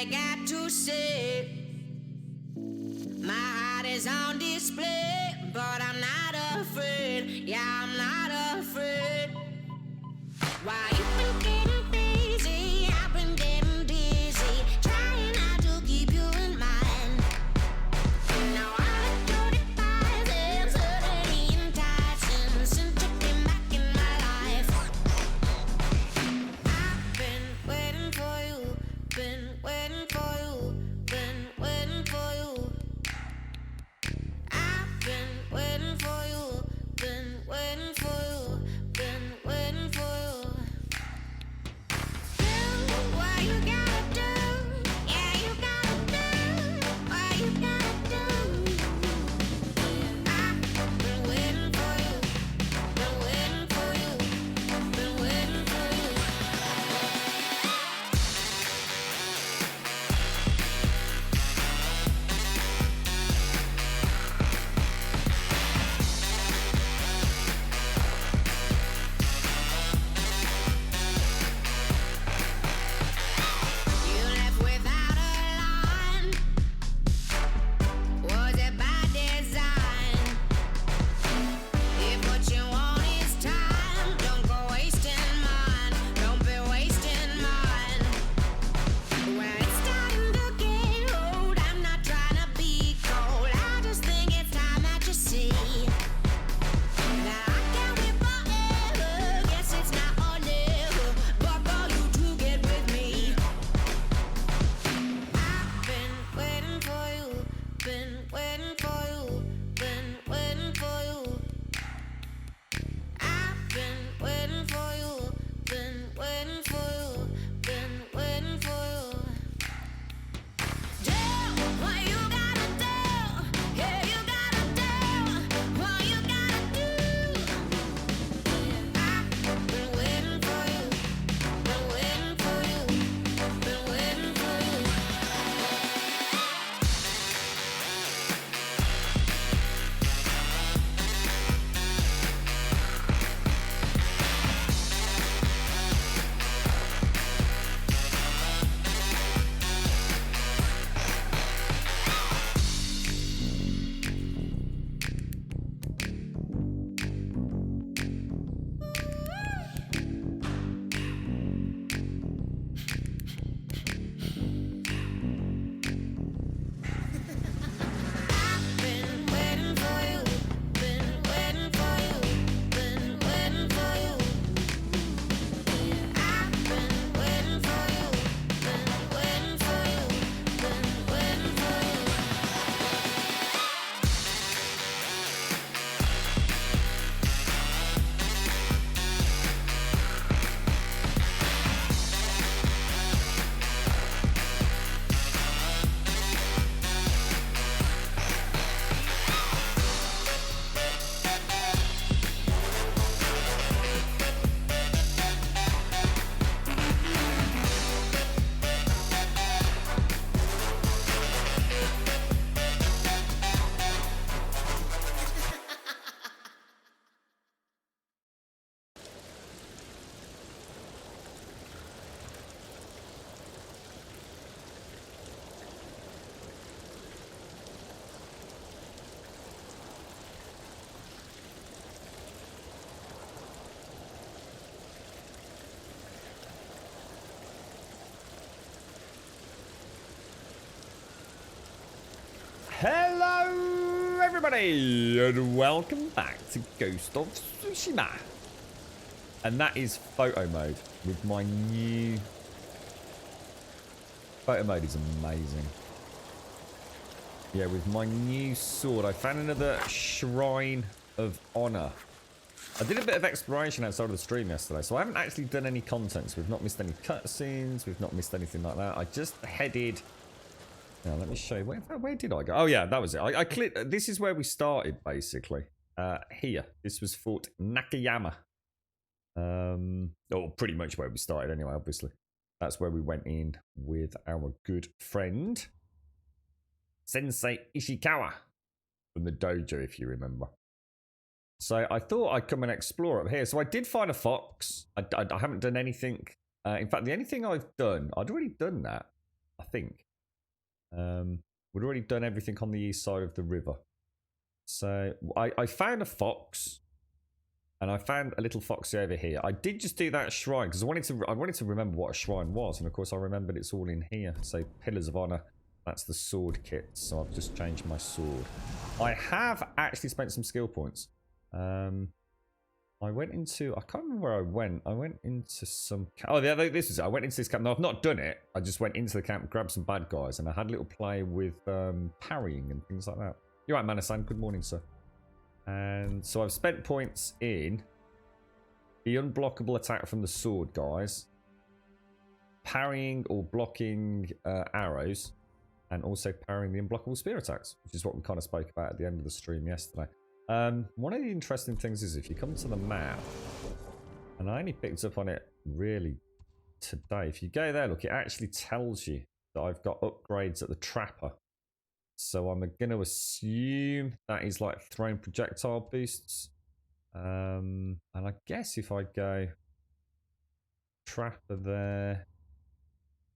you got to say. My heart is on display, but I'm not afraid. Yeah, I'm not afraid. Why you been getting crazy? I've been getting dizzy, trying not to keep you in mind. Now I do the things suddenly enticing since you came back in my life. I've been waiting for you, been waiting for you, been waiting for you. I've been waiting for you, been waiting for you, been waiting for you. Do what you gotta do, yeah, you gotta do what you gotta do. I've been waiting for you, been waiting for you, been waiting for you. You left without a line. Was it by design? If what you want is time, don't go wasting mine. Don't be wasting mine. When it's starting to get old, I'm not trying to be cold. I just think it's time that you see. Now I can't wait forever. Guess it's not or never. But for you to get with me. I've been waiting for you, been waiting for you, been waiting for you. I've been waiting for you, been waiting for you, been waiting for you. Do what you gotta do, yeah, you gotta do what you gotta do. I've been waiting for you, been waiting for you, been waiting for you. I've been waiting for you, been waiting for you, been waiting for you. I've been waiting for you, been waiting for you, been waiting for you. Hello, everybody, and welcome back to Ghost of Tsushima. And that is photo mode with my new... Photo mode is amazing. Yeah, with my new sword. I found another Shrine of Honor. I did a bit of exploration outside of the stream yesterday, so I haven't actually done any content. So we've not missed any cutscenes. We've not missed anything like that. I just headed... Now, let me show you. Where did I go? Oh, yeah, that was it. I clicked. This is where we started, basically. Here. This was Fort Nakayama. Or pretty much where we started anyway, obviously. That's where we went in with our good friend, Sensei Ishikawa, from the dojo, if you remember. So I thought I'd come and explore up here. So I did find a fox. I haven't done anything. In fact, the only thing I've done, I'd already done that, I think. We'd already done everything on the east side of the river. So I found a fox. And I found a little foxy over here. I did just do that shrine because I wanted to remember what a shrine was, and of course I remembered it's all in here. So Pillars of Honor, that's the sword kit. So I've just changed my sword. I have actually spent some skill points. I went into, I can't remember where I went. I went into some camp. Oh yeah, this is it. I went into this camp. No, I've not done it. I just went into the camp, grabbed some bad guys, and I had a little play with parrying and things like that. You're right, Manasan. Good morning, sir. And so I've spent points in the unblockable attack from the sword guys, parrying or blocking arrows, and also parrying the unblockable spear attacks, which is what we kind of spoke about at the end of the stream yesterday. One of the interesting things is if you come to the map, and I only picked up on it really today, if you go there, look, it actually tells you that I've got upgrades at the Trapper. So I'm going to assume that is like throwing projectile boosts. And I guess if I go Trapper there,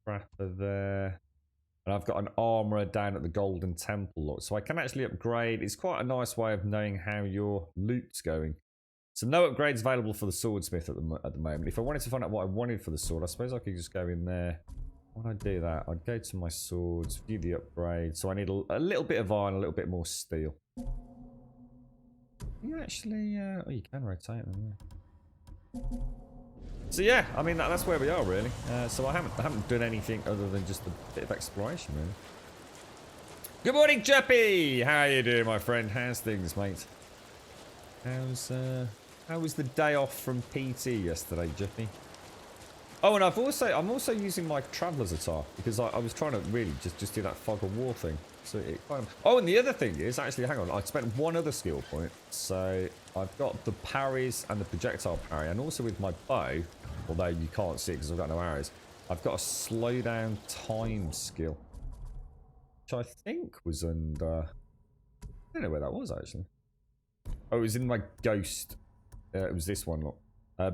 and I've got an armorer down at the Golden Temple, look. So I can actually upgrade. It's quite a nice way of knowing how your loot's going. So no upgrades available for the swordsmith at the moment. If I wanted to find out what I wanted for the sword, I suppose I could just go in there. When I do that, I'd go to my swords, view the upgrade. So I need a little bit of iron, a little bit more steel. You actually, oh, you can rotate them. Yeah. So yeah, I mean that's where we are really. So I haven't done anything other than just a bit of exploration really. Good morning, Juppy. How you doing, my friend? How's things, mate? How was the day off from PT yesterday, Juppy? Oh, and I'm also using my Traveller's Attire because I was trying to really just do that Fog of War thing. So it kind of... Oh, and the other thing is, actually, hang on, I spent one other skill point. So I've got the parries and the projectile parry, and also with my bow, although you can't see it because I've got no arrows, I've got a slow down time skill, which I think was under... I don't know where that was, actually. Oh, it was in my Ghost. It was this one, look.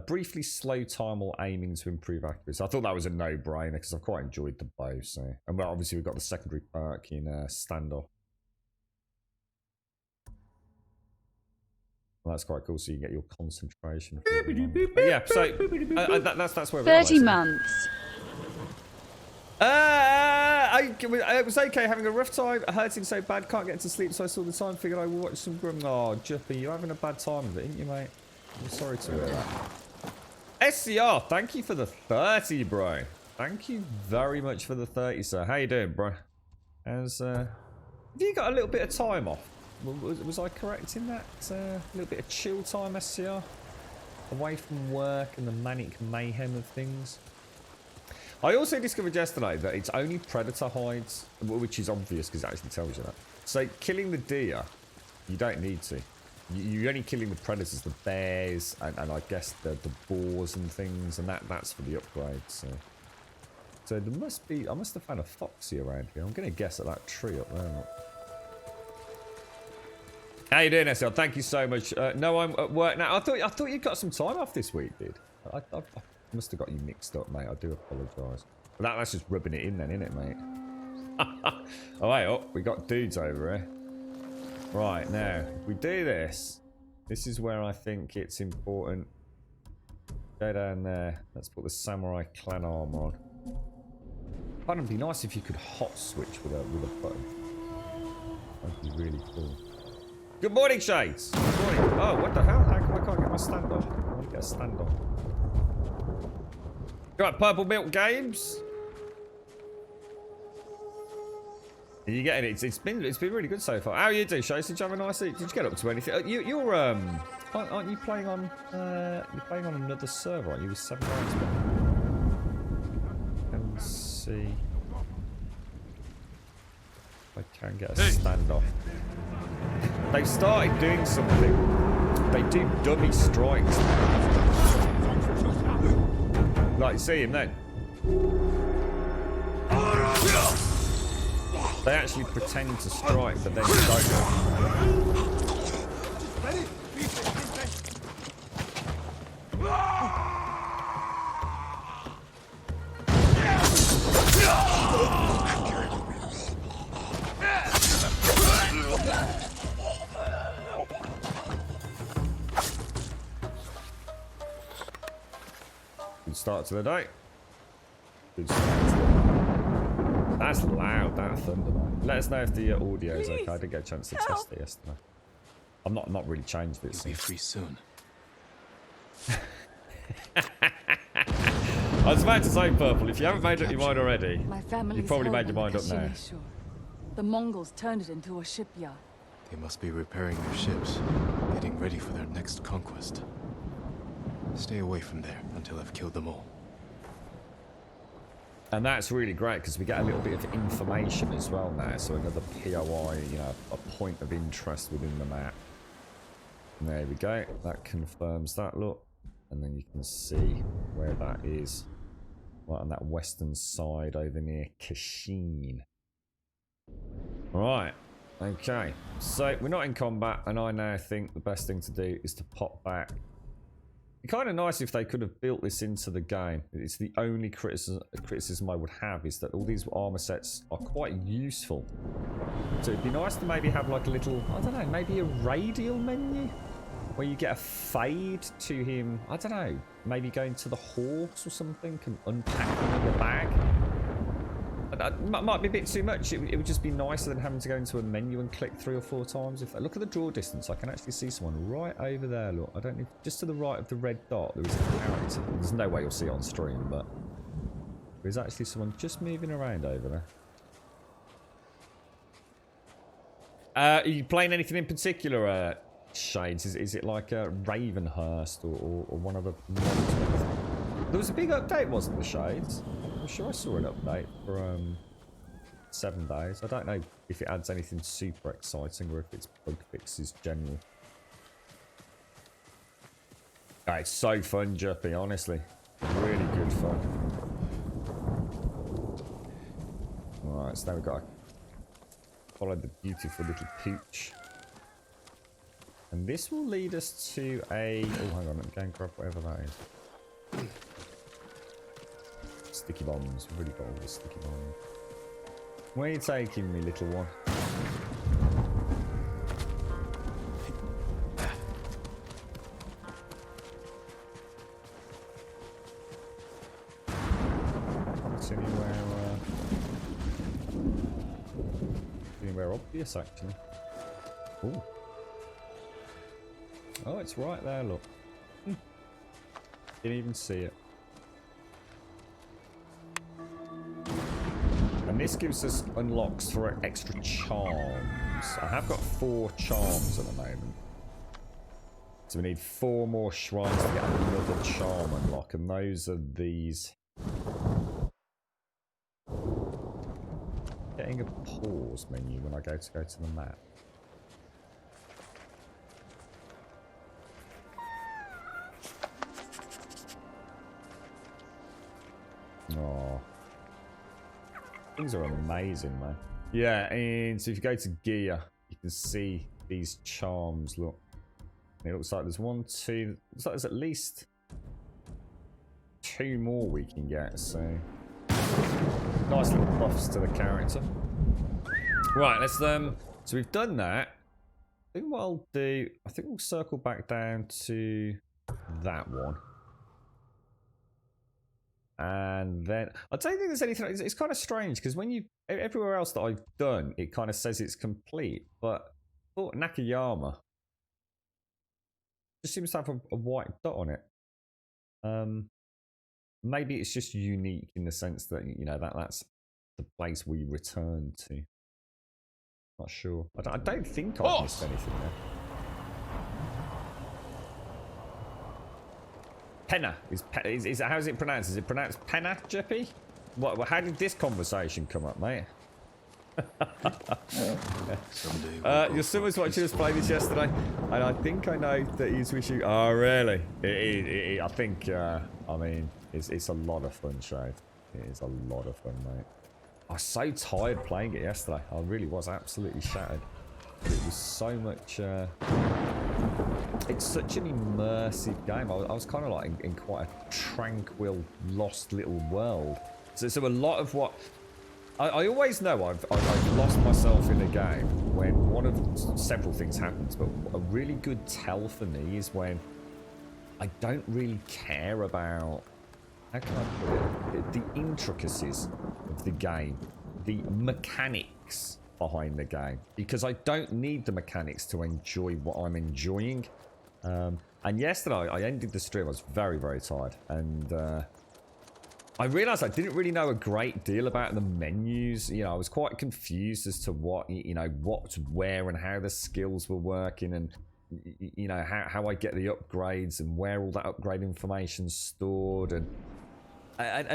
Briefly slow time while aiming to improve accuracy. I thought that was a no-brainer because I've quite enjoyed the bow. So, and well, obviously we've got the secondary perk in standoff. Well, that's quite cool. So you get your concentration. But yeah, so that's where we're at. 30 months. It was okay having a rough time. Hurting so bad, can't get to sleep. So I saw the time, figured I would watch some Grim. Oh, Juppy, you're having a bad time of it, ain't you, mate? I'm sorry to hear that. SCR, thank you for the 30, bro. Thank you very much for the 30, sir. How you doing, bro? Have you got a little bit of time off? Was I correct in that? A little bit of chill time, SCR? Away from work and the manic mayhem of things. I also discovered yesterday that it's only predator hides, which is obvious because it actually tells you that. So killing the deer, you don't need to. You're only killing the predators, the bears, and I guess the boars and things, and that's for the upgrades. So there must be, I must have found a foxy around here. I'm going to guess at that tree up there. Look. How you doing, SL? Thank you so much. No, I'm at work now. I thought you got some time off this week, dude. I must have got you mixed up, mate. I do apologise. But that's just rubbing it in then, isn't it, mate? Oh, wait up. We got dudes over here. Right, now, if we do this, this is where I think it's important. Go down there. Let's put the Samurai Clan armor on. It'd be nice if you could hot switch with a button. That'd be really cool. Good morning, Shades. Good morning. Oh, what the hell? How come I can't get my stand off? I want to get a stand off. Right, Purple Milk Games. Are you getting it? It's been really good so far. How are you doing, Shades? Did you have a nice? Did you get up to anything? You're aren't you playing on? You're playing on another server, aren't you? With 7 rounds. Let's see. If I can get a standoff. They've started doing something. They do dummy strikes. Like, see him then. They actually pretend to strike, but then don't. start to the day. Good start. That's loud, that thunder, man. Let us know if the audio is okay. I didn't get a chance to test it yesterday. I'm not really changed it. You'll be free soon. I was about to say, Purple, if you haven't made up your mind already, My family's you've probably home made your on mind the up now. Kashima shore. The Mongols turned it into a shipyard. They must be repairing their ships, getting ready for their next conquest. Stay away from there until I've killed them all. And that's really great because we get a little bit of information as well now. So another POI, you know, a point of interest within the map. And there we go. That confirms that, look. And then you can see where that is. Right on that western side over near Kashin. Right. Okay. So we're not in combat, and I now think the best thing to do is to pop back. It'd be kind of nice if they could have built this into the game. It's the only criticism I would have, is that all these armor sets are quite useful. So it'd be nice to maybe have like a little, I don't know, maybe a radial menu where you get a fade to him. I don't know, maybe going to the horse or something and unpack him in the bag. That might be a bit too much. It would just be nicer than having to go into a menu and click 3 or 4 times. If I look at the draw distance, I can actually see someone right over there. Look, I don't know, just to the right of the red dot, there is a character. There's no way you'll see it on stream, but there's actually someone just moving around over there. Are you playing anything in particular, Shades? Is it like a Ravenhurst or one of the mods? There was a big update, wasn't there, Shades? I'm sure I saw an update for 7 days. I don't know if it adds anything super exciting or if it's bug fixes general. Oh, it's so fun, Juppy, honestly. Really good fun. Alright, so now we've got to follow the beautiful little pooch. And this will lead us to a... Oh, hang on, let me go and grab whatever that is. Sticky bombs. We've already got all the sticky bombs. Where are you taking me, little one? It's anywhere obvious, actually. Ooh. Oh, it's right there, look. Didn't even see it. And this gives us unlocks for extra charms. I have got 4 charms at the moment. So we need 4 more shrines to get another charm unlock. And those are these. Getting a pause menu when I go to the map. Oh. Things are amazing, man. Yeah, and so if you go to gear, you can see these charms, look. It looks like there's 1, 2, looks like there's at least 2 more we can get, so nice little buffs to the character. Right, let's so we've done that. I think what I'll do, I think we'll circle back down to that one. And then I don't think there's anything. It's kind of strange because when you everywhere else that I've done, it kind of says it's complete. But oh, Nakayama just seems to have a white dot on it. Maybe it's just unique in the sense that, you know, that's the place we return to. Not sure. I don't think I've missed anything there. Penna is how's it pronounced? Is it pronounced Penna, Jeppy? What? How did this conversation come up, mate? Your son was watching us play this yesterday, and I think I know that he's wishing. Oh, really? I think. I mean, it's a lot of fun, Shade. It is a lot of fun, mate. I was so tired playing it yesterday. I really was absolutely shattered. It was so much. It's such an immersive game. I was kind of like in quite a tranquil, lost little world. So a lot of what I always know I've lost myself in a game when one of several things happens, but a really good tell for me is when I don't really care about how can I put it? The intricacies of the game, the mechanics behind the game, because I don't need the mechanics to enjoy what I'm enjoying. And yesterday I ended the stream. I was very, very tired, and I realised I didn't really know a great deal about the menus. You know, I was quite confused as to what, you know, what's where and how the skills were working, and you know how I get the upgrades and where all that upgrade information's stored, and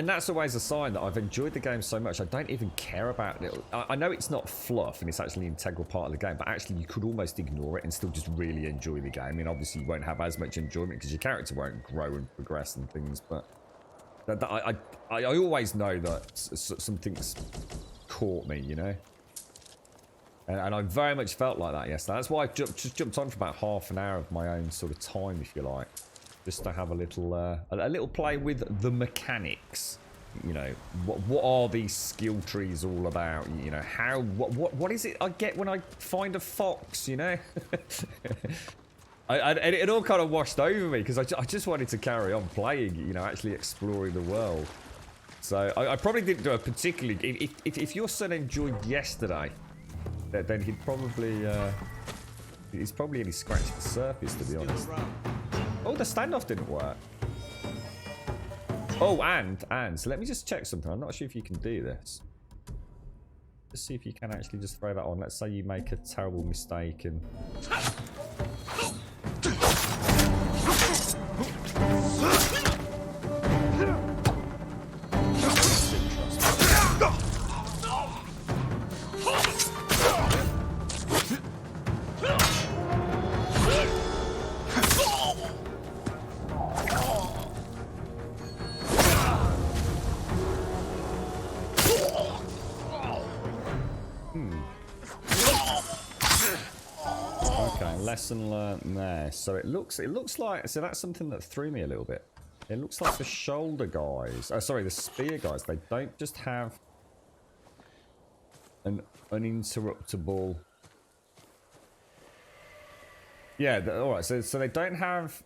that's always a sign that I've enjoyed the game so much I don't even care about it. I know it's not fluff and it's actually an integral part of the game, but actually you could almost ignore it and still just really enjoy the game. I mean, obviously you won't have as much enjoyment because your character won't grow and progress and things, but I always know that something's caught me, you know? And I very much felt like that yesterday. That's why I just jumped on for about half an hour of my own sort of time, if you like. Just to have a little play with the mechanics. You know, what are these skill trees all about? You know, what is it I get when I find a fox, you know? It all kind of washed over me because I just wanted to carry on playing, you know, actually exploring the world. So I probably didn't do a particularly... If your son enjoyed yesterday, then he'd probably... he's probably only scratched the surface, to be honest. Oh, the standoff didn't work. Oh, and so let me just check something. I'm not sure if you can do this. Just see if you can actually just throw that on. Let's say you make a terrible mistake and... Lesson learned there. So it looks like, so that's something that threw me a little bit. It looks like the shoulder guys, oh sorry, the spear guys, they don't just have an uninterruptible, yeah, alright, so they don't have,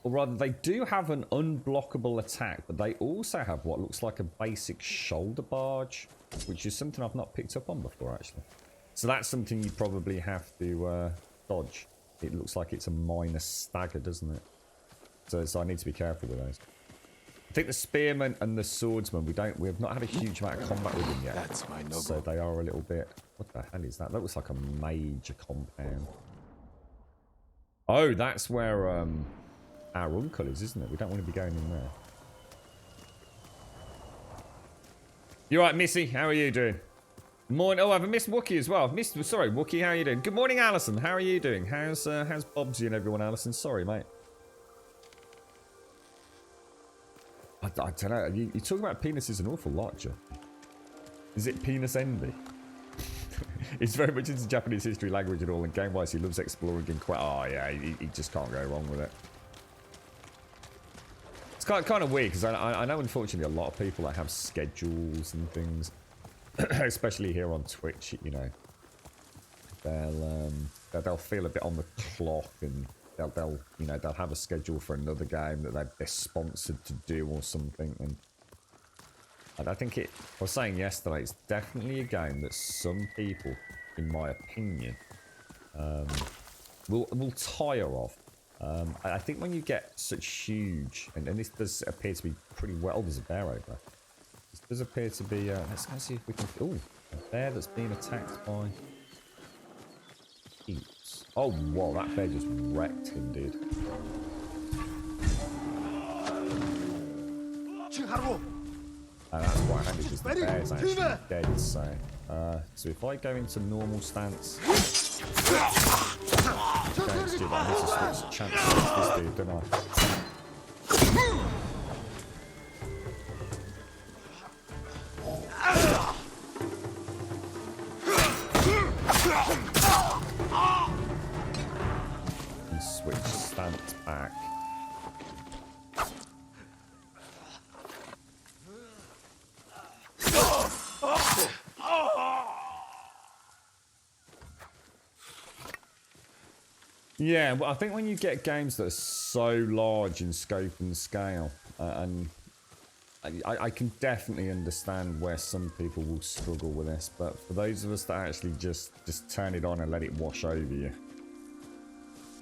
or rather they do have an unblockable attack, but they also have what looks like a basic shoulder barge, which is something I've not picked up on before actually. So that's something you probably have to dodge. It looks like it's a minor stagger, doesn't it? So I need to be careful with those. I think the spearman and the swordsman, we have not had a huge amount of combat with them yet. That's my noble. So they are a little bit... What the hell is that? That looks like a major compound. Oh, that's where our uncle is, isn't it? We don't want to be going in there. You alright, Missy? How are you doing? Morning. Oh, I've missed Wookie as well. Sorry, Wookie, how are you doing? Good morning, Alison. How are you doing? How's Bobsy and everyone, Alison? Sorry, mate. I don't know. You talk about penises an awful lot, Joe. Is it penis envy? He's very much into Japanese history, language, and all. And game-wise, he loves exploring and quite. Oh yeah, he just can't go wrong with it. It's kind of weird because I know, unfortunately, a lot of people that have schedules and things. Especially here on Twitch, you know, they'll feel a bit on the clock, and they'll have a schedule for another game that they're sponsored to do or something. And I think I was saying yesterday, it's definitely a game that some people, in my opinion, will tire of. I think when you get such huge, and this does appear to be pretty well, there's a bear over there. This does appear to be, let's go see if we can, oh, a bear that's being attacked by heaps. Oh, whoa, that bear just wrecked him, dude. And that's quite handy because the bear's actually dead, so if I go into normal stance, don't do that, I need to switch chances with this dude, don't I? And switch stance back. Yeah, well, I think when you get games that are so large in scope and scale, and I can definitely understand where some people will struggle with this, but for those of us that actually just turn it on and let it wash over you,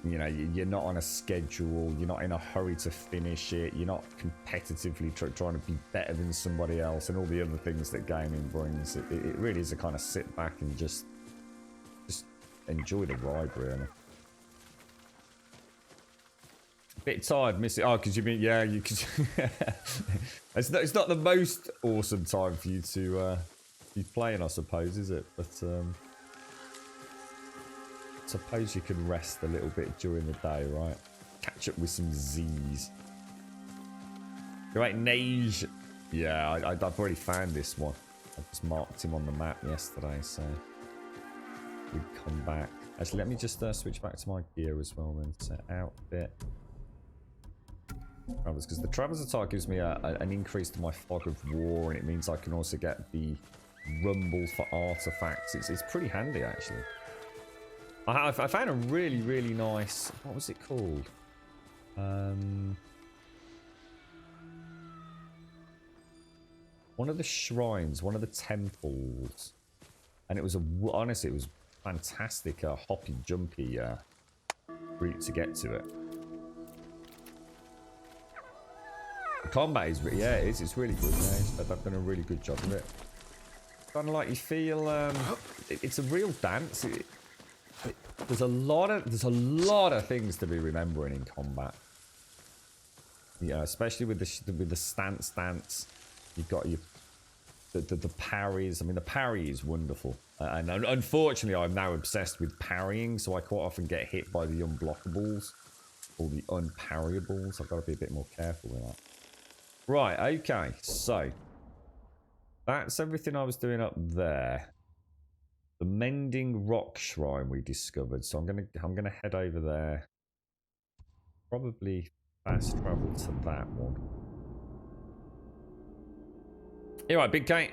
you know, you're not on a schedule, you're not in a hurry to finish it, you're not competitively trying to be better than somebody else and all the other things that gaming brings. It really is a kind of sit back and just enjoy the ride, really. Bit tired, miss it. Oh, because you mean, yeah, you could. It's not the most awesome time for you to be playing, I suppose, is it? But suppose you can rest a little bit during the day, right? Catch up with some Z's. You're right, Nage. Yeah, I've already found this one. I just marked him on the map yesterday, so we'd come back. Actually, let me just switch back to my gear as well then. So outfit. Travelers, because the Traveler's Attire gives me an increase to my fog of war, and it means I can also get the rumble for artifacts. It's pretty handy, actually. I found a really, really nice... What was it called? One of the shrines, one of the temples. And it was honestly, it was fantastic, hoppy, jumpy route to get to it. The combat is, yeah, it's really good. Yeah, they've done a really good job of it. Kind of like you feel, it's a real dance. There's a lot of things to be remembering in combat. Yeah, especially with the stance dance. You've got the parries. I mean, the parry is wonderful, and unfortunately, I'm now obsessed with parrying, so I quite often get hit by the unblockables or the unparryables. I've got to be a bit more careful with that. Right, okay, so that's everything I was doing up there. The Mending Rock Shrine we discovered, so I'm gonna head over there. Probably fast travel to that one. Anyway, Big K.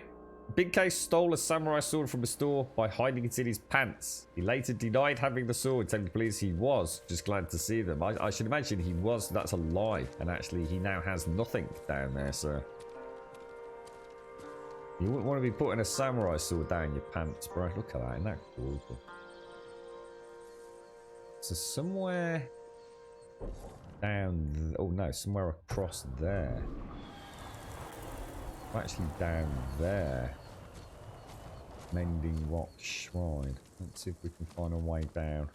Big K stole a samurai sword from a store by hiding it in his pants. He later denied having the sword, telling the police he was just glad to see them. I should imagine he was. That's a lie. And actually, he now has nothing down there, sir. You wouldn't want to be putting a samurai sword down your pants, bro. Look at that. Isn't that cool? So somewhere down... Oh, no. Somewhere across there. Actually down there. Mending Rock Shrine. Let's see if we can find a way down.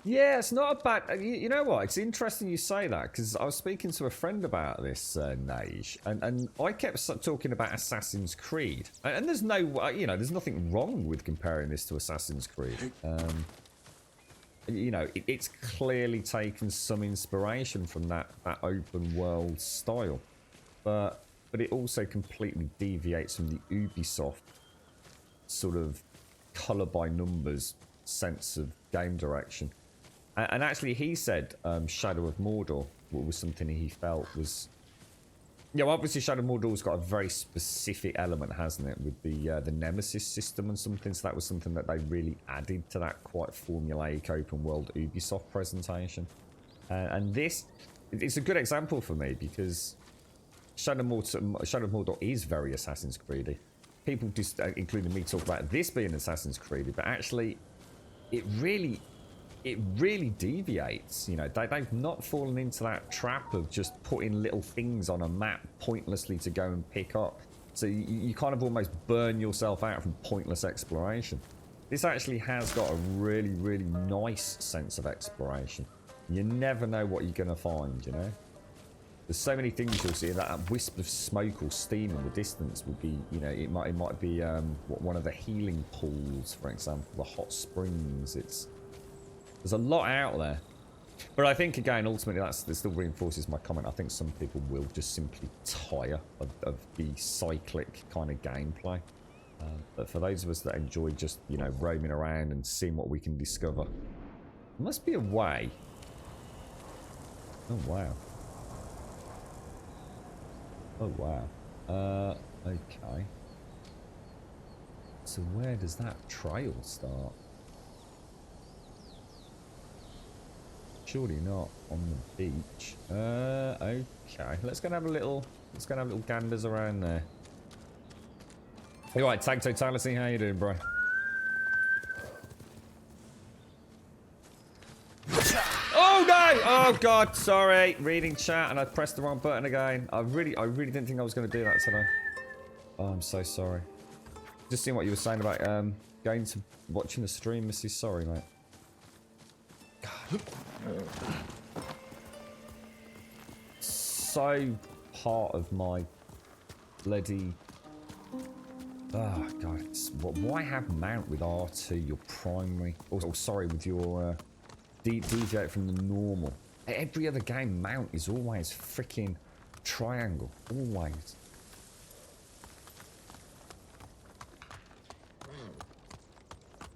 Yeah, it's not a bad... You know what? It's interesting you say that, because I was speaking to a friend about this, Nage, and I kept talking about Assassin's Creed. And there's no... You know, there's nothing wrong with comparing this to Assassin's Creed. You know, it's clearly taken some inspiration from that open world style. But it also completely deviates from the Ubisoft sort of colour by numbers sense of game direction. And actually, he said Shadow of Mordor was something he felt was... Yeah, well, obviously Shadow of Mordor's got a very specific element, hasn't it, with the Nemesis system and something. So that was something that they really added to that quite formulaic open world Ubisoft presentation. And this, it's a good example for me because Shadow of Mordor is very Assassin's Creed-y. People, just, including me, talk about this being Assassin's Creed, but actually, it really deviates. You know, they've not fallen into that trap of just putting little things on a map pointlessly to go and pick up. So you kind of almost burn yourself out from pointless exploration. This actually has got a really, really nice sense of exploration. You never know what you're going to find, you know? There's so many things you'll see. That wisp of smoke or steam in the distance would be, you know, it might be one of the healing pools, for example, the hot springs. There's a lot out there, but I think again, ultimately, that still reinforces my comment. I think some people will just simply tire of the cyclic kind of gameplay. But for those of us that enjoy just, you know, roaming around and seeing what we can discover, there must be a way. Oh wow. Oh wow. Okay. So where does that trail start? Surely not on the beach. Okay. Let's go and have a little Let's go and have little ganders around there. Hey, right, Tag Totality, how you doing, bro? Oh no! Oh god, sorry. Reading chat and I pressed the wrong button again. I really didn't think I was going to do that today. Oh, I'm so sorry. Just seeing what you were saying about going to watching the stream, Missy. Sorry, mate. God. So part of my bloody. Oh god, why have mount with R2? Your primary. Oh, sorry, with your deviate from the normal. Every other game, mount is always freaking triangle. Always.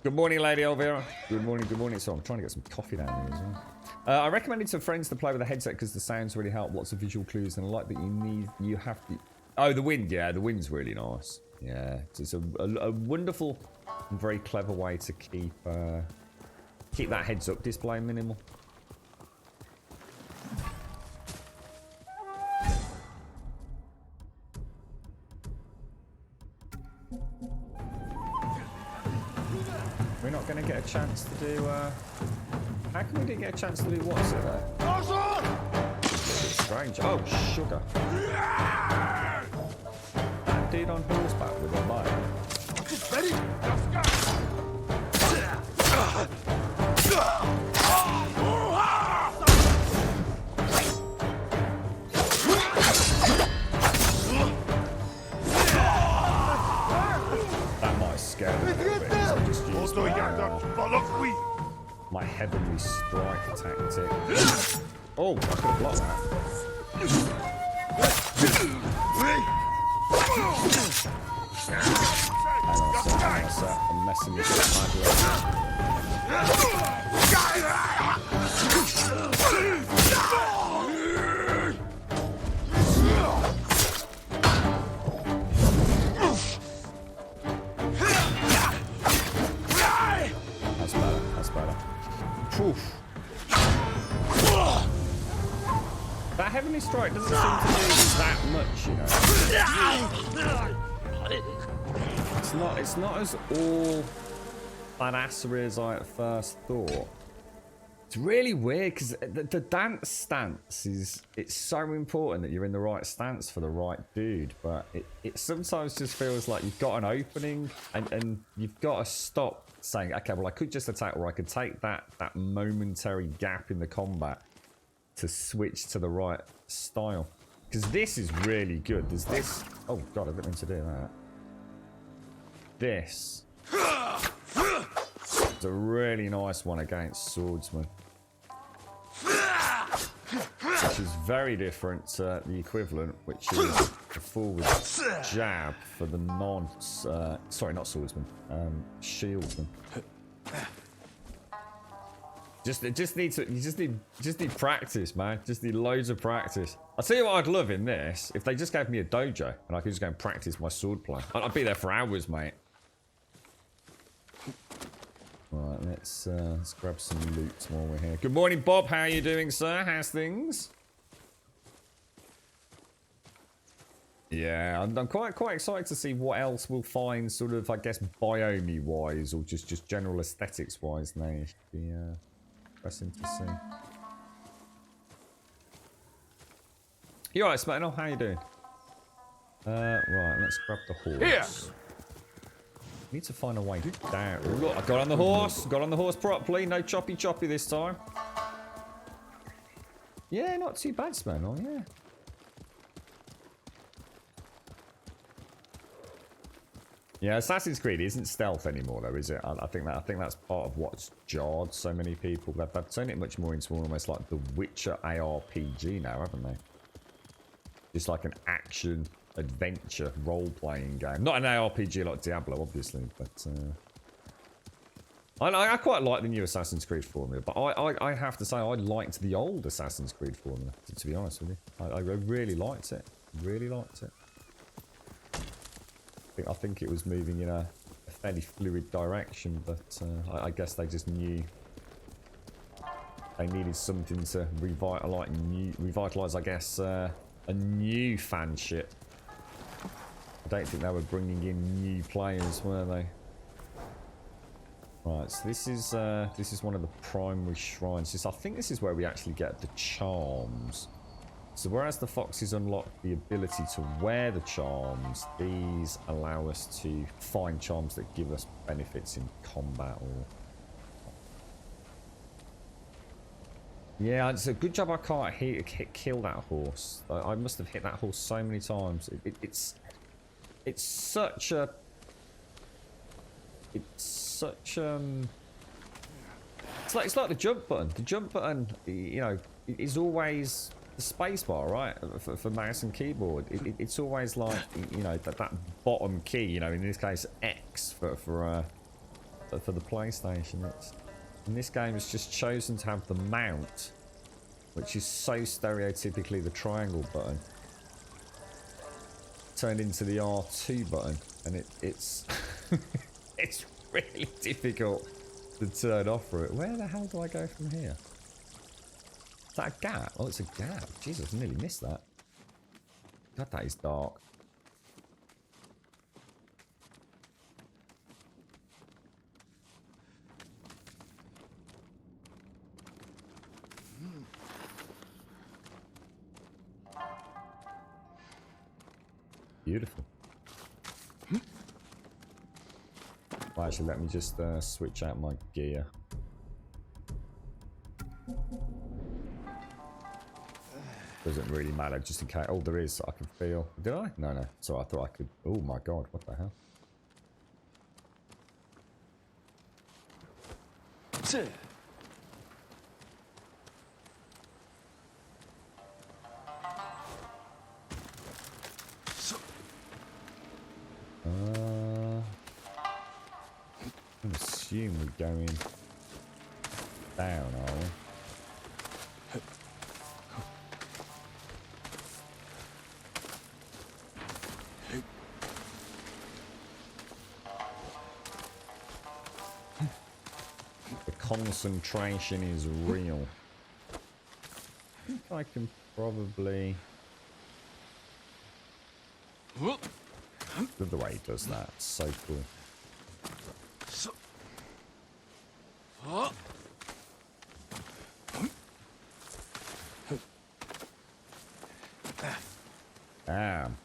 Good morning, Lady Elvira. Good morning, good morning. So I'm trying to get some coffee down here as well. I recommended to friends to play with a headset because the sounds really help. Lots of visual clues, and I like that you have to. Oh, the wind. Yeah, the wind's really nice. Yeah, it's a wonderful and very clever way to keep that heads-up display minimal. We're not going to get a chance to do. How can we get a chance to do what's it there? It's strange. Oh, sugar. That dude on horseback with a bow. Ready? That might scare me a little bit. So I just used my heavenly strike tactic. Oh, I could have blocked that. Hang on a sec. I'm messing with that That's better. Poof. That heavenly strike doesn't seem to do that much, you know. It's not as all badassery as I at first thought. It's really weird because the dance stance it's so important that you're in the right stance for the right dude, but it sometimes just feels like you've got an opening and you've got to stop saying, okay, well I could just attack, or I could take that momentary gap in the combat to switch to the right style. Because this is really good. There's this. Oh god, I didn't mean to do that. This is a really nice one against swordsman, which is very different to the equivalent, which is the forward jab for the sorry, not swordsman, shieldsman. You just need practice, man. Just need loads of practice. I'll tell you what I'd love in this, if they just gave me a dojo and I could just go and practice my sword play. I'd be there for hours, mate. Right, let's grab some loot while we're here. Good morning, Bob. How are you doing, sir? How's things? Yeah, I'm quite excited to see what else we'll find, sort of, I guess, biome-wise, or just general aesthetics-wise. Now, it should be interesting to see. You alright, Smetano? How you doing? Right, let's grab the horse. Here. Need to find a way down. Oh, look, I got on the horse. Got on the horse properly. No choppy this time. Yeah, not too bad, Smetano. Yeah. Yeah, Assassin's Creed isn't stealth anymore, though, is it? I think that's part of what's jarred so many people. They've turned it much more into almost like the Witcher ARPG now, haven't they? Just like an action adventure role-playing game. Not an ARPG like Diablo, obviously, but I quite like the new Assassin's Creed formula. But I have to say I liked the old Assassin's Creed formula. To be honest with you, I really liked it. Really liked it. I think it was moving in a fairly fluid direction, but I guess they just knew they needed something to revitalise, I guess, a new fan ship. I don't think they were bringing in new players, were they? Right, so this is one of the primary shrines. I think this is where we actually get the charms. So whereas the foxes unlock the ability to wear the charms, these allow us to find charms that give us benefits in combat. Or yeah, it's a good job I can't kill that horse. I must have hit that horse so many times. It's such a... It's like the jump button. The jump button, you know, is always the space bar, right? For mouse and keyboard. It's always like, you know, that bottom key, you know, in this case X for the PlayStation. In this game it's just chosen to have the mount, which is so stereotypically the triangle button, turned into the R2 button, and it's it's really difficult to turn off for it. Where the hell do I go from here? Is that a gap? Oh, it's a gap. Jesus, I nearly missed that. God, that is dark. Beautiful. Well, actually, let me just switch out my gear. Doesn't really matter, just in case. Oh, there is. I can feel. Did I? No, no. So I thought I could. Oh my god, what the hell? I assume we're going down, are we? The concentration is real. I think I can probably... Love the way he does that. It's so cool. Damn.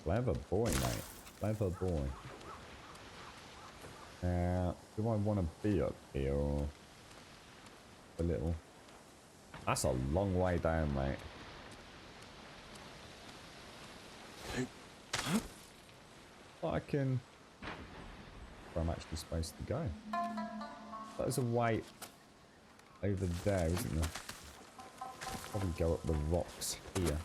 Clever boy, mate. Clever boy. Now, do I want to be up here or a little? That's a long way down, mate. I can... Where I'm actually supposed to go. There's a way over there, isn't there? Probably go up the rocks here.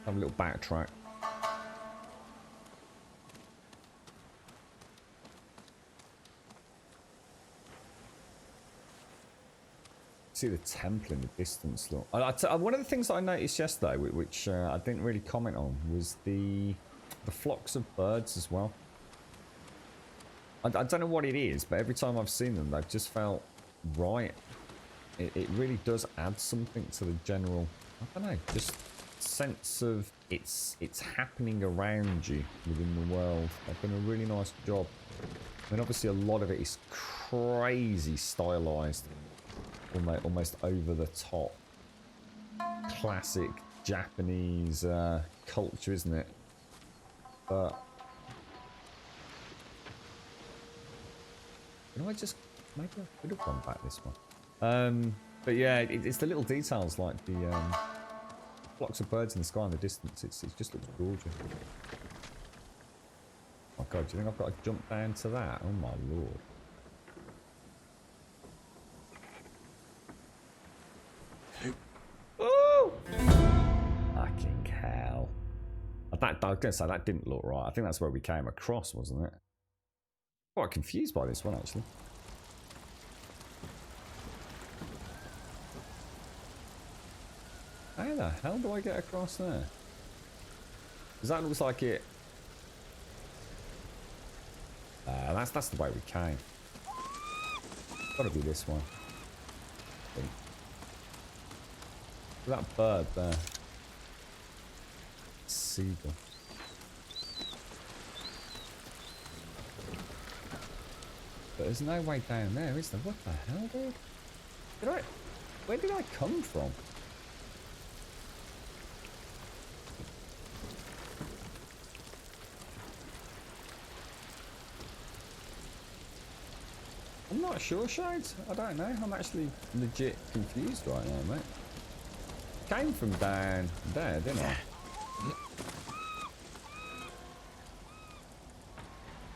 Have a little backtrack. See the temple in the distance. Look, one of the things that I noticed yesterday, which I didn't really comment on, was the flocks of birds as well. I don't know what it is, but every time I've seen them, they've just felt right. It really does add something to the general, I don't know, just sense of it's happening around you within the world. They've done a really nice job. I mean, obviously a lot of it is crazy stylized, almost over the top. Classic Japanese culture, isn't it? But you know, maybe I could have gone back this one. But yeah, it's the little details like the flocks of birds in the sky in the distance. It just looks gorgeous. Oh god, do you think I've got to jump down to that? Oh my lord. Oh! Fucking hell. I was going to say, that didn't look right. I think that's where we came across, wasn't it? Quite confused by this one, actually. How the hell do I get across there? Because that looks like it... that's the way we came. Gotta be this one. think. That bird there. Seagull. But there's no way down there, is there? What the hell, dude? Where did I come from? I'm not sure, Shades. I don't know. I'm actually legit confused right now, mate. Came from down there, didn't I?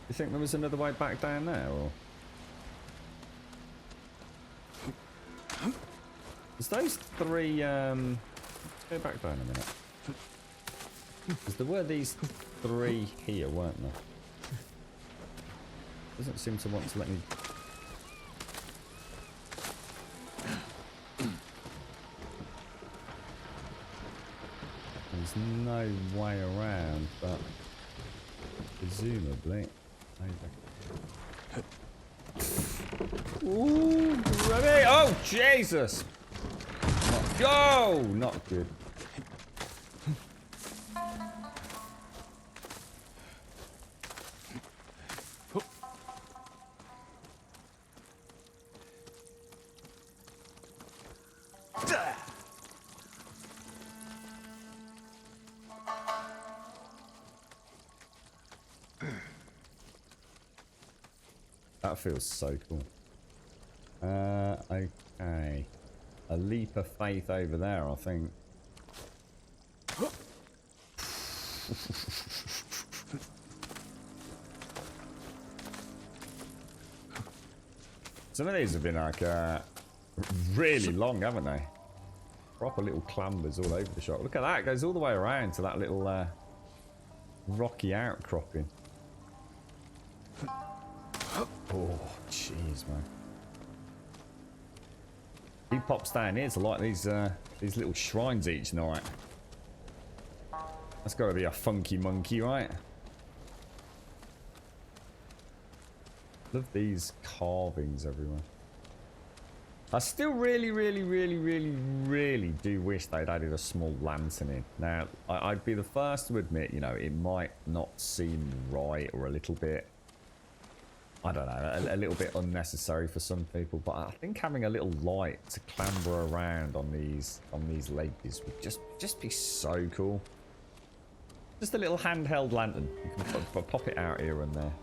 You think there was another way back down there, or? There's those three, let's go back down a minute. Because there were these three here, weren't there? Doesn't seem to want to let me... There's no way around, but presumably... Ooh, ready? Oh, Jesus! Not good. That feels so cool. Okay. A leap of faith over there, I think. Some of these have been like really long, haven't they? Proper little clambers all over the shop. Look at that, it goes all the way around to that little rocky outcropping. Oh, jeez, man. He pops down here to like these little shrines each night. That's got to be a funky monkey, right? Love these carvings everywhere. I still really do wish they'd added a small lantern in. Now, I'd be the first to admit, you know, it might not seem right or a little bit, I don't know, a little bit unnecessary for some people, but I think having a little light to clamber around on these ledges would just be so cool. Just a little handheld lantern. You can pop it out here and there.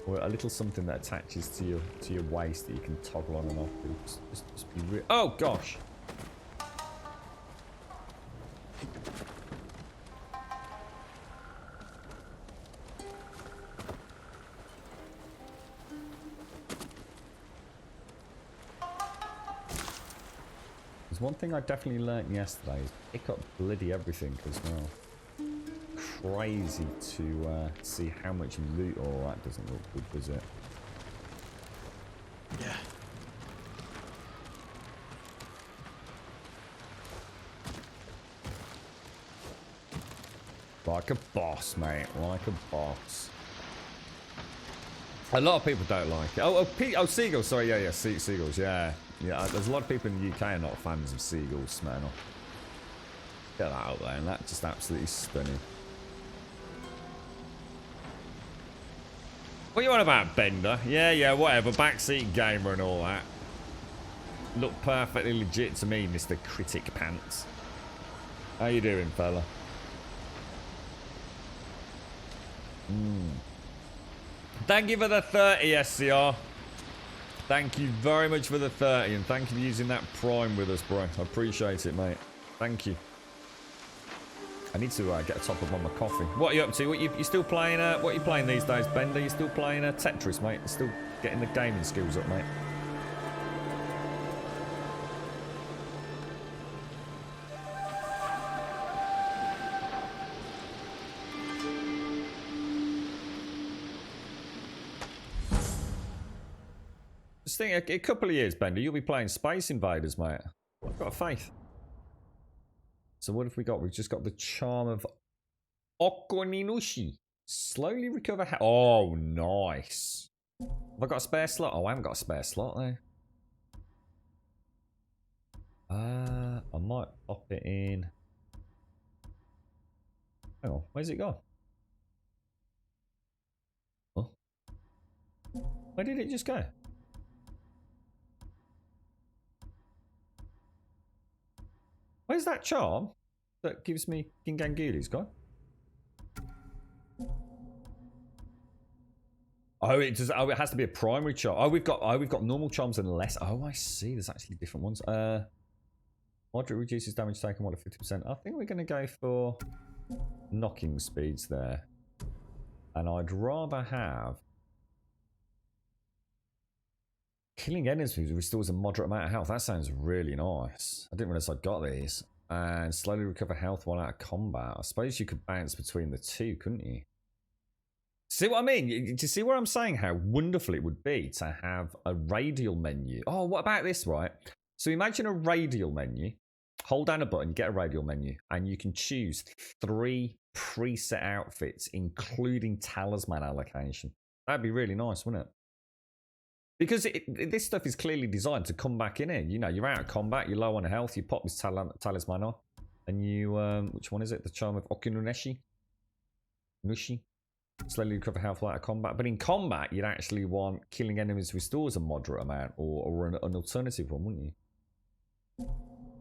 Or a little something that attaches to your waist that you can toggle on and off. Just be real. Oh gosh! There's one thing I definitely learnt yesterday is pick up bloody everything as well. Crazy to see how much loot. Oh, that doesn't look good, does it? Yeah. Like a boss, mate. Like a boss. A lot of people don't like it. Oh, seagulls. Sorry, yeah, seagulls. Yeah. There's a lot of people in the UK are not fans of seagulls, man. Get that out there, and that's just absolutely stunning. What are you on about, Bender? Yeah, whatever. Backseat gamer and all that. Look perfectly legit to me, Mr. Critic Pants. How you doing, fella? Thank you for the 30, SCR. Thank you very much for the 30, and thank you for using that Prime with us, bro. I appreciate it, mate. Thank you. I need to get a top up on my coffee. What are you up to? You still playing? What are you playing these days, Bender? You still playing Tetris, mate? You're still getting the gaming skills up, mate. Just think, a couple of years, Bender, you'll be playing Space Invaders, mate. I've got faith. So what have we got? We've just got the charm of Okoninushi. Slowly recover. Oh, nice. Have I got a spare slot? Oh, I haven't got a spare slot there. I might pop it in. Hang on, where's it gone? Oh. Where did it just go? Where's that charm that gives me Kinganguli's gone? Oh, it does. Oh, it has to be a primary charm. Oh, we've got normal charms and less. Oh, I see. There's actually different ones. Moderate reduces damage taken by 50%. I think we're going to go for knocking speeds there, and I'd rather have killing enemies restores a moderate amount of health. That sounds really nice. I didn't realize I got these. And slowly recover health while out of combat. I suppose you could bounce between the two, couldn't you? See what I mean? Do you see what I'm saying? How wonderful it would be to have a radial menu. Oh, what about this, right? So imagine a radial menu. Hold down a button, get a radial menu, and you can choose 3 preset outfits, including talisman allocation. That'd be really nice, wouldn't it? Because this stuff is clearly designed to come back in here. You know, you're out of combat, you're low on health, you pop this talisman on, and you, which one is it? The Charm of Okununeshi? Nushi? Slowly recover health out of combat. But in combat, you'd actually want killing enemies restores a moderate amount, or an alternative one, wouldn't you?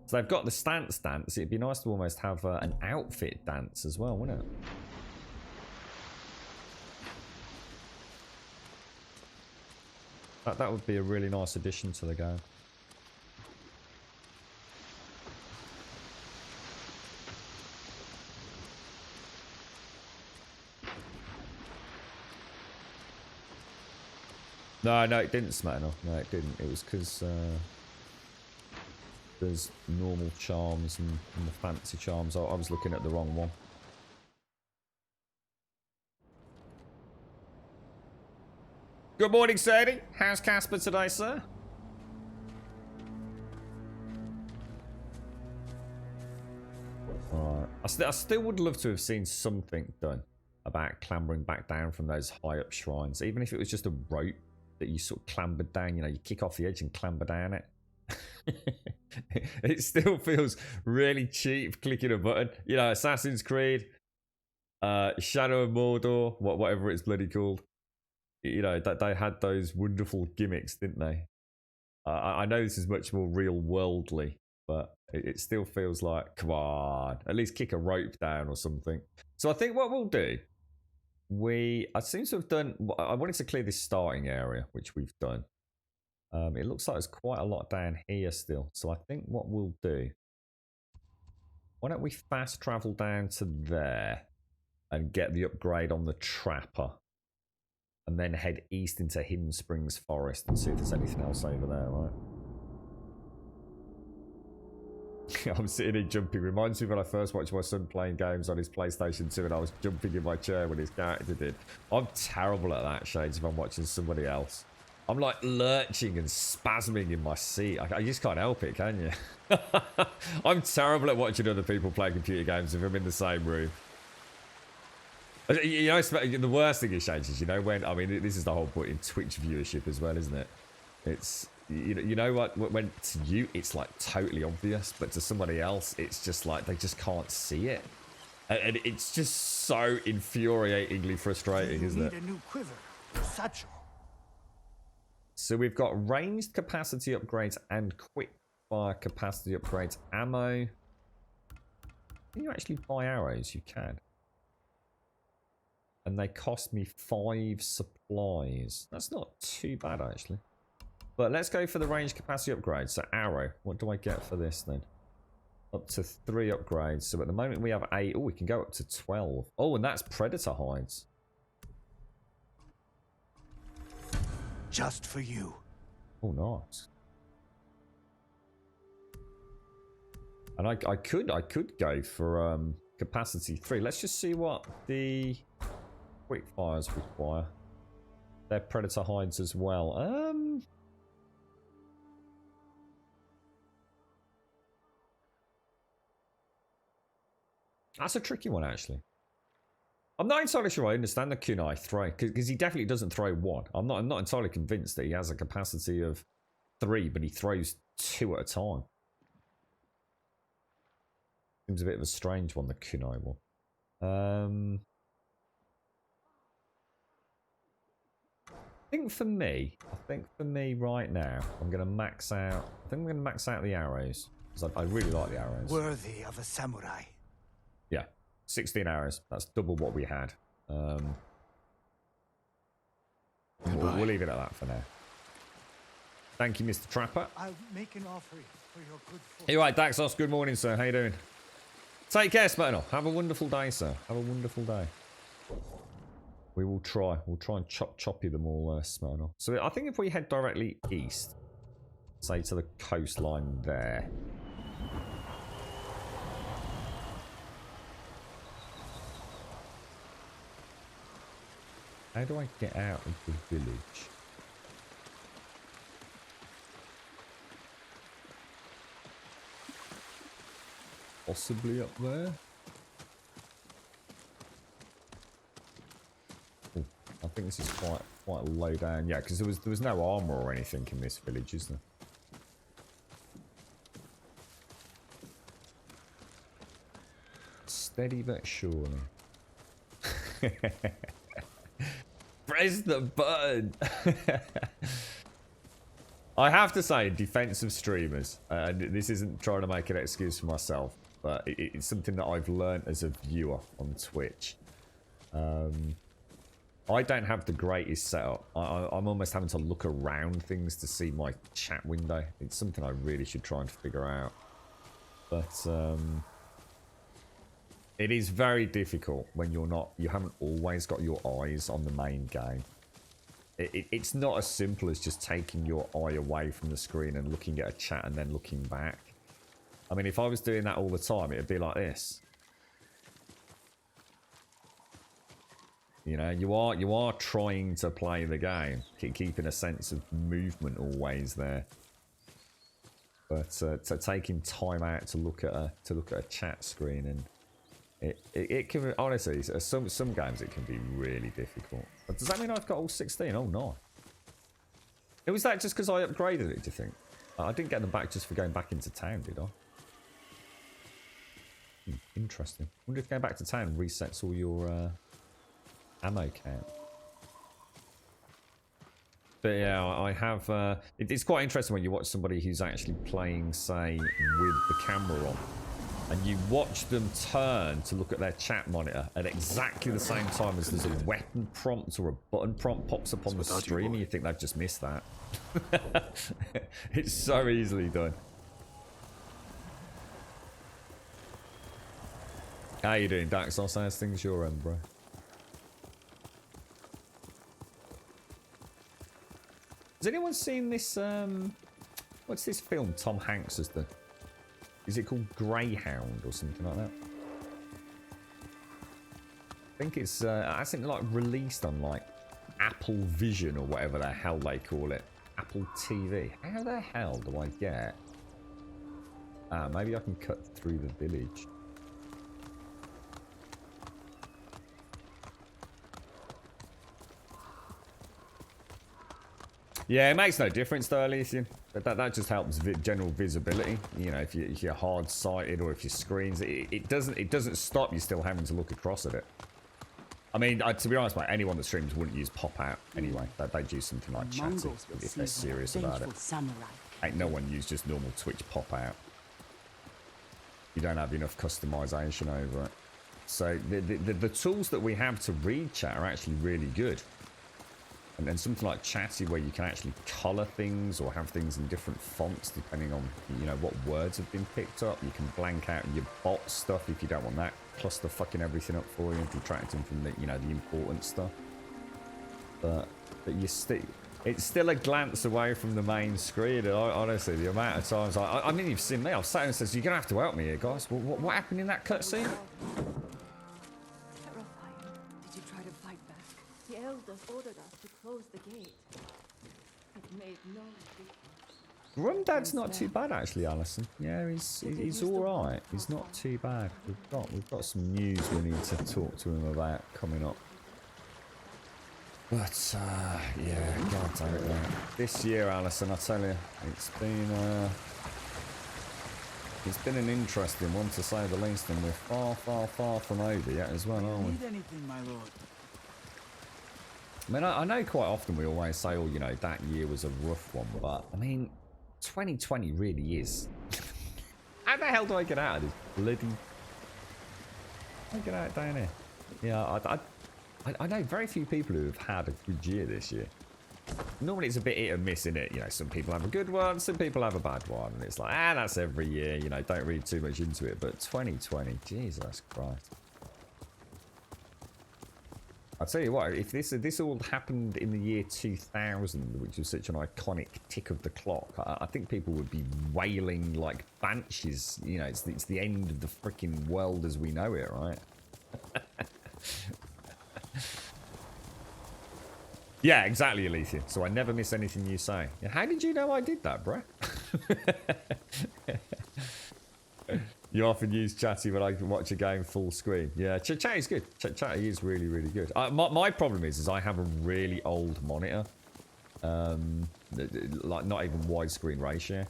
So they've got the stance dance. It'd be nice to almost have an outfit dance as well, wouldn't it? That would be a really nice addition to the game. No, it didn't smell enough. No, it didn't. It was because there's normal charms and the fancy charms. I was looking at the wrong one. Good morning, Sadie. How's Casper today, sir? Alright. I still would love to have seen something done about clambering back down from those high up shrines. Even if it was just a rope that you sort of clambered down. You know, you kick off the edge and clamber down it. It still feels really cheap clicking a button. You know, Assassin's Creed, Shadow of Mordor, whatever it's bloody called. You know, that they had those wonderful gimmicks, didn't they? I know this is much more real worldly, but it still feels like, come on, at least kick a rope down or something. So I think what we'll do, I seem to have done, I wanted to clear this starting area, which we've done. It looks like there's quite a lot down here still. So I think what we'll do, why don't we fast travel down to there and get the upgrade on the Trapper, and then head east into Hidden Springs Forest and see if there's anything else over there, right? I'm sitting here jumping. Reminds me when I first watched my son playing games on his PlayStation 2 and I was jumping in my chair when his character did. I'm terrible at that, Shades, if I'm watching somebody else. I'm like lurching and spasming in my seat. I just can't help it, can you? I'm terrible at watching other people play computer games if I'm in the same room. You know, the worst thing is, Shades, is, you know, when, I mean, this is the whole point in Twitch viewership as well, isn't it? It's, you know what, when to you, it's like totally obvious, but to somebody else, it's just like, they just can't see it. And it's just so infuriatingly frustrating, isn't it? Need a new quiver, satchel. So we've got ranged capacity upgrades and quick fire capacity upgrades. Ammo. Can you actually buy arrows? You can. And they cost me 5 supplies. That's not too bad, actually. But let's go for the range capacity upgrade. So arrow. What do I get for this then? Up to 3 upgrades. So at the moment we have 8. Oh, we can go up to 12. Oh, and that's predator hides. Just for you. Oh, nice. And I could go for capacity 3. Let's just see what the quick fires require. They're predator hides as well. That's a tricky one, actually. I'm not entirely sure I understand the kunai throw, because he definitely doesn't throw 1. I'm not entirely convinced that he has a capacity of 3, but he throws 2 at a time. Seems a bit of a strange one, the kunai one. I think for me right now, I'm going to max out. I think I'm going to max out the arrows because I really like the arrows. Worthy of a samurai. Yeah, 16 arrows. That's double what we had. We'll leave it at that for now. Thank you, Mr. Trapper. I'll make an offering for your good fortune. Hey, right, Daxos. Good morning, sir. How you doing? Take care, Smyrnal. Have a wonderful day, sir. Have a wonderful day. We will try. We'll try and chop you them all, Smyrnal. So I think if we head directly east, say to the coastline there. How do I get out of the village? Possibly up there? Ooh, I think this is quite low down. Yeah, because there was no armor or anything in this village, is there? Steady but surely. Press the button. I have to say, defensive streamers, and this isn't trying to make an excuse for myself, but it's something that I've learned as a viewer on Twitch. I don't have the greatest setup. I'm almost having to look around things to see my chat window. It's something I really should try and figure out. But it is very difficult when you haven't always got your eyes on the main game. It's not as simple as just taking your eye away from the screen and looking at a chat and then looking back. I mean, if I was doing that all the time, it'd be like this. You know, you are trying to play the game, keeping a sense of movement always there. But so taking time out to look at a chat screen, and it can honestly, some games it can be really difficult. But does that mean I've got all 16? Oh no. Was that just because I upgraded it? Do you think? I didn't get them back just for going back into town, did I? Interesting. Wonder if going back to town resets all your ammo count. But yeah, I have. It's quite interesting when you watch somebody who's actually playing, say, with the camera on, and you watch them turn to look at their chat monitor at exactly the same time as there's a weapon prompt or a button prompt pops up on the stream, and you think they've just missed that. It's so easily done. How you doing, Daxos? How's things your end, bro? Has anyone seen this, what's this film Tom Hanks has done? Is it called Greyhound or something like that? I think it's, I think like released on like Apple Vision or whatever the hell they call it. Apple TV. How the hell do I get? Maybe I can cut through the village. Yeah, it makes no difference though, Elysian. That just helps general visibility. You know, if you're hard-sighted or if your screens, it doesn't stop you still having to look across at it. I mean, to be honest, mate, anyone that streams wouldn't use pop-out anyway. They'd use something like chatty if they're serious about it. Samurai. Ain't no one use just normal Twitch pop-out. You don't have enough customization over it. So the tools that we have to read chat are actually really good. And then something like Chatty, where you can actually colour things or have things in different fonts depending on, you know, what words have been picked up. You can blank out your bot stuff if you don't want that. Cluster fucking everything up for you and detracting from the, you know, the important stuff. But you it's still a glance away from the main screen. And honestly, the amount of times I mean, you've seen me. I've sat and said, "You're gonna have to help me here, guys. What happened in that cutscene?" Did you try to fight back? The elders ordered us to close the gate. It made no difference. Rumdad's not too bad actually, Alison. Yeah, he's all right. He's not too bad. We've got some news we need to talk to him about coming up. But yeah, God damn it, man. This year, Alison, I tell you, it's been It's been an interesting one to say the least, and we're far, far, far from over yet as well, aren't we? Need anything, my lord? I mean, I know quite often we always say, oh, you know, that year was a rough one, but I mean, 2020 really is. How the hell do I get out of this bloody... How do I get out down here? Yeah, I know very few people who have had a good year this year. Normally it's a bit hit and miss, isn't it? You know, some people have a good one, some people have a bad one. And it's like, that's every year, you know, don't read too much into it. But 2020, Jesus Christ. I'll tell you what, if this all happened in the year 2000, which was such an iconic tick of the clock, I think people would be wailing like banshees. You know, it's the end of the freaking world as we know it, right? Yeah, exactly, Elysian. So I never miss anything you say. How did you know I did that, bruh? You often use chatty when I can watch a game full screen. Yeah, chat is good. Chatty is really, really good. My problem is I have a really old monitor. Like not even widescreen ratio.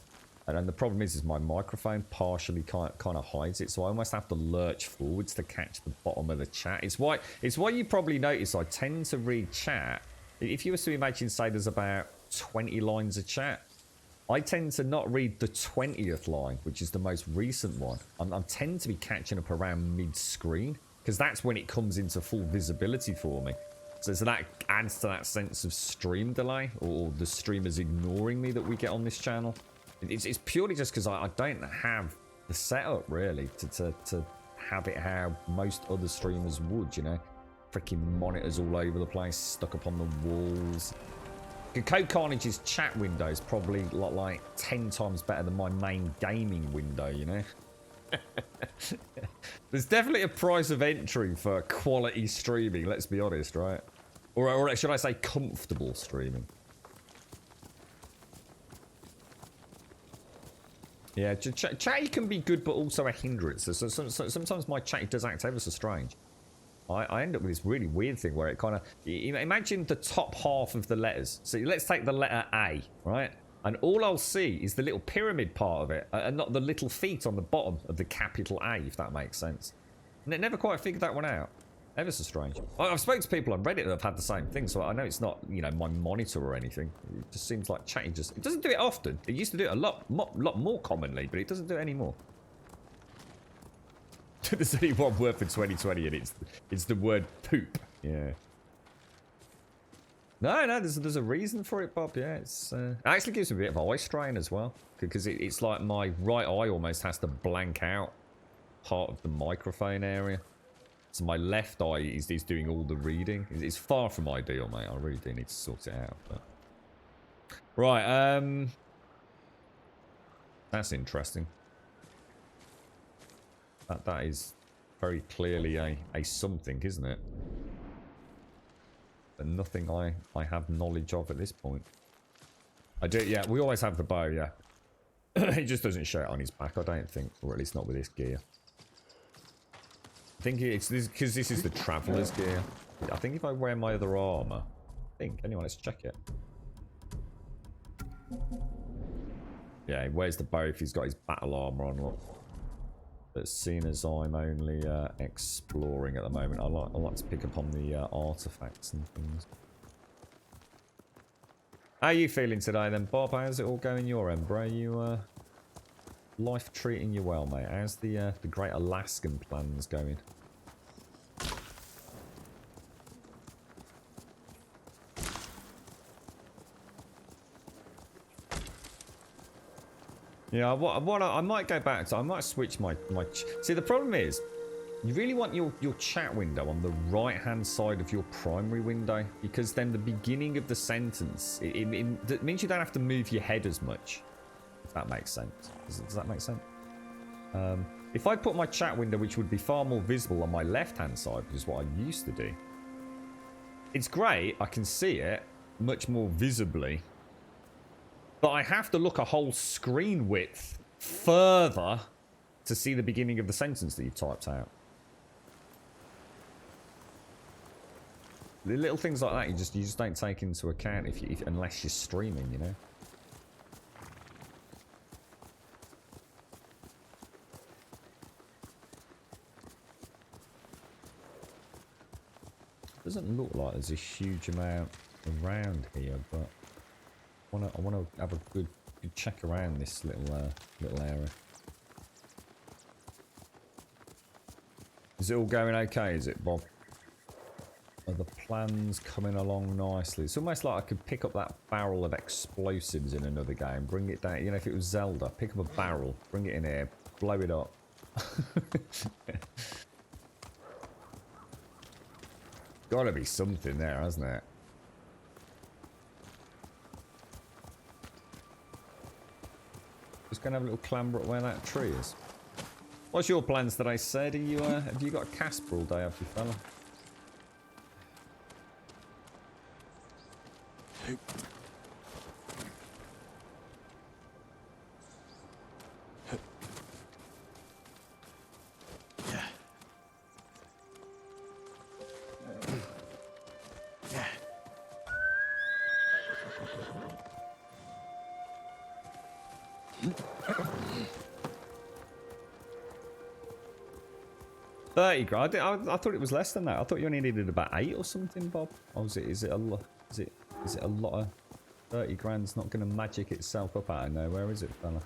And then the problem is my microphone partially kind of hides it, so I almost have to lurch forwards to catch the bottom of the chat. It's why you probably notice I tend to read chat. If you were to imagine, say, there's about 20 lines of chat, I tend to not read the 20th line, which is the most recent one. I tend to be catching up around mid-screen, because that's when it comes into full visibility for me. So that adds to that sense of stream delay, or the streamers ignoring me that we get on this channel. It's purely just because I don't have the setup, really, to have it how most other streamers would, you know? Freaking monitors all over the place, stuck up on the walls. Code Carnage's chat window is probably like 10 times better than my main gaming window, you know? There's definitely a price of entry for quality streaming, let's be honest, right? Or should I say comfortable streaming? Yeah, chatty can be good, but also a hindrance. So sometimes my chatty does act ever so strange. I end up with this really weird thing where it kind of... Imagine the top half of the letters. So let's take the letter A, right? And all I'll see is the little pyramid part of it, and not the little feet on the bottom of the capital A, if that makes sense. And it never quite figured that one out. Ever so strange. I've spoken to people on Reddit that have had the same thing, so I know it's not, you know, my monitor or anything. It just seems like chatty just... It doesn't do it often. It used to do it a lot more commonly, but it doesn't do it anymore. There's only one word for 2020, and it's the word poop. Yeah. No, there's a reason for it, Bob. Yeah, it actually gives me a bit of eye strain as well, because it's like my right eye almost has to blank out part of the microphone area, so my left eye is doing all the reading. It's far from ideal, mate. I really do need to sort it out. But... Right, that's interesting. That is very clearly a something, isn't it? But nothing I have knowledge of at this point. I do, yeah, we always have the bow, yeah. He just doesn't show it on his back, I don't think. Or at least not with this gear. I think it's because this is the traveler's gear. I think if I wear my other armor... Anyway, let's check it. Yeah, he wears the bow if he's got his battle armor on, look. But seeing as I'm only exploring at the moment, I like to pick up on the artifacts and things. How are you feeling today then, Bob? How's it all going your end, bro? You life treating you well, mate? How's the Great Alaskan plans going? Yeah, I might go back to... I might switch my... See, the problem is, you really want your chat window on the right-hand side of your primary window, because then the beginning of the sentence, it means you don't have to move your head as much, if that makes sense. Does that make sense? If I put my chat window, which would be far more visible on my left-hand side, which is what I used to do, it's great, I can see it much more visibly, but I have to look a whole screen width further to see the beginning of the sentence that you typed out. The little things like that you just don't take into account unless you're streaming, you know. Doesn't look like there's a huge amount around here, but I wanna have a good check around this little area. Is it all going okay? Is it, Bob? Are the plans coming along nicely? It's almost like I could pick up that barrel of explosives in another game, bring it down. You know, if it was Zelda, pick up a barrel, bring it in here, blow it up. Gotta be something there, hasn't it? Just gonna have a little clamber up where that tree is. What's your plans today, Sed? Have you got a Casper all day, have you, fella? $30 grand. I thought it was less than that. I thought you only needed about 8 or something, Bob. Or is it a lot? Is it a lot of 30 grand's not going to magic itself up out of nowhere, is it, fella?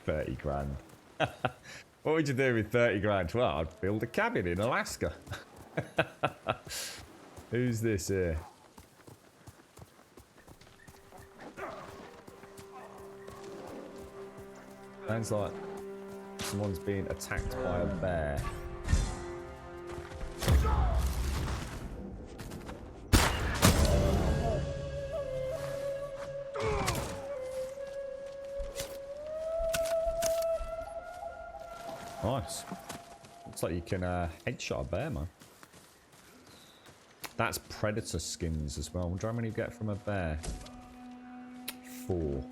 30 grand. What would you do with 30 grand? Well, I'd build a cabin in Alaska. Who's this here? Sounds like someone's being attacked by a bear. Nice. Looks like you can headshot a bear, man. That's predator skins as well. I wonder how many you get from a bear. 4.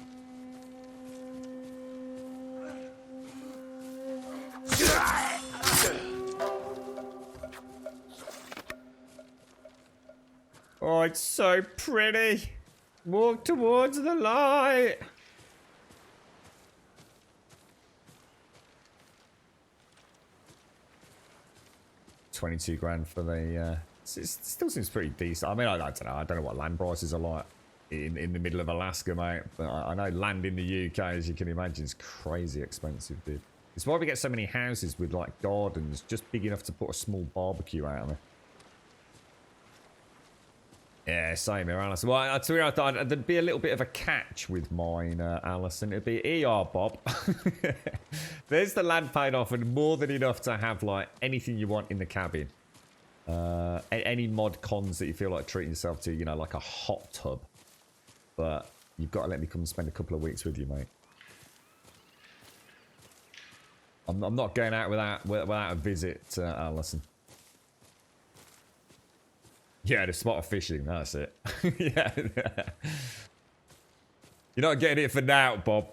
Oh, it's so pretty. Walk towards the light. $22 grand for the it still seems pretty decent. I mean, I don't know what land prices are like in the middle of Alaska, mate, but I know land in the UK, as you can imagine, is crazy expensive, dude. It's why we get so many houses with like gardens just big enough to put a small barbecue out of it. Yeah, same here, Alison. Well, I thought there'd be a little bit of a catch with mine, Alison. It'd be Bob. There's the land paid off and more than enough to have like anything you want in the cabin. Any mod cons that you feel like treating yourself to, you know, like a hot tub. But you've got to let me come and spend a couple of weeks with you, mate. I'm not going out without a visit, Alison. Yeah, the spot of fishing, that's it. Yeah. You're not getting it for now, Bob.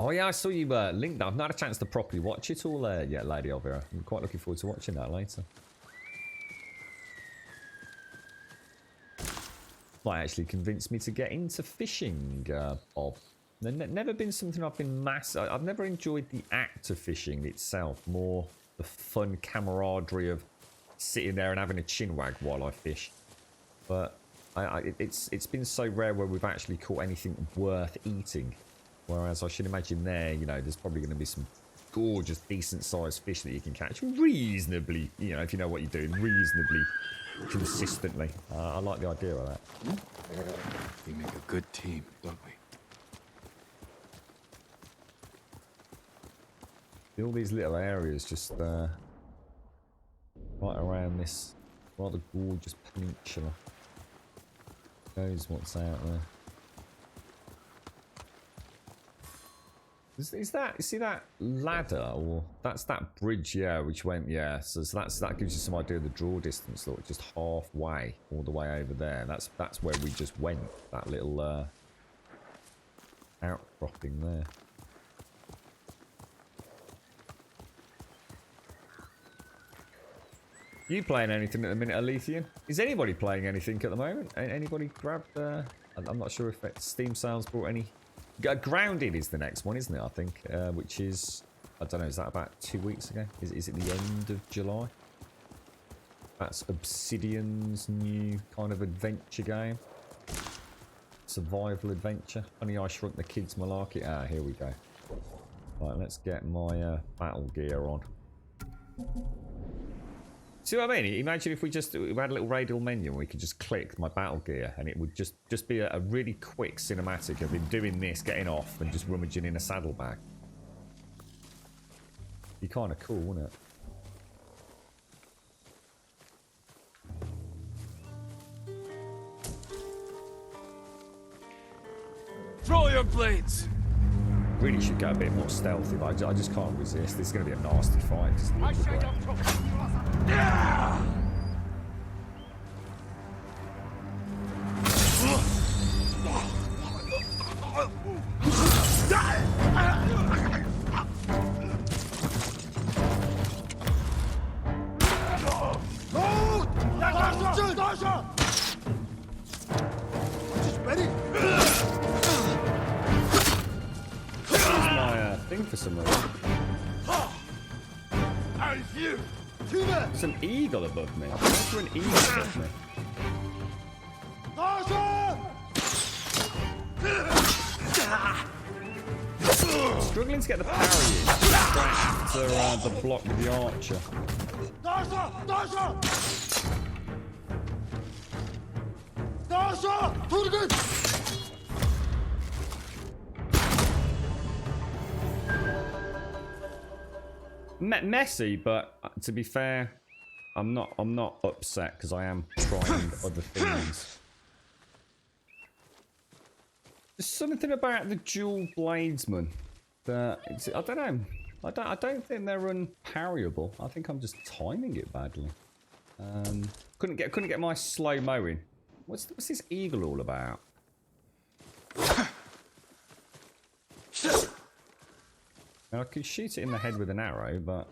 Oh yeah, I saw you linked that. I've not had a chance to properly watch it all yet, Lady Elvira. I'm quite looking forward to watching that later. Might actually convince me to get into fishing, Bob. Never been something I've been I've never enjoyed the act of fishing itself. More the fun camaraderie of sitting there and having a chinwag while I fish. But it's been so rare where we've actually caught anything worth eating. Whereas I should imagine there, you know, there's probably going to be some gorgeous, decent-sized fish that you can catch reasonably, you know, if you know what you're doing, reasonably consistently. I like the idea of that. We make a good team, don't we? All these little areas just right around this rather gorgeous peninsula. Knows what's out there. Is that, you see that ladder, or that's that bridge, yeah, which went, yeah, so that gives you some idea of the draw distance. Look, just halfway all the way over there. That's where we just went, that little outcropping there. You playing anything at the minute, Alethian? Is anybody playing anything at the moment? Anybody grabbed I'm not sure if Steam sales brought any Grounded is the next one, isn't it? I think, which is, I don't know, is that about 2 weeks ago? Is it the end of July? That's Obsidian's new kind of adventure game. Survival adventure. Honey, I Shrunk the Kids malarkey. Ah, here we go. Right, let's get my battle gear on. See what I mean? Imagine if we had a little radial menu and we could just click my battle gear and it would just be a really quick cinematic of him doing this, getting off and just rummaging in a saddlebag. Be kind of cool, wouldn't it? Throw your blades! Really should go a bit more stealthy, but I just can't resist. This is going to be a nasty fight. For some reason. There's an eagle above me. Where's there an eagle above me? Struggling to get the parry in. To the block with the archer. Messy, but to be fair, I'm not upset because I am trying other things. There's something about the dual bladesman that I don't know. I don't think they're unparryable. I think I'm just timing it badly. Couldn't get my slow mowing. What's this eagle all about? Now, I could shoot it in the head with an arrow, but...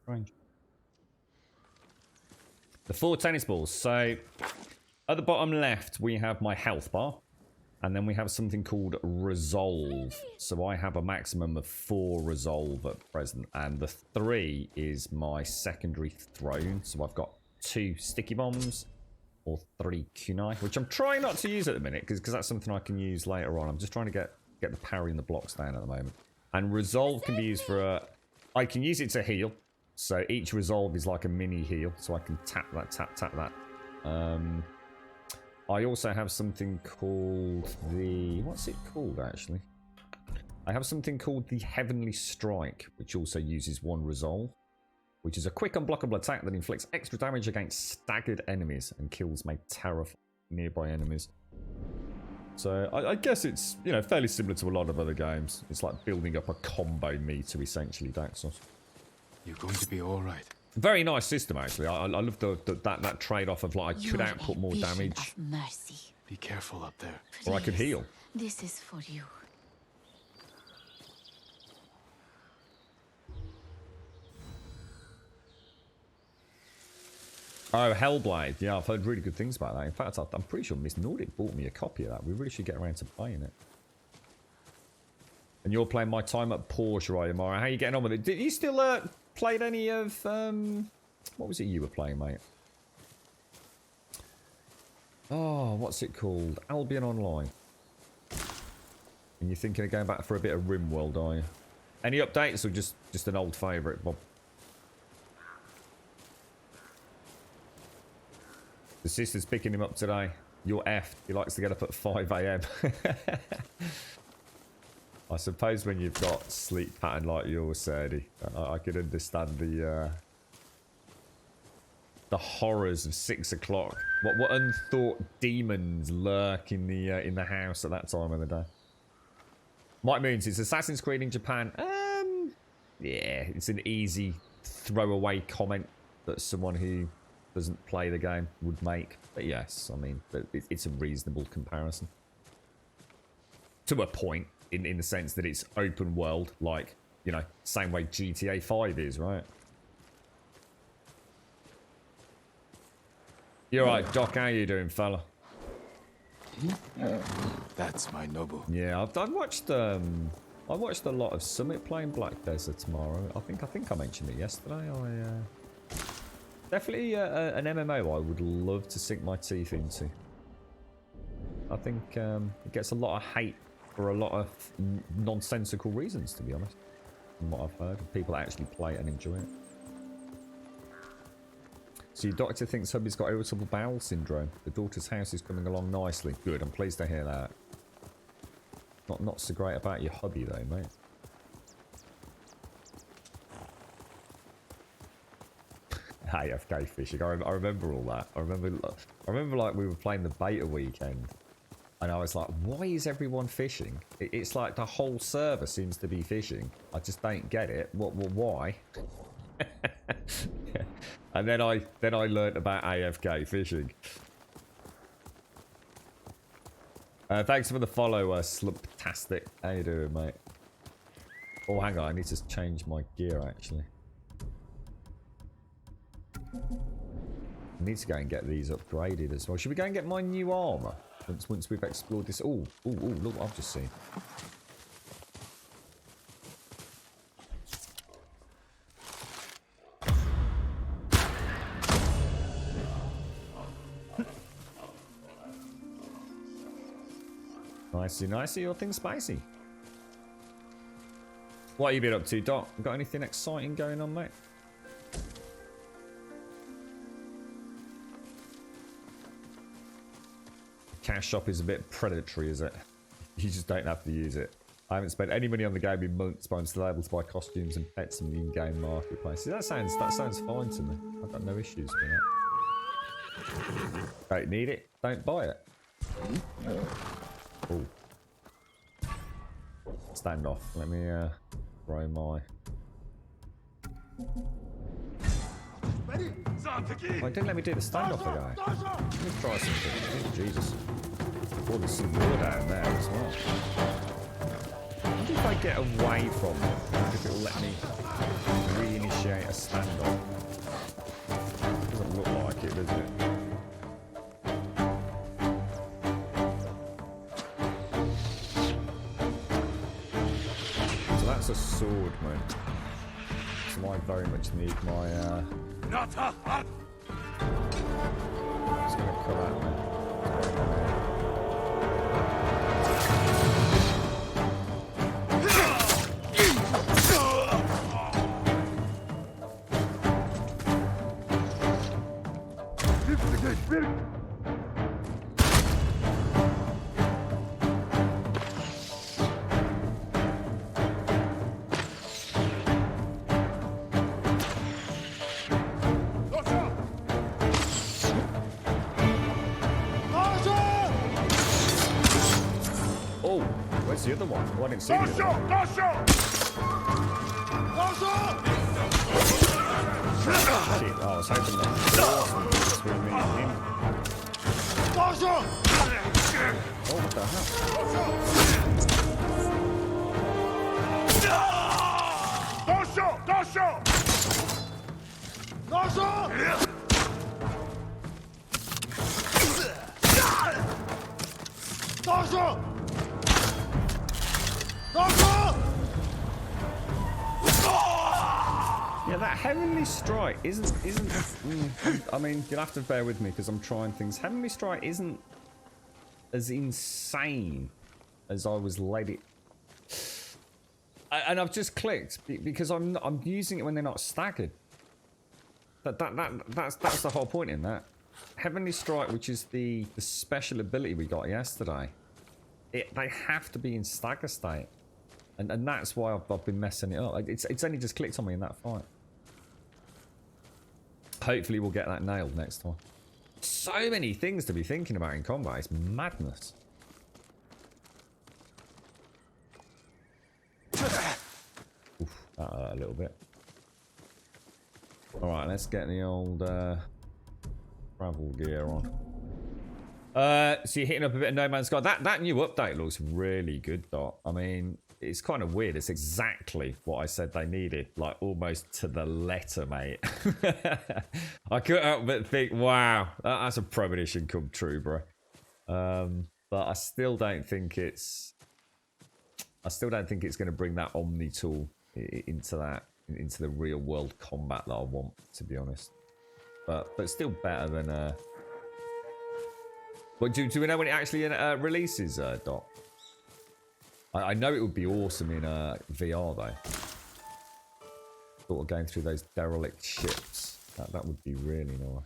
strange. The 4 tennis balls. So, at the bottom left, we have my health bar. And then we have something called Resolve. So, I have a maximum of 4 Resolve at present. And the 3 is my secondary thrown. So, I've got 2 sticky bombs. Or 3 kunai, which I'm trying not to use at the minute because that's something I can use later on. I'm just trying to get the parry and the blocks down at the moment. And Resolve can be used for I can use it to heal. So each Resolve is like a mini heal. So I can tap that. I also have something called the... What's it called, actually? I have something called the Heavenly Strike, which also uses 1 Resolve. Which is a quick unblockable attack that inflicts extra damage against staggered enemies and kills may terrify nearby enemies. So I guess it's, you know, fairly similar to a lot of other games. It's like building up a combo meter essentially, Daxos. You're going to be all right. Very nice system actually. I love that trade-off of like I could output more damage. Mercy. Be careful up there. Or I could heal. This is for you. Oh, Hellblade. Yeah, I've heard really good things about that. In fact, I'm pretty sure Miss Nordic bought me a copy of that. We really should get around to playing it. And you're playing My Time at Porsche, right, Amara? How are you getting on with it? Did you still played any of... what was it you were playing, mate? Oh, what's it called? Albion Online. And you're thinking of going back for a bit of RimWorld, are you? Any updates or just an old favourite, Bob? The sister's picking him up today. You're effed. He likes to get up at 5 AM. I suppose when you've got sleep pattern like yours, Sadie, I could understand the horrors of 6 o'clock. What unthought demons lurk in the house at that time of the day? Mike Moons, it's Assassin's Creed in Japan. Yeah, it's an easy throwaway comment that someone who doesn't play the game would make. But yes, I mean, it's a reasonable comparison. To a point, in the sense that it's open world, like, you know, same way GTA 5 is, right? You're right, Doc. How you doing, fella? That's my Nobu. Yeah, I've watched. I watched a lot of Summit playing Black Desert tomorrow. I think I mentioned it yesterday. Definitely an MMO I would love to sink my teeth into. I think it gets a lot of hate for a lot of nonsensical reasons, to be honest. From what I've heard, people actually play it and enjoy it. So your doctor thinks hubby's got irritable bowel syndrome. The daughter's house is coming along nicely. Good, I'm pleased to hear that. Not so great about your hubby though, mate. AFK fishing. I remember all that. I remember like we were playing the beta weekend, and I was like, why is everyone fishing? It's like the whole server seems to be fishing. I just don't get it. Why? And then I learnt about AFK fishing. Thanks for the follow, Slumptastic. How you doing, mate? Oh, hang on. I need to change my gear, actually. I need to go and get these upgraded as well. Should we go and get my new armor once we've explored this? Oh, look what I've just seen. Nicey, all things spicy. What have you been up to, Doc? Got anything exciting going on, mate? Cash shop is a bit predatory, is it? You just don't have to use it. I haven't spent any money on the game in months, but I'm still able to buy costumes and pets in the in-game marketplace. See, that sounds fine to me. I've got no issues with that. Don't need it, don't buy it. Oh. Stand off. Let me throw my. Oh, it didn't let me do the standoff guy. Let me try something. Oh, Jesus. Oh, there's some wood down there as well. I wonder if I get away from it, I wonder if it'll let me reinitiate a standoff. Doesn't look like it, does it? So that's a sword, man. So I very much need my just gonna cut out, man. The other one. Oh, I didn't see the other one. Shit. Oh, I was hoping that was between me and him. Oh, what the hell? Yeah, that Heavenly Strike isn't. I mean, you'll have to bear with me because I'm trying things. Heavenly Strike isn't as insane as I was led it. And I've just clicked because I'm using it when they're not staggered. That's the whole point in that. Heavenly Strike, which is the special ability we got yesterday, they have to be in stagger state. And that's why I've been messing it up. It's only just clicked on me in that fight. Hopefully we'll get that nailed next time. So many things to be thinking about in combat. It's madness. Oof, that hurt a little bit. Alright, let's get the old travel gear on. So you're hitting up a bit of No Man's Sky. That new update looks really good, Doc. I mean, it's kind of weird. It's exactly what I said they needed, like almost to the letter, mate. I couldn't help but think, wow, that's a premonition come true, bro. But I still don't think it's going to bring that Omni tool into the real world combat that I want, to be honest. But still better than But do we know when it actually releases, Doc? I know it would be awesome in VR though. Sort of going through those derelict ships. That would be really nice.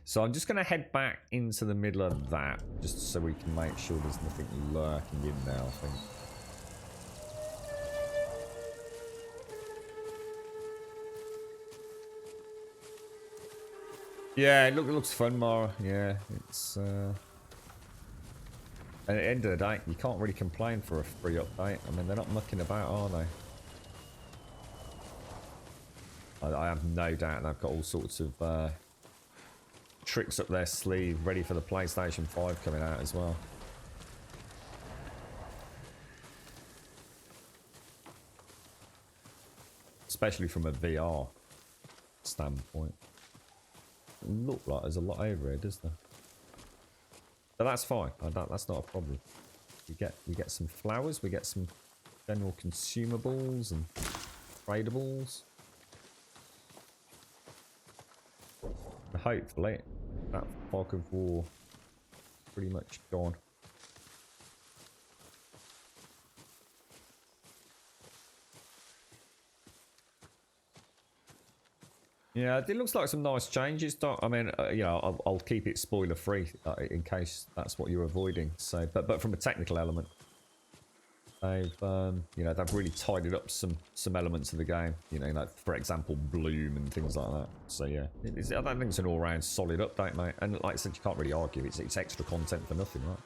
So I'm just going to head back into the middle of that, just so we can make sure there's nothing lurking in there, I think. Yeah, it looks fun, Mara. Yeah, it's... At the end of the day, you can't really complain for a free update. I mean, they're not mucking about, are they? I have no doubt they've got all sorts of tricks up their sleeve ready for the PlayStation 5 coming out as well. Especially from a VR standpoint. Look like there's a lot over here, doesn't there? But that's fine. That's not a problem. We get some flowers. We get some general consumables and tradables. And hopefully, that fog of war pretty much gone. Yeah, it looks like some nice changes. I mean, you know, I'll keep it spoiler free in case that's what you're avoiding. So, but from a technical element, they've you know, they've really tidied up some elements of the game. You know, like for example, bloom and things like that. So yeah, I don't think it's an all-round solid update, mate. And like I said, you can't really argue. It's extra content for nothing, right?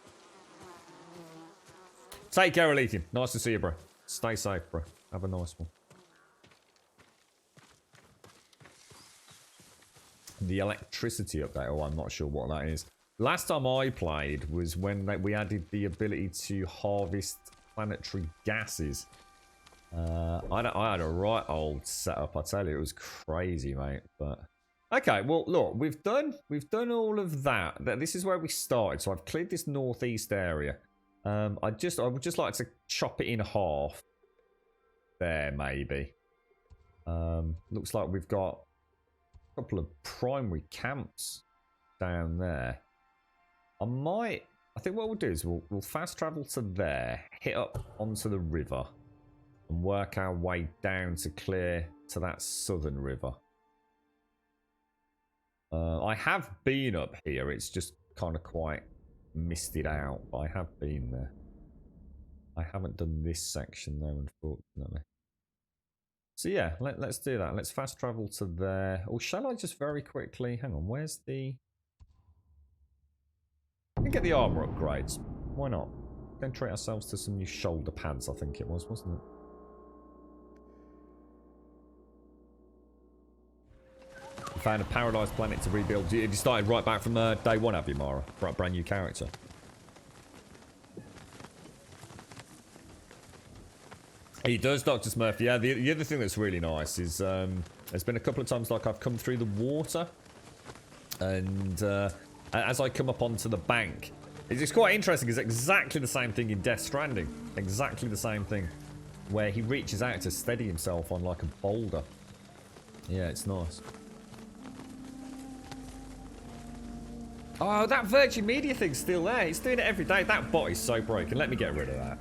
Take care, Alethian. Nice to see you, bro. Stay safe, bro. Have a nice one. The electricity update, oh, I'm not sure what that is. Last time I played was when we added the ability to harvest planetary gases. I had a right old setup, I tell you, it was crazy, mate. But okay, well, look, we've done all of that. This is where we started, so I've cleared this northeast area. I would just like to chop it in half. There, maybe. Looks like we've got couple of primary camps down there. I think what we'll do is we'll fast travel to there, hit up onto the river, and work our way down to clear to that southern river. I have been up here, it's just kind of quite misted out, but I have been there. I haven't done this section though, unfortunately. So yeah, let's do that. Let's fast travel to there. Or shall I just very quickly... Hang on, where's the... We can get the armor upgrades. Why not? Then treat ourselves to some new shoulder pads, I think it was, wasn't it? You found a paradise planet to rebuild. You started right back from day one, have you, Mara? Brand new character. He does, Dr. Smurf. Yeah, the other thing that's really nice is there's been a couple of times like I've come through the water, and as I come up onto the bank, it's quite interesting. It's exactly the same thing in Death Stranding. Exactly the same thing, where he reaches out to steady himself on like a boulder. Yeah, it's nice. Oh, that Virgin Media thing's still there. It's doing it every day. That bot is so broken. Let me get rid of that.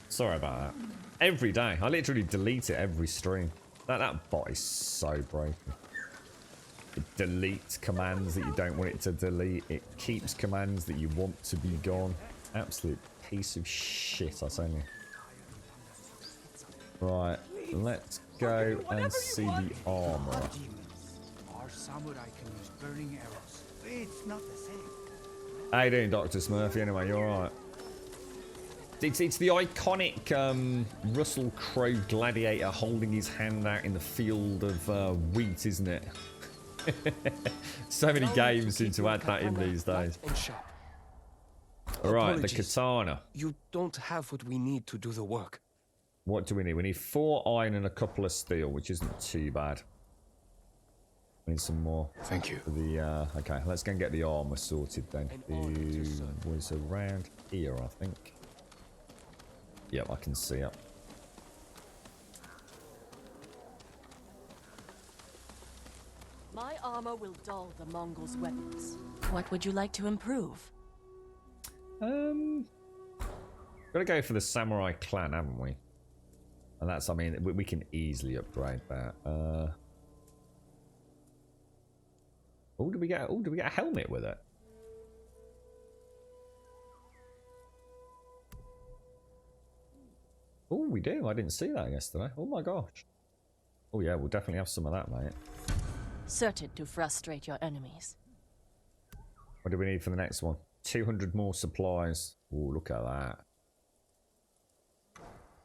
Sorry about that. Every day. I literally delete it every stream. That bot is so broken. It deletes commands that you don't want it to delete. It keeps commands that you want to be gone. Absolute piece of shit, I tell you. Right, let's go and see the armor. Our samurai can use burning arrows. It's not the same. How you doing, Dr. Smurfy? Anyway, you alright? It's the iconic Russell Crowe gladiator holding his hand out in the field of wheat, isn't it? So many games seem to add that in these days. Alright, the katana. You don't have what we need to do the work. What do we need? We need 4 iron and a couple of steel, which isn't too bad. We need some more. Thank you. For the, okay, let's go and get the armor sorted then. It was around here, I think. Yep, I can see it. My armor will dull the Mongols' weapons. What would you like to improve? Gotta go for the samurai clan, haven't we? And that's, I mean, we can easily upgrade that. Oh, did we get a helmet with it? Oh, we do. I didn't see that yesterday. Oh my gosh. Oh yeah, we'll definitely have some of that, mate. Certain to frustrate your enemies. What do we need for the next one? 200 more supplies. Oh, look at that.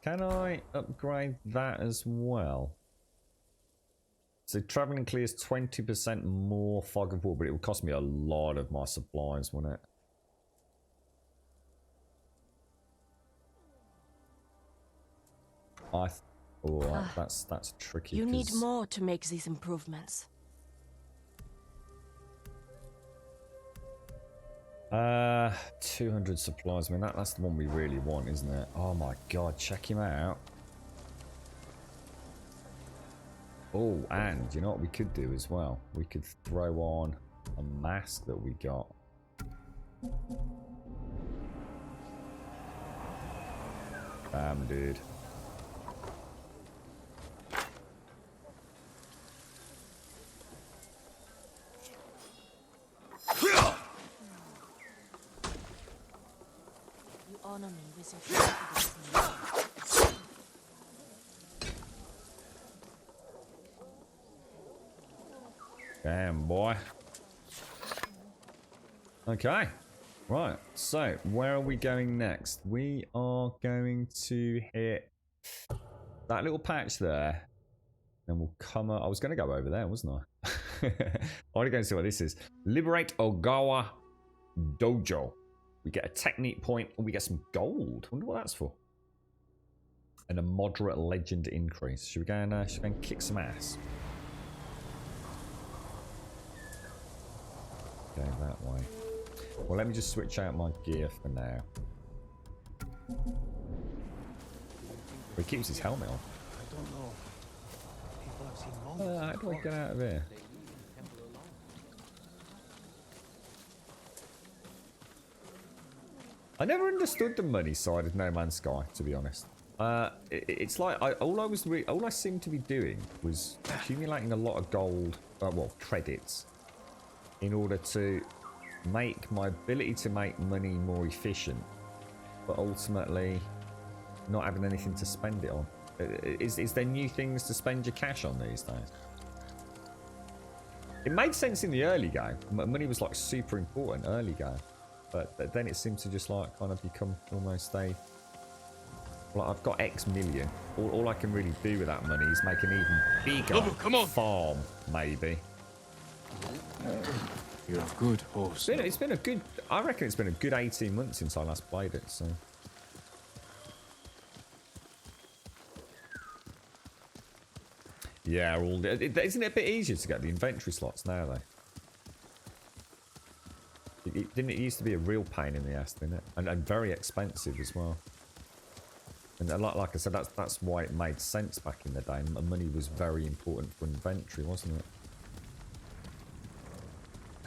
Can I upgrade that as well? So traveling clears 20% more fog of war, but it would cost me a lot of my supplies, wouldn't it? That's tricky. You need more to make these improvements. 200 supplies. I mean, that's the one we really want, isn't it? Oh my god, check him out. Oh, and you know what we could do as well? We could throw on a mask that we got. Damn, dude. You honor me with your confidence. Damn, boy. Okay. Right. So, where are we going next? We are going to hit that little patch there. And we'll come up. I was going to go over there, wasn't I? I want to go and see what this is. Liberate Ogawa Dojo. We get a technique point and we get some gold. I wonder what that's for. And a moderate legend increase. Should we go and kick some ass? Go that way. Well, let me just switch out my gear for now. He keeps his helmet on. I don't know. People have seen Mongols How do I get out of here? I never understood the money side of No Man's Sky, to be honest. It's like all I seemed to be doing was accumulating a lot of gold, well, credits, in order to make my ability to make money more efficient, but ultimately not having anything to spend it on. Is there new things to spend your cash on these days? It made sense in the early game. Money was like super important early game, but then it seemed to just like kind of become almost a, like, I've got X million. All I can really do with that money is make an even bigger farm, maybe. You're a good host. It's been a good, I reckon it's been a good 18 months since I last played it, so. Yeah, isn't it a bit easier to get the inventory slots now, though? Didn't it used to be a real pain in the ass, didn't it? And very expensive as well. And like I said, that's why it made sense back in the day. Money was very important for inventory, wasn't it?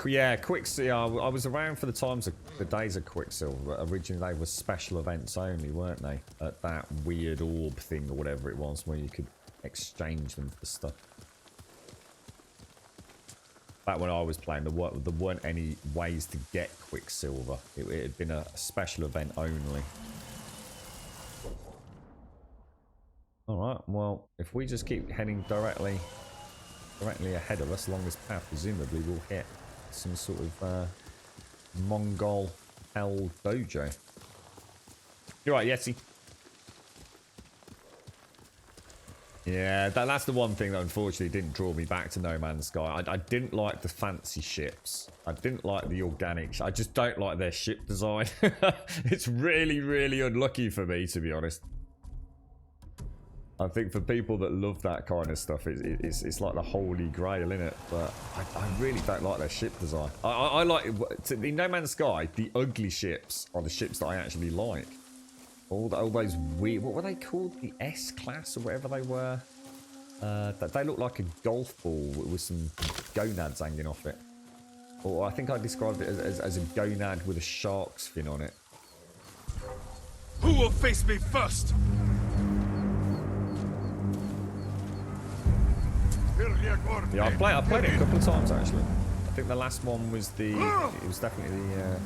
Yeah, Quicksilver. I was around for the days of Quicksilver. Originally, they were special events only, weren't they? At that weird orb thing or whatever it was, where you could exchange them for stuff. Back when I was playing, there weren't any ways to get Quicksilver. It had been a special event only. Alright, well, if we just keep heading directly ahead of us along this path, presumably we'll hit some sort of Mongol held dojo. You're right, Yeti. Yeah, that's the one thing that unfortunately didn't draw me back to No Man's Sky. I didn't like the fancy ships. I didn't like the organic. I just don't like their ship design. It's really, really unlucky for me, to be honest. I think for people that love that kind of stuff, it's like the holy grail, isn't it? But I really don't like their ship design. I like, in No Man's Sky, the ugly ships are the ships that I actually like. All those weird, what were they called? The S-Class or whatever they were? They look like a golf ball with some gonads hanging off it. Or I think I described it as a gonad with a shark's fin on it. Who will face me first? Yeah, I played it a couple of times actually. I think the last one was it was definitely the...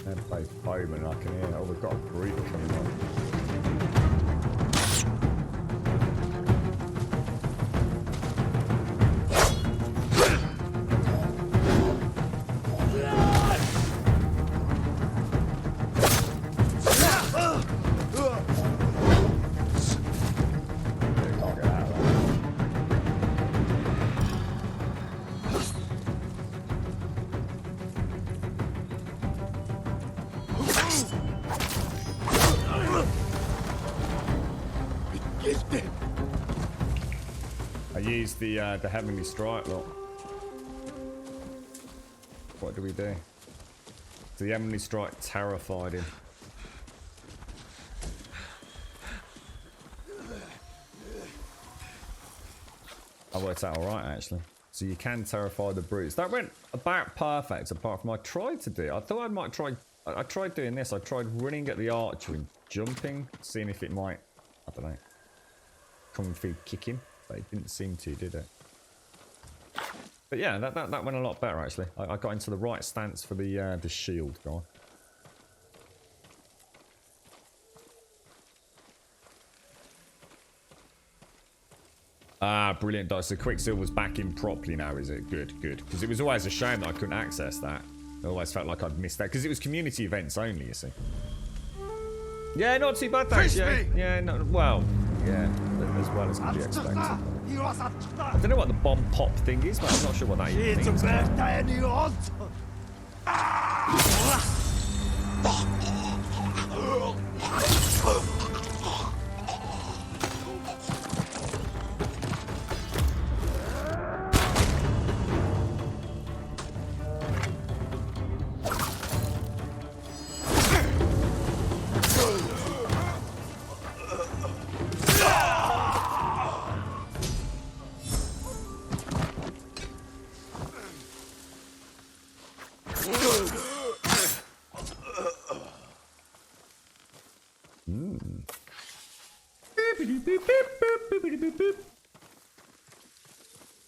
And play Bowman, I can hear. Oh, we've got a brute coming on. I used the Heavenly Strike, look. What do we do? So the Heavenly Strike terrified him. I worked out alright actually. So you can terrify the brutes. That went about perfect apart from I tried to do it. I thought I might try. I tried doing this. I tried running at the archer and jumping, seeing if it might, I don't know, come through kicking. But it didn't seem to, did it? But yeah, that went a lot better actually. I got into the right stance for the shield guy. Ah, brilliant dice. So Quicksilver's back in properly now, is it? Good, good. Because it was always a shame that I couldn't access that. I always felt like I'd missed that. Because it was community events only, you see. Yeah, not too bad, thanks. Yeah, no, well, yeah, as well as could be expected. I don't know what the bomb pop thing is, but I'm not sure what that even means.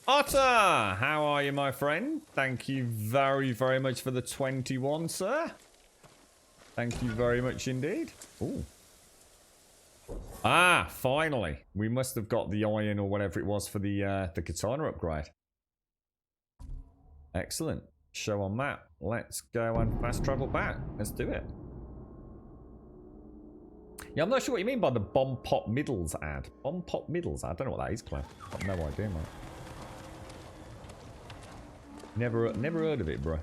Otter, how are you, my friend? Thank you very, very much for the 21, sir. Thank you very much indeed. Ooh. Ah, finally. We must have got the iron or whatever it was for the katana upgrade. Excellent. Show on map. Let's go and fast travel back. Let's do it. Yeah, I'm not sure what you mean by the bomb pop middles ad. Bomb pop middles ad? I don't know what that is, Claire. I've no idea, mate. Never heard of it, bro.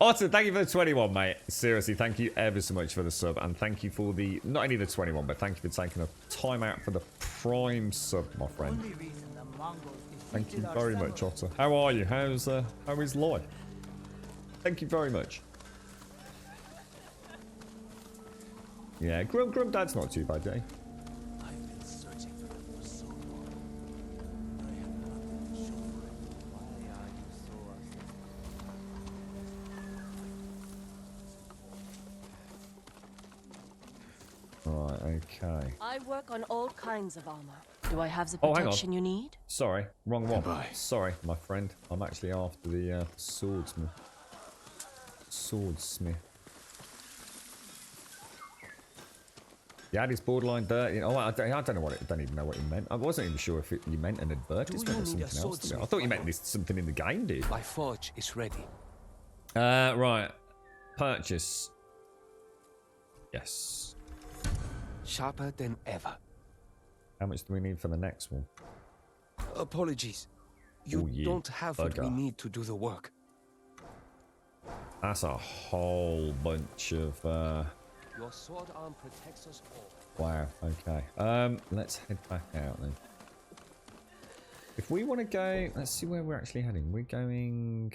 Otter, thank you for the 21, mate. Seriously, thank you ever so much for the sub. And thank you for the, not only the 21, but thank you for taking the time out for the prime sub, my friend. Thank you very much, Otter. How are you? How is life? Thank you very much. Yeah, Grum Dad's not too bad, eh? I've been searching for them for so long. I have nothing to show for it. Why are you so upset? Okay. I work on all kinds of armor. Do I have the Oh, hang on. protection you need? Sorry, wrong one. Goodbye. Sorry, my friend. I'm actually after the swordsmith. Swordsmith. Yeah, it's borderline dirty. Oh, I don't know what I don't even know what he meant. I wasn't even sure if you meant an advertisement or you need a something else. To me. I swordsmith, thought you my meant this something in the game, dude. My forge is ready. Right. Purchase. Yes. Sharper than ever. How much do we need for the next one? Apologies. You Oh, you don't have what we bugger. need to do the work. That's a whole bunch of. Your sword arm protects us all. Wow. Okay. Let's head back out then. If we want to go, let's see where we're actually heading. We're going.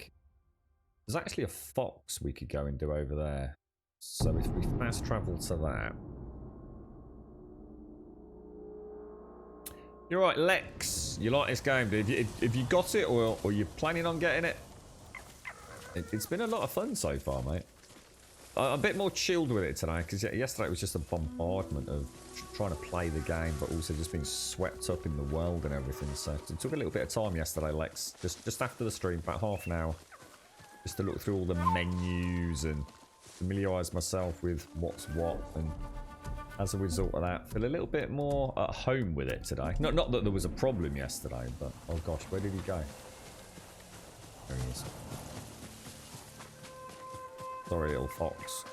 There's actually a fox we could go and do over there. So if we fast travel to that. You're right, Lex. You like this game, dude? Have you got it, or you're planning on getting it? It's been a lot of fun so far, mate. I'm a bit more chilled with it today, because yesterday it was just a bombardment of trying to play the game, but also just being swept up in the world and everything. So it took a little bit of time yesterday, Lex. Just after the stream, about half an hour, just to look through all the menus and familiarise myself with what's what, and as a result of that, feel a little bit more at home with it today. Not that there was a problem yesterday, but oh gosh, where did he go? There he is. Sorry, little fox.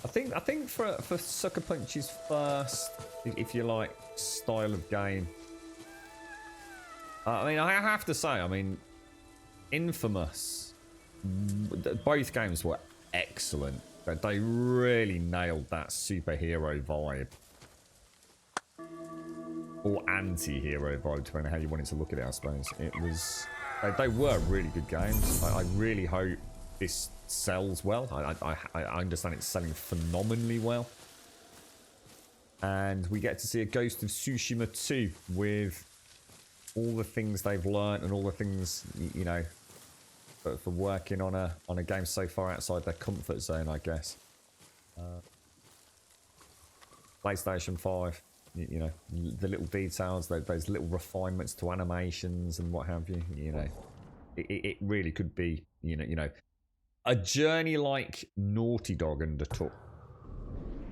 I think for Sucker Punch's first, if you like, style of game. I mean, I have to say, I mean, Infamous. Both games were excellent. They really nailed that superhero vibe. Or anti-hero vibe, depending on how you wanted to look at it, I suppose. It was... They were really good games. I really hope this sells well. I understand it's selling phenomenally well. And we get to see a Ghost of Tsushima 2 with all the things they've learned and all the things, you know, for working on a game so far outside their comfort zone, I guess. PlayStation 5, you know, the little details, those little refinements to animations and what have you, you know. It really could be, you know, a journey like Naughty Dog undertook.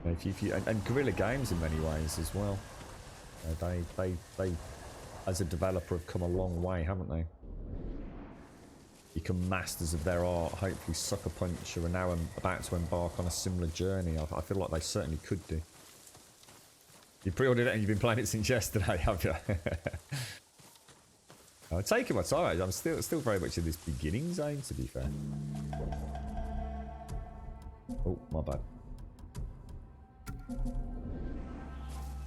And Guerrilla Games in many ways as well. They as a developer have come a long way, haven't they? Become masters of their art. Hopefully Sucker Punch are now about to embark on a similar journey. I feel like they certainly could do. You pre-ordered it and you've been playing it since yesterday, have you? I'm taking my time. I'm still very much in this beginning zone, to be fair. Oh, my bad.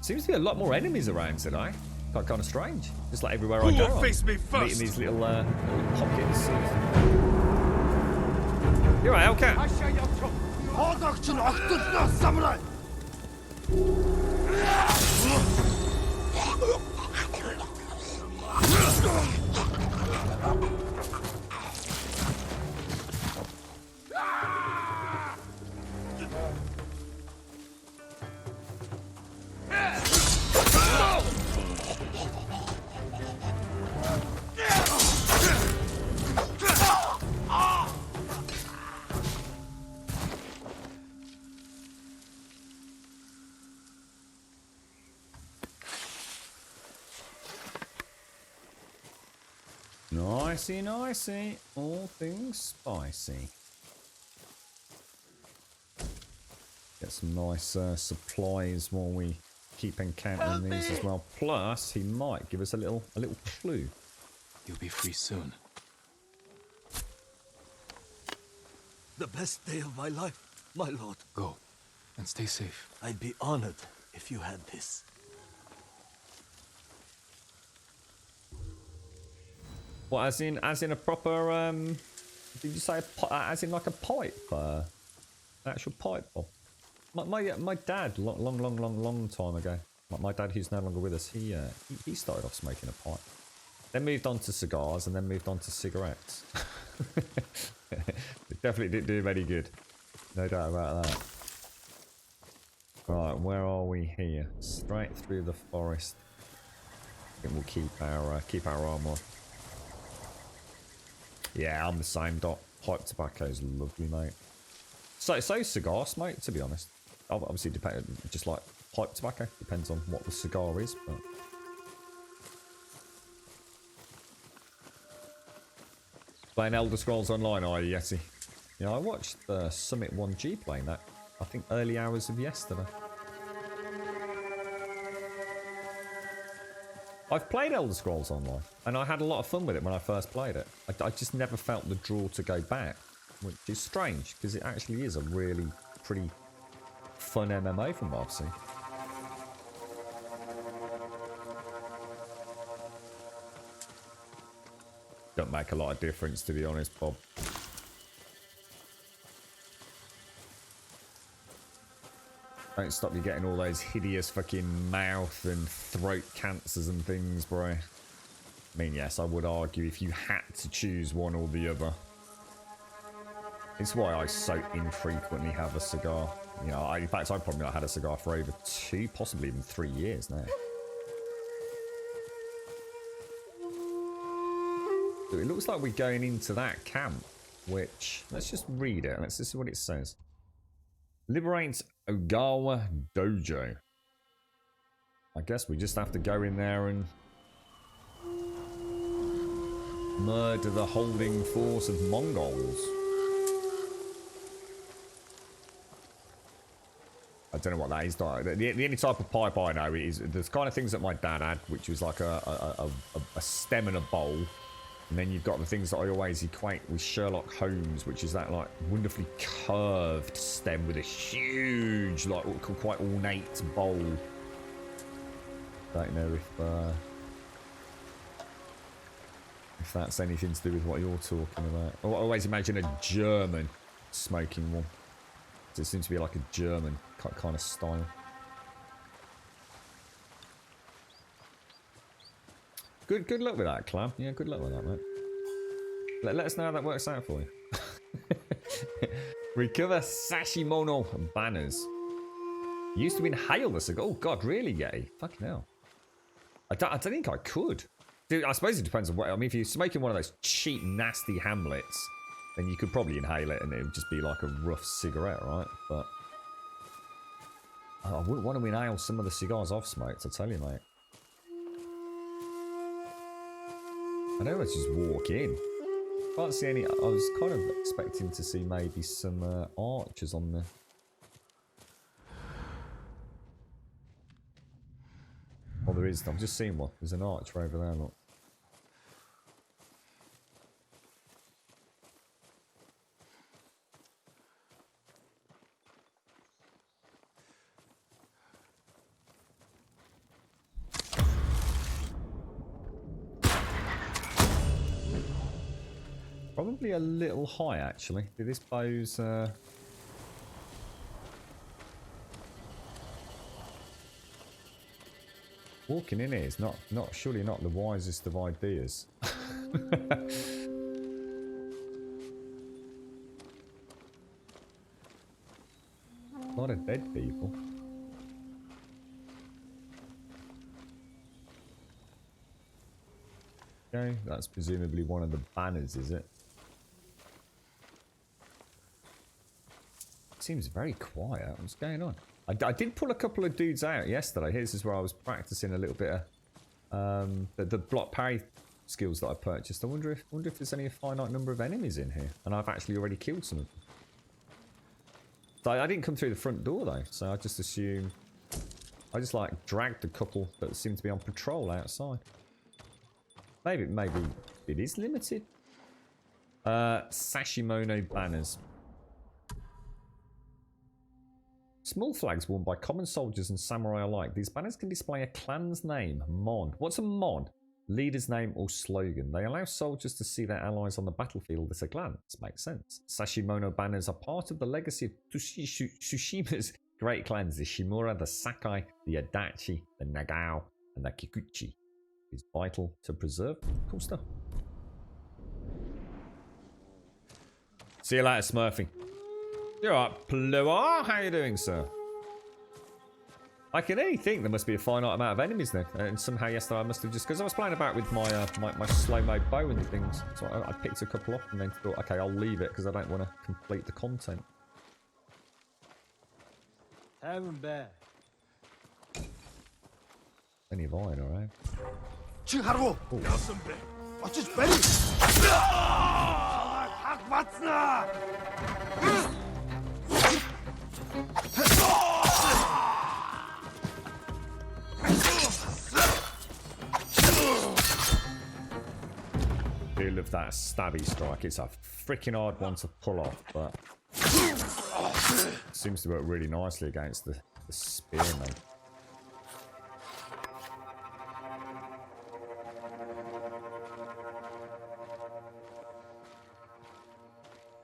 Seems to be a lot more enemies around today. Kind of strange. Just like everywhere I Who go, will face me I'm first? meeting these little pockets. You're right, Hellcat. Nicey, nicey. All things spicy. Get some nice supplies while we keep encountering these as well. Plus, he might give us a little clue. You'll be free soon. The best day of my life, my lord. Go, and stay safe. I'd be honored if you had this. What, as in a proper, did you say, as in like a pipe? Actual pipe bomb? My dad, long time ago, my dad who's no longer with us, he started off smoking a pipe. Then moved on to cigars and then moved on to cigarettes. It definitely didn't do him any good. No doubt about that. Right, where are we here? Straight through the forest. I think we'll keep our armor. Yeah, I'm the same. Pipe tobacco's lovely, mate. So cigar smoke, to be honest. Obviously, just like pipe tobacco, depends on what the cigar is. But playing Elder Scrolls Online, are you, Yeti? Yeah, I watched Summit 1G playing that. I think early hours of yesterday. I've played Elder Scrolls Online, and I had a lot of fun with it when I first played it. I just never felt the draw to go back, which is strange, because it actually is a really pretty fun MMO from what I've seen. Don't make a lot of difference, to be honest, Bob. Don't stop you getting all those hideous fucking mouth and throat cancers and things, bro. I mean, yes, I would argue if you had to choose one or the other. It's why I so infrequently have a cigar. You know, in fact, I've probably not had a cigar for over 2, possibly even 3 years now. It looks like we're going into that camp, which, let's just read it. Let's just see what it says. Liberates Ogawa Dojo. I guess we just have to go in there and murder the holding force of Mongols. I don't know what that is. The only type of pipe I know is the kind of things that my dad had, which was like a stem and a bowl. And then you've got the things that I always equate with Sherlock Holmes, which is that like wonderfully curved stem with a huge, like quite ornate bowl. Don't know if that's anything to do with what you're talking about. I always imagine a German smoking one. It seems to be like a German kind of style. Good luck with that, Clam. Yeah, good luck with that, mate. Let us know how that works out for you. Recover Sashimono banners. Used to inhale the cigar. Oh, God, really, Yeti? Fucking hell. I don't think I could. Dude, I suppose it depends on what... I mean, if you're smoking one of those cheap, nasty Hamlets, then you could probably inhale it and it would just be like a rough cigarette, right? But... I wouldn't want to inhale some of the cigars I've smoked, I tell you, mate. I don't want to just walk in. Can't see any... I was kind of expecting to see maybe some archers on there. Oh, there is. I've just seen one. There's an archer over there, look. Probably a little high, actually. This bow's... Walking in here is surely not the wisest of ideas. A lot of dead people. Okay, that's presumably one of the banners, is it? Seems very quiet. What's going on? I did pull a couple of dudes out yesterday. This is where I was practicing a little bit of the block parry skills that I purchased. I wonder if there's only a finite number of enemies in here, and I've actually already killed some of them. So I didn't come through the front door though, so I just assumed I just like dragged a couple that seemed to be on patrol outside. Maybe it is limited. Sashimono banners. Small flags worn by common soldiers and samurai alike. These banners can display a clan's name, mon. What's a mon? Leader's name or slogan. They allow soldiers to see their allies on the battlefield at a glance. Makes sense. Sashimono banners are part of the legacy of Tsushima's great clans, the Shimura, the Sakai, the Adachi, the Nagao, and the Kikuchi. It's vital to preserve. Cool stuff. See you later, Smurfy. You're alright, Plua. How you doing, sir? I can only think there must be a finite amount of enemies then. And somehow yesterday I must have just... Because I was playing about with my my slow-mo bow and things. So I picked a couple up and then thought, okay, I'll leave it because I don't want to complete the content. Haven't bad. Plenty of iron, alright? Chiharu! Nelson 어찌 빨리! 학 맞나! Feel of that stabby strike. It's a freaking hard one to pull off, but seems to work really nicely against the spearman.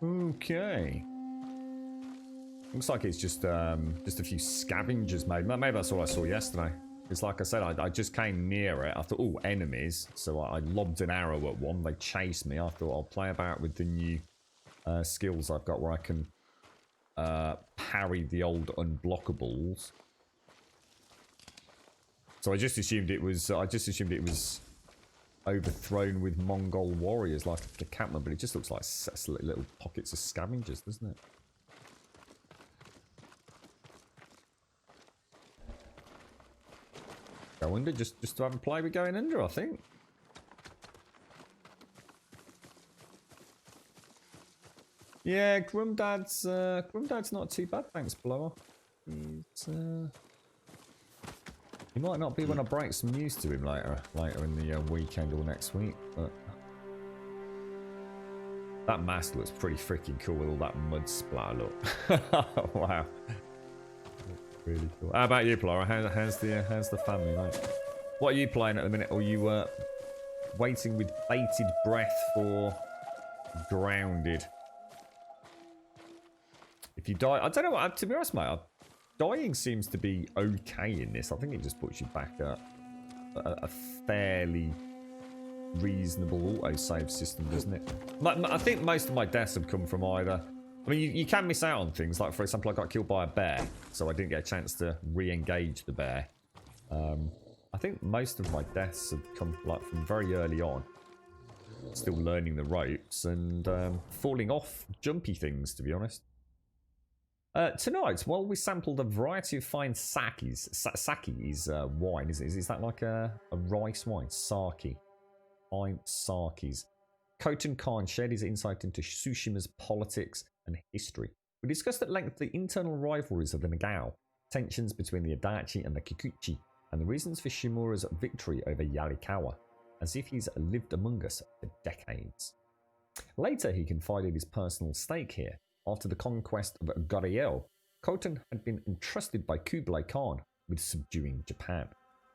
Okay. Looks like it's just a few scavengers, maybe. Maybe that's all I saw yesterday. It's like I said, I just came near it. I thought, oh, enemies. So I lobbed an arrow at one. They chased me. I thought I'll play about with the new skills I've got where I can parry the old unblockables. So I just assumed it was. Overthrown with Mongol warriors like the Catman, but it just looks like little pockets of scavengers, doesn't it? Go under, just to have a play with going under, I think. Yeah, Grumdad's not too bad, thanks, Blower. He might not be when I break some news to him later in the weekend or next week, but that mask looks pretty freaking cool with all that mud splatter look. Wow, really cool. How about you, Plora? How's the family, mate? What are you playing at the minute? Or you waiting with bated breath for Grounded? If you die, I don't know what. To be honest, mate. Dying seems to be okay in this. I think it just puts you back at a fairly reasonable auto-save system, doesn't it? I think most of my deaths have come from either... I mean, you can miss out on things. Like, for example, I got killed by a bear, so I didn't get a chance to re-engage the bear. I think most of my deaths have come like from very early on. Still learning the ropes and falling off jumpy things, to be honest. Tonight, while we sampled a variety of fine sakis, sake is wine, isn't it? Is that like a rice wine? Sake. Fine sakis. Khoten Khan shared his insight into Tsushima's politics and history. We discussed at length the internal rivalries of the Nagao, tensions between the Adachi and the Kikuchi, and the reasons for Shimura's victory over Yarikawa, as if he's lived among us for decades. Later, he confided his personal stake here. After the conquest of Goryeo, Khoten had been entrusted by Kublai Khan with subduing Japan.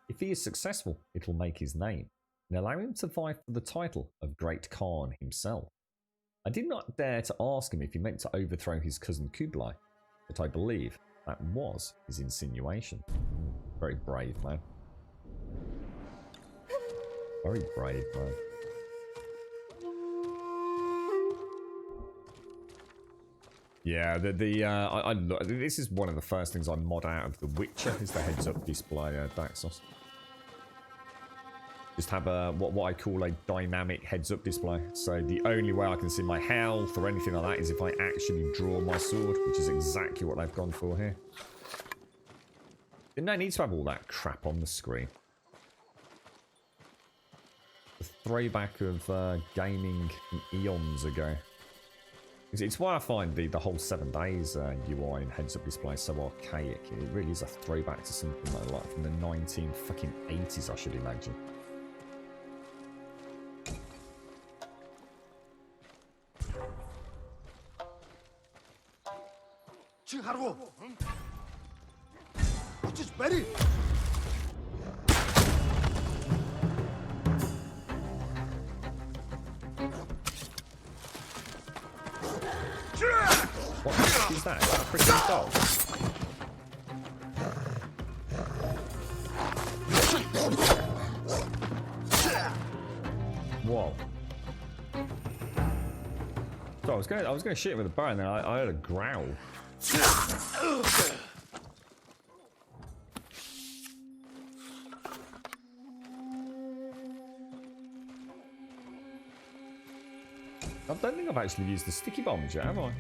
If he is successful, it will make his name and allow him to vie for the title of Great Khan himself. I did not dare to ask him if he meant to overthrow his cousin Kublai, but I believe that was his insinuation. Very brave, man. Very brave, man. Yeah, this is one of the first things I mod out of The Witcher is the heads-up display, Daxos. Just have a what I call a dynamic heads-up display. So the only way I can see my health or anything like that is if I actually draw my sword, which is exactly what they've gone for here. No need to have all that crap on the screen. The throwback of gaming from eons ago. It's why I find the whole 7 days UI and heads-up display so archaic. It really is a throwback to something like from the 1980s, I should imagine. Chiharu! 어찌 빨리! What the fuck is that? Is that a freaking dog? Whoa. So I was gonna shoot it with a bow, and then I heard a growl. I don't think I've actually used the sticky bombs yet, have I?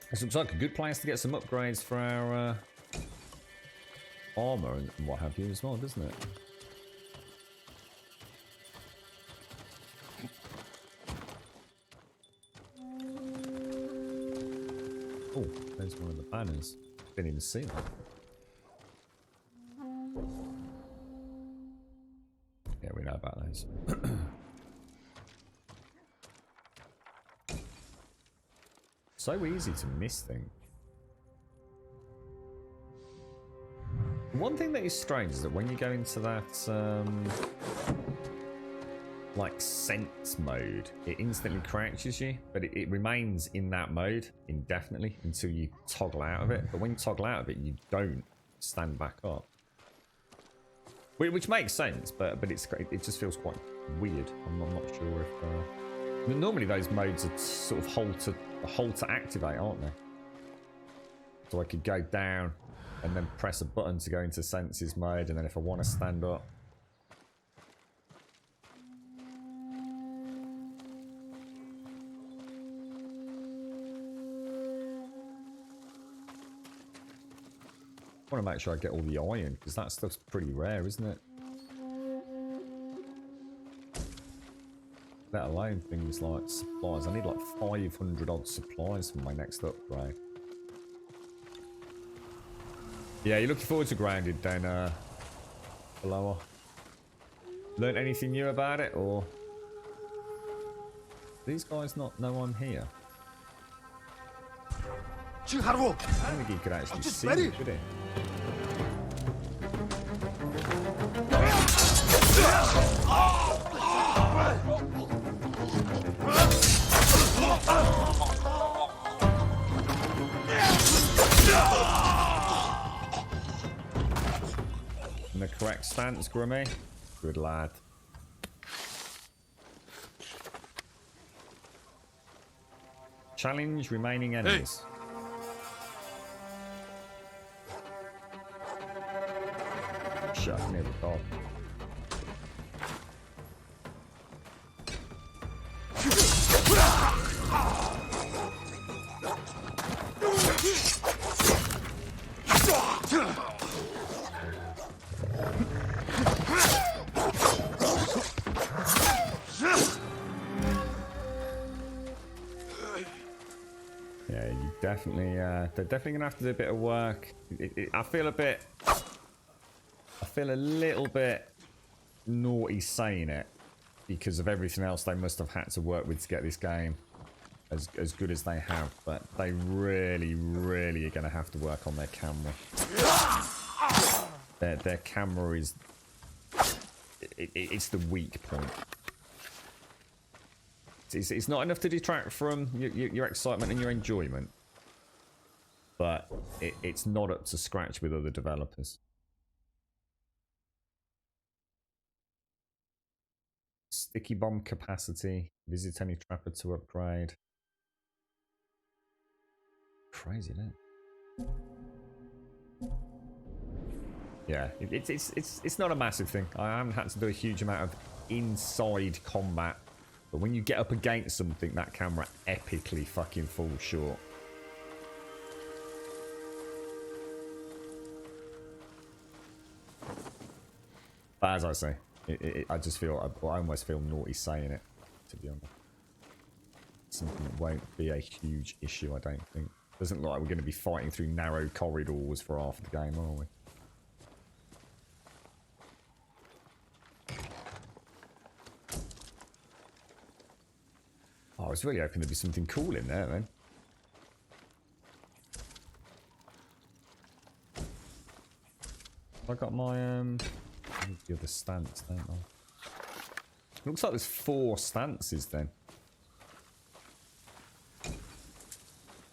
This looks like a good place to get some upgrades for our armor and what have you as well, doesn't it? Oh, there's one of the banners. Didn't even see that. Yeah, we know about those. So easy to miss things. One thing that is strange is that when you go into that like sense mode, it instantly crouches you, but it remains in that mode indefinitely until you toggle out of it. But when you toggle out of it, you don't stand back up, which makes sense. But it just feels quite weird. I'm not sure if normally those modes are sort of hold to activate, aren't they? So I could go down and then press a button to go into senses mode, and then if I want to stand up. I want to make sure I get all the iron, because that stuff's pretty rare, isn't it? Let alone things like supplies. I need like 500 odd supplies for my next upgrade. Yeah, you're looking forward to Grounded then, Blower? Learned anything new about it, or... These guys not know I'm here? I don't think he could actually see me, could he? In the correct stance, Grimmy. Good lad. Challenge remaining enemies. Shut near the dog. Yeah, you definitely, they're definitely gonna have to do a bit of work. I feel a little bit naughty saying it because of everything else they must have had to work with to get this game as good as they have, but they really are going to have to work on their camera. Their camera is it's the weak point. It's not enough to detract from your excitement and your enjoyment, but it's not up to scratch with other developers. Sticky bomb capacity. Visit any trapper to upgrade. Crazy, isn't it? Yeah, it's not a massive thing. I haven't had to do a huge amount of inside combat, but when you get up against something, that camera epically fucking falls short. But as I say, I just feel, I almost feel naughty saying it, to be honest. Something that won't be a huge issue, I don't think. Doesn't look like we're going to be fighting through narrow corridors for half the game, are we? Oh, I was really hoping there'd be something cool in there, then. I got my, the other stance, don't I? Looks like there's 4 stances, then.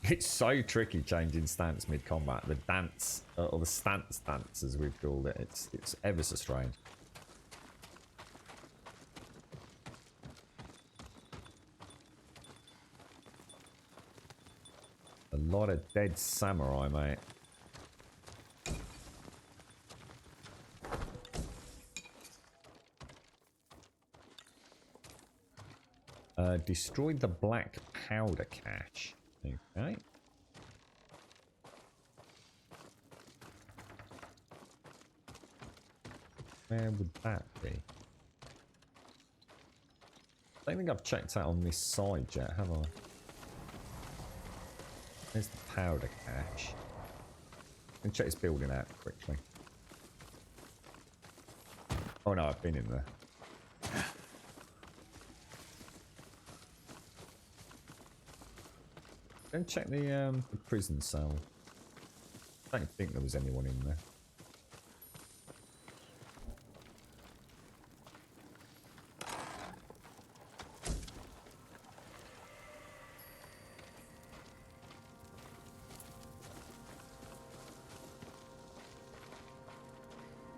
It's so tricky changing stance mid-combat. The dance, or the stance dance, as we've called it. It's ever so strange. A lot of dead samurai, mate. Destroyed the black powder cache. Okay. Where would that be? I don't think I've checked out on this side yet, have I? There's the powder cache. Can check this building out quickly. Oh no, I've been in there. Go and check the prison cell. I don't think there was anyone in there.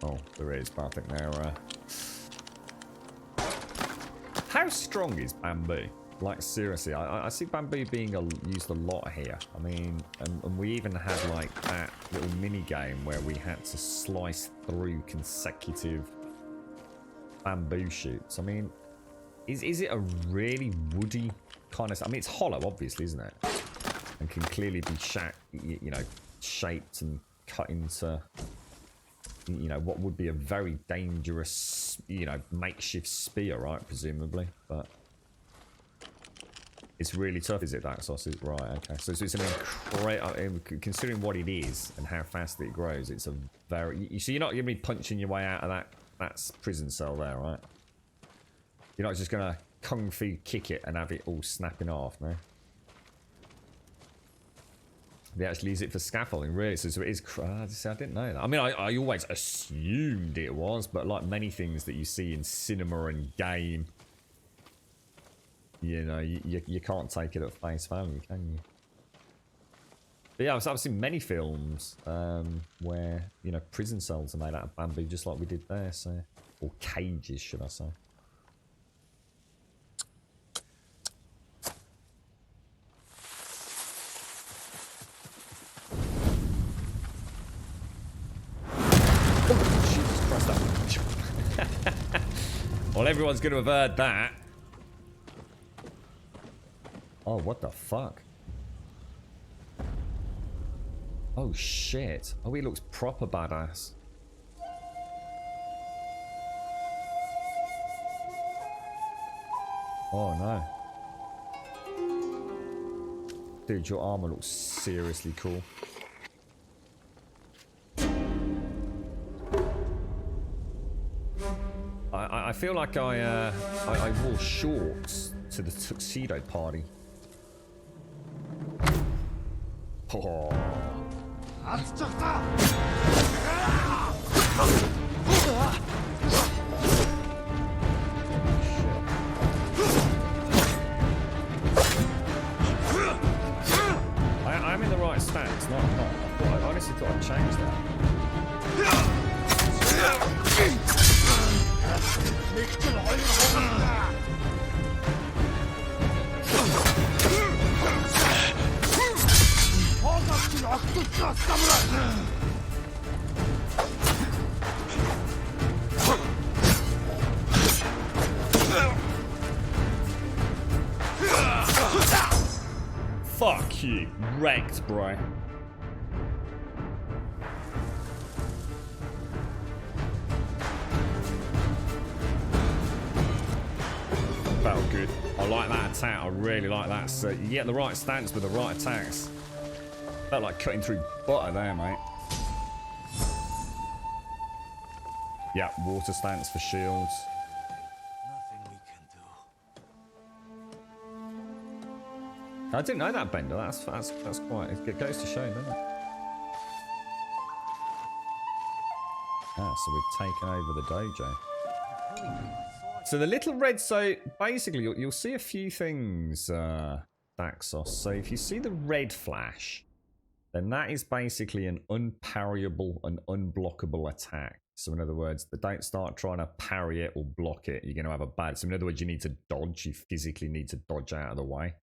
Oh, there is, but I think they're... How strong is bamboo? Like, seriously, I see bamboo being used a lot here. I mean, and we even had, like, that little mini-game where we had to slice through consecutive bamboo shoots. I mean, is it a really woody kind of... I mean, it's hollow, obviously, isn't it? And can clearly be, you know, shaped and cut into... You know, what would be a very dangerous, you know, makeshift spear, right? Presumably, but it's really tough, is it, that sausage? Right, okay. So it's an incredible, considering what it is and how fast it grows, it's a very... So you're not going to be punching your way out of that prison cell there, right? You're not just going to kung fu kick it and have it all snapping off, no? They actually use it for scaffolding, really. So it is... I didn't know that. I mean, I always assumed it was, but like many things that you see in cinema and game, you know, you can't take it at face value, can you? But yeah, I've seen many films where, you know, prison cells are made out of bamboo, just like we did there, so... Or cages, should I say. Well, everyone's going to have heard that. Oh, what the fuck? Oh, shit. Oh, he looks proper badass. Oh, no. Dude, your armor looks seriously cool. I feel like I wore shorts to the tuxedo party. Oh. I'm in the right stance, not. I honestly thought I'd change that. Fuck you. Wrecked, bro. Felt good. I like that attack. I really like that. So you get the right stance with the right attacks. Felt like cutting through butter there, mate. Yeah, water stance for shields. Nothing we can do. I didn't know that, Bender. That's quite... It goes to show, doesn't it? Ah, so we've taken over the dojo. So the little red... So basically, you'll see a few things, Daxos. So if you see the red flash, then that is basically an unparryable and unblockable attack. So in other words, don't start trying to parry it or block it. You're going to have a bad... So in other words, you need to dodge. You physically need to dodge out of the way.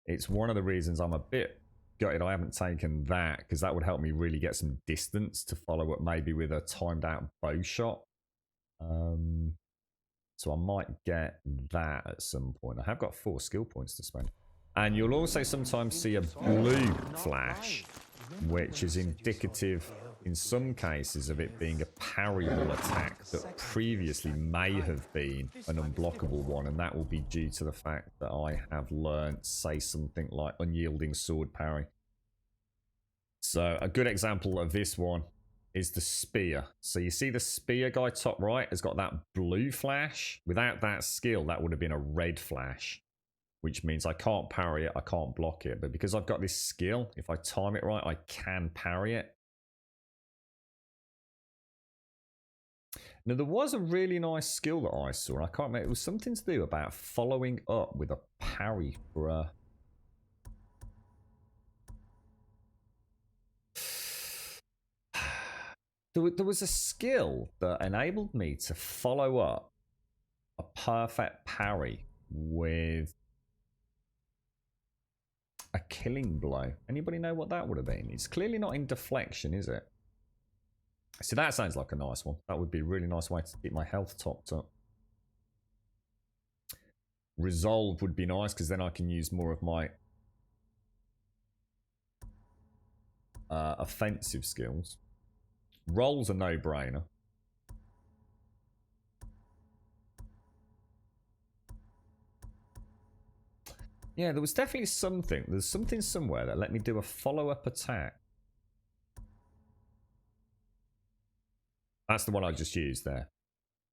It's one of the reasons I'm a bit gutted I haven't taken that, because that would help me really get some distance to follow up maybe with a timed out bow shot. So I might get that at some point. I have got 4 skill points to spend. And you'll also sometimes see a blue flash, which is indicative in some cases of it being a parryable attack that previously may have been an unblockable one, and that will be due to the fact that I have learned, say, something like unyielding sword parry. So a good example of this one is the spear. So you see the spear guy top right has got that blue flash. Without that skill, that would have been a red flash, which means I can't parry it, I can't block it. But because I've got this skill, if I time it right, I can parry it. Now, there was a really nice skill that I saw, and I can't remember. It was something to do about following up with a parry for a... There was a skill that enabled me to follow up a perfect parry with a killing blow. Anybody know what that would have been? It's clearly not in deflection, is it? So that sounds like a nice one. That would be a really nice way to keep my health topped up. Resolve would be nice, because then I can use more of my offensive skills. Roll's a no-brainer. Yeah, there was definitely something. There's something somewhere that let me do a follow-up attack. That's the one I just used there.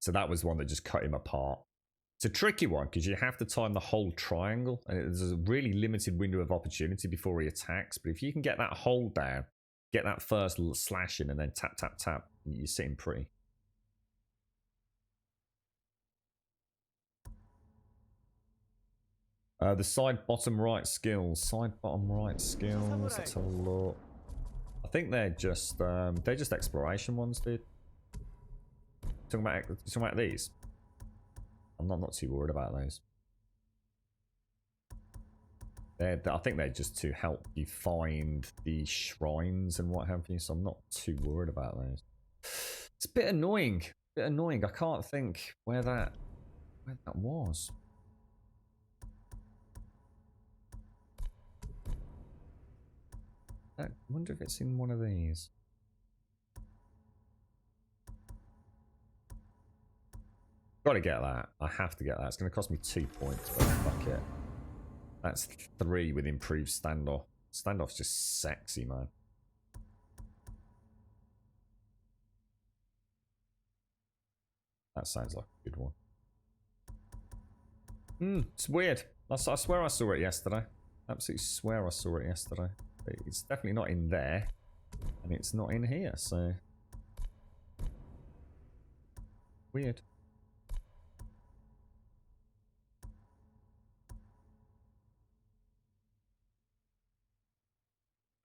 So that was one that just cut him apart. It's a tricky one, because you have to time the whole triangle, and there's a really limited window of opportunity before he attacks. But if you can get that hold down, get that first little slash in, and then tap, tap, tap, you're sitting pretty. The side bottom right skills. Side bottom right skills. Let's have a look. I think they're just exploration ones, dude. Talking about these. I'm not too worried about those. I think they're just to help you find the shrines and what have you, so I'm not too worried about those. It's a bit annoying. I can't think where that was. I wonder if it's in one of these. Gotta get that. I have to get that. It's gonna cost me 2 points, but fuck it. That's 3 with improved standoff. Standoff's just sexy, man. That sounds like a good one. It's weird. I swear I saw it yesterday. Absolutely swear I saw it yesterday. But it's definitely not in there. And it's not in here, so... Weird.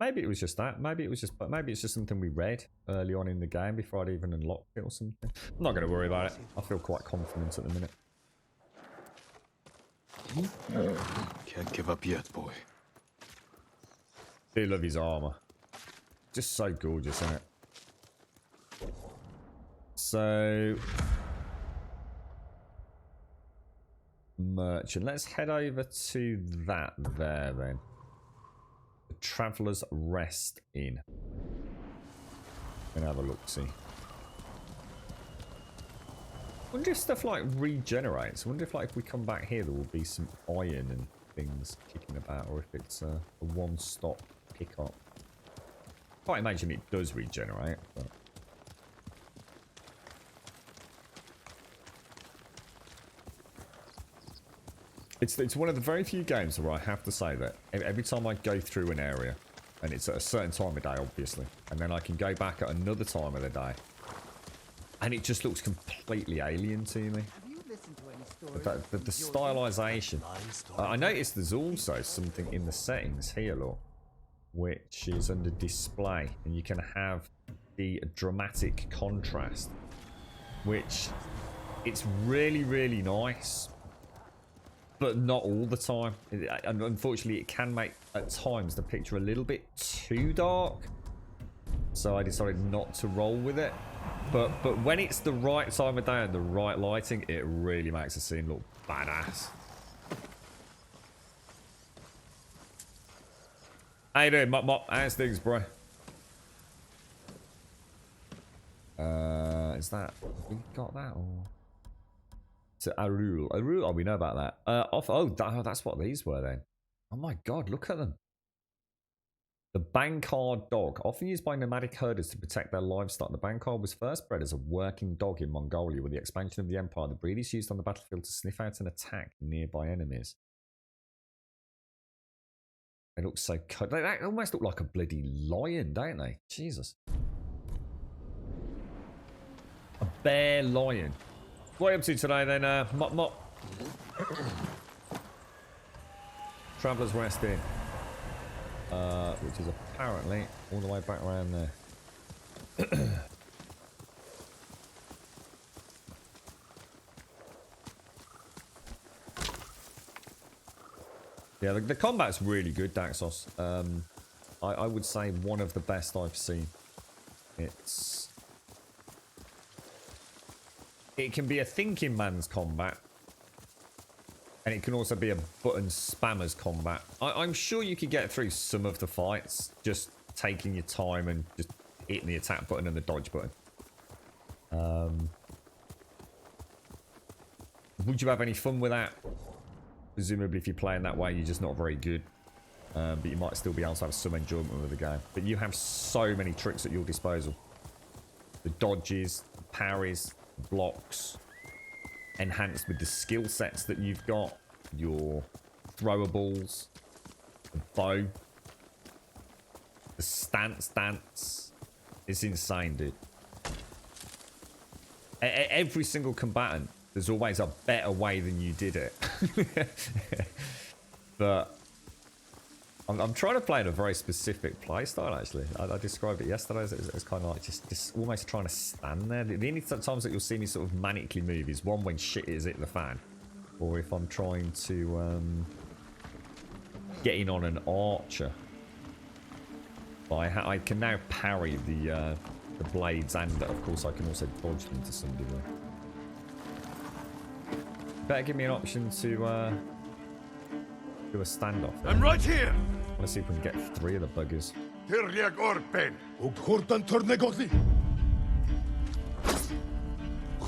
Maybe it was just that. Maybe it's just something we read early on in the game before I'd even unlocked it or something. I'm not going to worry about it. I feel quite confident at the minute. Can't give up yet, boy. Do love his armor. Just so gorgeous, isn't it? So... Merchant. Let's head over to that there then. The Traveller's Rest Inn. Gonna have a look-see. Wonder if stuff like regenerates. Wonder if like if we come back here there will be some iron and things kicking about, or if it's a one-stop pickup. Can't imagine it does regenerate, but... It's one of the very few games where I have to say that every time I go through an area, and it's at a certain time of day, obviously, and then I can go back at another time of the day, and it just looks completely alien to me. The stylization. I noticed there's also something in the settings here, look, which is under display, and you can have the dramatic contrast, which it's really, really nice. but not all the time. And unfortunately, it can make, at times, the picture a little bit too dark. So I decided not to roll with it. But when it's the right time of day and the right lighting, it really makes the scene look badass. How you doing, Mop? How's things, bro? Is that... Have we got that, or... To Arul. Oh, we know about that. That's what these were then. Oh my god, look at them. The Bankar dog, often used by nomadic herders to protect their livestock. The Bankar was first bred as a working dog in Mongolia. With the expansion of the empire, the breed is used on the battlefield to sniff out and attack nearby enemies. They look so cut. They almost look like a bloody lion, don't they? Jesus. A bear lion. What are you up to today then, Mop? Traveller's Rest Inn. Which is apparently all the way back around there. Yeah, the combat's really good, Daxos. I would say one of the best I've seen. It can be a thinking man's combat. And it can also be a button spammer's combat. I'm sure you could get through some of the fights just taking your time and just hitting the attack button and the dodge button. Would you have any fun with that? Presumably if you're playing that way, you're just not very good. But you might still be able to have some enjoyment with the game. But you have so many tricks at your disposal. The dodges, the parries, the blocks. Enhanced with the skill sets that you've got. Your throwables. The bow. The stance. It's insane, dude. Every single combatant, there's always a better way than you did it. But I'm trying to play in a very specific play style, actually. I described it yesterday as kind of like just almost trying to stand there. The only times that you'll see me sort of manically move is one when shit is hitting the fan, or if I'm trying to get in on an archer. But I can now parry the blades, and of course I can also dodge them to some degree. Better give me an option to do a standoff. I'm right here. Let's see if we can get 3 of the buggers. Tirjak Orpen.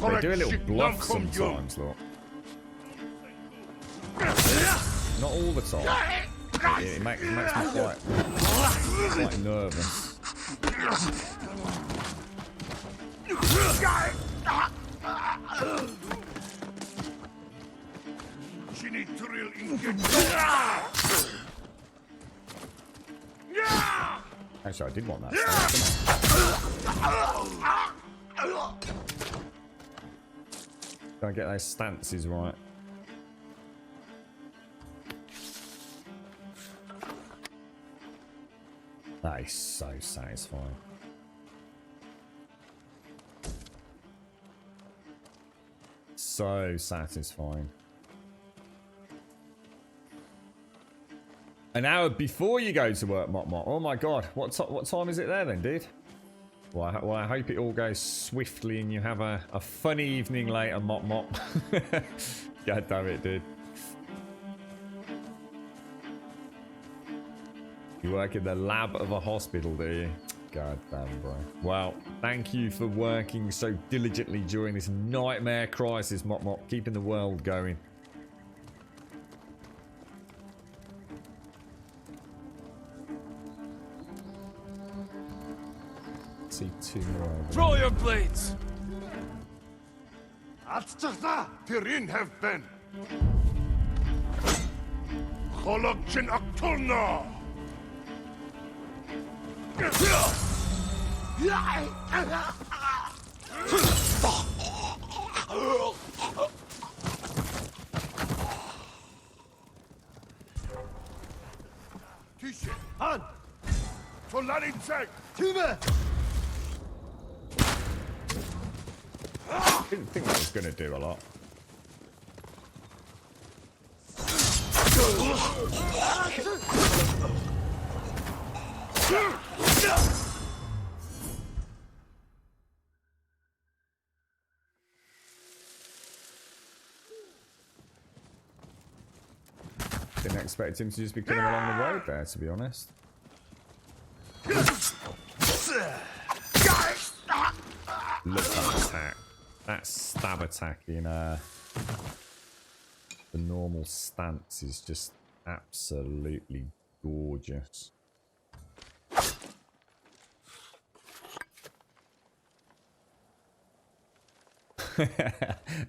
They do a little bluff sometimes, look. Not all the time. It makes me quite nervous. Actually, I did want that. Gotta get those stances right. That is so satisfying. So satisfying. An hour before you go to work, Mop. Oh my god, what time is it there then, dude? Well, I hope it all goes swiftly and you have a fun evening later, Mop. God damn it, dude. You work in the lab of a hospital, do you? God damn, bro. Well, thank you for working so diligently during this nightmare crisis, Mop. Keeping the world going. See 2 more over. Throw your blades. Atchachna Tirin have been. Cholokchin Aktulna. Tisha. Han. Tolarin Zek. Time. Didn't think that was going to do a lot. Didn't expect him to just be coming along the road there, to be honest. Look at that attack. That stab attack in the normal stance is just absolutely gorgeous.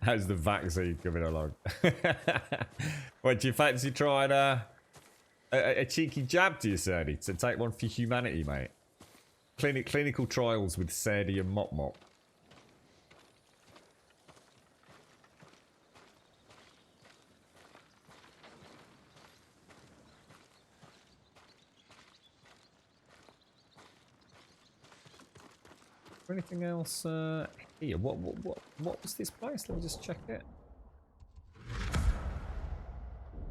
How's the vaccine coming along? What, do you fancy trying a cheeky jab to you, Serdi? To take one for humanity, mate. Clinical trials with Serdi and Mop Mop. Anything else here? What was this place? Let me just check it.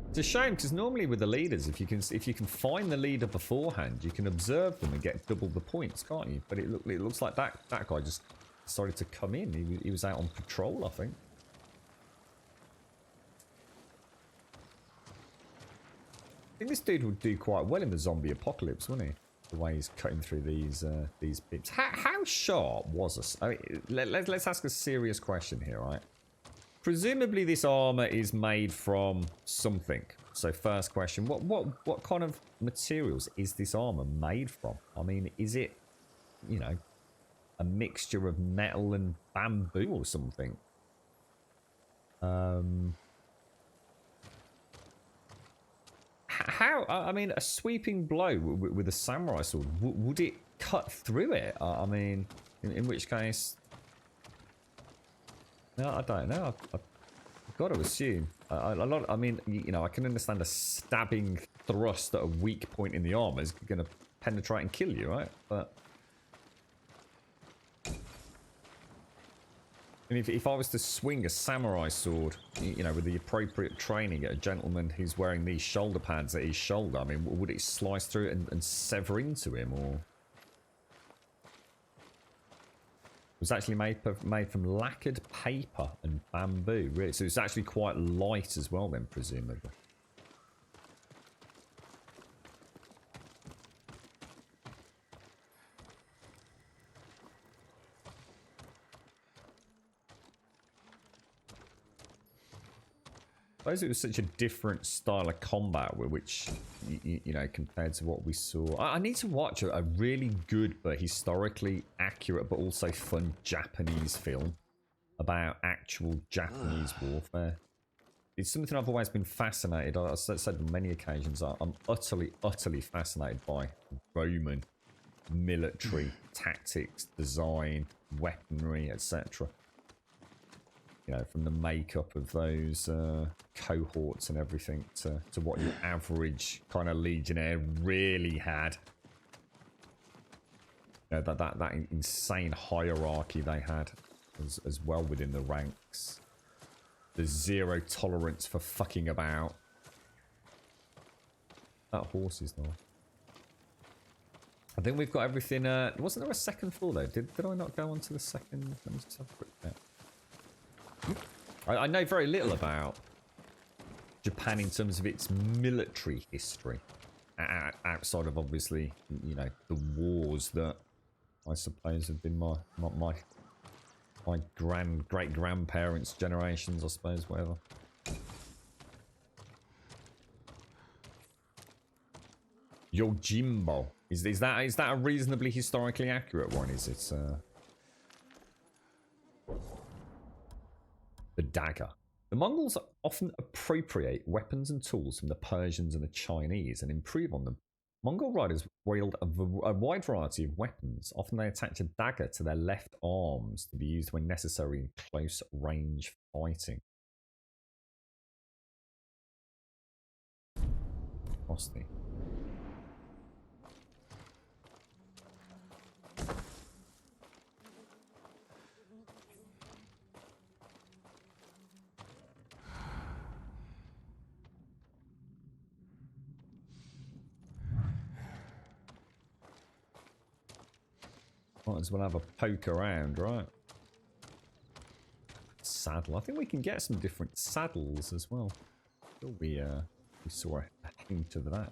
It's a shame because normally with the leaders, if you can find the leader beforehand, you can observe them and get double the points, can't you? But it looks like that guy just decided to come in. He was out on patrol, I think. I think this dude would do quite well in the zombie apocalypse, wouldn't he? The way he's cutting through these bits. How sharp was this? I mean, let's ask a serious question here, right? Presumably this armor is made from something. So first question, what kind of materials is this armor made from? I mean, is it, you know, a mixture of metal and bamboo or something? How? I mean, a sweeping blow with a samurai sword, would it cut through it? I mean, in which case... No, I don't know. I've got to assume. I mean, you know, I can understand a stabbing thrust at a weak point in the armor is going to penetrate and kill you, right? But... And if I was to swing a samurai sword, you know, with the appropriate training at a gentleman who's wearing these shoulder pads at his shoulder, I mean, would it slice through it and sever into him, or... It was actually made from lacquered paper and bamboo, really. So it's actually quite light as well then, presumably. I suppose it was such a different style of combat, which, you know, compared to what we saw. I need to watch a really good but historically accurate but also fun Japanese film about actual Japanese warfare. It's something I've always been fascinated. I've said on many occasions, I'm utterly fascinated by Roman military tactics, design, weaponry, etc. You know, from the makeup of those cohorts and everything to what your average kind of legionnaire really had. You know, that insane hierarchy they had as well within the ranks. The zero tolerance for fucking about. That horse is nice. I think we've got everything. Wasn't there a second floor though? Did I not go on to the second? Let me just have a quick check. I know very little about Japan in terms of its military history, outside of obviously, you know, the wars that I suppose have been my great grandparents' generations, I suppose, whatever. Yojimbo, is that a reasonably historically accurate one? Is it? The dagger. The Mongols often appropriate weapons and tools from the Persians and the Chinese and improve on them. Mongol riders wield a wide variety of weapons. Often they attach a dagger to their left arms to be used when necessary in close range fighting. Frosty. Might as well have a poke around, right? Saddle. I think we can get some different saddles as well. We saw a hint of that.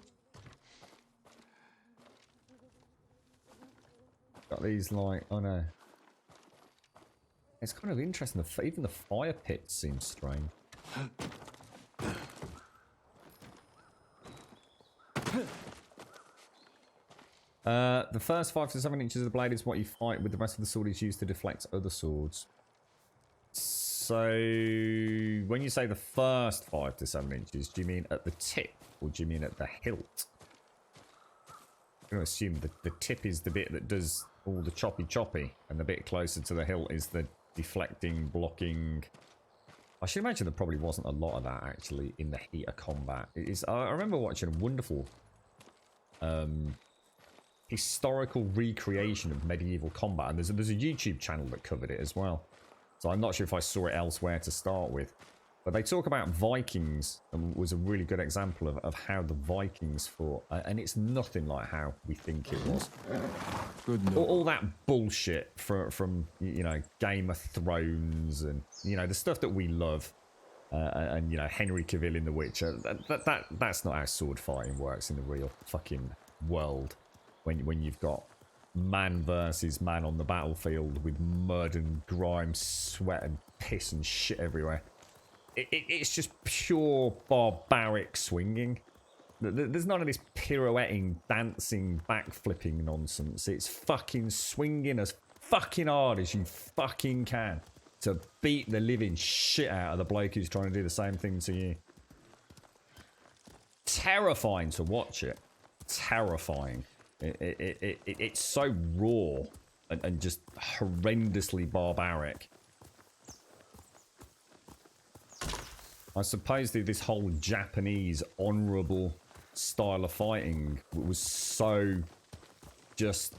Got these like, oh no. It's kind of interesting. Even the fire pit seems strange. The first 5 to 7 inches of the blade is what you fight with. The rest of the sword is used to deflect other swords. So, when you say the first 5 to 7 inches, do you mean at the tip or do you mean at the hilt? I'm going to assume that the tip is the bit that does all the choppy, and the bit closer to the hilt is the deflecting, blocking. I should imagine there probably wasn't a lot of that actually in the heat of combat. I remember watching a wonderful historical recreation of medieval combat, and there's a YouTube channel that covered it as well. So I'm not sure if I saw it elsewhere to start with. But they talk about Vikings, and was a really good example of how the Vikings fought. And it's nothing like how we think it was. Good All that bullshit from you know, Game of Thrones and, you know, the stuff that we love. And, you know, Henry Cavill in The Witcher. That's not how sword fighting works in the real fucking world. When you've got man versus man on the battlefield with mud and grime, sweat and piss and shit everywhere. It's just pure barbaric swinging. There's none of this pirouetting, dancing, backflipping nonsense. It's fucking swinging as fucking hard as you fucking can to beat the living shit out of the bloke who's trying to do the same thing to you. Terrifying to watch it. Terrifying. It's so raw and just horrendously barbaric. I suppose that this whole Japanese honourable style of fighting was so just,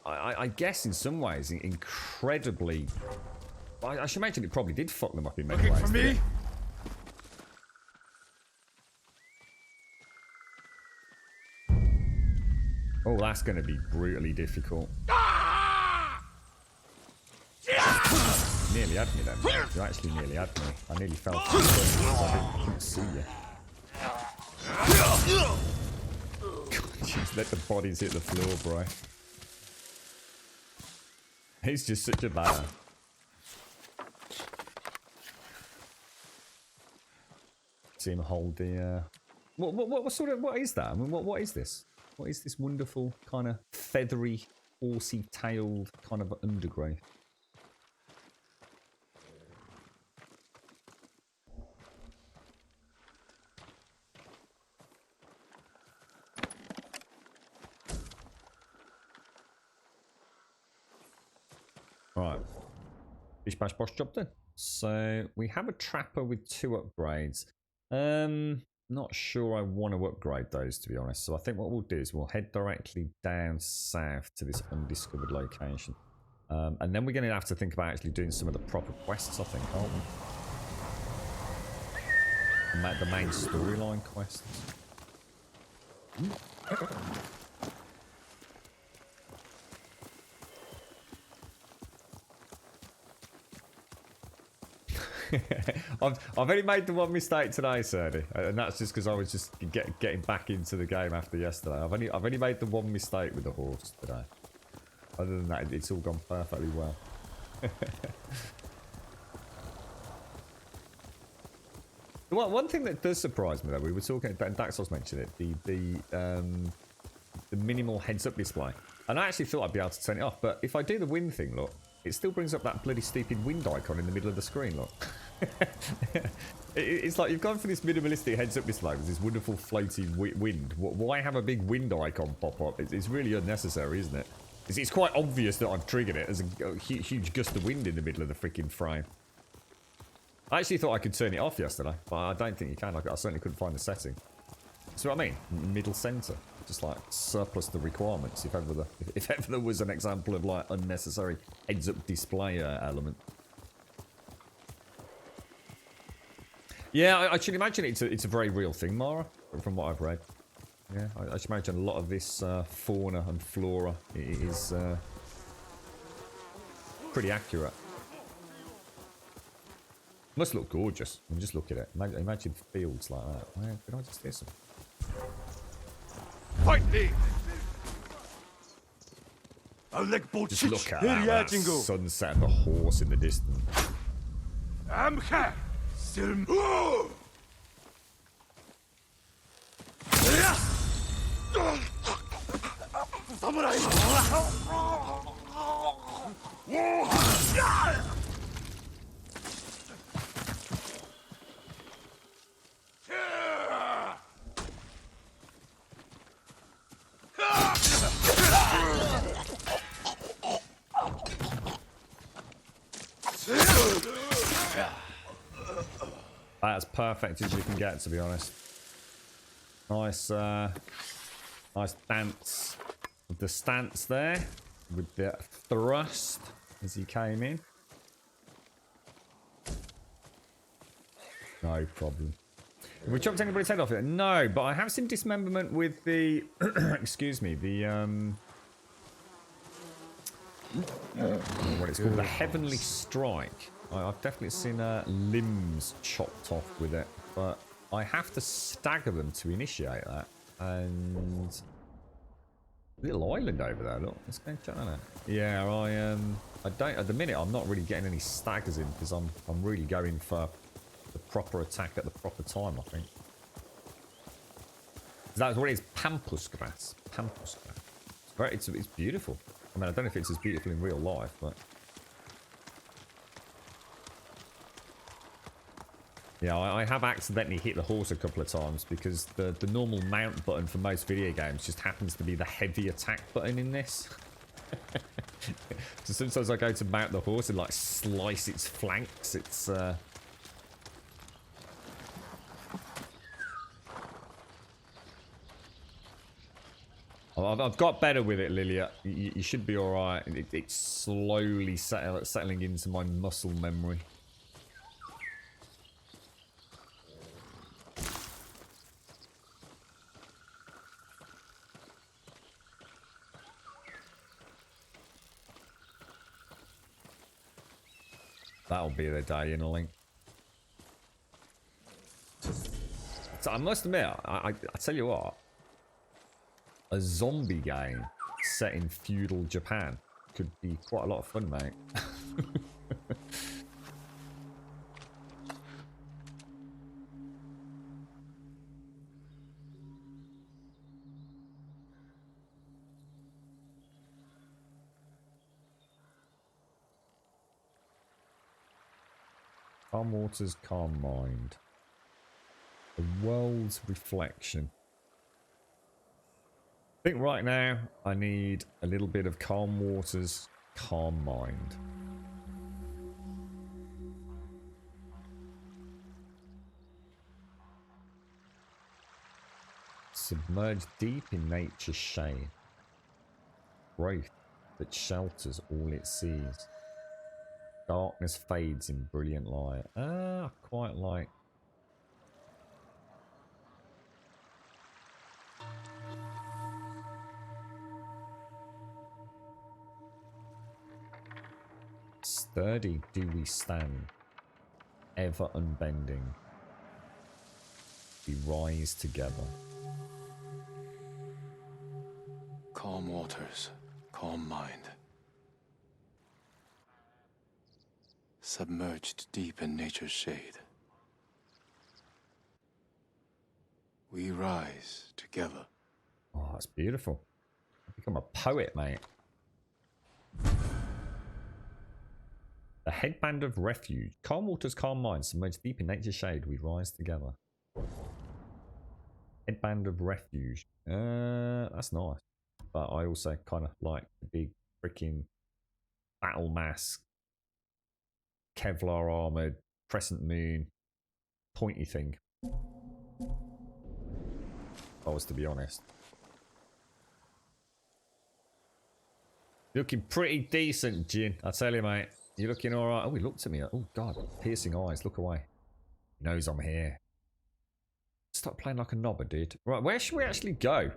I guess in some ways, incredibly... I should imagine it probably did fuck them up in many ways. For me? Oh, that's going to be brutally difficult. Nearly had me then. You actually nearly had me. I nearly fell through because I didn't see you. Jeez, let the bodies hit the floor, bro. He's just such a bad. See him hold the. What sort of? What is that? I mean, what is this? What is this wonderful kind of feathery, horsey-tailed kind of undergrowth? Right. Bish bash bosh job done. So we have a trapper with 2 upgrades. Not sure I want to upgrade those, to be honest. So I think what we'll do is we'll head directly down south to this undiscovered location. And then we're going to have to think about actually doing some of the proper quests, I think, aren't we? The main storyline quests. I've only made the one mistake today, Serdy, and that's just because I was just getting back into the game after yesterday. I've only made the one mistake with the horse today. Other than that, it's all gone perfectly well. One thing that does surprise me, though, we were talking about, and Daxos mentioned it, the minimal heads-up display. And I actually thought I'd be able to turn it off, but if I do the wind thing, look, it still brings up that bloody stupid wind icon in the middle of the screen, look. It's like you've gone for this minimalistic heads-up display with this wonderful floaty wind. Why have a big wind icon pop up? It's really unnecessary, isn't it? It's quite obvious that I've triggered it as a huge gust of wind in the middle of the freaking frame. I actually thought I could turn it off yesterday, but I don't think you can. I certainly couldn't find the setting. See what I mean? Middle center. Just like surplus the requirements if ever there was an example of like unnecessary heads-up display element. Yeah, I should imagine it's a very real thing, Mara, from what I've read. Yeah, I should imagine a lot of this fauna and flora is pretty accurate. Must look gorgeous. I mean, just look at it. Imagine fields like that. Where did I just hear some? Fight me! Oleg Just Bolchich! look at that sunset and the horse in the distance. I'm here! Still... That's perfect as you can get, to be honest. Nice, nice dance with the stance there, with the thrust as he came in. No problem. Have we chopped anybody's head off yet? No, but I have seen dismemberment with the, excuse me, the, what it's called, the Heavenly Strike. I've definitely seen limbs chopped off with it, but I have to stagger them to initiate that. And little island over there, look. Let's go check that out. Yeah, I don't at the minute. I'm not really getting any staggers in because I'm really going for the proper attack at the proper time. I think that's what it is. Pampas grass. Pampas grass. It's great. It's beautiful. I mean, I don't know if it's as beautiful in real life, but. Yeah, I have accidentally hit the horse a couple of times because the normal mount button for most video games just happens to be the heavy attack button in this. So sometimes I go to mount the horse and like slice its flanks. It's I've got better with it, Lilia. You should be all right. It's slowly settling into my muscle memory. That'll be the day in a link. So I must admit, I tell you what, a zombie game set in feudal Japan could be quite a lot of fun, mate. Calm waters, calm mind. The world's reflection. I think right now I need a little bit of calm waters, calm mind. Submerged deep in nature's shade. Growth that shelters all it sees. Darkness fades in brilliant light. I quite like. Sturdy do we stand, ever unbending. We rise together. Calm waters, calm mind. Submerged deep in nature's shade. We rise together. Oh, that's beautiful. I've become a poet, mate. The headband of refuge. Calm waters, calm minds. Submerged deep in nature's shade. We rise together. Headband of refuge. That's nice. But I also kind of like the big freaking battle mask. Kevlar armored, crescent moon, pointy thing. If I was to be honest. Looking pretty decent, Jin. I tell you, mate. You're looking alright. Oh, he looked at me. Oh, God. Piercing eyes. Look away. He knows I'm here. Stop playing like a knobber, dude. Right, where should we actually go?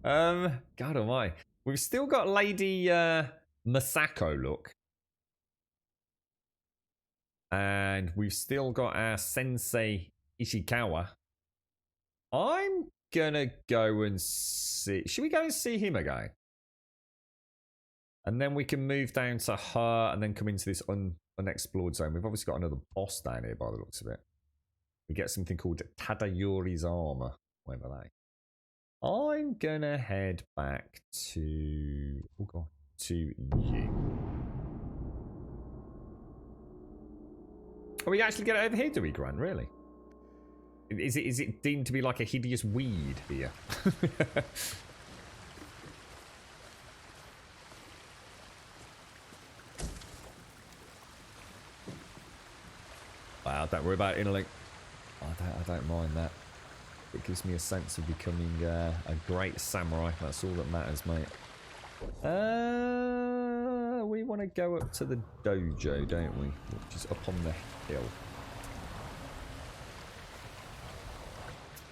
God almighty. We've still got Lady Masako, look. And we've still got our Sensei Ishikawa. I'm gonna go and see... Should we go and see him again? And then we can move down to her and then come into this unexplored zone. We've obviously got another boss down here by the looks of it. We get something called Tadayori's armor. Whatever that is. I'm gonna head back to... Oh god. To you. Oh, we actually get it over here, do we, Gran? Really? Is it deemed to be like a hideous weed here? Wow, don't worry about it, Interlink. I don't mind that. It gives me a sense of becoming a great samurai. That's all that matters, mate. We want to go up to the dojo, don't we? Which is up on the hill.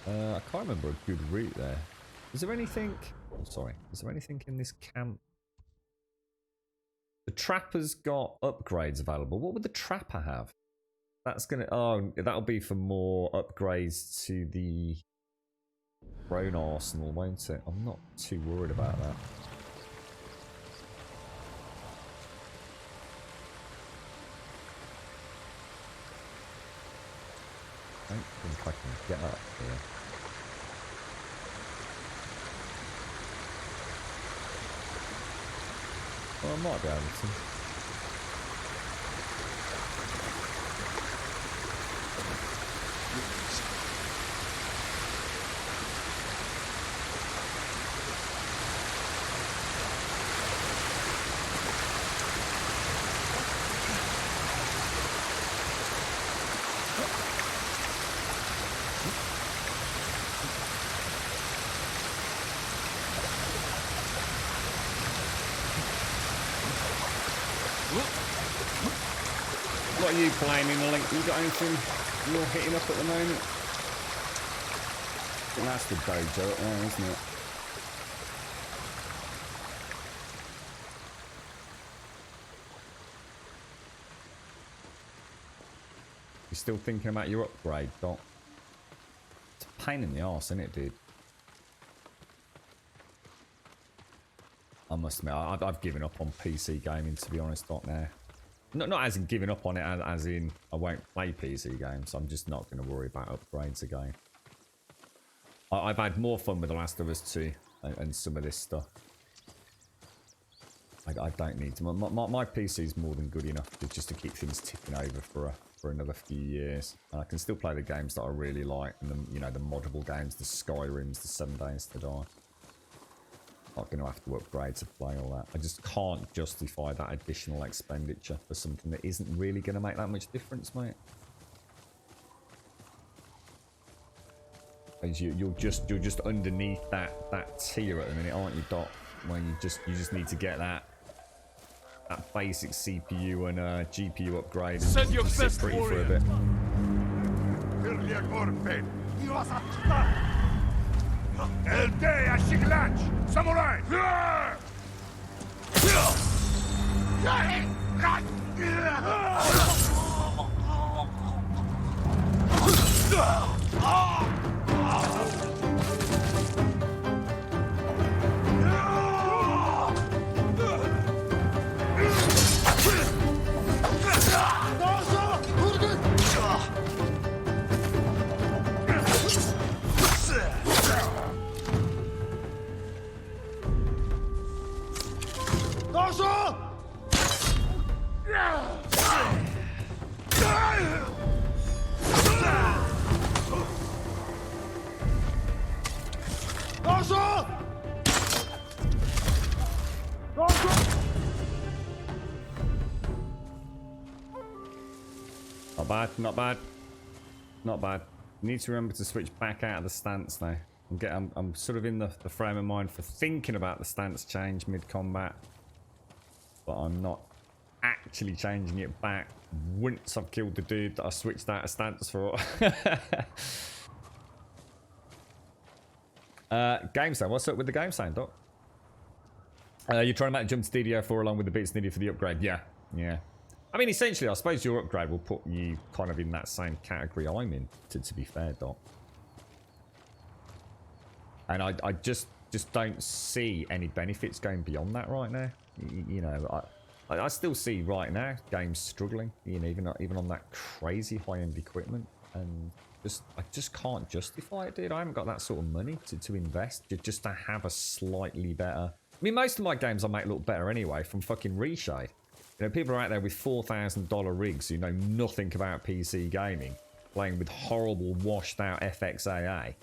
I can't remember a good route there. Is there anything... Oh, sorry. Is there anything in this camp? The trapper's got upgrades available. What would the trapper have? That's gonna... Oh, that'll be for more upgrades to the drone arsenal, won't it? I'm not too worried about that. I don't think I can get up here. Well, I might be able to. What are you playing in the link? You got anything you're hitting up at the moment? I think that's the dojo up there, isn't it? You're still thinking about your upgrade, Doc? It's a pain in the arse, isn't it, dude? I must admit, I've given up on PC gaming, to be honest, Doc, now. Not as in giving up on it, as in I won't play PC games. I'm just not going to worry about upgrades again. I've had more fun with The Last of Us 2 and some of this stuff. I don't need to. My PC is more than good enough just to keep things ticking over for another few years. And I can still play the games that I really like, and the moddable games, the Skyrims, the 7 Days to Die. Not going to have to upgrade to play all that. I just can't justify that additional expenditure for something that isn't really going to make that much difference, mate. Because you're just underneath that tier at the minute, aren't you, Doc? When you just need to get that basic CPU and GPU upgrade. Send your just best sit pretty for a warrior. bit. El Day Ashiglanch! Samurai! Not bad, not bad. Not bad. Need to remember to switch back out of the stance now. I'm sort of in the frame of mind for thinking about the stance change mid-combat. But I'm not actually changing it back once I've killed the dude that I switched out of stance for. Game sound. What's up with the game sound, Doc? You're trying to make the jump to DDR4 along with the bits needed for the upgrade. Yeah, yeah. I mean, essentially, I suppose your upgrade will put you kind of in that same category I'm in, to be fair, Doc. And I just don't see any benefits going beyond that right now. You know, I still see right now games struggling, you know, even on that crazy high-end equipment, and I just can't justify it, dude. I haven't got that sort of money to invest just to have a slightly better. I mean, most of my games I make look better anyway from fucking Reshade. You know, people are out there with $4,000 rigs who know nothing about PC gaming, playing with horrible washed-out FXAA,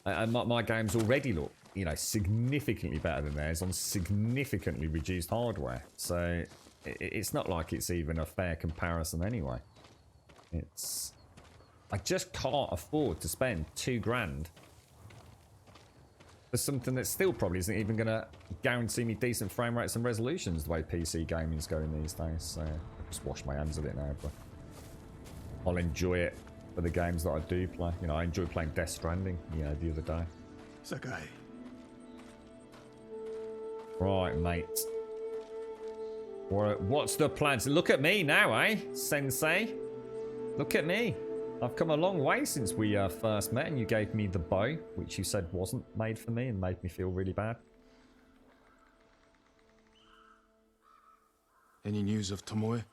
and my games already look, you know, significantly better than theirs on significantly reduced hardware. So it's not like it's even a fair comparison anyway. I just can't afford to spend $2,000 for something that still probably isn't even going to guarantee me decent frame rates and resolutions the way PC gaming's going these days. So I just wash my hands of it now, but I'll enjoy it for the games that I do play. You know, I enjoy playing Death Stranding, you know, the other day. Sakai. Right, mate. What's the plans? Look at me now, eh, Sensei? Look at me. I've come a long way since we first met, and you gave me the bow, which you said wasn't made for me and made me feel really bad. Any news of Tomoe?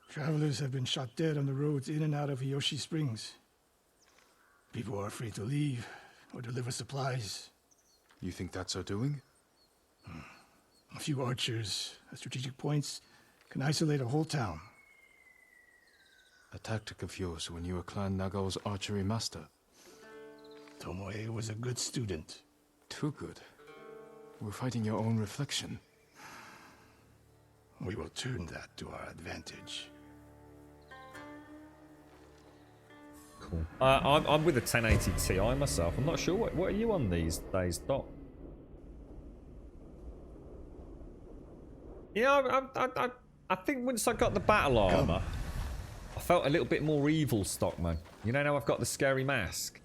Travelers have been shot dead on the roads in and out of Hiyoshi Springs. People are afraid to leave or deliver supplies. You think that's her doing? A few archers at strategic points can isolate a whole town. A tactic of yours when you were Clan Nagao's archery master. Tomoe was a good student. Too good. We're fighting your own reflection. We will turn that to our advantage. Cool. I'm with a 1080 Ti myself. I'm not sure. What are you on these days, Doc? Yeah, I think once I got the battle armor, I felt a little bit more evil, Stockman. You know, now I've got the scary mask.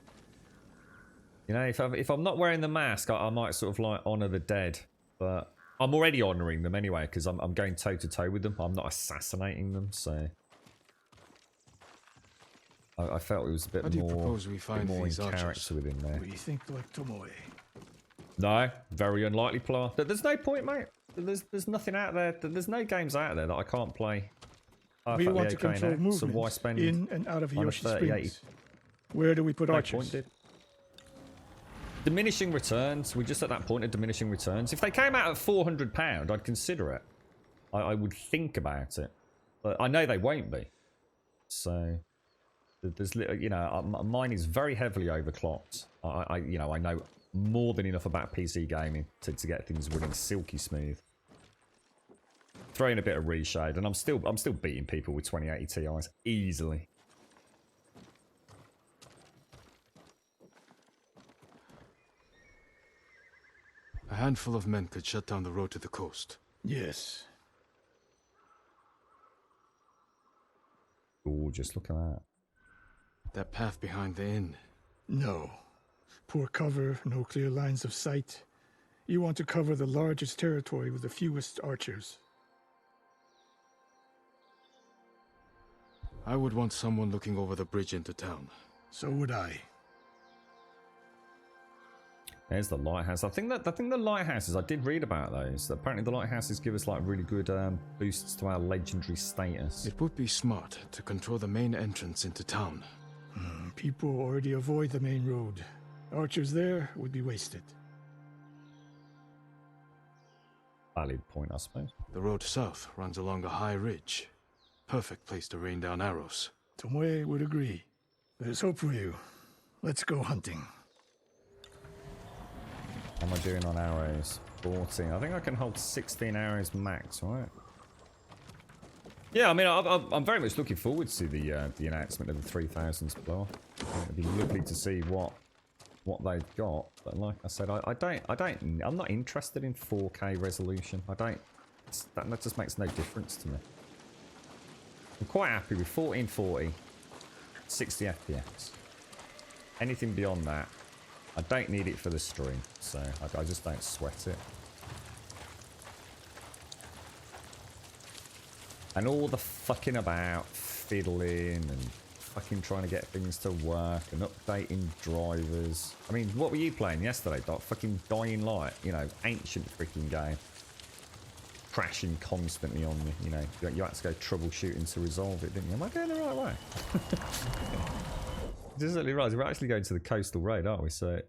You know, if I'm not wearing the mask, I might sort of like honor the dead. But I'm already honoring them anyway, because I'm going toe to toe with them. I'm not assassinating them, so I felt it was a bit How do you more, propose we find more in these archers? character within there. We think like Tomoe. No, very unlikely player. There's no point, mate. There's nothing out there. There's no games out there that I can't play. We want to control movement so why spend in and out of on a Hiyoshi 3080? Springs. Where do we put No archers? point, dude. Diminishing returns. We're just at that point of diminishing returns. If they came out at £400, I'd consider it. I would think about it, but I know they won't be. So there's, you know, mine is very heavily overclocked. You know, I know more than enough about PC gaming to get things running silky smooth. Throw in a bit of reshade, and I'm still beating people with 2080 Ti's easily. A handful of men could shut down the road to the coast. Yes. Gorgeous, look at that. That path behind the inn. No. Poor cover, no clear lines of sight. You want to cover the largest territory with the fewest archers. I would want someone looking over the bridge into town. So would I. There's the lighthouse. I think the lighthouses, I did read about those. Apparently the lighthouses give us like really good boosts to our legendary status. It would be smart to control the main entrance into town. People already avoid the main road. Archers there would be wasted. Valid point, I suppose. The road south runs along a high ridge. Perfect place to rain down arrows. Tomoe would agree. There's hope for you. Let's go hunting. How am I doing on arrows? 14. I think I can hold 16 arrows max, right? Yeah, I mean, I'm very much looking forward to the announcement of the 3000s blower. It'd be lovely to see what they've got. But like I said, I'm not interested in 4K resolution. That just makes no difference to me. I'm quite happy with 1440, 60 FPS. Anything beyond that, I don't need it for the stream, so I just don't sweat it. And all the fucking about, fiddling and fucking trying to get things to work and updating drivers. I mean, what were you playing yesterday, Doc? Fucking Dying Light, you know, ancient freaking game. Crashing constantly on me, you know. You had to go troubleshooting to resolve it, didn't you? Am I going the right way? Just certainly right. We're actually going to the coastal road, aren't we? So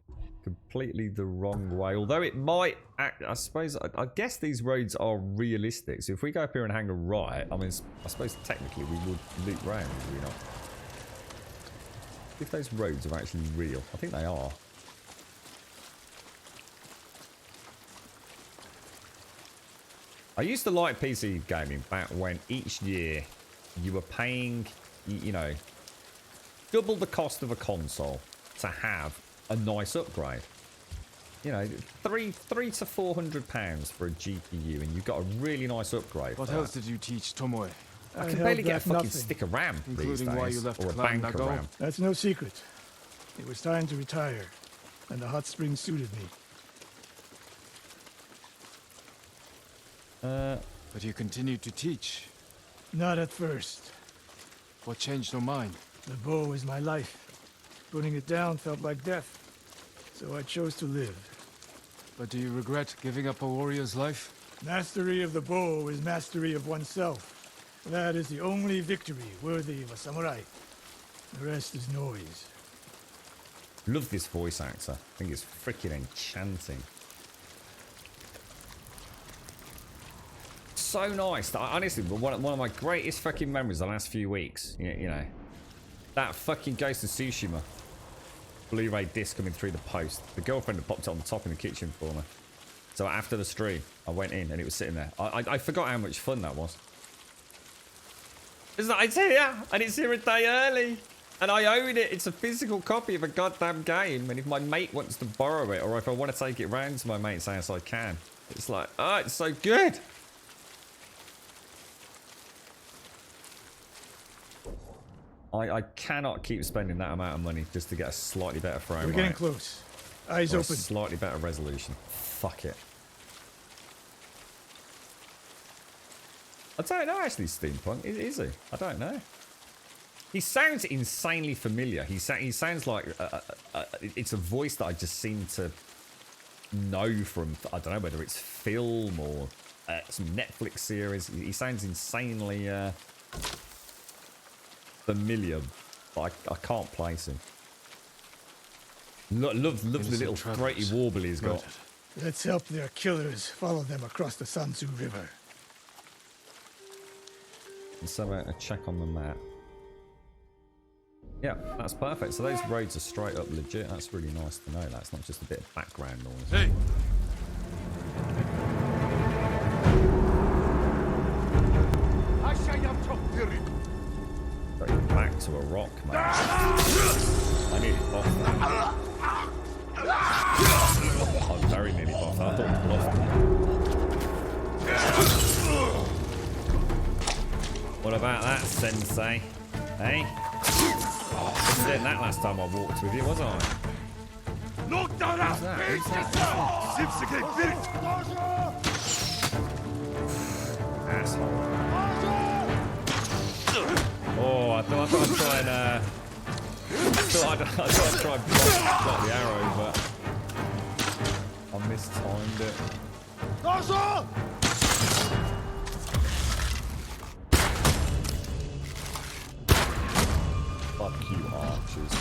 completely the wrong way. Although it might act, I suppose, I guess these roads are realistic. So if we go up here and hang a right, I mean, I suppose technically we would loop round, would we not? If those roads are actually real. I think they are. I used to like PC gaming back when each year you were paying, you know, double the cost of a console to have a nice upgrade. You know, £300 to £400 for a GPU, and you got a really nice upgrade. What else did you teach Tomoe? I can barely get a fucking stick of RAM these days, Why you left or a Clan bank of Nago? RAM. That's no secret. It was time to retire, and the hot spring suited me. But you continued to teach. Not at first. What changed your mind? The bow is my life. Putting it down felt like death. So I chose to live. But do you regret giving up a warrior's life? Mastery of the bow is mastery of oneself. That is the only victory worthy of a samurai. The rest is noise. Love this voice actor. I think it's freaking enchanting. So nice. Honestly, one of my greatest fucking memories the last few weeks. You know, that fucking Ghost of Tsushima Blu-ray disc coming through the post. The girlfriend had popped it on the top in the kitchen for me. So after the stream, I went in and it was sitting there. I forgot how much fun that was. It's here, and it's here a day early. And I own it. It's a physical copy of a goddamn game. And if my mate wants to borrow it, or if I want to take it round to my mate's house, I can. It's like, oh, it's so good. I cannot keep spending that amount of money just to get a slightly better frame rate. We're getting close. Eyes Or a open. slightly better resolution. Fuck it. I don't know, actually, Steampunk. Is he? I don't know. He sounds insanely familiar. He sounds like it's a voice that I just seem to know from, I don't know whether it's film or some Netflix series. He sounds insanely familiar, but I can't place him. Love the little throaty warble he's got. Let's help their killers follow them across the Sansu River. Let's have a check on the map. Yeah, that's perfect. So those roads are straight up legit. That's really nice to know. That's not just a bit of background noise. Hey! Going back to a rock, man. I nearly boffed that. I'm very nearly boffed that. I thought we lost it. What about that, Sensei? Hey? I wasn't doing that last time I walked with you, was I? Look down! Who's that? Who's that? Asshole. Oh, I thought I'd try and I thought I'd try and block the arrow, but I mistimed it. Fuck you, archers.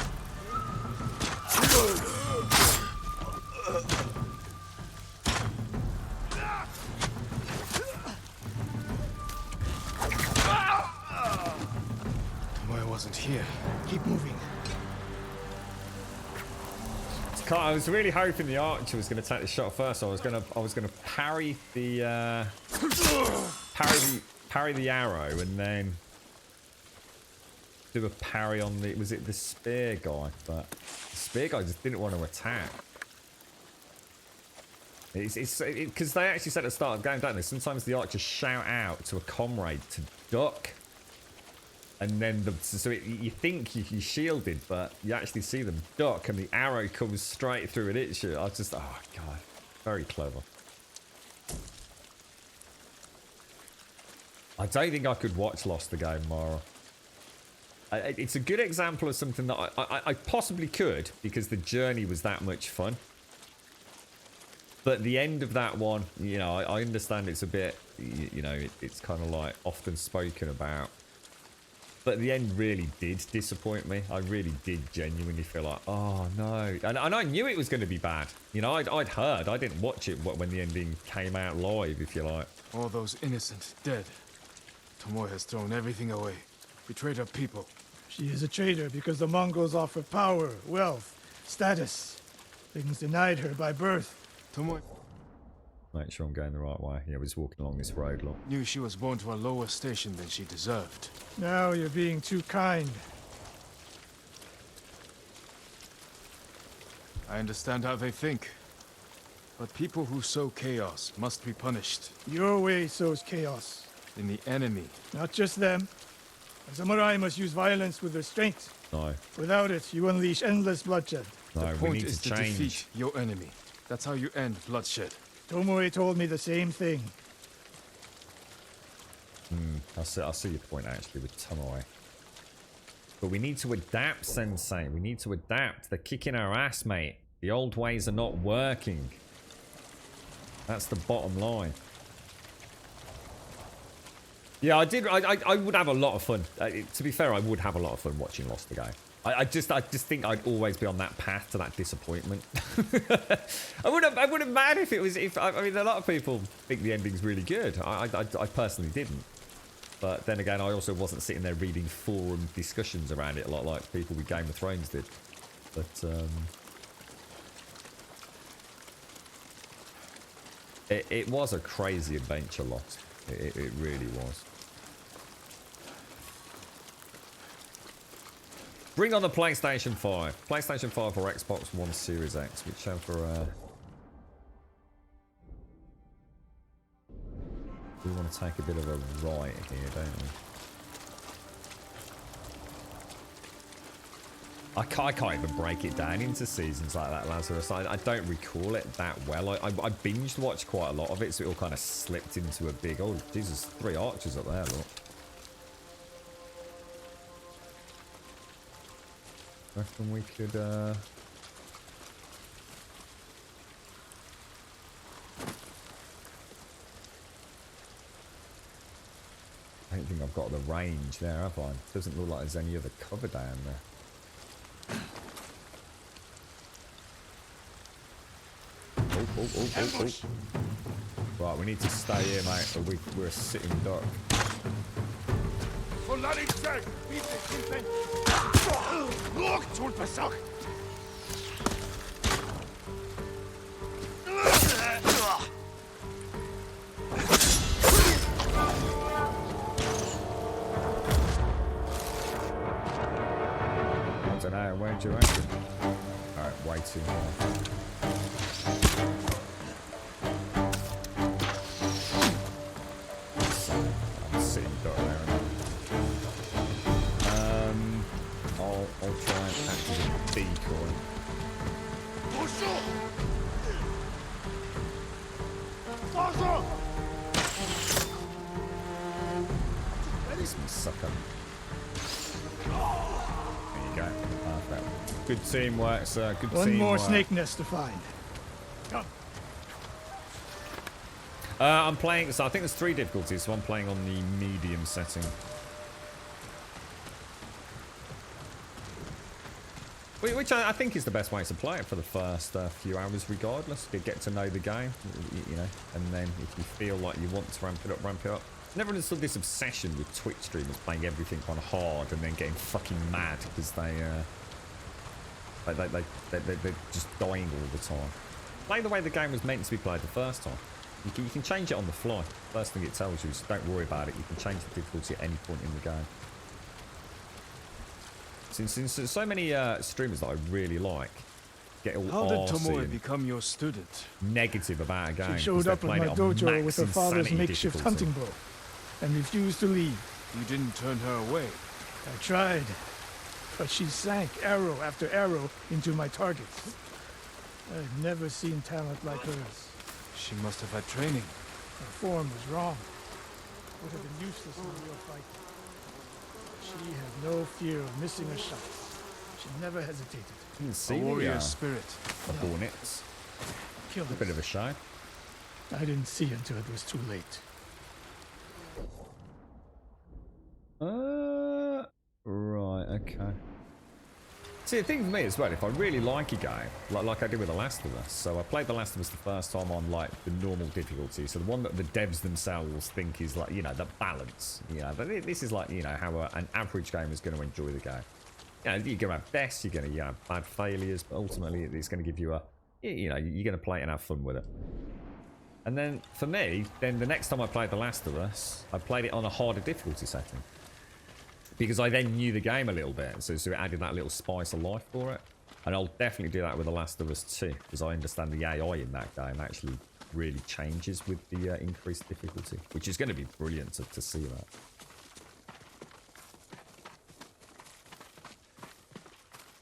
I wasn't here. Keep moving. I was really hoping the archer was going to take the shot first. I was going to parry the parry the arrow and then do a parry on the, was it the spear guy? But the spear guy just didn't want to attack. It's because they actually said at the start of the game, don't they? Sometimes the archers shout out to a comrade to duck. And then, you think you're shielded, but you actually see them duck, and the arrow comes straight through and hits you. I was just, oh god, very clever. I don't think I could watch Lost the game, Mara. It's a good example of something that I possibly could, because the journey was that much fun. But the end of that one, you know, I understand it's a bit, you know, it's kind of like often spoken about. But the end really did disappoint me. I really did genuinely feel like, oh no. And I knew it was going to be bad. You know, I'd heard. I didn't watch it when the ending came out live, if you like. All those innocent dead. Tomoe has thrown everything away. Betrayed her people. She is a traitor because the Mongols offer power, wealth, status. Things denied her by birth. Tomoe Make sure I'm going the right way. Yeah, we're just walking along this road, look. knew she was born to a lower station than she deserved. Now you're being too kind. I understand how they think. But people who sow chaos must be punished. Your way sows chaos. In the enemy. Not just them. A samurai must use violence with their strength. No. Without it, you unleash endless bloodshed. No, The we point need is to to change. defeat your enemy. That's how you end bloodshed. Tomoe told me the same thing. I see your point, actually, with Tomoe. But we need to adapt, Sensei. We need to adapt. They're kicking our ass, mate. The old ways are not working. That's the bottom line. Yeah, I would have a lot of fun. To be fair, I would have a lot of fun watching Lost again. I just think I'd always be on that path to that disappointment. I wouldn't mind if it was. I mean, a lot of people think the ending's really good. I personally didn't. But then again, I also wasn't sitting there reading forum discussions around it a lot like people with Game of Thrones did. But it was a crazy adventure, Lost. It really was. Bring on the PlayStation 5. PlayStation 5 or Xbox One Series X, whichever. We want to take a bit of a right here, don't we? I can't even break it down into seasons like that, Lazarus. I don't recall it that well. I binged watched quite a lot of it, so it all kind of slipped into a big... Oh, Jesus, 3 archers up there, look. I reckon we could, I don't think I've got the range there, have I? Doesn't look like there's any other cover down there. Oh. Right, we need to stay here, mate, or we're a sitting duck. I don't know, where'd you reckon? Alright, way too high. I'm sitting duck there. I'll try and act as a decoy. This one sucker. There you go. Perfect. Good teamwork, sir. Good teamwork. One more snake nest to find. Come. I'm playing, so I think there's 3 difficulties, so I'm playing on the medium setting. Which I think is the best way to play it for the first few hours regardless. You get to know the game, you know, and then if you feel like you want to ramp it up, ramp it up. Never understood this obsession with Twitch streamers playing everything on hard and then getting fucking mad because they're just dying all the time. Play the way the game was meant to be played the first time. You can change it on the fly. First thing it tells you is don't worry about it. You can change the difficulty at any point in the game. Since so many streamers that I really like get all How did arsey Tomoe and become your student? negative about a game. She showed up at my dojo with her father's makeshift difficulty. hunting bow and refused to leave. You didn't turn her away. I tried, but she sank arrow after arrow into my targets. I've never seen talent like hers. She must have had training. Her form was wrong. would have been useless in a real fight. She had no fear of missing a shot. She never hesitated. Didn't A see warrior the spirit. hornets. Killed A us. bit of a shame. I didn't see until it was too late. Right, okay. See, the thing for me as well, if I really like a game, like I did with The Last of Us, so I played The Last of Us the first time on, like, the normal difficulty, so the one that the devs themselves think is, like, you know, the balance, you know, but this is like, you know, how an average gamer is going to enjoy the game. You know, you're going to have deaths, you're going to have bad failures, but ultimately it's going to give you a, you know, you're going to play it and have fun with it. And then, for me, then the next time I played The Last of Us, I played it on a harder difficulty setting. Because I then knew the game a little bit, so it added that little spice of life for it. And I'll definitely do that with The Last of Us 2, because I understand the AI in that game actually really changes with the increased difficulty, which is going to be brilliant to see that.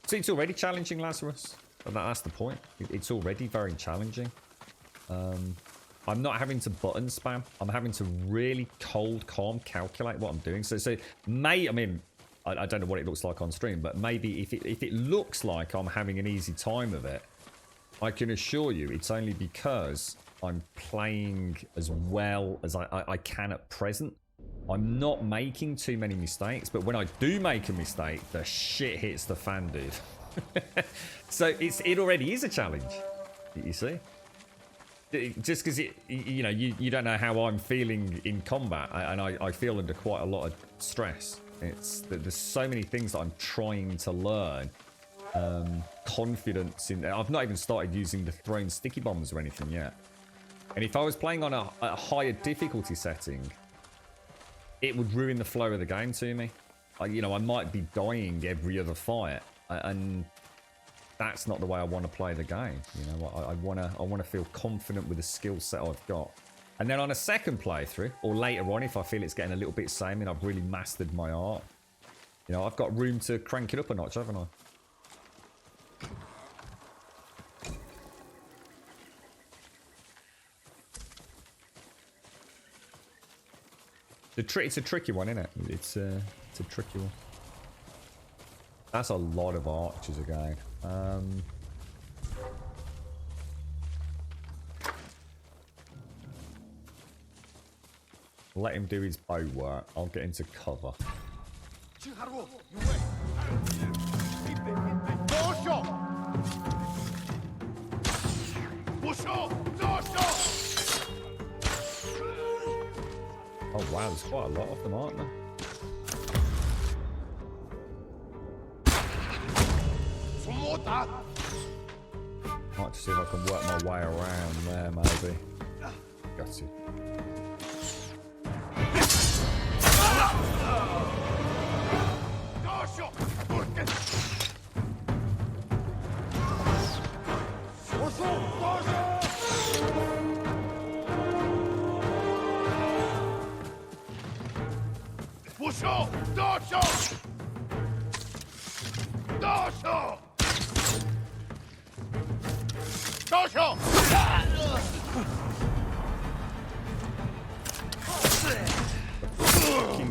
So it's already challenging, Lazarus. That's the point. It's already very challenging. I'm not having to button spam. I'm having to really cold, calm, calculate what I'm doing. So I mean, I don't know what it looks like on stream, but maybe if it looks like I'm having an easy time of it, I can assure you it's only because I'm playing as well as I can at present. I'm not making too many mistakes, but when I do make a mistake, the shit hits the fan, dude. So it already is a challenge. You see? Just because you know, you don't know how I'm feeling in combat, and I feel under quite a lot of stress. There's so many things that I'm trying to learn. Confidence in. I've not even started using the thrown sticky bombs or anything yet. And if I was playing on a higher difficulty setting, it would ruin the flow of the game to me. You know, I might be dying every other fight, and that's not the way I want to play the game. You know, I want to feel confident with the skill set I've got. And then on a second playthrough, or later on, if I feel it's getting a little bit samey and I've really mastered my art, you know, I've got room to crank it up a notch, haven't I? It's a tricky one, isn't it? It's a tricky one. That's a lot of archers again. Let him do his bow work. I'll get into cover. Oh wow, there's quite a lot of them, aren't there? Might just see if I can work my way around there, maybe. Got you.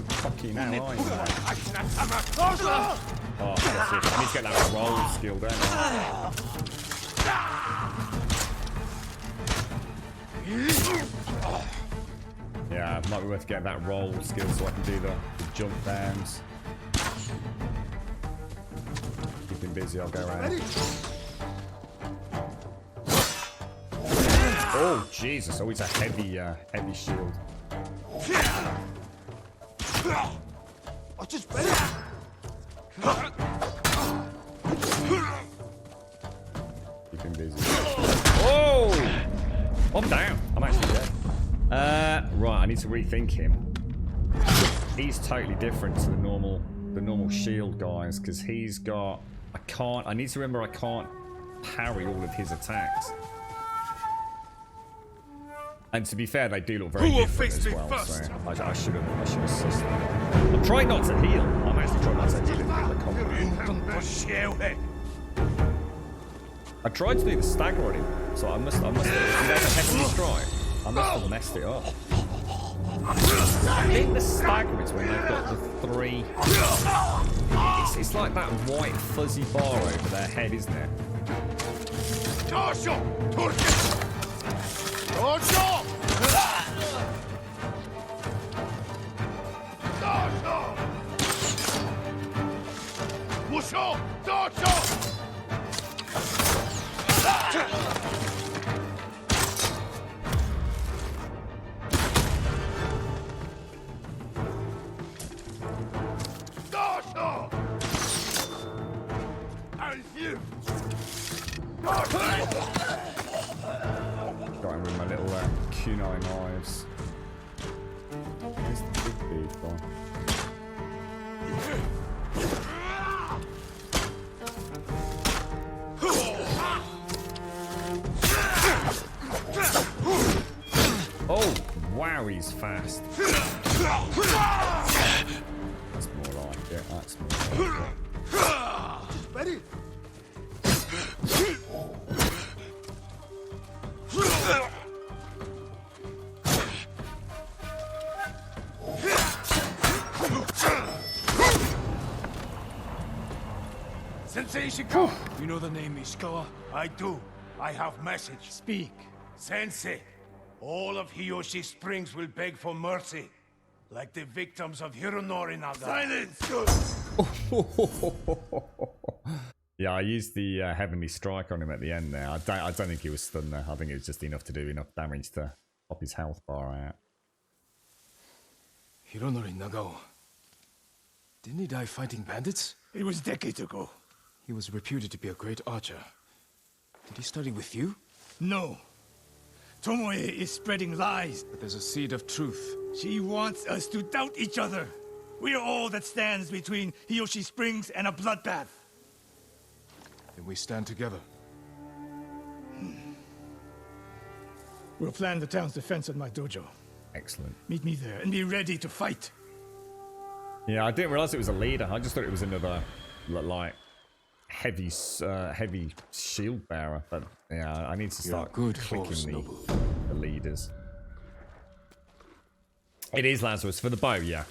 Fucking now, aren't you? Oh, that's it. I need to get that roll skill, don't I? Yeah, it might be worth getting that roll skill so I can do the jump downs. Keep him busy, I'll go around. Oh, Jesus. Oh, it's a heavy, heavy shield. I just Keep him busy. Oh! I'm down. I'm actually dead. Right, I need to rethink him. He's totally different to the normal shield guys, because he's got... I need to remember I can't parry all of his attacks. And to be fair, they do look very different as well, so I should have assisted. I'm trying not to heal. I'm actually trying not to heal in the combat. I tried to do the stagger on him, so I must have, you know, the heavy strike. I must have messed it up. I think the stagger is when they've got the three. It's like that white fuzzy bar over their head, isn't it? Tosho! Turkish! Tosho! Tosho! Musho! Tosho! Tosho! And you! Got him with my little kunai knives. Where's the big dude gone? Oh, wow, he's fast. That's more like it. That's more like it. Ready? Sensei Ishikawa! You know the name Ishikawa? I do. I have message. Speak. Sensei, all of Hiyoshi Springs will beg for mercy. Like the victims of Hironori Naga. Silence! Yeah, I used the Heavenly Strike on him at the end there. I don't think he was stunned there. I think it was just enough to do enough damage to pop his health bar out. Hironori Nagao. Didn't he die fighting bandits? It was decades ago. He was reputed to be a great archer. Did he study with you? No. Tomoe is spreading lies. But there's a seed of truth. She wants us to doubt each other. We are all that stands between Hiyoshi Springs and a bloodbath. Then we stand together. We'll plan the town's defense at my dojo. Excellent. Meet me there and be ready to fight. Yeah, I didn't realize it was a leader. I just thought it was another, like, heavy shield bearer. But yeah, I need to start clicking the leaders. It is Lazarus for the bow. Yeah,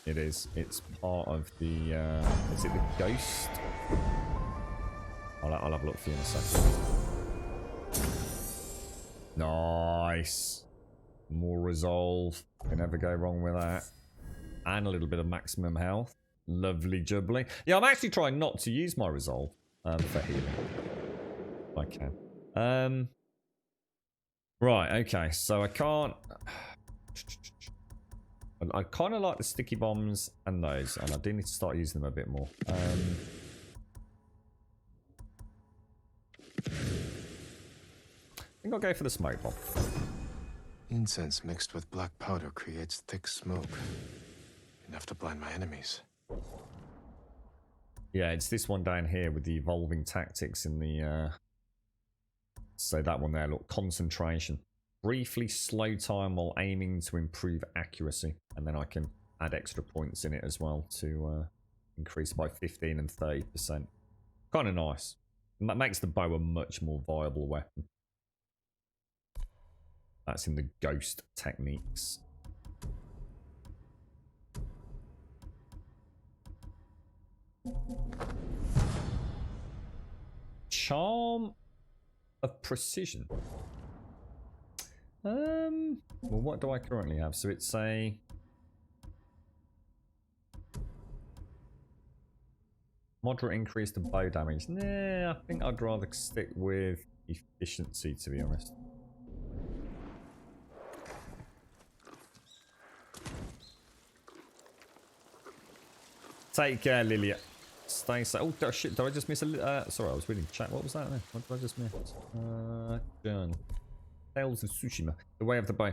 it is. It's part of the. Is it the ghost? I'll have a look for you in a second. Nice. More resolve. Can never go wrong with that. And a little bit of maximum health. Lovely jubbly. Yeah, I'm actually trying not to use my resolve for healing. If I can. Right, okay. So I can't... I kind of like the sticky bombs and those. And I do need to start using them a bit more. I think I'll go for the smoke bomb. Incense mixed with black powder creates thick smoke. Enough to blind my enemies. Yeah, it's this one down here with the evolving tactics in the... So that one there, look, concentration. Briefly slow time while aiming to improve accuracy. And then I can add extra points in it as well to increase by 15 and 30%. Kind of nice. And that makes the bow a much more viable weapon. That's in the ghost techniques. Charm of precision. Well, what do I currently have? So it's a moderate increase to bow damage. Nah, I think I'd rather stick with efficiency, to be honest. Take care, Lilia. Stay safe. Oh, shit. Did I just miss a... sorry, I was reading chat. What was that then? What did I just miss? Journal. Tales of Tsushima. The Way of the Bow.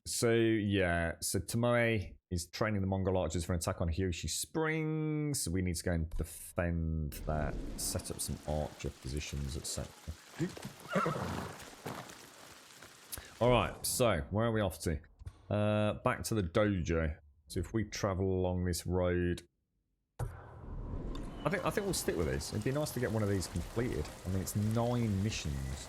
So, yeah. So, Tomoe is training the Mongol archers for an attack on Hiyoshi Springs. So we need to go and defend that. Set up some archer positions, etc. Alright, so, where are we off to? Back to the dojo. So if we travel along this road, I think we'll stick with this. It'd be nice to get one of these completed. I mean, it's 9 missions.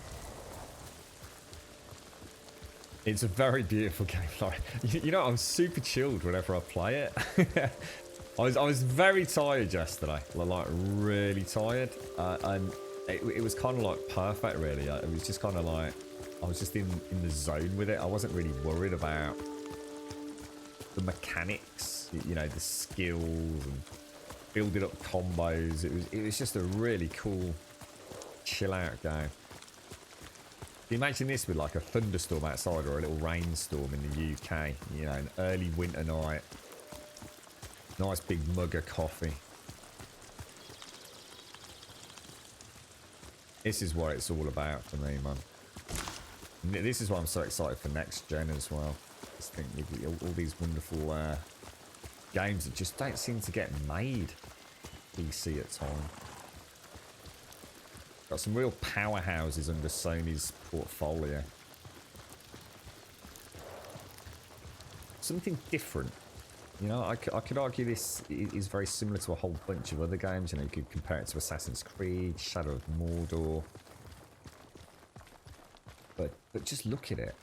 It's a very beautiful game. Like, you know, I'm super chilled whenever I play it. I was very tired yesterday, like really tired, and it was kind of like perfect, really. It was just kind of like I was just in the zone with it. I wasn't really worried about the mechanics, you know, the skills and building up combos. It was just a really cool chill out game. Can you imagine this with like a thunderstorm outside or a little rainstorm in the UK, you know, an early winter night. Nice big mug of coffee. This is what it's all about for me, man. And this is why I'm so excited for next gen as well. I just think with all these wonderful games that just don't seem to get made PC at time. Got some real powerhouses under Sony's portfolio. Something different. You know, I could argue this is very similar to a whole bunch of other games. You know, you could compare it to Assassin's Creed, Shadow of Mordor. But just look at it.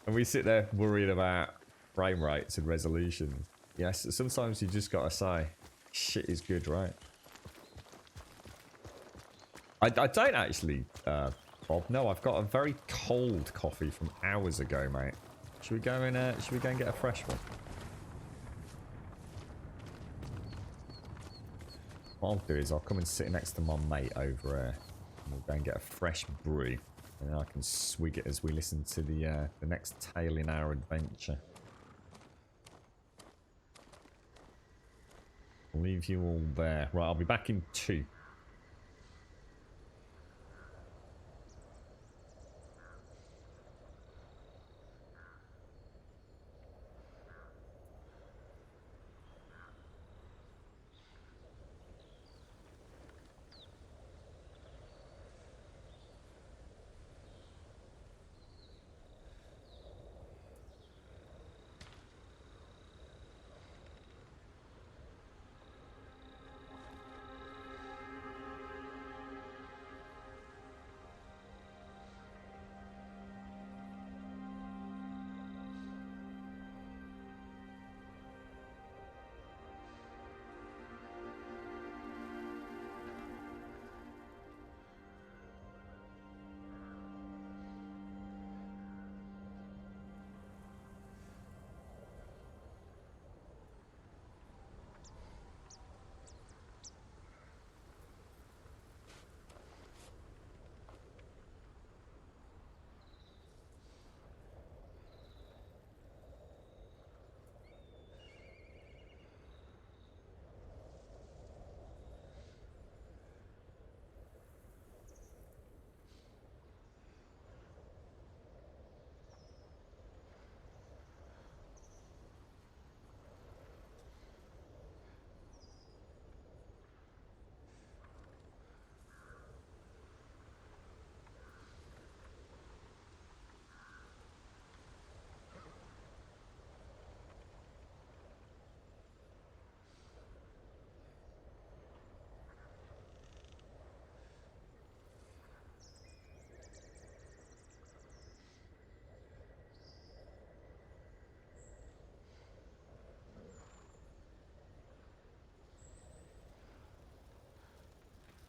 And we sit there worried about frame rates and resolution. Yes, sometimes you just gotta say, shit is good, right? I don't actually, Bob. No, I've got a very cold coffee from hours ago, mate. Should we go and get a fresh one? What I'll do is I'll come and sit next to my mate over here. And we'll go and get a fresh brew. And then I can swig it as we listen to the next tale in our adventure. I'll leave you all there. Right, I'll be back in 2.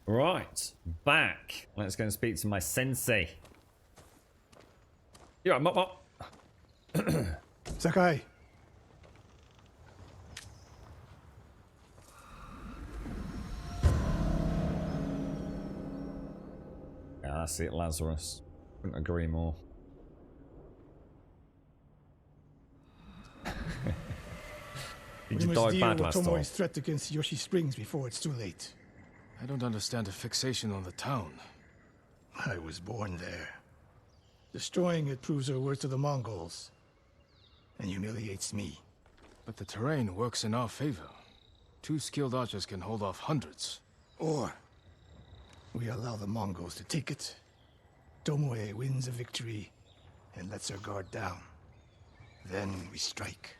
Right, back. Let's go and speak to my sensei. You're right, Mop Mop. Sakai. Yeah, that's it, Lazarus. Couldn't agree more. Did you die bad last time? Tomoe's threat against Yoshi Springs before it's too late. I don't understand the fixation on the town. I was born there. Destroying it proves our worth to the Mongols. And humiliates me. But the terrain works in our favor. 2 skilled archers can hold off hundreds. Or we allow the Mongols to take it. Tomoe wins a victory and lets her guard down. Then we strike.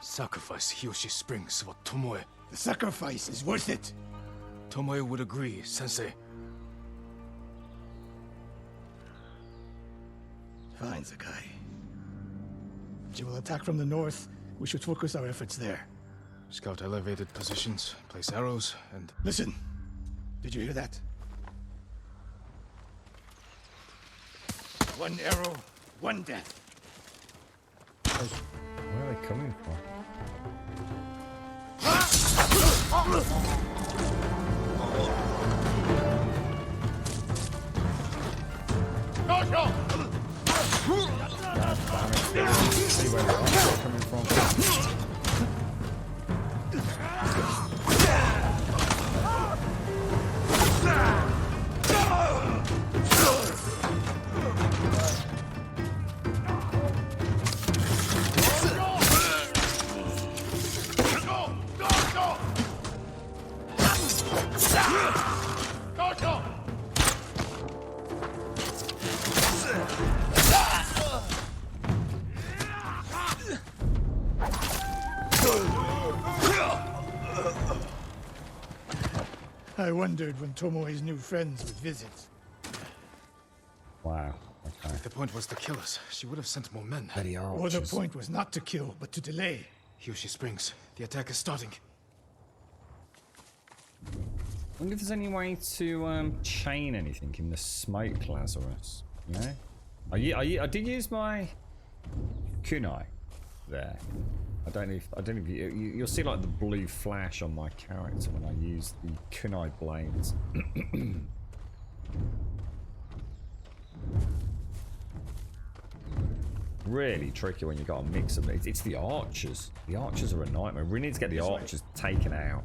Sacrifice Hiyoshi Springs for Tomoe. The sacrifice is worth it. Tomoe would agree, Sensei. Fine, Sakai. She will attack from the north. We should focus our efforts there. Scout elevated positions, place arrows, and... Listen. Did you hear that? One arrow, one death. Where are they coming from? See where they're coming from. I wondered when Tomoe's new friends would visit. Wow. Okay. If the point was to kill us, she would have sent more men. Bloody Or the archers. point was not to kill, but to delay. Hiyoshi Springs. The attack is starting. I wonder if there's any way to chain anything in the smoke, Lazarus. You know? I did use my kunai there. I don't know if you'll see like the blue flash on my character when I use the kunai blades. Really tricky when you got a mix of it. It's the archers. The archers are a nightmare. We need to get the archers taken out.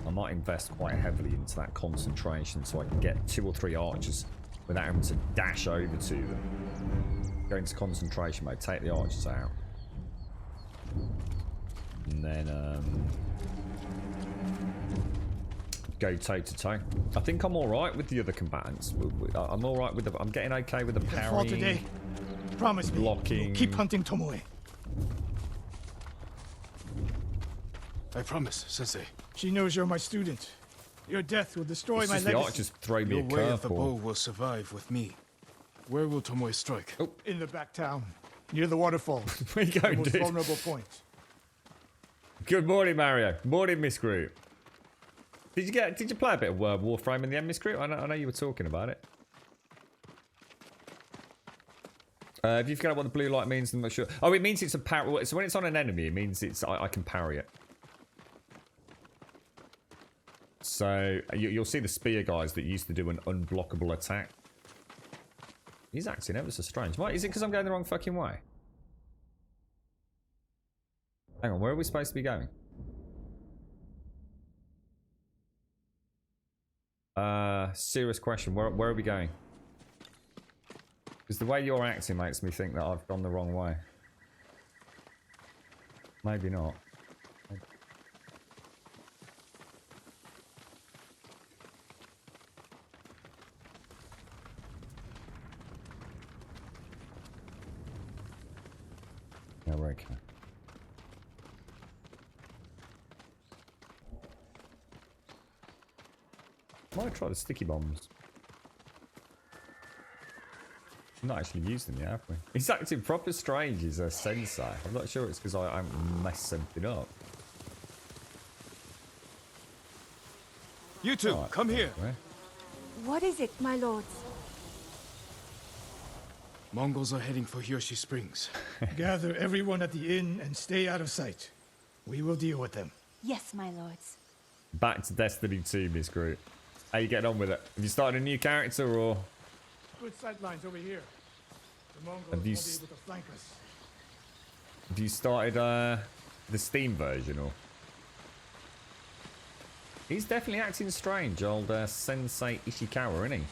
I might invest quite heavily into that concentration so I can get 2 or 3 archers without having to dash over to them. Go into concentration mode, take the archers out. And then go toe to toe. I think I'm alright with the other combatants. I'm alright with I'm getting okay with the Fall parrying. today. Promise me. Blocking. You'll keep hunting Tomoe. I promise, Sensei. She knows you're my student. Your death will destroy It's my just the legacy. archers throw me Your a way of the bow curveball. will survive with me. Where will Tomoe strike? Oh, In the back town, near the waterfall. where you The going, most dude? vulnerable point. Good morning, Mario. Morning, Miss Groot. Did you play a bit of Warframe in the end, Miss Groot? I know you were talking about it. If you forget what the blue light means, I'm not sure. Oh, it means it's a parry. So when it's on an enemy, it means it's I can parry it. So you'll see the spear guys that used to do an unblockable attack. He's acting ever so strange. Why? Is it because I'm going the wrong fucking way? Hang on, where are we supposed to be going? Serious question. Where are we going? Because the way you're acting makes me think that I've gone the wrong way. Maybe not. Yeah, we're okay. Might try the sticky bombs. We've not actually used them yet, have we? He's acting proper strange as a sensei. I'm not sure it's because I messed something up. You two, Alright, come here. anyway. What is it, my lords? Mongols are heading for Hiyoshi Springs. Gather everyone at the inn and stay out of sight. We will deal with them. Yes, my lords. Back to Destiny 2, Miss Groot. How you getting on with it? Have you started a new character or? Good sight lines over here. The Mongols Have won't you be s- able to flank us. Have you started the Steam version or? He's definitely acting strange, old Sensei Ishikawa, isn't he?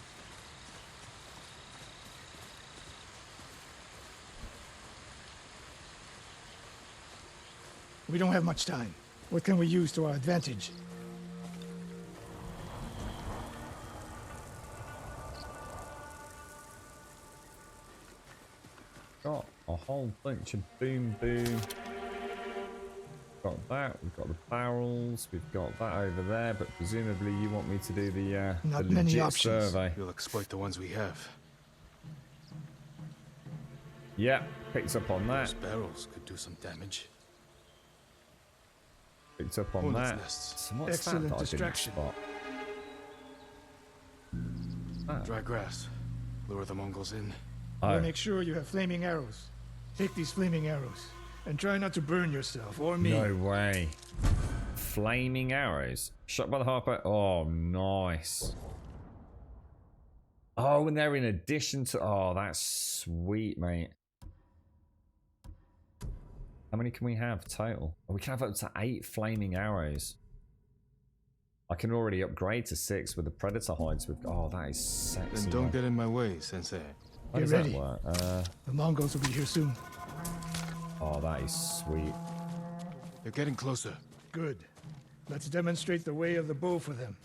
We don't have much time. What can we use to our advantage? Got a whole bunch of boom boom. Got that. We've got the barrels. We've got that over there. But presumably you want me to do the Not many legit options. survey. We'll exploit the ones we have. Yeah, picked up on Those that. barrels could do some damage. Picked up on Hornet's that. nests. So what's Excellent that I didn't distraction. spot? Dry grass. Lure the Mongols in. Oh, Make sure you have flaming arrows. Take these flaming arrows. And try not to burn yourself or me. no way. Flaming arrows. Shot by the harper. Oh, nice. Oh, and they're in addition to... Oh, that's sweet, mate. How many can we have total? Oh, we can have up to 8 flaming arrows. I can already upgrade to 6 with the predator hides. Oh, that is sexy. Then don't man. get in my way, Sensei. How Get does ready. that work? The Mongols will be here soon. Oh, that is sweet. They're getting closer. Good. Let's demonstrate the way of the bow for them.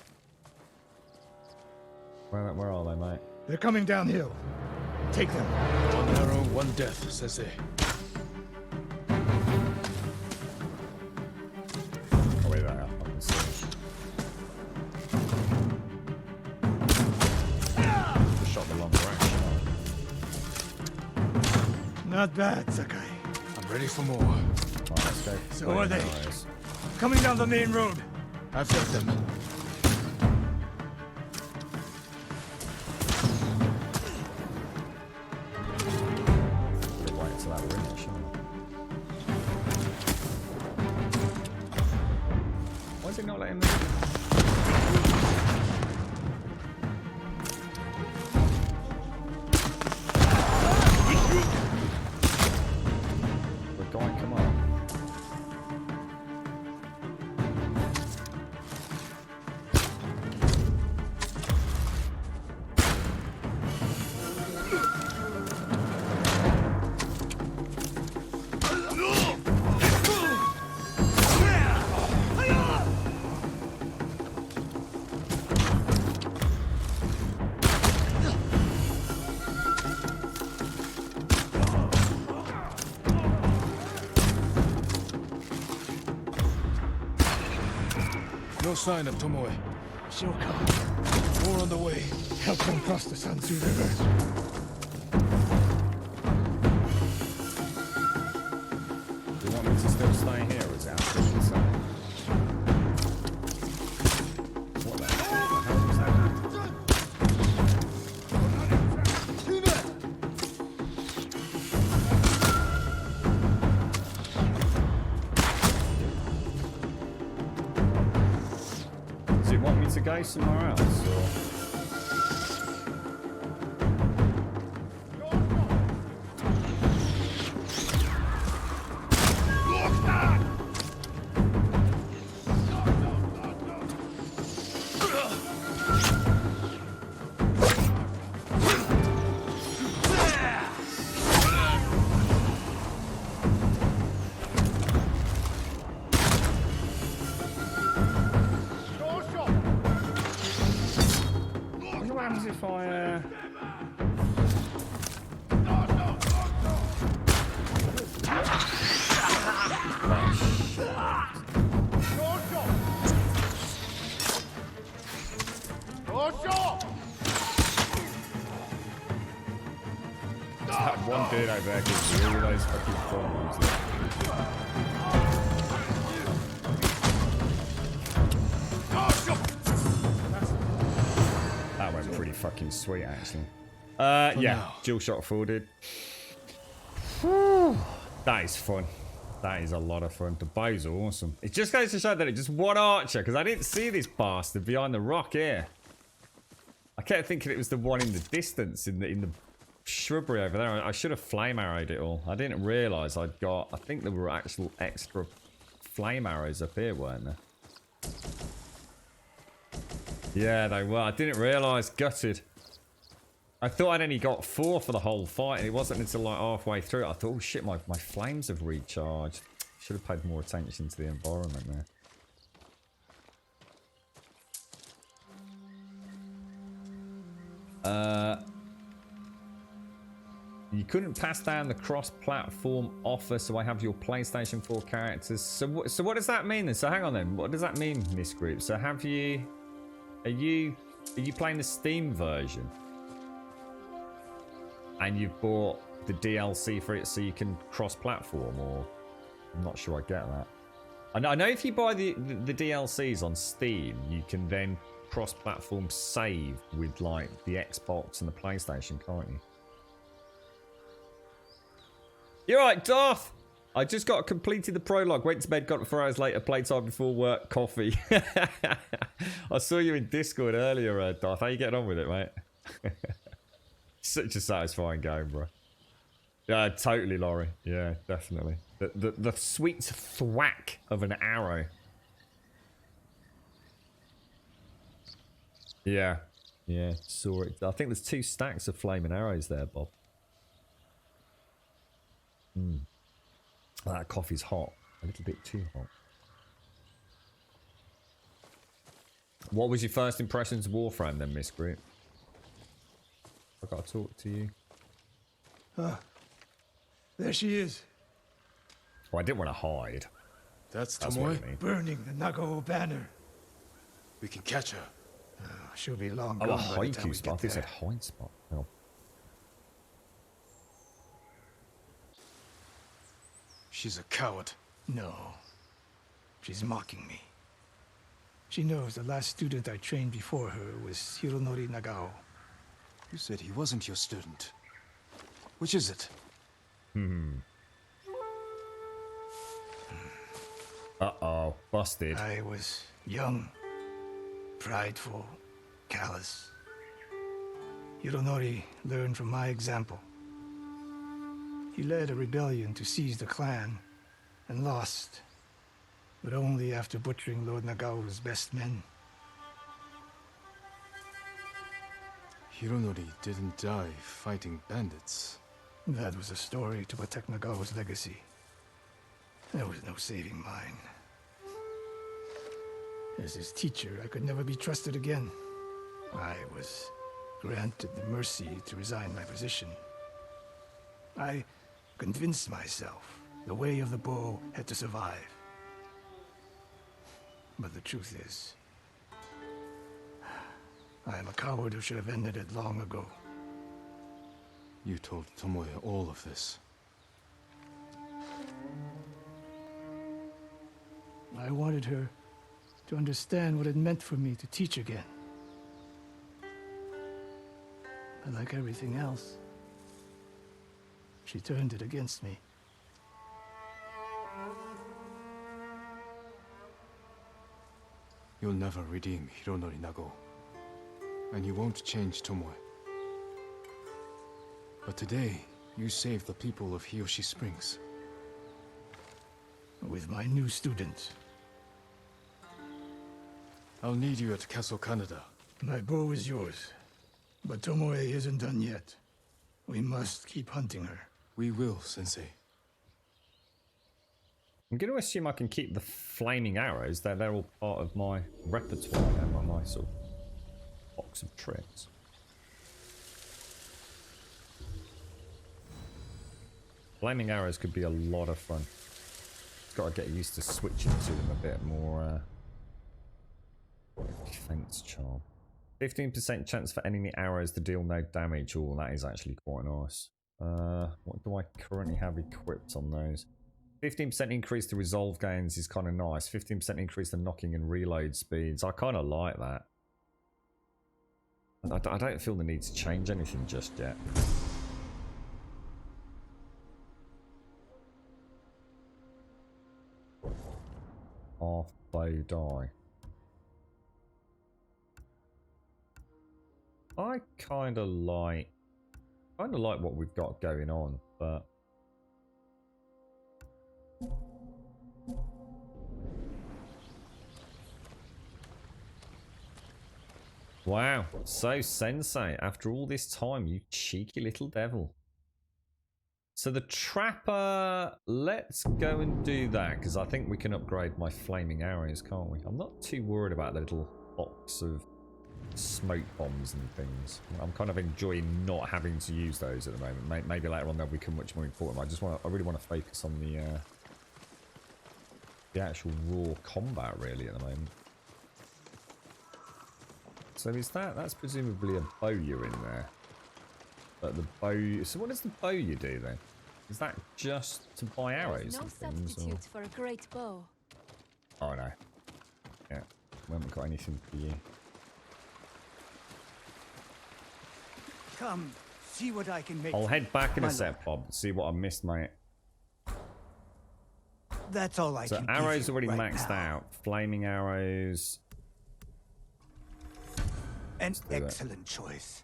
Where are they, mate? They're coming downhill. Take them. One arrow, one death, Sensei. Oh, wait, there. I can see. Just shot the long range. Not bad, Sakai. I'm ready for more. Right, let's go. So are they. Arrows. Coming down the main road. I've got them. We'll wait till that ring, shouldn't we? Why is it not letting me? The guy, come on. No sign of Tomoe. She'll come. More on the way. Help them cross the Sansu River. Do you want me to still stay here or is it absolutely insane? What the hell was that? Does it want me to go somewhere else or? What happens if I that one dude over there gives me all those fucking problems. That went pretty fucking sweet, actually. Yeah, now. dual shot forwarded. Whew. That is fun. That is a lot of fun. The bow's awesome. It just goes to show that it's just one archer, because I didn't see this bastard behind the rock here. I kept thinking it was the one in the distance, in the shrubbery over there. I should have flame arrowed it all. I didn't realise I'd got... I think there were actual extra flame arrows up here, weren't there? Yeah, they were. I didn't realise. Gutted. I thought I'd only got 4 for the whole fight, and it wasn't until like halfway through. I thought, oh shit, my flames have recharged. Should have paid more attention to the environment there. You couldn't pass down the cross-platform offer, so I have your PlayStation 4 characters. So what does that mean then? So hang on then. What does that mean, Miss Group? So have you... Are you playing the Steam version? and you've bought the DLC for it so you can cross-platform, or I'm not sure I get that. I know if you buy the DLCs on Steam, you can then cross-platform save with like the Xbox and the PlayStation, can't you? You're right, Darth. I just got completed the prologue, went to bed, got up 4 hours later, playtime before work, coffee. I saw you in Discord earlier, Darth. How you getting on with it, mate? Such a satisfying game, bro. Yeah, totally, Laurie. Yeah, definitely. The sweet thwack of an arrow. Yeah. Yeah, saw it. I think there's 2 stacks of flaming arrows there, Bob. That coffee's hot. A little bit too hot. What was your first impressions of Warframe then, Miss Groot? I gotta talk to you. There she is, Well, I didn't want to hide. That's That's Tomoe. what I mean. burning the Nagao banner. We can catch her. She'll be long Oh, gone a by the time haiku we spot. I get think it said there. hide spot. Oh. She's a coward. No, she's mocking me. She knows the last student I trained before her was Hironori Nagao. You said he wasn't your student. Which is it? Uh-oh. Busted. I was young, prideful, callous. Hironori learned from my example. He led a rebellion to seize the clan and lost, but only after butchering Lord Nagao's best men. Hironori didn't die fighting bandits. That was a story to protect Nagao's legacy. There was no saving mine. As his teacher, I could never be trusted again. I was granted the mercy to resign my position. I convinced myself the way of the bow had to survive. But the truth is, I am a coward who should have ended it long ago. You told Tomoe all of this. I wanted her to understand what it meant for me to teach again. But like everything else, she turned it against me. You'll never redeem Hironori Nagao. And you won't change Tomoe. But today, you saved the people of Hiyoshi Springs. With my new student. I'll need you at Castle Canada. My bow is yours. But Tomoe isn't done yet. We must keep hunting her. We will, Sensei. I'm going to assume I can keep the flaming arrows. They're all part of my repertoire now, my sort of box of tricks. Flaming arrows could be a lot of fun. Got to get used to switching to them a bit more. Defense charm. 15% chance for enemy arrows to deal no damage. Oh, that is actually quite nice. What do I currently have equipped on those? 15% increase to resolve gains is kind of nice. 15% increase to knocking and reload speeds. I kind of like that. I don't feel the need to change anything just yet. Half bow die. I kind of like what we've got going on, but wow, so Sensei, after all this time, you cheeky little devil. So the trapper, let's go and do that, because I think we can upgrade my flaming arrows, can't we? I'm not too worried about the little box of smoke bombs and things. I'm kind of enjoying not having to use those at the moment. Maybe later on they'll become much more important. I really want to focus on the actual raw combat really at the moment. So is that's presumably a bowyer in there. But the bow... So what does the bow you do then? Is that just to buy arrows No and things? Or... substitute for a great bow. Oh no. Yeah, we haven't got anything for you. Come, see what I can make. I'll head back in a My sec, Bob. See what I missed, mate. That's all I So can give arrows you already right maxed now. out. Flaming arrows. An do that. excellent choice.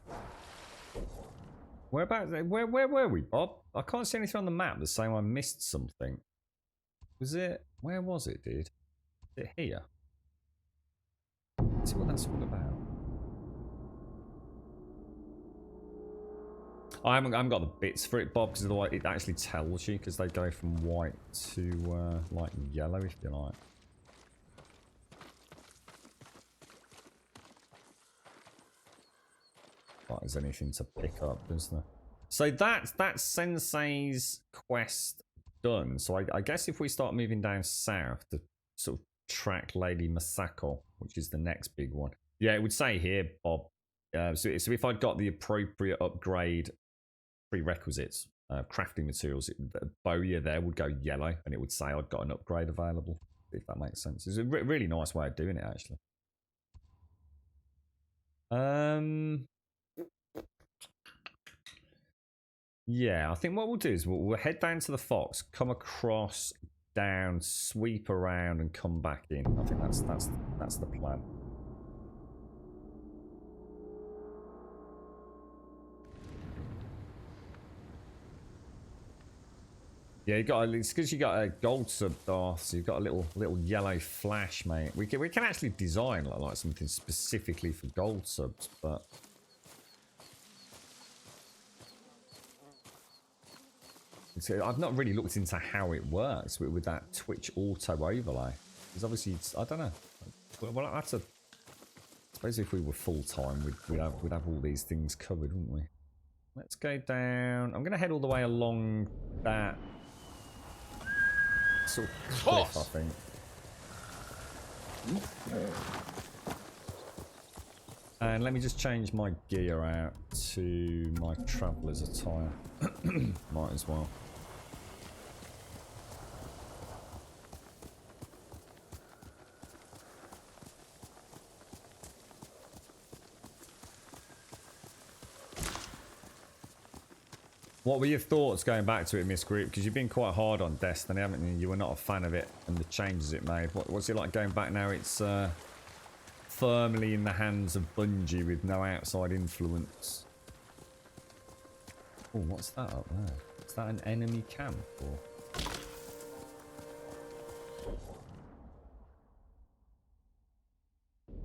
Whereabouts? Where were we, Bob? I can't see anything on the map that's saying I missed something. Was it? Where was it, dude? Is it here? Let's see what that's all about. I haven't got the bits for it, Bob, because otherwise it actually tells you, because they go from white to like yellow, if you like. Like there's anything to pick up, isn't there? So that's Sensei's quest done. So I guess if we start moving down south to sort of track Lady Masako, which is the next big one. Yeah, it would say here, Bob. So if I'd got the appropriate upgrade prerequisites, crafting materials, the bowyer there would go yellow, and it would say I'd got an upgrade available, if that makes sense. It's a really nice way of doing it, actually. Yeah, I think what we'll do is we'll head down to the Fox, come across, down, sweep around, and come back in. I think that's the plan. Yeah, it's because you got a gold sub, Darth, so you've got a little yellow flash, mate. We can actually design like something specifically for gold subs, but I've not really looked into how it works with that Twitch auto overlay. Because obviously, I don't know. Well, that's I suppose if we were full time, we'd have all these things covered, wouldn't we? Let's go down. I'm going to head all the way along that sort of cliff, I think. And let me just change my gear out to my traveller's attire. Might as well. What were your thoughts going back to it, Miss Group? Because you've been quite hard on Destiny, haven't you? You were not a fan of it and the changes it made. What's it like going back now? It's firmly in the hands of Bungie with no outside influence. Oh, what's that up there? Is that an enemy camp? Or...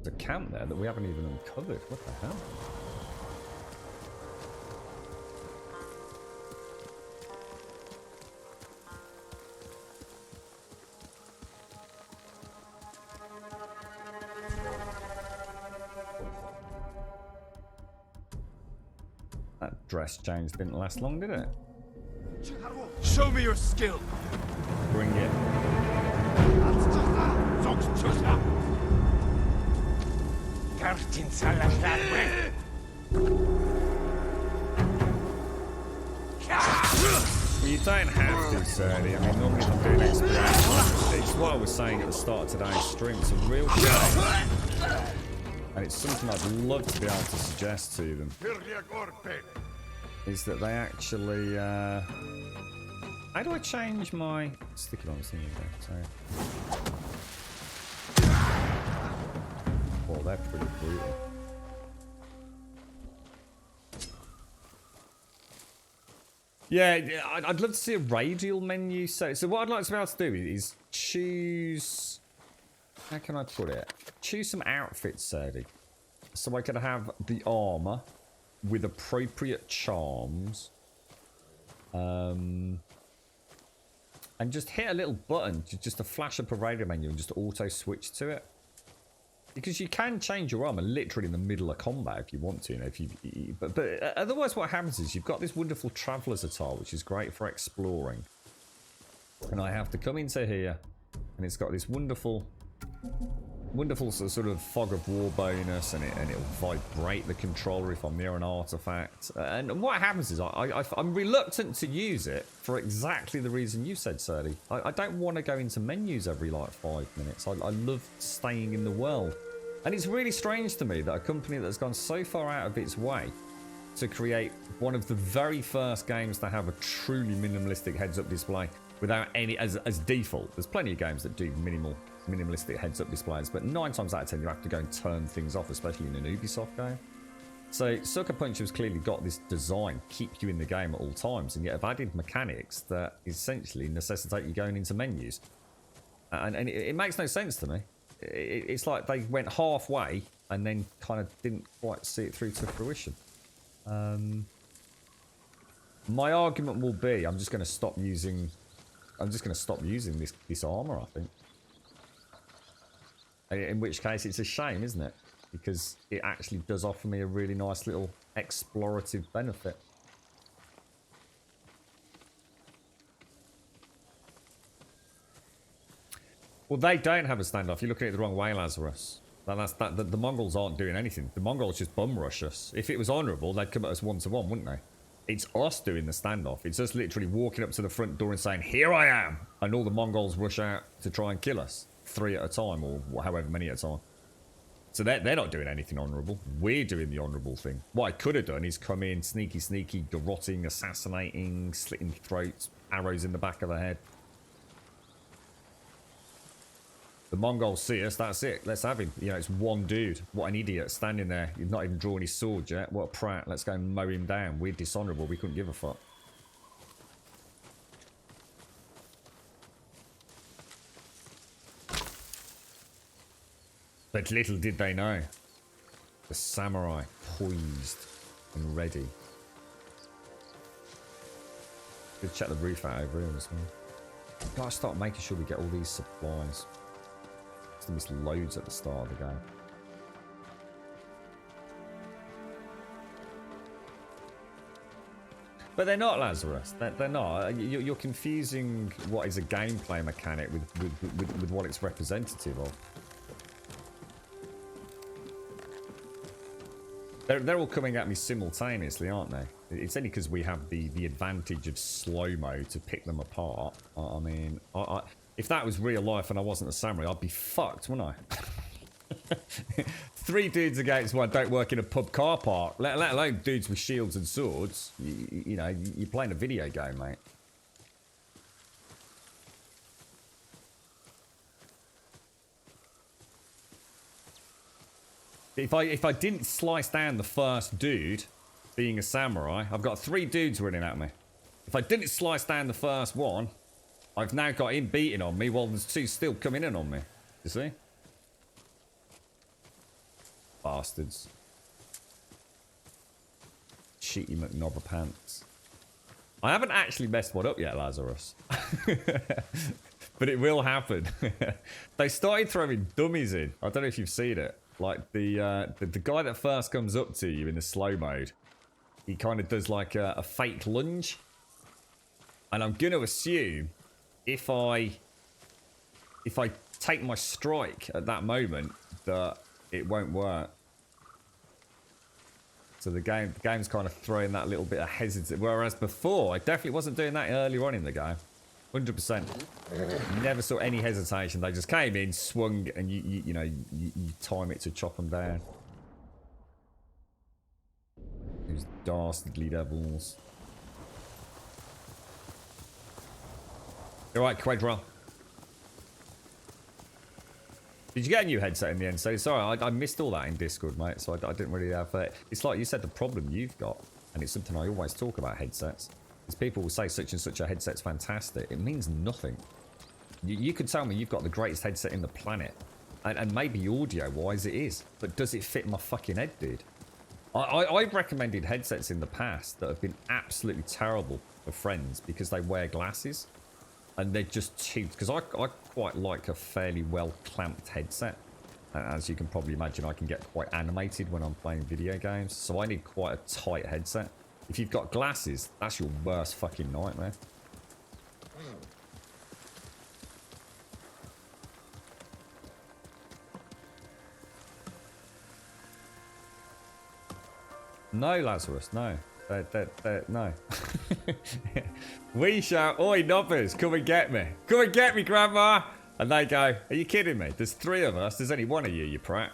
There's a camp there that we haven't even uncovered. What the hell? That dress change didn't last long, did it? Show me your skill. Bring it. Well, you don't have to, Serdy. I mean, normally if I'm doing exploration, it's what I was saying at the start of today's stream. It's a real shame. And it's something I'd love to be able to suggest to them. Is that they actually, how do I change my... Stick it on the thing again, sorry. Well, they're pretty brutal. Yeah, I'd love to see a radial menu. So what I'd like to be able to do is choose... How can I put it? Choose some outfits, Serdy. So I could have the armor with appropriate charms. And just hit a little button just to flash up a radio menu and just auto switch to it. Because you can change your armor literally in the middle of combat if you want to. You know, if you but otherwise what happens is you've got this wonderful traveler's attire, which is great for exploring. And I have to come into here and it's got this wonderful wonderful sort of fog of war bonus, and it'll vibrate the controller if I'm near an artifact. And what happens is I'm reluctant to use it for exactly the reason you said, Serdy. I don't want to go into menus every like 5 minutes. I love staying in the world. And it's really strange to me that a company that's gone so far out of its way to create one of the very first games to have a truly minimalistic heads-up display without any as default. There's plenty of games that do minimalistic heads-up displays, but 9 times out of 10 you have to go and turn things off, especially in an Ubisoft game. So Sucker Punch has clearly got this design, keep you in the game at all times, and yet have added mechanics that essentially necessitate you going into menus. And it makes no sense to me. It's like they went halfway and then kind of didn't quite see it through to fruition. My argument will be I'm just going to stop using this armor, I think. In which case it's a shame, isn't it? Because it actually does offer me a really nice little explorative benefit. Well, they don't have a standoff. You're looking at it the wrong way, Lazarus. The Mongols aren't doing anything. The Mongols just bum rush us. If it was honourable, they'd come at us 1-to-1, wouldn't they? It's us doing the standoff. It's us literally walking up to the front door and saying, "Here I am!" And all the Mongols rush out to try and kill us. 3 at a time, or however many at a time. So they're not doing anything honourable. We're doing the honourable thing. What I could have done is come in, sneaky, garroting, assassinating, slitting throats, arrows in the back of the head. The Mongols see us, that's it. Let's have him. You know, it's one dude. What an idiot standing there. He's not even drawn his sword yet. What a prat. Let's go and mow him down. We're dishonourable. We couldn't give a fuck. But little did they know. The samurai poised and ready. Let's check the roof out over here as well. Gotta start making sure we get all these supplies. There's missed loads at the start of the game. But they're not, Lazarus. They're not. You're confusing what is a gameplay mechanic with what it's representative of. They're all coming at me simultaneously, aren't they? It's only because we have the advantage of slow-mo to pick them apart. I mean, if that was real life and I wasn't a samurai, I'd be fucked, wouldn't I? 3 dudes against 1 don't work in a pub car park, let alone dudes with shields and swords. You know, you're playing a video game, mate. If I didn't slice down the first dude, being a samurai, I've got 3 dudes running at me. If I didn't slice down the first one, I've now got him beating on me while there's 2 still coming in on me. You see? Bastards. Cheaty McNobber pants. I haven't actually messed one up yet, Lazarus. But it will happen. They started throwing dummies in. I don't know if you've seen it. Like the guy that first comes up to you in the slow mode, he kind of does like a fake lunge. And I'm going to assume if I take my strike at that moment, that it won't work. So the game's kind of throwing that little bit of hesitancy. Whereas before, I definitely wasn't doing that earlier on in the game. 100%. Never saw any hesitation. They just came in, swung, and you know, you time it to chop them down. Those dastardly devils. All right, Quadra. Did you get a new headset in the end? So sorry, I missed all that in Discord, mate. So I didn't really have. It's like you said, the problem you've got, and it's something I always talk about headsets. Is people will say such and such a headset's fantastic. It means nothing. You could tell me you've got the greatest headset in the planet, and maybe audio-wise it is, but does it fit my fucking head, dude? I've recommended headsets in the past that have been absolutely terrible for friends because they wear glasses, and they're just too. Because I quite like a fairly well-clamped headset. And as you can probably imagine, I can get quite animated when I'm playing video games, so I need quite a tight headset. If you've got glasses, that's your worst fucking nightmare. no, Lazarus, no. No. We shout, oi, knobbers, come and get me. Come and get me, Grandma. And they go, are you kidding me? There's 3 of us. There's only 1 of you, you prat.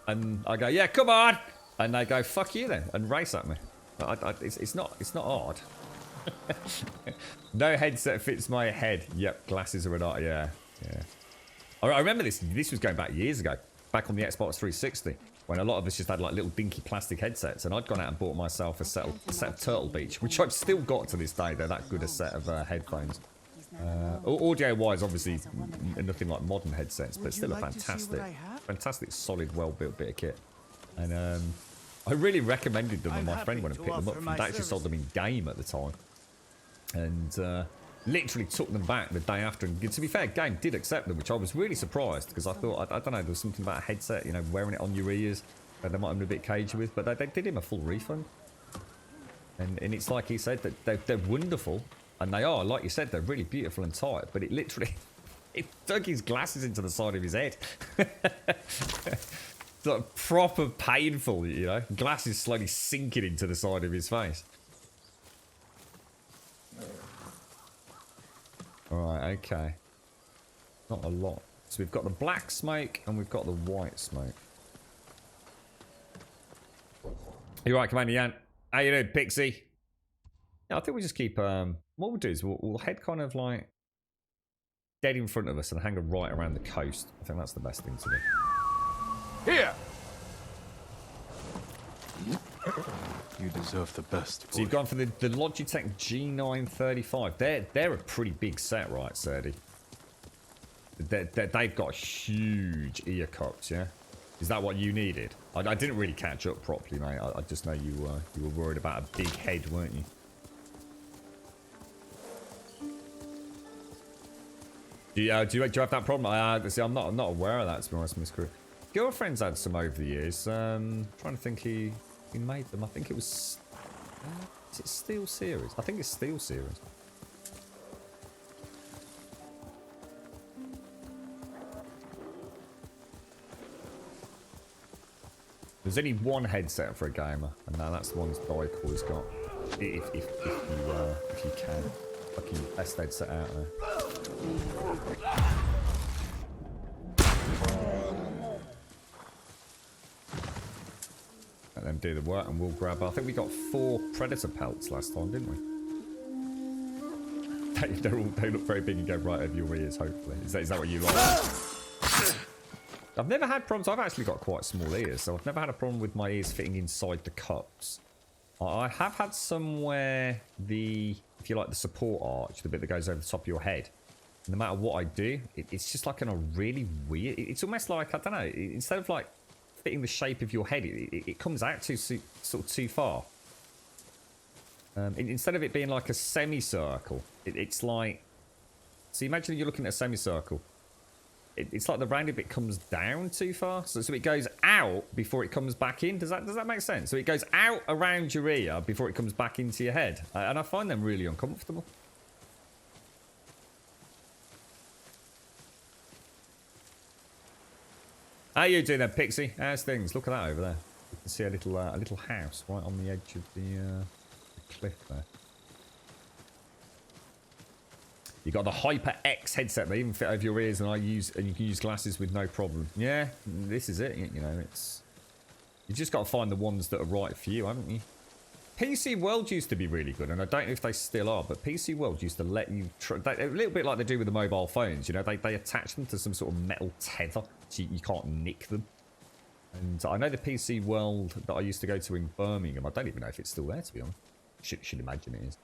And I go, yeah, come on. And they go, fuck you then, and race at me. It's not hard. No headset fits my head. Yep, glasses are not. Yeah. I remember this. This was going back years ago, back on the Xbox 360, when a lot of us just had like little dinky plastic headsets, and I'd gone out and bought myself a set of Turtle Beach, which I've still got to this day. They're that good a set of headphones. Audio-wise, obviously, nothing like modern headsets, but still a fantastic, solid, well-built bit of kit. And I really recommended them when my friend went and picked them up. They actually sold them in game at the time. And literally took them back the day after. And to be fair, game did accept them, which I was really surprised, because I thought, I don't know, there was something about a headset, you know, wearing it on your ears that they might have been a bit cagey with, but they did him a full refund. And it's like he said, that they're wonderful, and they are, like you said, they're really beautiful and tight, but it literally, it dug his glasses into the side of his head. It's like proper painful, you know, glasses slowly sinking into the side of his face. Alright, okay. Not a lot. So we've got the black smoke and we've got the white smoke. You right, Commander Yan? How you doing, Pixie? Yeah, I think we just keep, what we'll do is we'll head kind of like dead in front of us and hang a right around the coast. I think that's the best thing to do. Here! You deserve the best. So you've gone for the Logitech G935. They're a pretty big set, right, Serdi? They've got huge ear cups, yeah? Is that what you needed? I didn't really catch up properly, mate. I just know you were worried about a big head, weren't you? Do you have that problem? See, I'm not aware of that, to be honest, Miss Crew. Girlfriend's had some over the years. Trying to think he made them. I think it was... is it Steel Series? I think it's Steel Series. There's only one headset for a gamer, and now that's the one Daikor's got. If you can. Fucking best headset out there. Let them do the work and we'll grab. I think we got 4 Predator pelts last time, didn't we? They look very big and go right over your ears, hopefully. Is that what you like? I've never had problems. I've actually got quite small ears, so I've never had a problem with my ears fitting inside the cups. I have had some where if you like the support arch, the bit that goes over the top of your head, no matter what I do, it's just like in a really weird... It's almost like, I don't know, instead of like fitting the shape of your head, it comes out too far. Instead of it being like a semicircle, it's like... So imagine you're looking at a semicircle. It's like the rounded bit comes down too far, so it goes out before it comes back in. Does that make sense? So it goes out around your ear before it comes back into your head, and I find them really uncomfortable. How you doing there, Pixie? How's things? Look at that over there. You can see a little house right on the edge of the cliff there. You got the Hyper X headset. They even fit over your ears, and you can use glasses with no problem. Yeah, this is it. You know, you just got to find the ones that are right for you, haven't you? PC World used to be really good, and I don't know if they still are, but PC World used to let you a little bit like they do with the mobile phones. You know, they attach them to some sort of metal tether, so you can't nick them. And I know the PC World that I used to go to in Birmingham. I don't even know if it's still there, to be honest. Should imagine it is.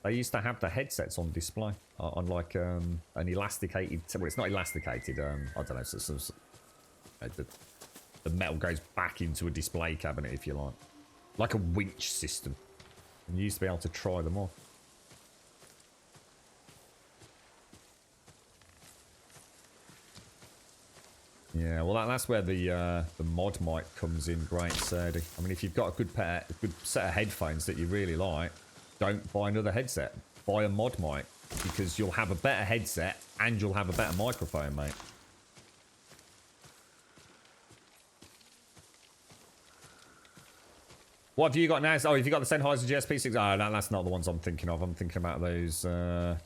They used to have the headsets on display on like an elasticated... Well, it's not elasticated. I don't know. The metal goes back into a display cabinet, if you like. Like a winch system. And you used to be able to try them off. Yeah, well, that's where the mod mic comes in great, Serdi. I mean, if you've got a good set of headphones that you really like, don't buy another headset. Buy a mod mic, because you'll have a better headset and you'll have a better microphone, mate. What have you got now? Oh, have you got the Sennheiser GSP6? Oh, no, that's not the ones I'm thinking of. I'm thinking about those. Can't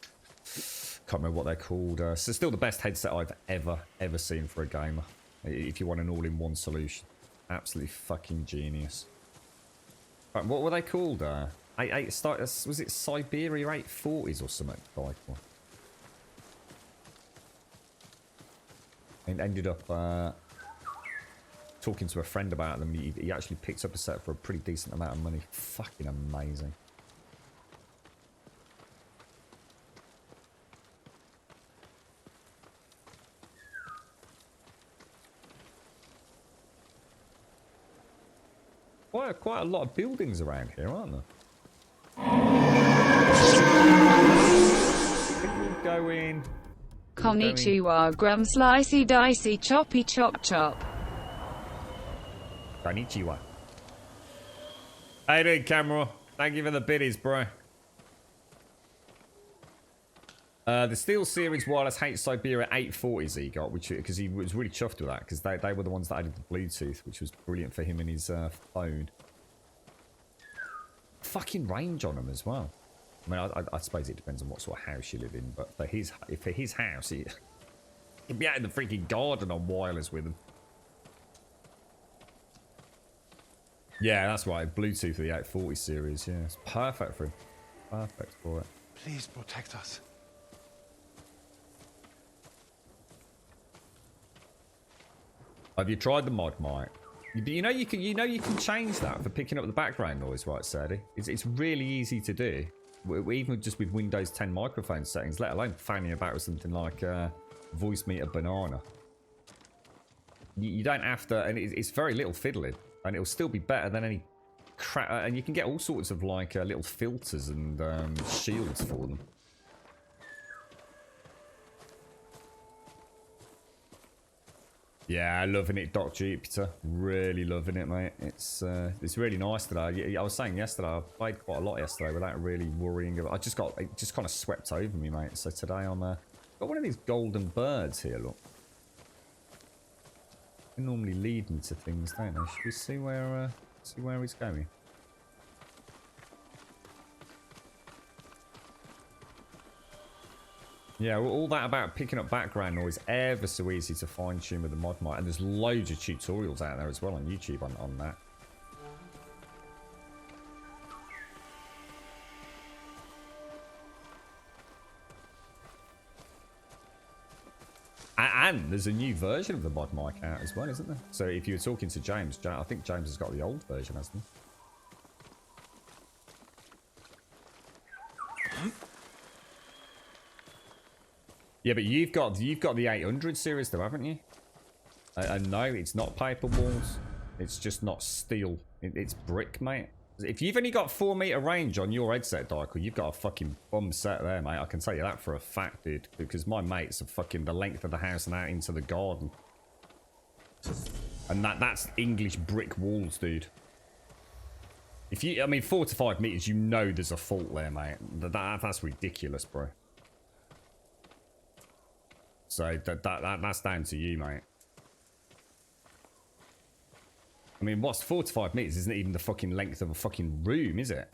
remember what they're called. So still the best headset I've ever seen for a gamer. If you want an all-in-one solution, absolutely fucking genius. Right, what were they called? Was it Siberia 840s or something? Like one. And ended up talking to a friend about them. He actually picked up a set for a pretty decent amount of money. Fucking amazing. Quite a lot of buildings around here, aren't there? People going. Konnichiwa, Grum Slicey Dicey Choppy Chop Chop. Konnichiwa. How you doing, Camera? Thank you for the biddies, bro. The SteelSeries Wireless H Siberia 840s he got, which because he was really chuffed with that, because they were the ones that added the Bluetooth, which was brilliant for him and his phone. Fucking range on them as well. I mean, I suppose it depends on what sort of house you live in, but for his house, he'd be out in the freaking garden on wireless with him. Yeah, that's right. Bluetooth for the 840 series. Yeah, it's perfect for him. Perfect for it. Please protect us. Have you tried the mod, Mike? You know you can change that for picking up the background noise, right, Sadie? It's really easy to do, even just with Windows 10 microphone settings, let alone fanning about with something like Voice Meter Banana. You don't have to, and it's very little fiddling, and it'll still be better than any crap. And you can get all sorts of like little filters and shields for them. Yeah, loving it, Doc Jupiter. Really loving it, mate. It's really nice today. I was saying yesterday, I played quite a lot yesterday without really worrying about. It just kind of swept over me, mate. So today I'm got one of these golden birds here. Look, they normally lead me to things, don't they? Should we see where he's going? Yeah, all that about picking up background noise, ever so easy to fine tune with the mod mic, and there's loads of tutorials out there as well on YouTube on that. And there's a new version of the mod mic out as well, isn't there? So if you were talking to James, I think James has got the old version, hasn't he? Yeah, but you've got the 800 series though, haven't you? And no, it's not paper walls. It's just not steel. It's brick, mate. If you've only got 4 meter range on your headset, Dykel, you've got a fucking bum set there, mate. I can tell you that for a fact, dude. Because my mates are fucking the length of the house and out into the garden. And that's English brick walls, dude. I mean, 4 to 5 meters, you know there's a fault there, mate. That's ridiculous, bro. So that's down to you, mate. I mean, what's 4 to 5 meters isn't even the fucking length of a fucking room, is it?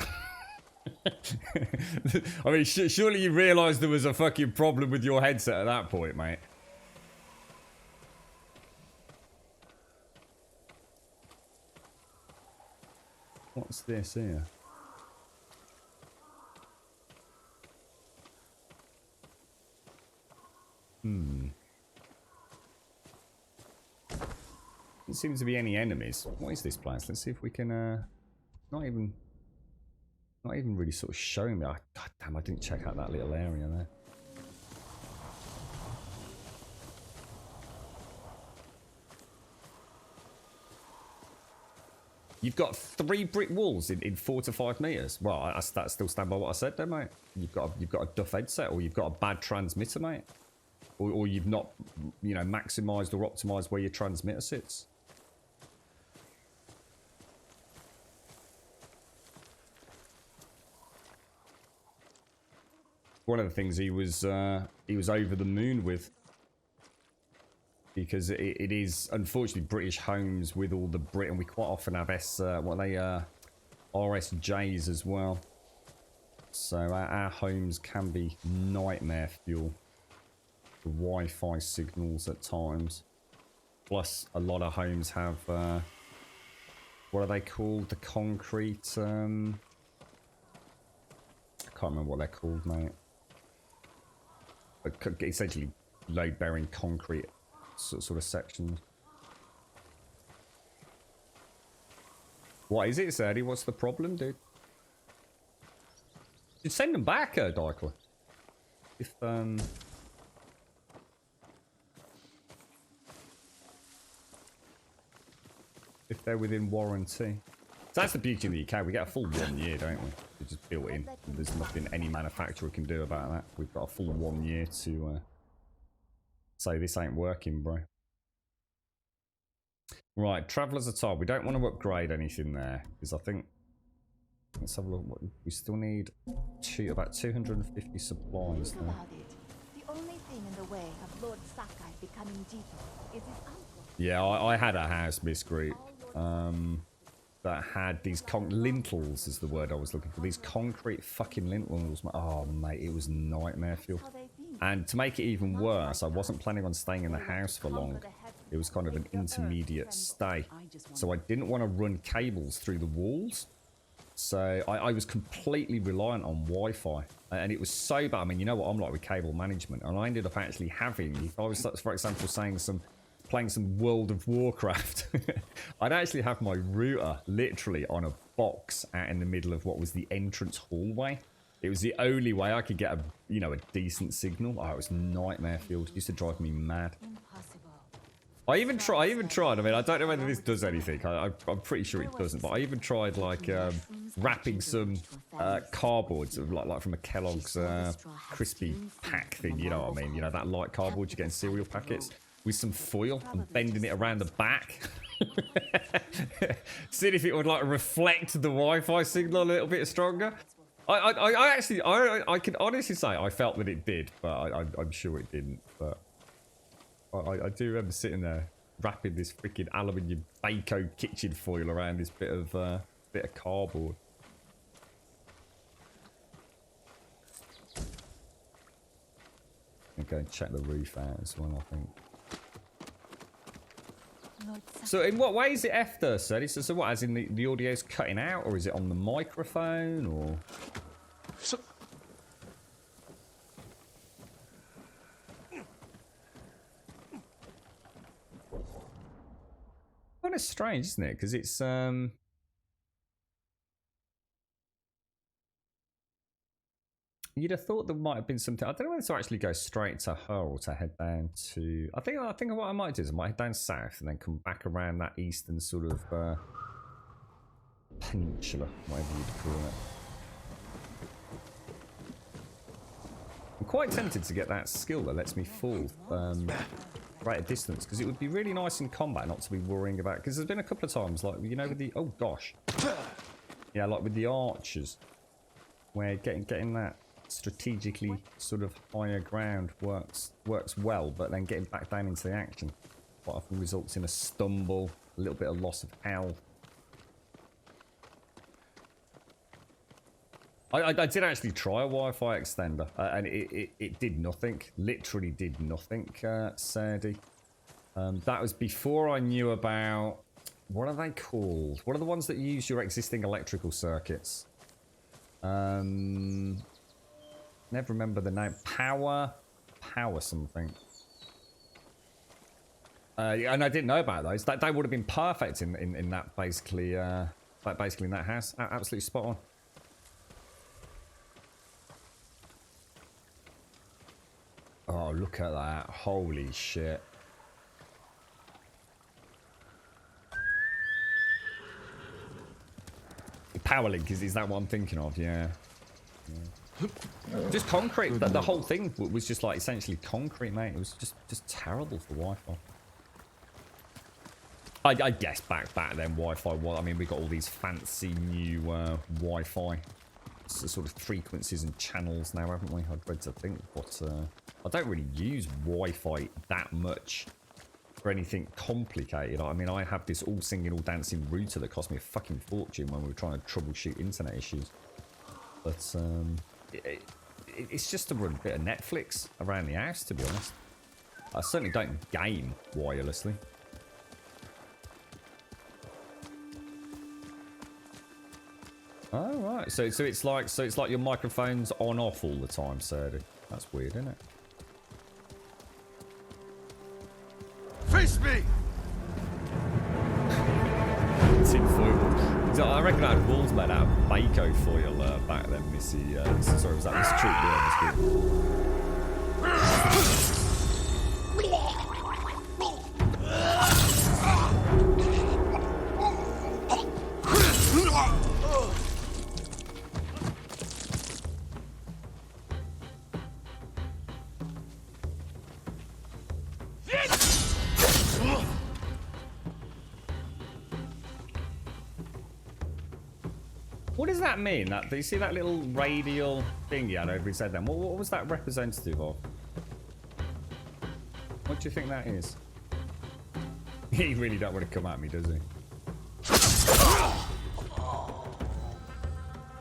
I mean, surely you realised there was a fucking problem with your headset at that point, mate. What's this here? Doesn't seem to be any enemies. What is this place? Let's see if we can not even really sort of showing me. God damn, I didn't check out that little area there. You've got 3 brick walls in 4 to 5 meters. Well, I still stand by what I said there, mate. You've got a duff headset, or you've got a bad transmitter, mate. Or you've not, maximised or optimised where your transmitter sits. One of the things he was over the moon with, because it is unfortunately British homes with all the Brit, and we quite often have RSJs as well. So our homes can be nightmare fuel for Wi-Fi signals at times. Plus, a lot of homes have, what are they called? The concrete, I can't remember what they're called, mate. But essentially, load-bearing concrete sort of sections. What is it, Sadie? What's the problem, dude? You'd send them back, Dyker. If, if they're within warranty. So that's the beauty of the UK. We get a full 1 year, don't we? It's just built in. There's nothing any manufacturer can do about that. We've got a full 1 year to say this ain't working, bro. Right, Traveller's Attire. We don't want to upgrade anything there because I think. Let's have a look. We still need about 250 supplies there. About it. The only thing in the way of Lord Sakai becoming Jito is his uncle. Yeah, I had a house, Miss Group, that had these lintels is the word I was looking for. These concrete fucking lintels. Oh, mate, it was nightmare fuel. And to make it even worse, I wasn't planning on staying in the house for long. It was kind of an intermediate stay. So I didn't want to run cables through the walls. So I was completely reliant on Wi-Fi. And it was so bad. I mean, you know what I'm like with cable management. And I ended up actually having, if I was, for example, playing some World of Warcraft, I'd actually have my router literally on a box out in the middle of what was the entrance hallway. It was the only way I could get a decent signal. Oh, it was nightmare fuel. It used to drive me mad. I even tried. I mean, I don't know whether this does anything. I'm pretty sure it doesn't. But I even tried like wrapping some cardboards, like from a Kellogg's crispy pack thing. You know what I mean? You know that light cardboard you get in cereal packets, with some foil and bending it around the back. Seeing if it would like reflect the Wi-Fi signal a little bit stronger. I can honestly say I felt that it did, but I'm sure it didn't. But I do remember sitting there wrapping this freaking aluminium Baco kitchen foil around this bit of cardboard. I'm going to check the roof out as well, I think. So in what way is it after, sir? So what, as in the audio's cutting out, or is it on the microphone, or? So kind of strange, isn't it? Because it's you'd have thought there might have been something. I don't know whether to actually go straight to her or to head down to. I think what I might do is I might head down south and then come back around that eastern sort of peninsula, whatever you'd call it. I'm quite tempted to get that skill that lets me fall right at distance, because it would be really nice in combat not to be worrying about. Because there's been a couple of times, like with the yeah, like with the archers, where getting that strategically sort of higher ground works well, but then getting back down into the action quite often results in a stumble, a little bit of loss of health. I did actually try a Wi-Fi extender, and it did nothing. Literally did nothing, Sadie. That was before I knew about, what are they called? What are the ones that use your existing electrical circuits? Never remember the name. Power something. And I didn't know about those. They would have been perfect in that basically in that house. Absolutely spot on. Oh, look at that. Holy shit. Power link, is that what I'm thinking of? Yeah. Just concrete. The whole thing was just like essentially concrete, mate. It was just terrible for Wi-Fi. I guess back then Wi-Fi was. I mean, we got all these fancy new Wi-Fi sort of frequencies and channels now, haven't we? I'd read to think, but I don't really use Wi-Fi that much for anything complicated. I mean, I have this all singing, all dancing router that cost me a fucking fortune when we were trying to troubleshoot internet issues. But it's just to run a bit of Netflix around the house, to be honest. I certainly don't game wirelessly. Oh right, so it's like your microphone's on off all the time, Serdi. That's weird, isn't it? Face me! Tinfoil. I reckon I had walls made out of Baco foil back then, Missy. Sorry, was that Miss Troop? Yeah, what does that mean? Do you see that little radial thing he had over his head then? What was that representative of? What do you think that is? He really don't want to come at me, does he?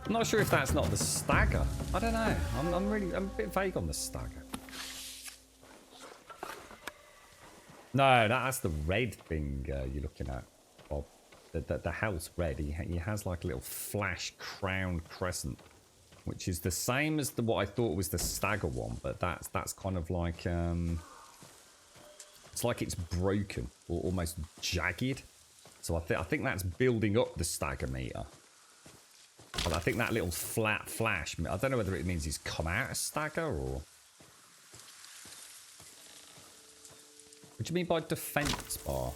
I'm not sure if that's not the stagger. I don't know. I'm a bit vague on the stagger. No, that's the red thing you're looking at, Bob. The house red. He has like a little flash crown crescent, which is the same as what I thought was the stagger one, but that's kind of like it's like it's broken or almost jagged. So I think that's building up the stagger meter. But I think that little flat flash, I don't know whether it means he's come out of stagger or... What do you mean by defense bar?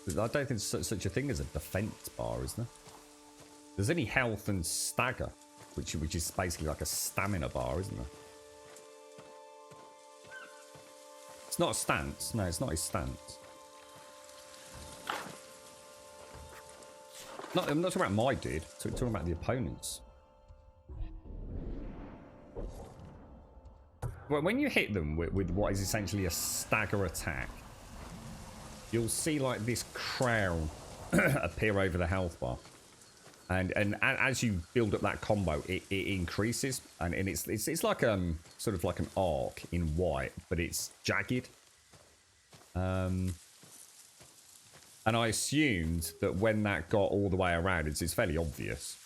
I don't think there's such a thing as a defense bar, is there? There's only health and stagger, which is basically like a stamina bar, isn't there? It's not a stance. No, it's not his stance. I'm not talking about my dude. I'm talking about the opponents. Well, when you hit them with what is essentially a stagger attack, you'll see like this crown appear over the health bar, and as you build up that combo, it increases, and it's like sort of like an arc in white, but it's jagged. And I assumed that when that got all the way around, it's fairly obvious.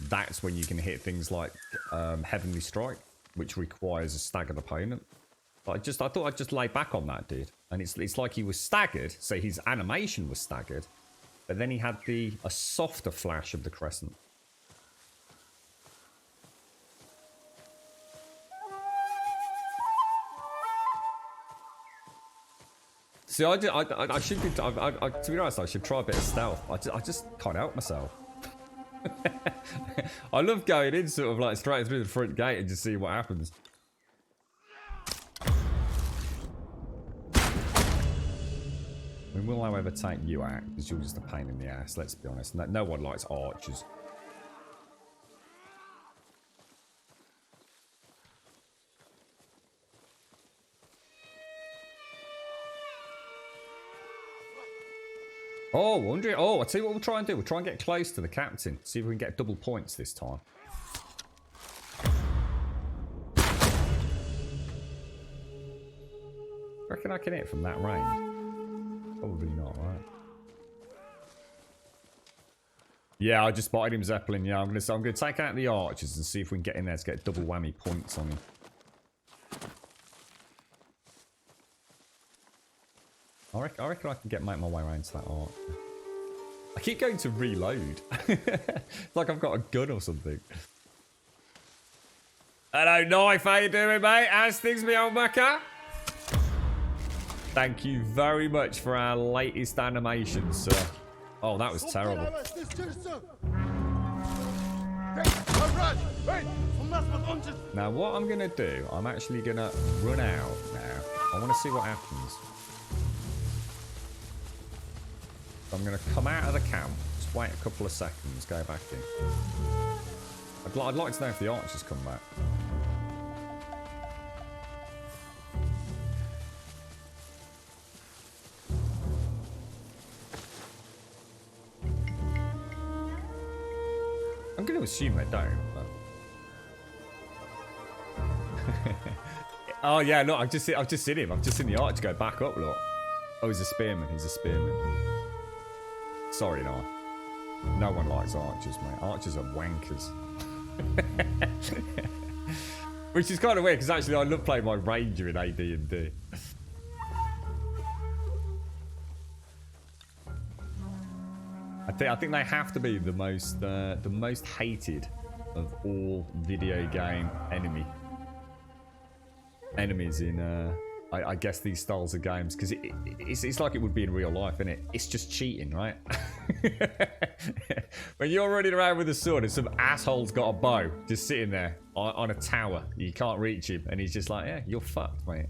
That's when you can hit things like Heavenly Strike, which requires a staggered opponent. But I thought I'd just lay back on that dude. And it's like he was staggered, so his animation was staggered, but then he had a softer flash of the crescent. See, I should be, to be honest, I should try a bit of stealth. I just can't help myself. I love going in sort of like straight through the front gate and just see what happens. We will, however, take you out because you're just a pain in the ass, let's be honest. No one likes archers. Oh, I'll tell you what we'll try and do. We'll try and get close to the captain. See if we can get double points this time. Reckon I can hit from that range? Probably not, right? Yeah, I just spotted him, Zeppelin. Yeah, I'm gonna take out the archers and see if we can get in there to get double whammy points on him. I reckon I can make my way around to that arch. I keep going to reload. It's like I've got a gun or something. Hello, Knife. How you doing, mate? How's things, me old mucker? Thank you very much for our latest animation, sir. Oh, that was terrible. Now, what I'm going to do, I'm actually going to run out now. I want to see what happens. I'm going to come out of the camp, just wait a couple of seconds, go back in. I'd like to know if the archers come back. going to assume they don't. But... oh yeah, look, I've just seen him. I've just seen the archer go back up. Look. Oh, he's a spearman. He's a spearman. Sorry, no. No one likes archers, mate. Archers are wankers. Which is kind of weird because actually I love playing my ranger in AD&D. I think they have to be the most hated of all video game enemies in I guess these styles of games, because it's like it would be in real life, isn't it? It's just cheating, right? When you're running around with a sword and some asshole's got a bow just sitting there on a tower, you can't reach him, and he's just like, yeah, you're fucked, mate.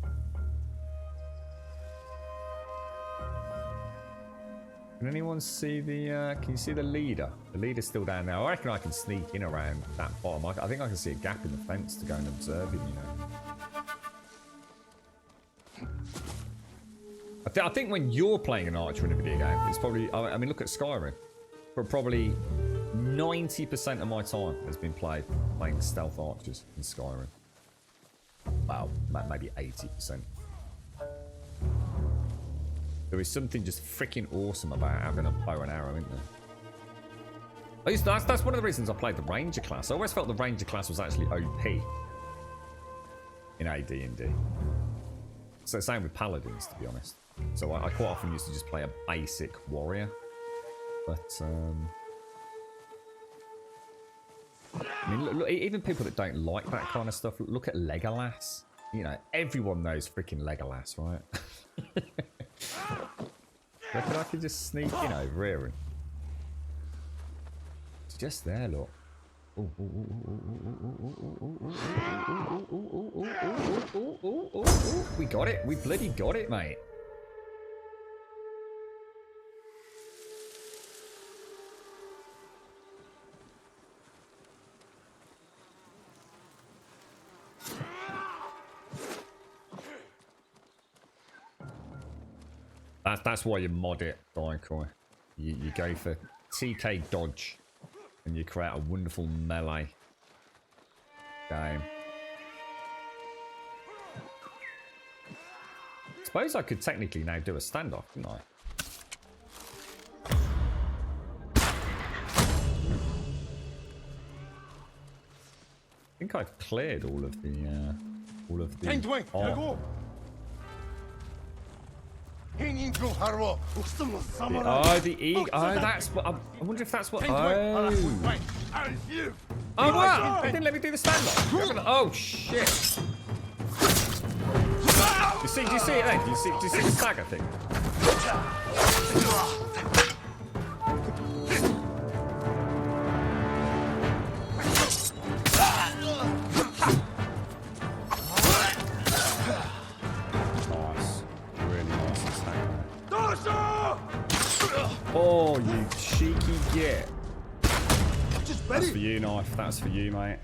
Can anyone see the, can you see the leader? The leader's still down there. I reckon I can sneak in around that bottom. I think I can see a gap in the fence to go and observe him, you know. I think when you're playing an archer in a video game, it's probably, I mean, look at Skyrim. But probably 90% of my time has been playing stealth archers in Skyrim. Well, maybe 80%. There is something just freaking awesome about having a bow and arrow, isn't there? That's one of the reasons I played the Ranger class. I always felt the Ranger class was actually OP in AD&D. So same with Paladins, to be honest. So I quite often used to just play a basic warrior. But, I mean, look, even people that don't like that kind of stuff, look at Legolas. You know, everyone knows freaking Legolas, right? Reckon I could just sneak in over here and... It's just there, look. We got it. We bloody got it, mate. That's why you mod it, Daikoi. You go for TK dodge, and you create a wonderful melee game. Suppose I could technically now do a standoff, couldn't I? I think I've cleared all of the go. Oh, the eagle. Oh, that's what. I wonder if that's what. Oh. Oh, what? They didn't let me do the standoff. Oh, shit. Do you see it then? Do you see the stagger thing? Oh, you cheeky git. That's for you, knife. That's for you, mate.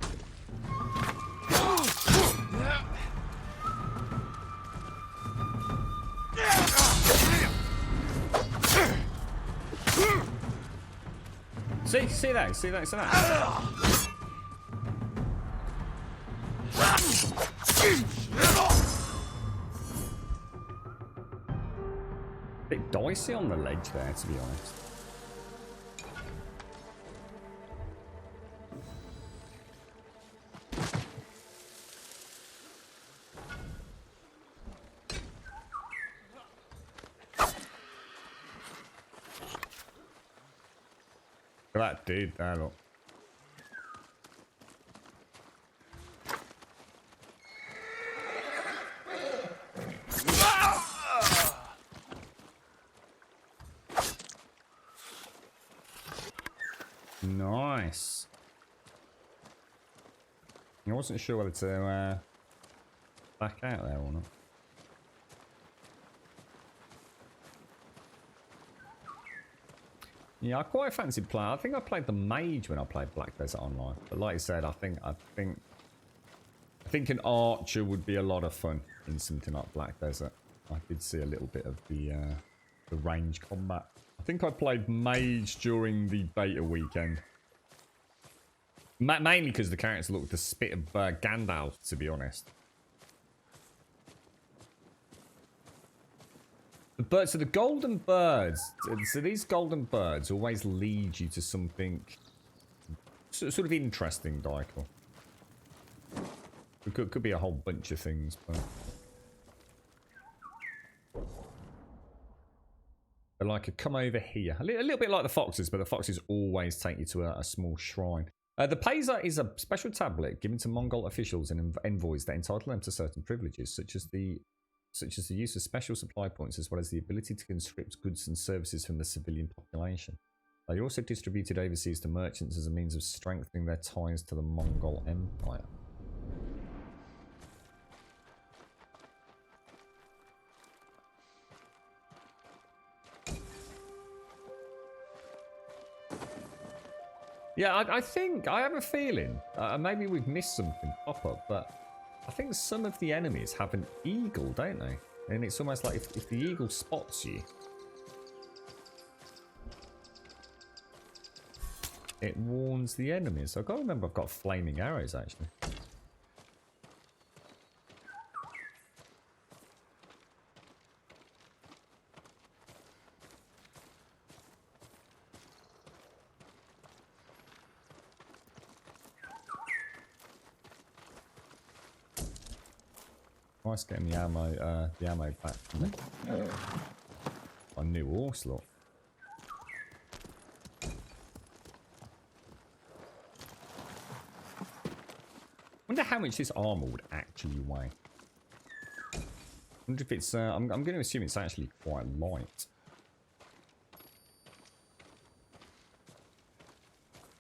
See that? See that? See that? Bit dicey on the ledge there, to be honest. Look at that dude there, look. Nice. I wasn't sure whether to back out there or not. Yeah, I quite fancied playing. I think I played the mage when I played Black Desert Online. But like I said, I think an archer would be a lot of fun in something like Black Desert. I did see a little bit of the range combat. I think I played mage during the beta weekend. Mainly because the characters look the spit of Gandalf, to be honest. But so the golden birds, so these golden birds always lead you to something sort of interesting, Dykel. It could be a whole bunch of things, but they're like, come over here. A little bit like the foxes, but the foxes always take you to a small shrine. The Paysa is a special tablet given to Mongol officials and envoys that entitle them to certain privileges, such as the use of special supply points, as well as the ability to conscript goods and services from the civilian population. They are also distributed overseas to merchants as a means of strengthening their ties to the Mongol Empire. Yeah, I have a feeling, maybe we've missed something pop up, but I think some of the enemies have an eagle, don't they? And it's almost like if the eagle spots you, it warns the enemies. I can't remember I've got flaming arrows, actually. Nice getting the ammo back from me. A new horse, look. Wonder how much this armor would actually weigh. Wonder if it's. I'm going to assume it's actually quite light.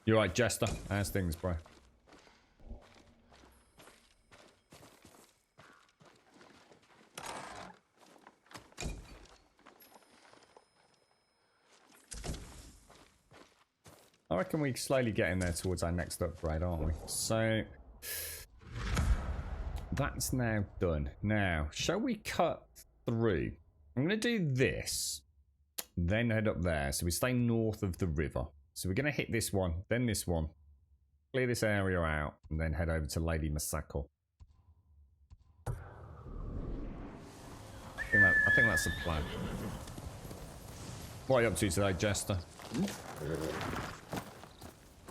You're right, Jester. How's things, bro? I reckon we're slowly getting there towards our next upgrade, aren't we? So that's now done. Now, shall we cut through? I'm going to do this, then head up there. So we stay north of the river. So we're going to hit this one, then this one, clear this area out, and then head over to Lady Masako. I think that's the plan. What are you up to today, Jester?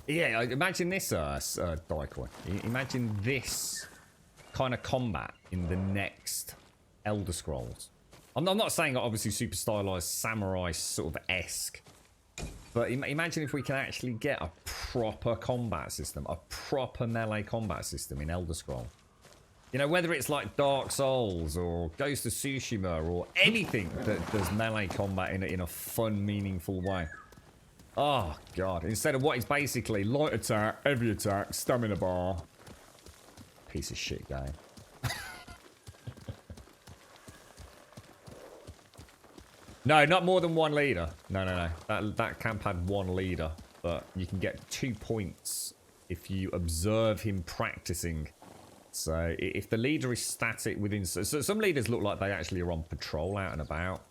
Yeah, imagine this, Dykel. Imagine this kind of combat in the next Elder Scrolls. I'm not saying obviously super stylized samurai sort of esque, but imagine if we can actually get a proper combat system, a proper melee combat system in Elder Scrolls. You know, whether it's like Dark Souls or Ghost of Tsushima or anything that does melee combat in a fun, meaningful way. Oh, God. Instead of what is basically light attack, heavy attack, stamina bar. Piece of shit game. No, not more than one leader. No. That camp had one leader. But you can get 2 points if you observe him practicing. So if the leader is static within... So some leaders look like they actually are on patrol out and about.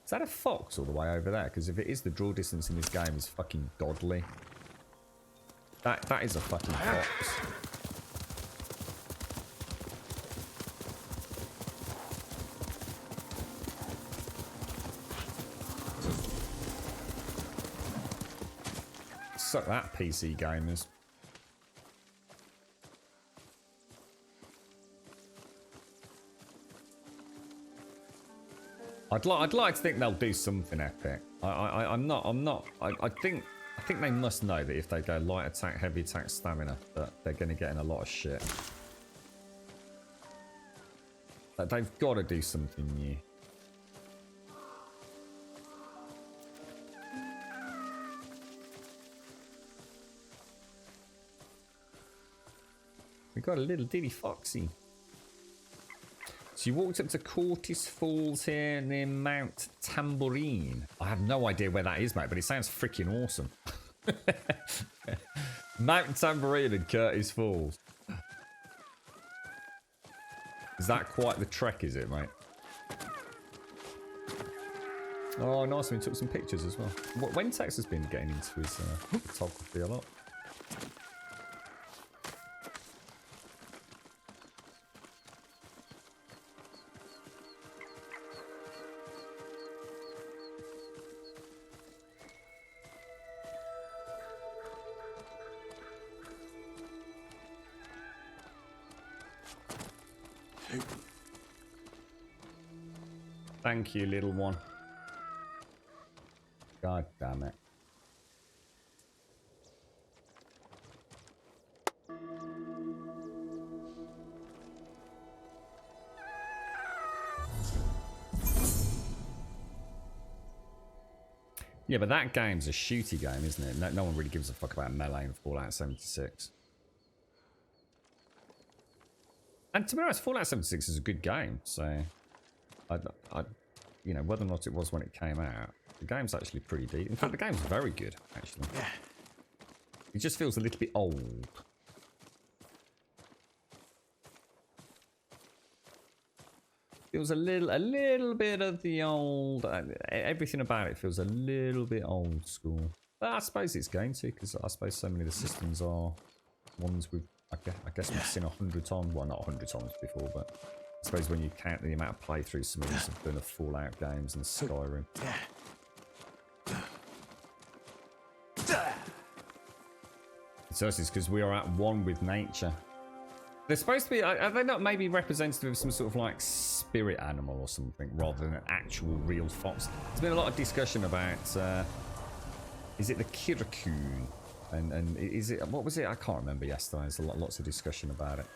Is that a fox all the way over there? Because if it is, the draw distance in this game is fucking godly. That is a fucking fox. Suck that, PC gamers. I'd like to think they'll do something epic. I think they must know that if they go light attack, heavy attack, stamina, that they're going to get in a lot of shit. That they've got to do something new. We got a little Diddy Foxy. So you walked up to Cortis Falls here near Mount Tambourine. I have no idea where that is, mate, but it sounds freaking awesome. Mount Tambourine and Curtis Falls. Is that quite the trek, is it, mate? Oh, nice. We took some pictures as well. When Tex has been getting into his photography a lot. Thank you, little one. God damn it. Yeah, but that game's a shooty game, isn't it? No one really gives a fuck about melee in Fallout 76. And to be honest, Fallout 76 is a good game, so you know, whether or not it was when it came out, the game's actually pretty deep. In fact, the game's very good, actually. It just feels a little bit old. Feels a little bit of the old. Everything about it feels a little bit old school. But I suppose it's going to, because I suppose so many of the systems are ones we've, I guess we've seen 100 times. Well, not 100 times before, but I suppose when you count the amount of playthroughs some of us have done of Fallout games and Skyrim. It's us, it's because we are at one with nature. They're supposed to be, are they not maybe representative of some sort of like spirit animal or something rather than an actual real fox? There's been a lot of discussion about, is it the Kirakoon? And is it, what was it? I can't remember yesterday. There's lots of discussion about it.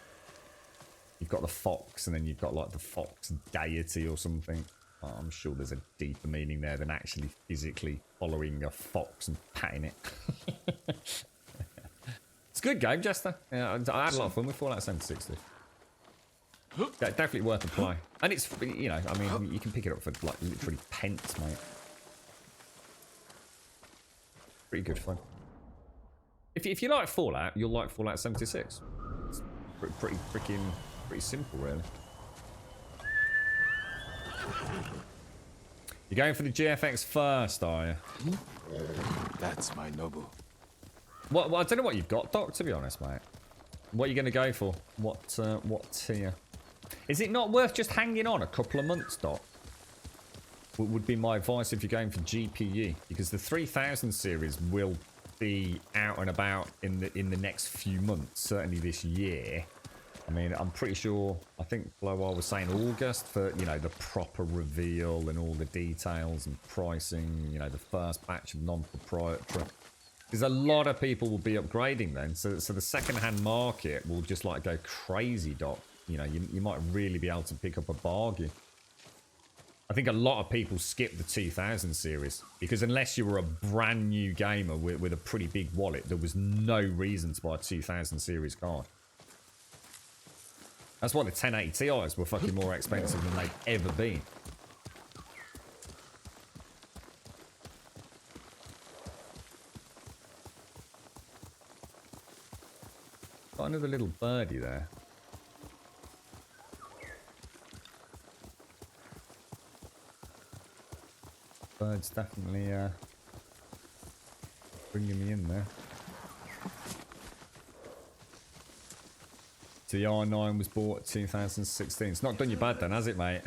You've got the fox and then you've got like the fox deity or something. Oh, I'm sure there's a deeper meaning there than actually physically following a fox and patting it. It's a good game, Jester. Yeah, I had a lot of fun with Fallout 76. Definitely worth a play. And it's, you know, I mean, you can pick it up for like literally pence, mate. Pretty good fun. If you like Fallout, you'll like Fallout 76. It's pretty simple, really. You're going for the GFX first, are you? That's my Nobu. Well, I don't know what you've got, Doc, to be honest, mate. What are you going to go for? What tier? Is it not worth just hanging on a couple of months, Doc? Would be my advice if you're going for GPU, because the 3000 series will be out and about in the next few months, certainly this year. I mean, I'm pretty sure, I think Blowar was saying August for, you know, the proper reveal and all the details and pricing, you know, the first batch of non-proprietary. Because a lot of people will be upgrading then, so the second-hand market will just like go crazy, Doc. You know, you might really be able to pick up a bargain. I think a lot of people skip the 2000 series because unless you were a brand new gamer with a pretty big wallet, there was no reason to buy a 2000 series card. That's why the 1080 Ti's were fucking more expensive than they've ever been. Got another little birdie there. Bird's definitely bringing me in there. So the R9 was bought 2016. It's not done you bad then, has it, mate?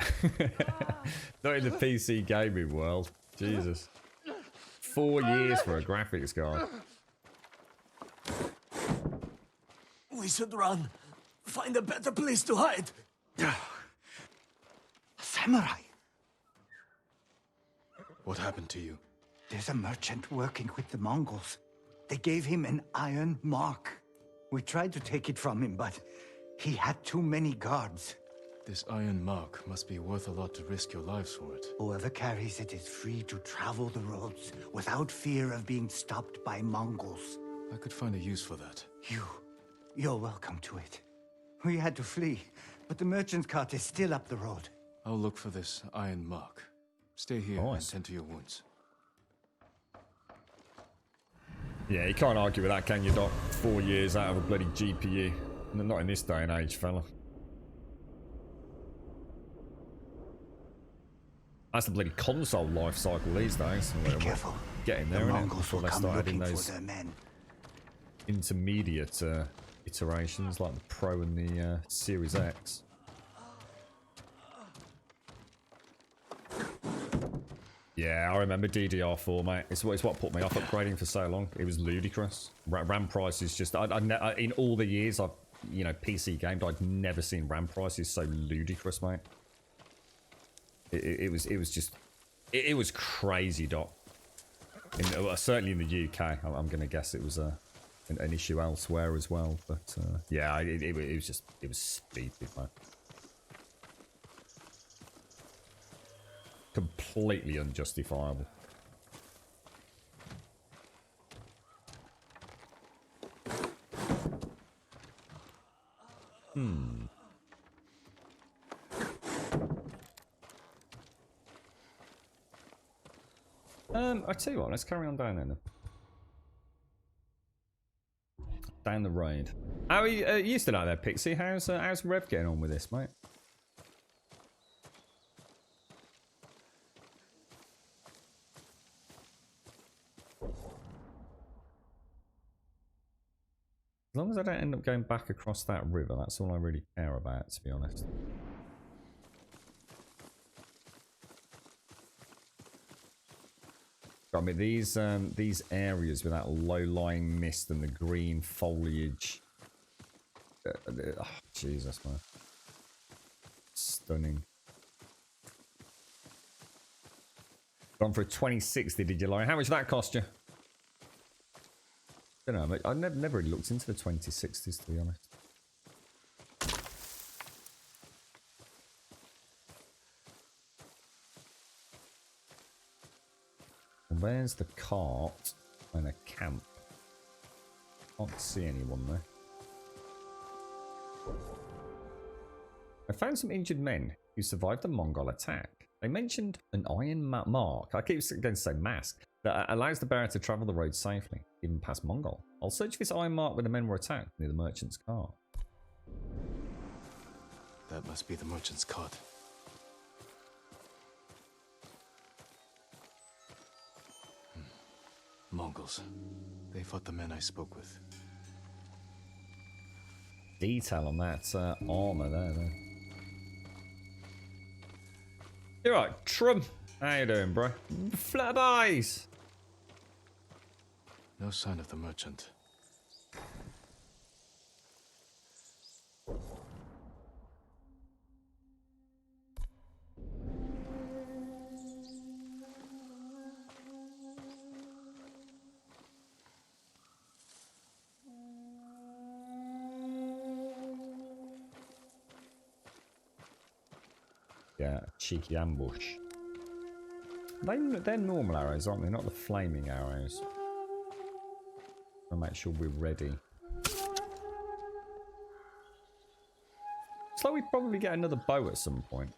Not in the PC gaming world. Jesus. 4 years for a graphics card. We should run. Find a better place to hide. Samurai. What happened to you? There's a merchant working with the Mongols. They gave him an iron mark. We tried to take it from him, but he had too many guards. This iron mark must be worth a lot to risk your lives for it. Whoever carries it is free to travel the roads without fear of being stopped by Mongols. I could find a use for that. You're welcome to it. We had to flee, but the merchant's cart is still up the road. I'll look for this iron mark. Stay here and tend to your wounds. Yeah, you can't argue with that, can you, Doc? 4 years out of a bloody GPU. Not in this day and age, fella. That's the bloody console life cycle these days. Be careful. Get in there, the innit? Mongols Before will they come started in looking those for their men. intermediate iterations like the Pro and the Series X. Yeah, I remember DDR4, mate. It's what put me off upgrading for so long. It was ludicrous. RAM prices just... in all the years I've you know, PC games, I'd never seen RAM prices so ludicrous, mate. It was crazy, Doc. Certainly in the UK, I'm going to guess it was an issue elsewhere as well. But yeah, it was stupid, man. Completely unjustifiable. I tell you what, let's carry on down then. Down the road. How are you still out there, Pixie? How's Rev getting on with this, mate? As long as I don't end up going back across that river, that's all I really care about, to be honest. I mean, these areas with that low-lying mist and the green foliage. Oh, Jesus, man. Stunning. Gone for a 2060, did you like? How much did that cost you? I don't know, I never really looked into the 2060s, to be honest. And where's the cart and a camp? Can't see anyone there. I found some injured men who survived the Mongol attack. They mentioned an iron mark, I keep going to say mask, that allows the bearer to travel the road safely, even past Mongol. I'll search for this iron mark where the men were attacked near the merchant's cart. That must be the merchant's cart. Mongols. They fought the men I spoke with. Detail on that armor there. You're right, Trum. How you doing, bro? Flap eyes. No sign of the merchant. Yeah, cheeky ambush. They're normal arrows, aren't they? Not the flaming arrows. I'll make sure we're ready. It's like we probably get another bow at some point.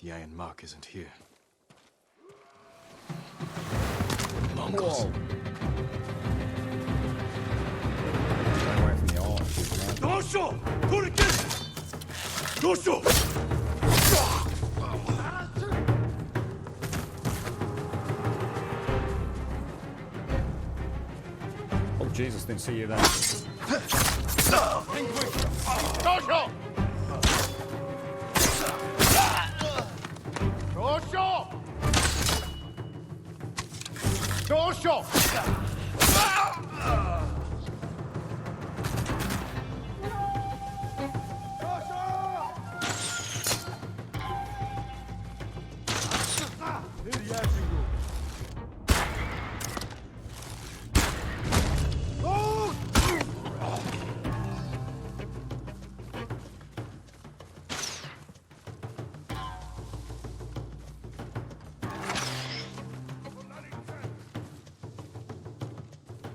The iron mark isn't here. Mongols. Whoa. Stay away from the archers, man. Oh Jesus, didn't see you there.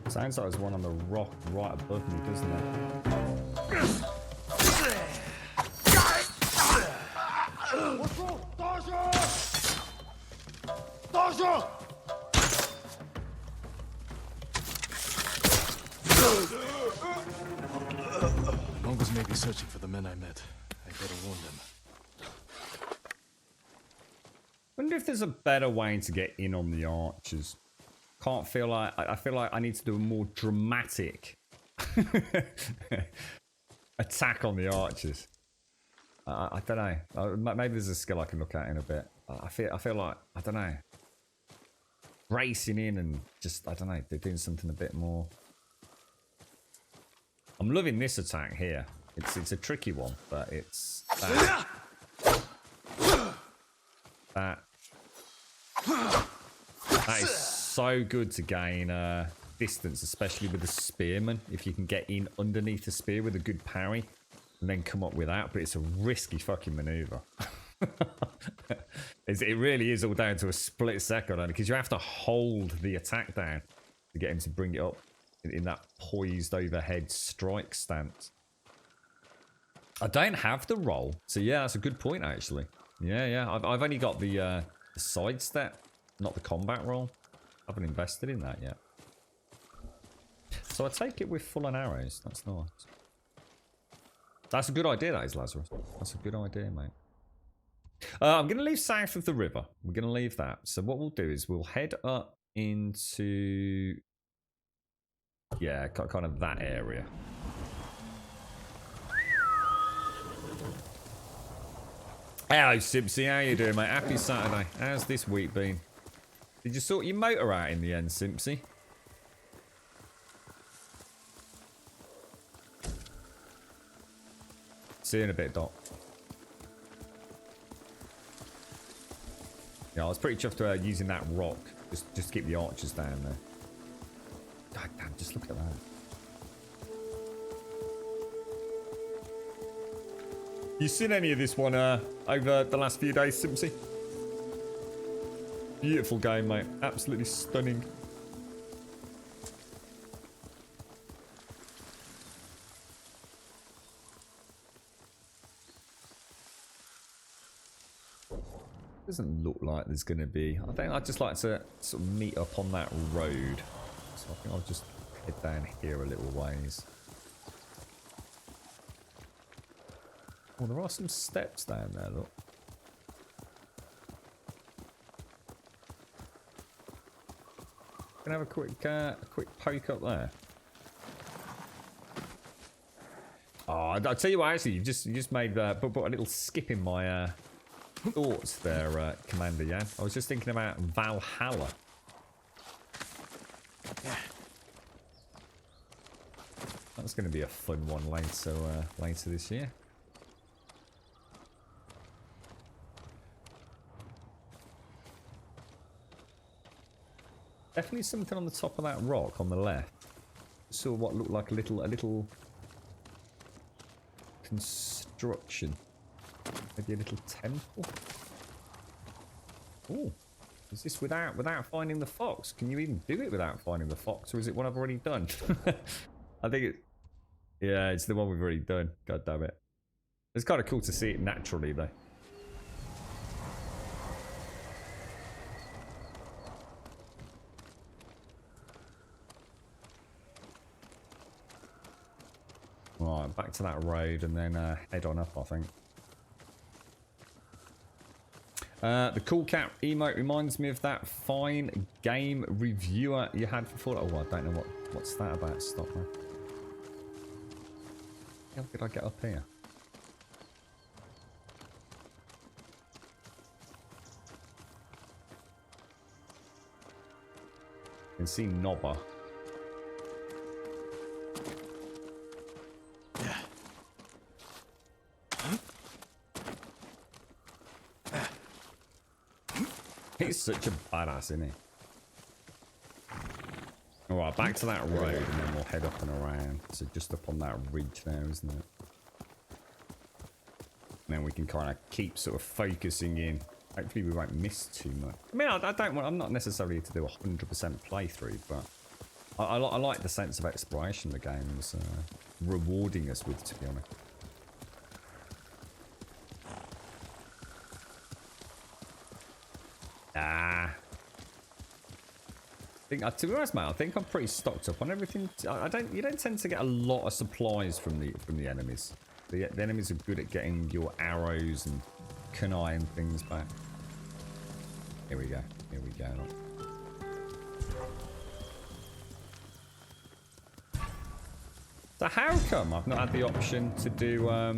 Sounds like there's one on the rock right above me, doesn't it? Mongols may be searching for the men I met. I better warn them. Wonder if there's a better way to get in on the archers. I feel like I need to do a more dramatic attack on the archers. I don't know. Maybe there's a skill I can look at in a bit. I feel like, I don't know, racing in and just, I don't know, they're doing something a bit more I'm loving this attack here. It's a tricky one, but it's that is so good to gain distance, especially with the spearman. If you can get in underneath the spear with a good parry and then come up with that, but it's a risky fucking maneuver. It really is all down to a split second, because you have to hold the attack down to get him to bring it up in that poised overhead strike stance. I don't have the roll, so yeah, that's a good point actually. Yeah, I've only got the side step, not the combat roll. I haven't invested in that yet. So I take it with full on arrows. That's nice. That's a good idea, that is, Lazarus. That's a good idea, mate. I'm going to leave south of the river. We're going to leave that. So what we'll do is we'll head up into... yeah, kind of that area. Hello, Sibsy. How you doing, mate? Happy Saturday. How's this week been? Did you sort your motor out in the end, Simpsy? See you in a bit, Doc. Yeah, I was pretty chuffed using that rock just to keep the archers down there. God damn, just look at that. You seen any of this one over the last few days, Simpsy? Beautiful game, mate. Absolutely stunning. Doesn't look like there's going to be. I think I'd just like to sort of meet up on that road. So I think I'll just head down here a little ways. Oh, there are some steps down there, look. Gonna have a quick poke up there. Oh, I'll tell you what, actually, you just made put a little skip in my thoughts there, Commander Yan. I was just thinking about Valhalla. Yeah. That's going to be a fun one later this year. Definitely something on the top of that rock on the left. Saw what looked like a little construction. Maybe a little temple. Oh, is this without finding the fox? Can you even do it without finding the fox, or is it one I've already done? I think it. Yeah, it's the one we've already done. God damn it! It's kind of cool to see it naturally, though. Right, back to that road and then head on up, I think. The cool cat emote reminds me of that fine game reviewer you had for Fallout. Oh, I don't know what's that about. Stop, man. How did I get up here? You can see Nobber. He's such a badass, isn't he? Alright, back to that road and then we'll head up and around. So just up on that ridge there, isn't it? And then we can kind of keep sort of focusing in. Hopefully we won't miss too much. I mean, I'm not necessarily here to do a 100% playthrough, but I like the sense of exploration the game's rewarding us with, to be honest. To be honest, mate, I think I'm pretty stocked up on everything. You don't tend to get a lot of supplies from the enemies. The enemies are good at getting your arrows and kunai and things back. Here we go. Here we go. So how come I've not had the option to do how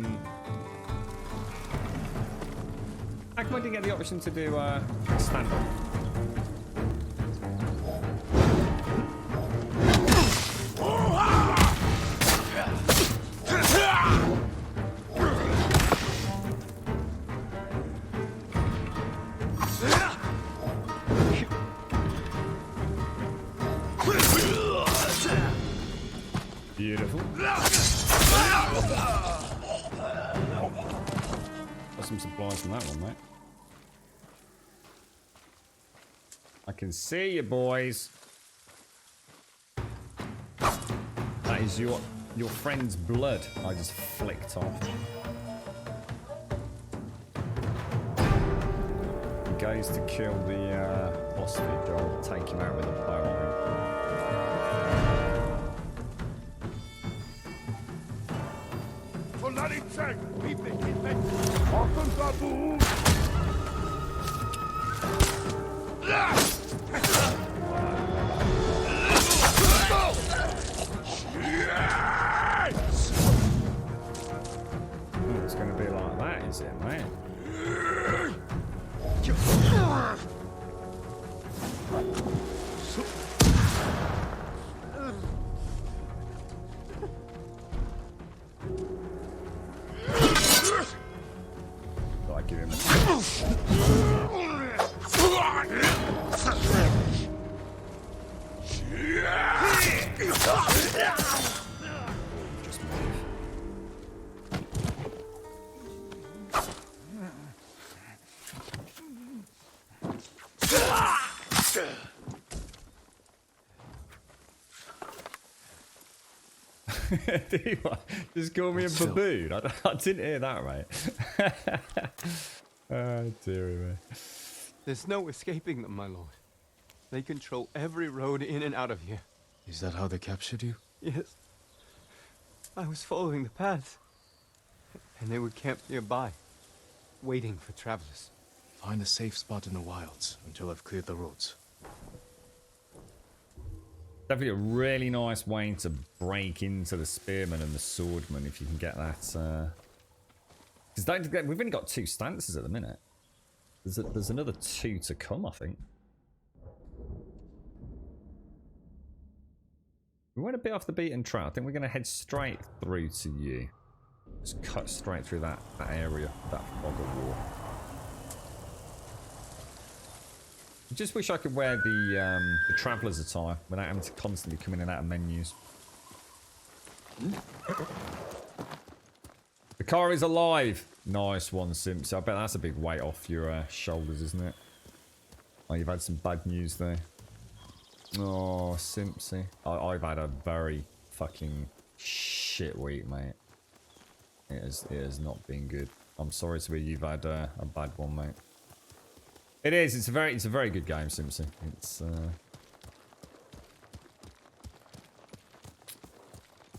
come I didn't get the option to do stand-up? Beautiful. Got some supplies from that one, mate. I can see you, boys. That is your friend's blood. I just flicked off. He goes to kill the hostage. I'll take him out with a bow. It's going to be like that, is it, mate? Thought I'd give him a... Just move. Just call me a baboon. I didn't hear that right. Oh dear me. There's no escaping them, my lord. They control every road in and out of here. Is that how they captured you? Yes. I was following the path, and they were camped nearby, waiting for travelers. Find a safe spot in the wilds until I've cleared the roads. Definitely a really nice way to break into the spearman and the swordman if you can get that. Because we've only got 2 stances at the minute. There's another 2 to come, I think. We went a bit off the beaten track. I think we're going to head straight through to you. Just cut straight through that area, that fog of war. I just wish I could wear the traveller's attire without having to constantly come in and out of menus. The car is alive. Nice one, Simps. I bet that's a big weight off your shoulders, isn't it? Oh, you've had some bad news there. Oh, Simpsy. I've had a very fucking shit week, mate. It has not been good. I'm sorry to hear you've had a bad one, mate. It is. It's a very good game, Simpsy. It's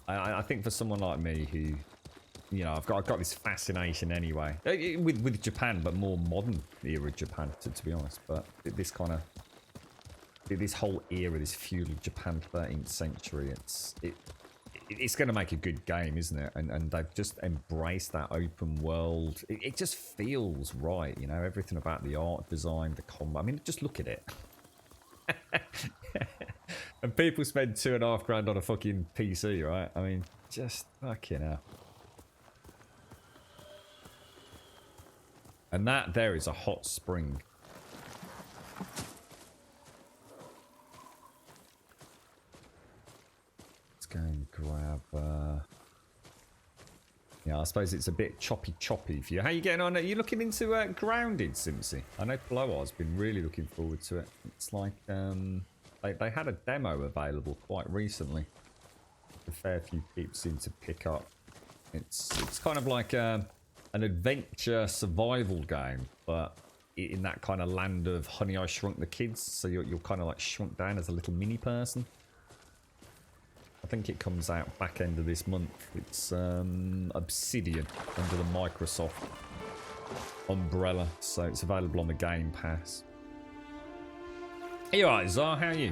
I think for someone like me who, you know, I've got this fascination anyway with Japan, but more modern era Japan, to be honest. But this kind of this whole era, this feudal Japan, 13th century, it's going to make a good game, isn't it? And they've just embraced that open world. It just feels right, you know, everything about the art design, the combat. I mean, just look at it. And people spend $2,500 on a fucking PC, right? I mean, just fucking hell. And that there is a hot spring. Let's go and grab... Yeah, I suppose it's a bit choppy for you. How you getting on? Are you looking into Grounded, Simpsy? I know Blowar's been really looking forward to it. It's like... They had a demo available quite recently. A fair few people seem to pick up. It's kind of like an adventure survival game, but in that kind of land of Honey, I Shrunk the Kids. So you're kind of like shrunk down as a little mini person. I think it comes out back end of this month. It's Obsidian under the Microsoft umbrella, so it's available on the Game Pass. Hey, you alright, Zar? How are you?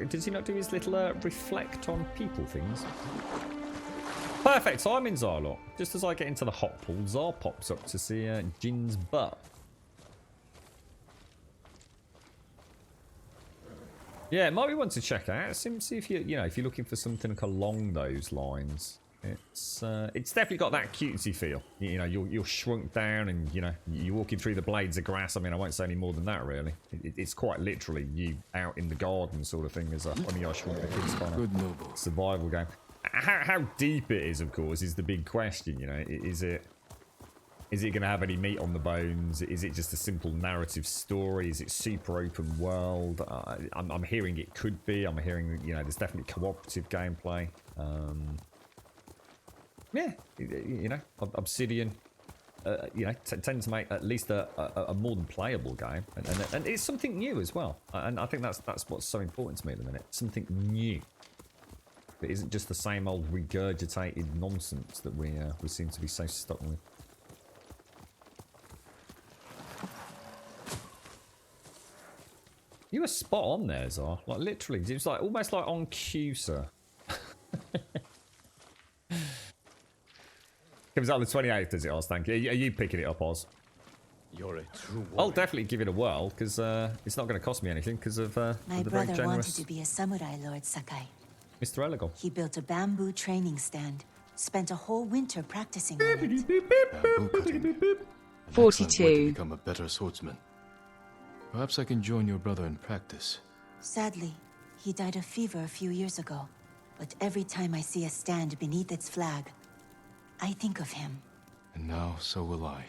Does he not do his little reflect on people things? Perfect timing, Zarlot. Just as I get into the hot pool, Zar pops up to see Jin's butt. Yeah, it might be one to check out. See if if you're looking for something along those lines. It's definitely got that cutesy feel. You know, you're shrunk down and, you know, you're walking through the blades of grass. I mean, I won't say any more than that, really. It's quite literally you out in the garden sort of thing as a Honey, I Shrunk the Kids kind of survival game. How deep it is, of course, is the big question, you know. Is it going to have any meat on the bones? Is it just a simple narrative story? Is it super open world? I'm hearing it could be. I'm hearing, you know, there's definitely cooperative gameplay. Yeah, you know, Obsidian, you know, tend to make at least a more than playable game, and it's something new as well. And I think that's what's so important to me at the minute. Something new. It isn't just the same old regurgitated nonsense that we seem to be so stuck with. You were spot on there, Zar. Like literally, it was like almost like on cue, sir. Comes out on the 28th, does it, Oz? Thank you. Are you picking it up, Oz? You're a true warrior. I'll definitely give it a whirl, because it's not going to cost me anything, because of My the very brother generous wanted to be a samurai, Lord Sakai. Mr. Elegol. He built a bamboo training stand, spent a whole winter practicing on it. Bamboo cutting. 42. Become a better swordsman. Perhaps I can join your brother in practice. Sadly, he died of fever a few years ago. But every time I see a stand beneath its flag, I think of him. And now, so will I.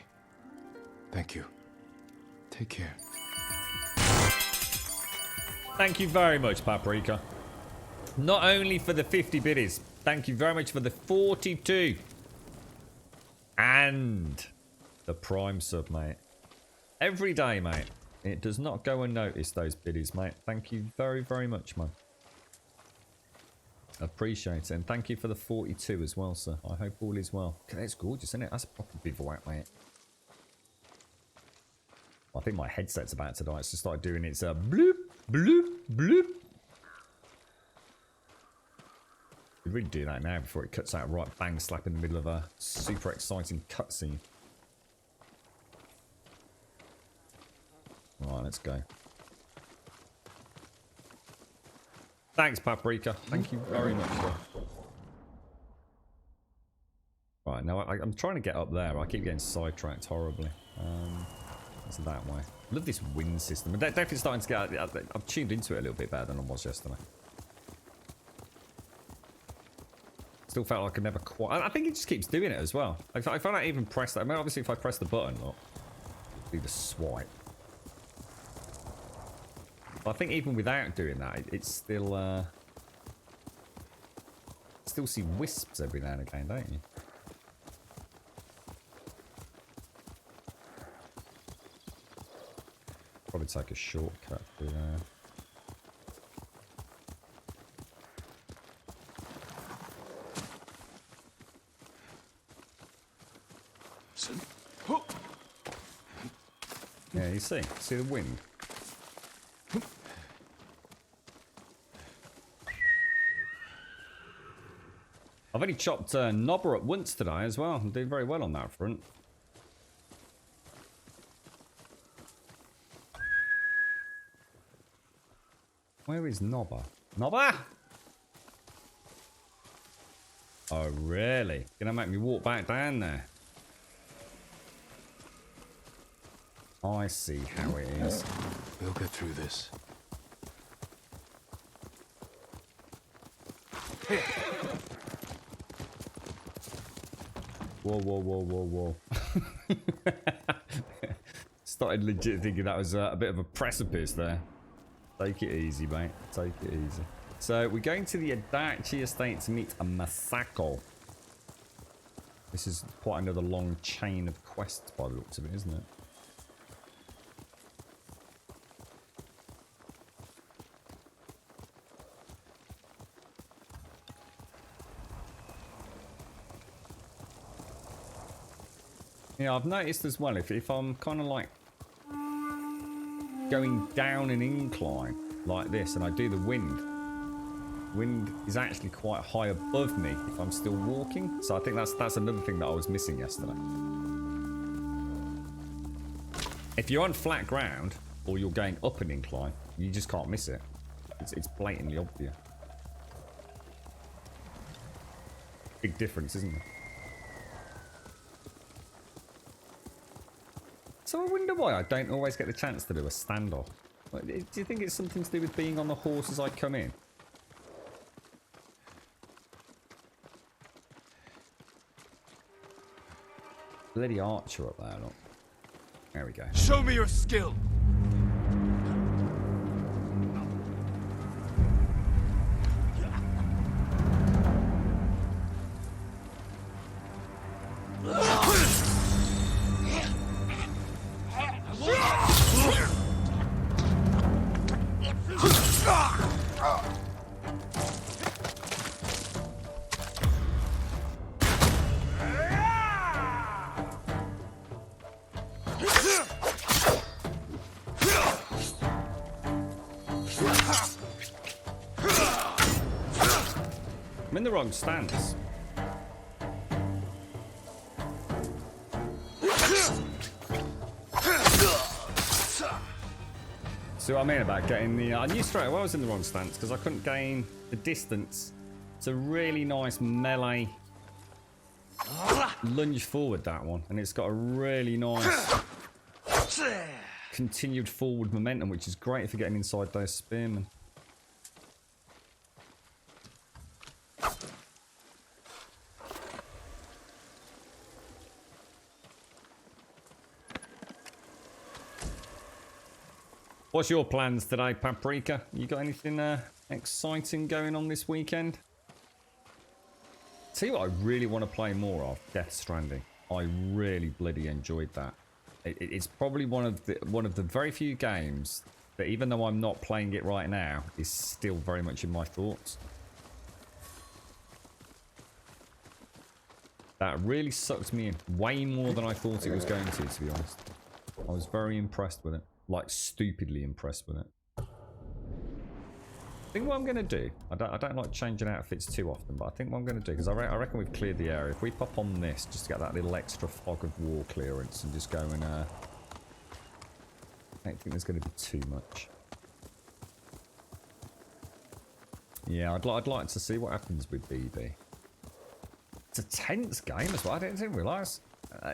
Thank you. Take care. Thank you very much, Paprika. Not only for the 50 biddies, thank you very much for the 42. And the Prime sub, mate. Every day, mate. It does not go unnoticed, those biddies, mate. Thank you very, very much, man. Appreciate it. And thank you for the 42 as well, sir. I hope all is well. Okay, that's gorgeous, isn't it? That's a proper bivouac, mate. I think my headset's about to die. It's just started doing its bloop, bloop, bloop. We'd really do that now before it cuts out right bang slap in the middle of a super exciting cutscene. Right, let's go. Thanks, Paprika. Thank you very much, sir. Right, now I'm trying to get up there. I keep getting sidetracked horribly. It's that way. I love this wind system. I'm definitely starting to get... I've tuned into it a little bit better than I was yesterday. Still felt like I never quite... I think it just keeps doing it as well. If I even press that... I mean, obviously, if I press the button, look, do the swipe. I think even without doing that, it's still still see wisps every now and again, don't you? Probably take a shortcut through there. Yeah, you see the wind. I've only chopped Knobber up once today as well. I'm doing very well on that front. Where is Knobber? Knobber! Oh, really? Gonna make me walk back down there? I see how it is. We'll get through this. Whoa, whoa, whoa, whoa, whoa. Started legit thinking that was a bit of a precipice there. Take it easy, mate. Take it easy. So, we're going to the Adachi estate to meet a Masako. This is quite another long chain of quests by the looks of it, isn't it? Yeah, I've noticed as well, if I'm kind of like going down an incline like this and I do the wind is actually quite high above me if I'm still walking. So I think that's another thing that I was missing yesterday. If you're on flat ground or you're going up an incline, you just can't miss it. It's blatantly obvious. big difference, isn't there? So I wonder why I don't always get the chance to do a standoff. Like, do you think it's something to do with being on the horse as I come in? Bloody archer up there, look. There we go. Show me your skill. I'm in the wrong stance. See what I mean about getting the... I knew straight away I was in the wrong stance because I couldn't gain the distance. It's a really nice melee lunge forward, that one. And it's got a really nice continued forward momentum, which is great for getting inside those spearmen. What's your plans today, Paprika? You got anything exciting going on this weekend? Tell you what I really want to play more of, Death Stranding. I really bloody enjoyed that. It's probably one of the very few games that, even though I'm not playing it right now, is still very much in my thoughts. That really sucked me in way more than I thought it was going to be honest. I was very impressed with it. Like, stupidly impressed with it. I think what I'm going to do, I don't like changing outfits too often, but I think what I'm going to do, because I reckon we've cleared the area. If we pop on this, just to get that little extra fog of war clearance and just go and... I don't think there's going to be too much. Yeah, I'd like to see what happens with BB. It's a tense game as well. I didn't realise.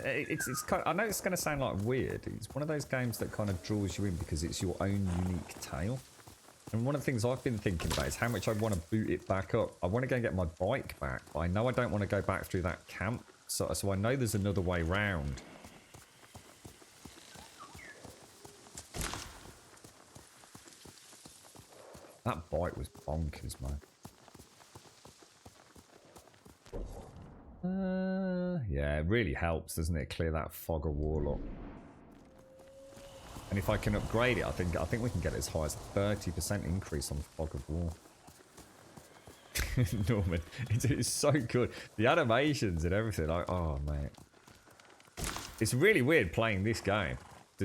It's kind of, I know it's going to sound like weird. It's one of those games that kind of draws you in because it's your own unique tale. And one of the things I've been thinking about is how much I want to boot it back up. I want to go and get my bike back, but I know I don't want to go back through that camp. So I know there's another way round. That bike was bonkers, man. Yeah, it really helps, doesn't it? Clear that fog of war up. And if I can upgrade it, I think we can get as high as 30% increase on fog of war. Norman, it's so good. The animations and everything, like, oh mate, it's really weird playing this game.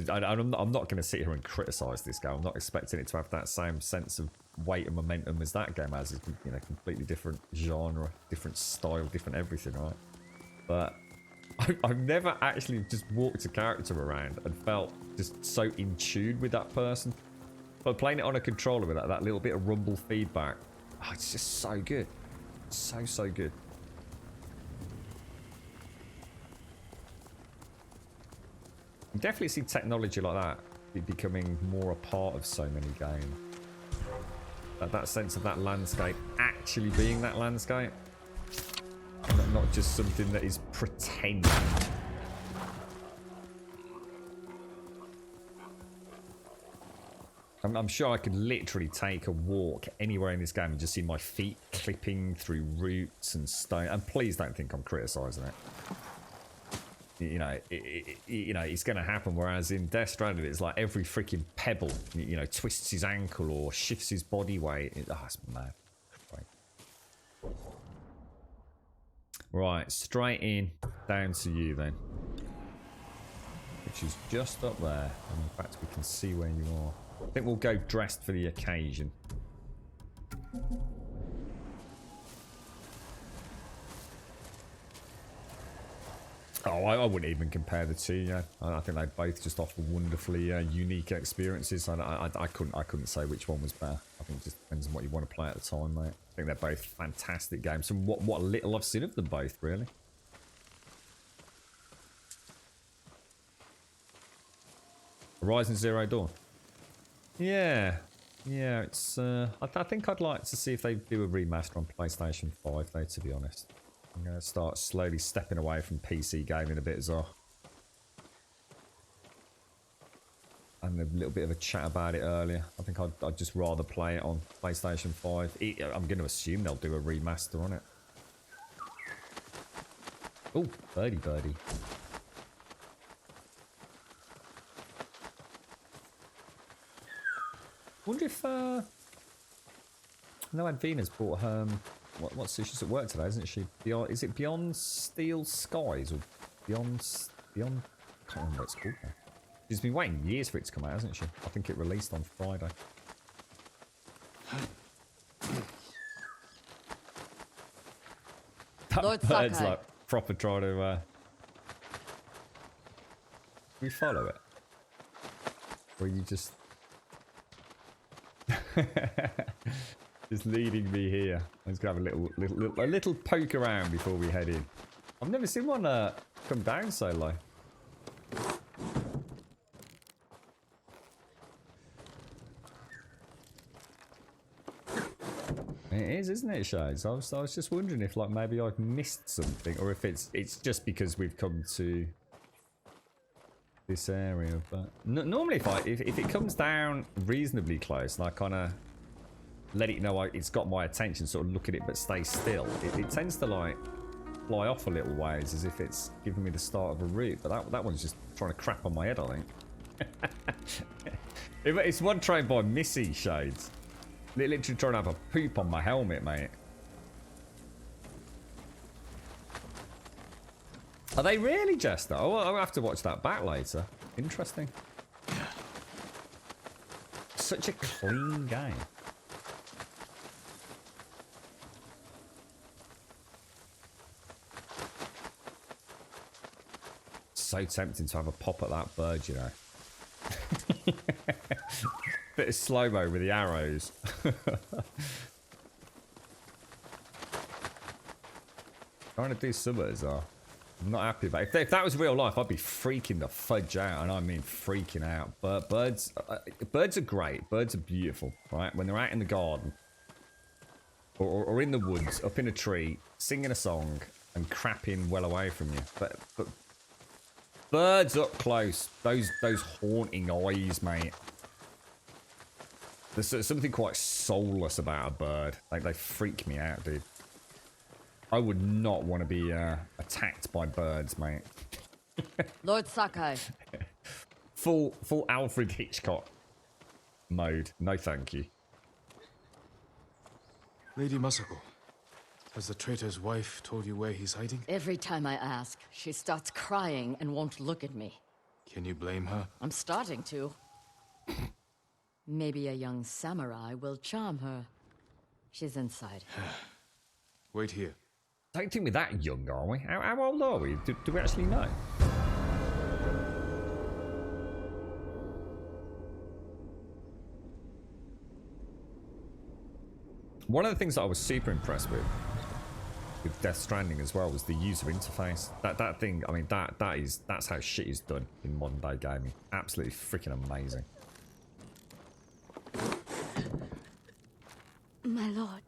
I'm not going to sit here and criticize this game. I'm not expecting it to have that same sense of weight and momentum as that game has. It's, you know, completely different genre, different style, different everything, right? But I've never actually just walked a character around and felt just so in tune with that person. But playing it on a controller with that little bit of rumble feedback, oh, it's just so good. So good. You definitely see technology like that becoming more a part of so many games. That sense of that landscape actually being that landscape. Not just something that is pretended. I'm sure I could literally take a walk anywhere in this game and just see my feet clipping through roots and stone. And please don't think I'm criticising it. You know, it's going to happen. Whereas in Death Stranding, it's like every freaking pebble, you know, twists his ankle or shifts his body weight. It's mad. Right, straight in, down to you then. Which is just up there. And in fact, we can see where you are. I think we'll go dressed for the occasion. Oh, I wouldn't even compare the two. Yeah, I think they both just offer wonderfully unique experiences. I couldn't say which one was better. I think it just depends on what you want to play at the time, mate. think they're both fantastic games from what little I've seen of them both, really. Horizon Zero Dawn. Yeah. Yeah, it's... I think I'd like to see if they do a remaster on PlayStation 5, though, to be honest. I'm going to start slowly stepping away from PC gaming a bit as well. And a little bit of a chat about it earlier. I think I'd just rather play it on PlayStation 5. I'm going to assume they'll do a remaster on it. Oh, birdie. Wonder if no, Advina's bought what's she's at work today, isn't she? Is it Beyond Steel Skies or Beyond? I can't remember what it's called now. She's been waiting years for it to come out, hasn't she? I think it released on Friday. That Lord bird's Sakai. like proper trying to. We follow it, or you just. Just leading me here. I'm just gonna have a little poke around before we head in. I've never seen one come down so low. It is, isn't it, Shades? I was just wondering if like maybe I've missed something, or if it's just because we've come to this area. But normally, if it comes down reasonably close, and I kind of let it know it's got my attention, sort of look at it but stay still, it tends to like fly off a little ways as if it's giving me the start of a route. But that one's just trying to crap on my head, I think. It's one trained by Missy, Shades. Literally trying to have a poop on my helmet, mate. Are they really, Jester? Oh, I'll have to watch that back later. Interesting. Such a clean game. So tempting to have a pop at that bird, you know. Bit of slow-mo with the arrows. Trying to do summers, I'm not happy about it. If that was real life, I'd be freaking the fudge out, and I mean freaking out. But birds are great. Birds are beautiful, right? When they're out in the garden or in the woods, up in a tree, singing a song and crapping well away from you. But birds up close, those haunting eyes, mate. There's something quite soulless about a bird. Like, they freak me out, dude. I would not want to be attacked by birds, mate. Lord Sakai. Full Alfred Hitchcock mode. No, thank you. Lady Masako, has the traitor's wife told you where he's hiding? Every time I ask, she starts crying and won't look at me. Can you blame her? I'm starting to. Maybe a young samurai will charm her. She's inside. Wait here. Don't think we're that young, are we? How old are we? Do we actually know? One of the things that I was super impressed with Death Stranding as well was the user interface. That thing, I mean, that's how shit is done in modern day gaming. Absolutely freaking amazing. My lord.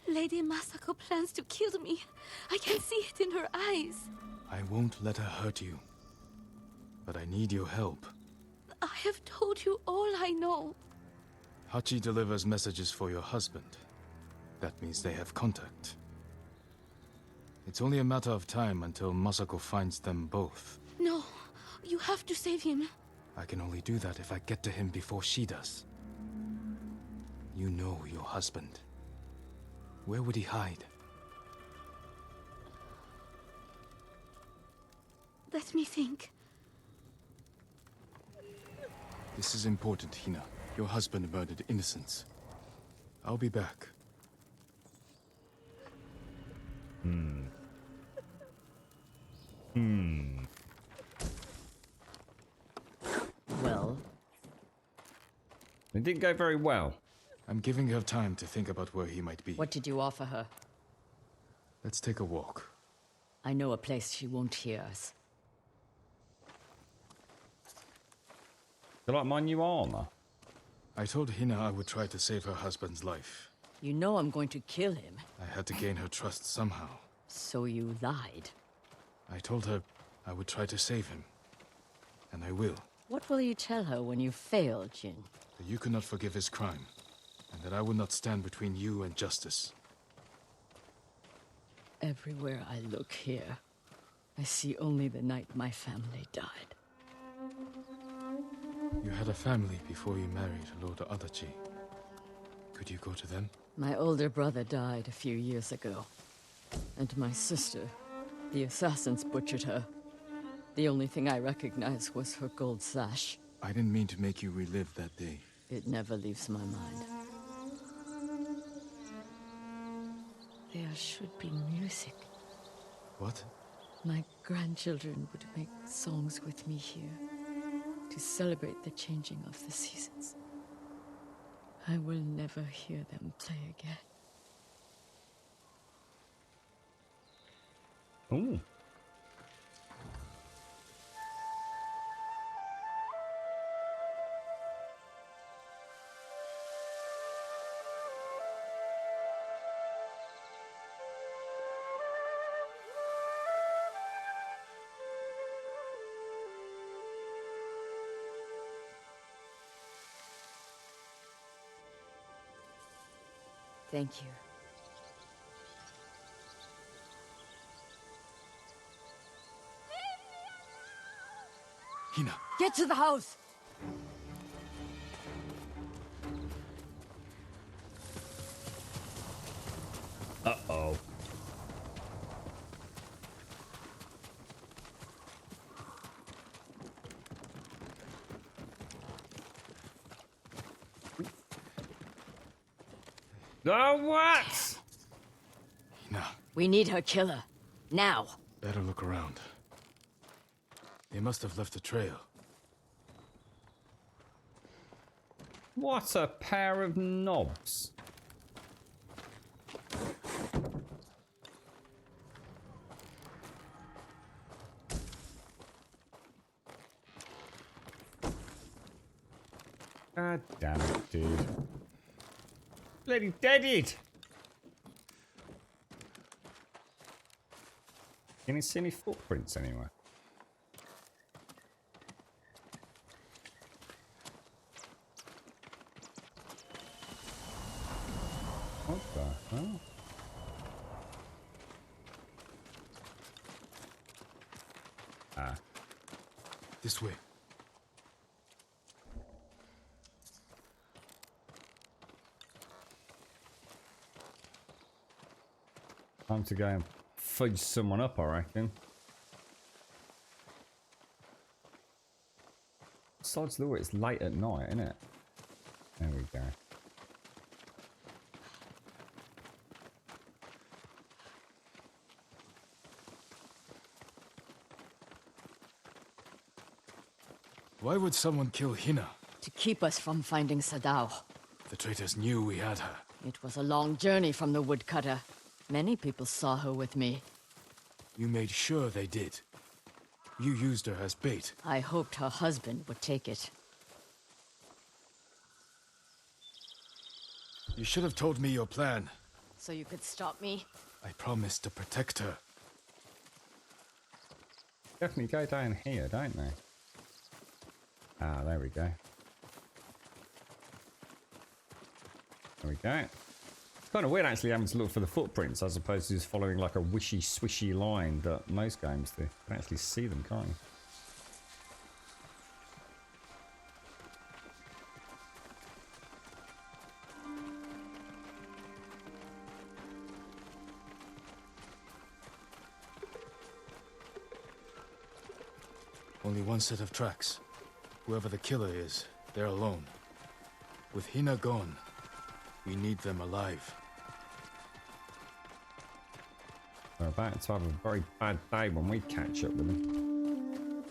Lady Masako plans to kill me. I can see it in her eyes. I won't let her hurt you. But I need your help. I have told you all I know. Hachi delivers messages for your husband. That means they have contact. It's only a matter of time until Masako finds them both. No, you have to save him. I can only do that if I get to him before she does. You know your husband. Where would he hide? Let me think. This is important, Hina. Your husband murdered innocents. I'll be back. It didn't go very well. I'm giving her time to think about where he might be. What did you offer her? Let's take a walk. I know a place she won't hear us. You like my new armor? I told Hina I would try to save her husband's life. You know I'm going to kill him. I had to gain her trust somehow. So you lied. I told her I would try to save him. And I will. What will you tell her when you fail, Jin? That you could not forgive his crime. And that I would not stand between you and justice. Everywhere I look here, I see only the night my family died. You had a family before you married Lord Adachi. Could you go to them? My older brother died a few years ago. And my sister, the assassins butchered her. The only thing I recognized was her gold sash. I didn't mean to make you relive that day. It never leaves my mind. There should be music. What? My grandchildren would make songs with me here to celebrate the changing of the seasons. I will never hear them play again. Ooh. Thank you. Hina! Get to the house! Uh-oh. No, what? Hina. We need her killer. Now. Better look around. They must have left a trail. What a pair of knobs. God damn it, dude. Bloody deaded! Can you see any footprints anywhere? What the hell? Ah. This way. Time to go and fudge someone up, I reckon. Besides the way it's late at night, isn't it? There we go. Why would someone kill Hina? To keep us from finding Sadao. The traitors knew we had her. It was a long journey from the woodcutter. Many people saw her with me. You made sure they did. You used her as bait. I hoped her husband would take it. You should have told me your plan. So you could stop me? I promised to protect her. Definitely go down here, don't they? Ah, there we go. There we go. It's kind of weird actually having to look for the footprints as opposed to just following like a wishy swishy line that most games do. You can actually see them, can't you? Only one set of tracks. Whoever the killer is, they're alone. With Hina gone, we need them alive. We're about to have a very bad day when we catch up with them.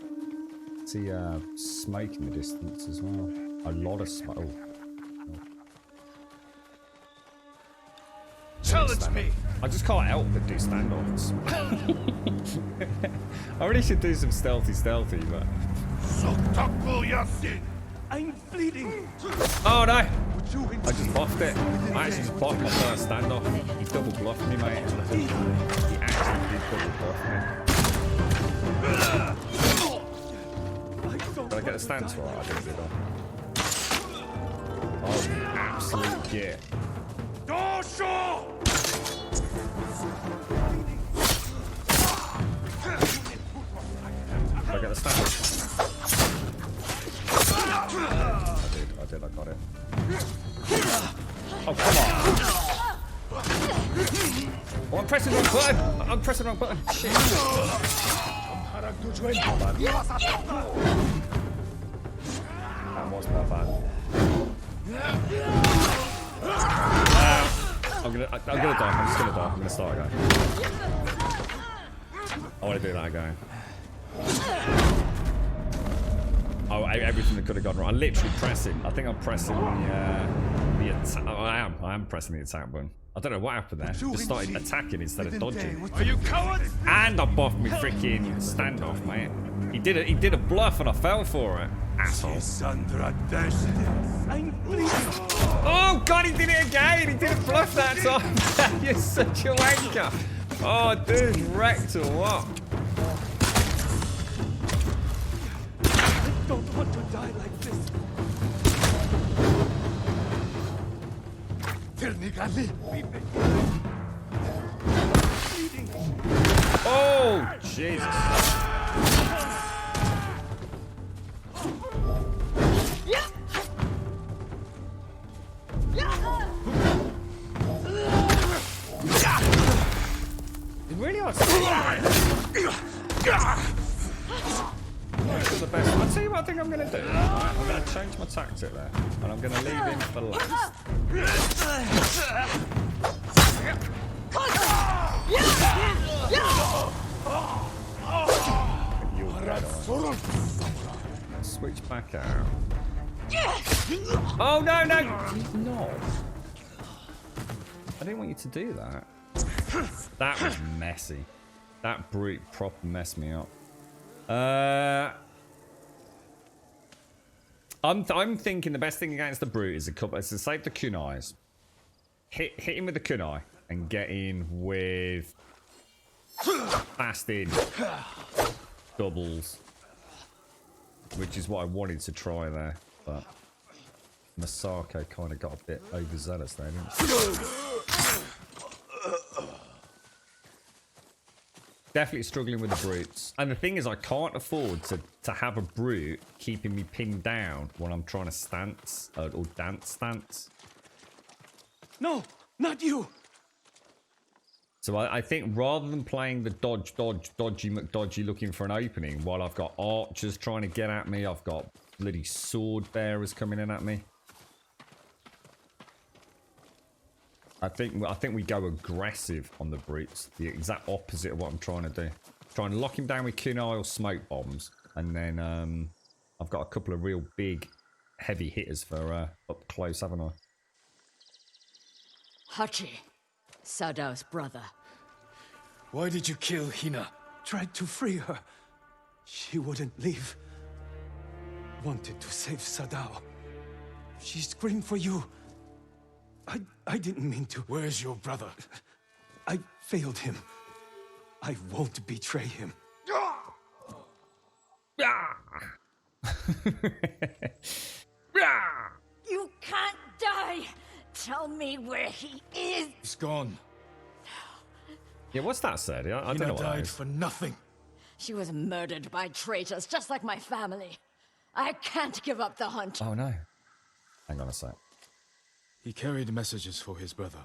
See smoke in the distance as well. A lot of smoke. Oh. I just can't help but do standoffs. I really should do some stealthy, but... I'm bleeding. Oh no! I just bluffed it. I actually just bluffed my first standoff. He double bluffed me, mate. He actually did double bluff me. Did I get the stance right? I didn't, did I? Oh, you absolute git. Did I get the stance? I got it. Oh, come on. Oh, I'm pressing the wrong button. I'm pressing the wrong button. Shit. That was my bad. I'm gonna die. I'm just gonna die. I'm gonna start again. I want to do that again. Oh, everything that could have gone wrong. I'm literally pressing. I think I'm pressing the attack. Oh, I am pressing the attack button. I don't know what happened there. Just started attacking instead of dodging. Are you cowards? And I buffed me freaking standoff, mate. He did a bluff and I fell for it. Asshole. Oh god, he did it again. He didn't bluff that time. You're such a wanker. Oh, dude, wrecked or what? Don't want to die like this. Oh, Jesus. It really are the best. I'll tell you what I think I'm going to do. Right, I'm going to change my tactic there. And I'm going to leave him for last. Switch back out. Oh, no. He's not. I didn't want you to do that. That was messy. That brute proper messed me up. I'm thinking the best thing against the brute is to save the kunais, hit him with the kunai, and get in with fast in doubles, which is what I wanted to try there, but Masako kind of got a bit overzealous there, didn't he? Definitely struggling with the brutes. And the thing is, I can't afford to have a brute keeping me pinned down when I'm trying to stance, or dance. No, not you. So I think rather than playing the dodgy McDodgy looking for an opening, while I've got archers trying to get at me, I've got bloody sword bearers coming in at me. I think we go aggressive on the brutes, the exact opposite of what I'm trying to do. Try and lock him down with kunai or smoke bombs, and then I've got a couple of real big, heavy hitters for up close, haven't I? Hachi, Sadao's brother. Why did you kill Hina? Tried to free her. She wouldn't leave. Wanted to save Sadao. She screamed for you. I didn't mean to. Where's your brother? I failed him. I won't betray him. You can't die! Tell me where he is! He's gone. Yeah, what's that said? I don't know what that died is. for nothing. She was murdered by traitors, just like my family. I can't give up the hunt. Oh no. Hang on a sec. He carried messages for his brother.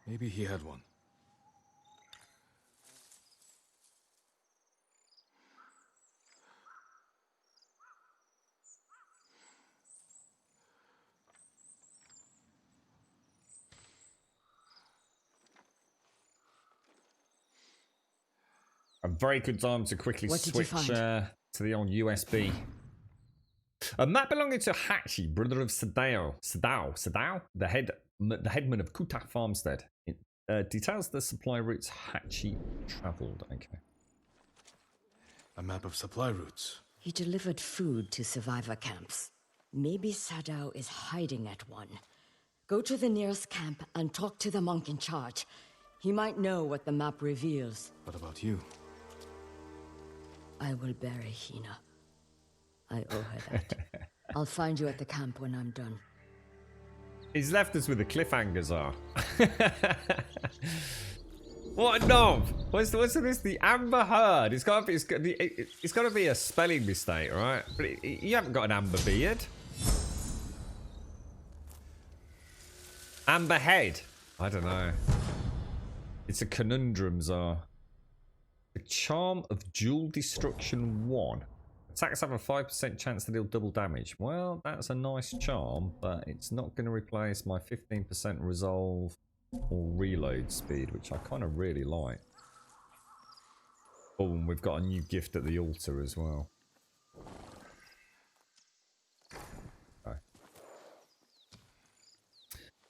Maybe he had one. A very good time to quickly What did you switch find? to the old USB. A map belonging to Hachi, brother of Sadao, the headman of Kutak Farmstead. Details the supply routes Hachi travelled. Okay. A map of supply routes. He delivered food to survivor camps. Maybe Sadao is hiding at one. Go to the nearest camp and talk to the monk in charge. He might know what the map reveals. What about you? I will bury Hina. I owe her that. I'll find you at the camp when I'm done. He's left us with the cliffhangers are. What a knob! What's this? The Amber Heard. It's got to be a spelling mistake, right? But you haven't got an amber beard. Amber Head. I don't know. It's a conundrum, Czar. The Charm of Dual Destruction 1. Attacks have a 5% chance to deal double damage. Well, that's a nice charm, but it's not going to replace my 15% resolve or reload speed, which I kind of really like. Oh, and we've got a new gift at the altar as well. Okay.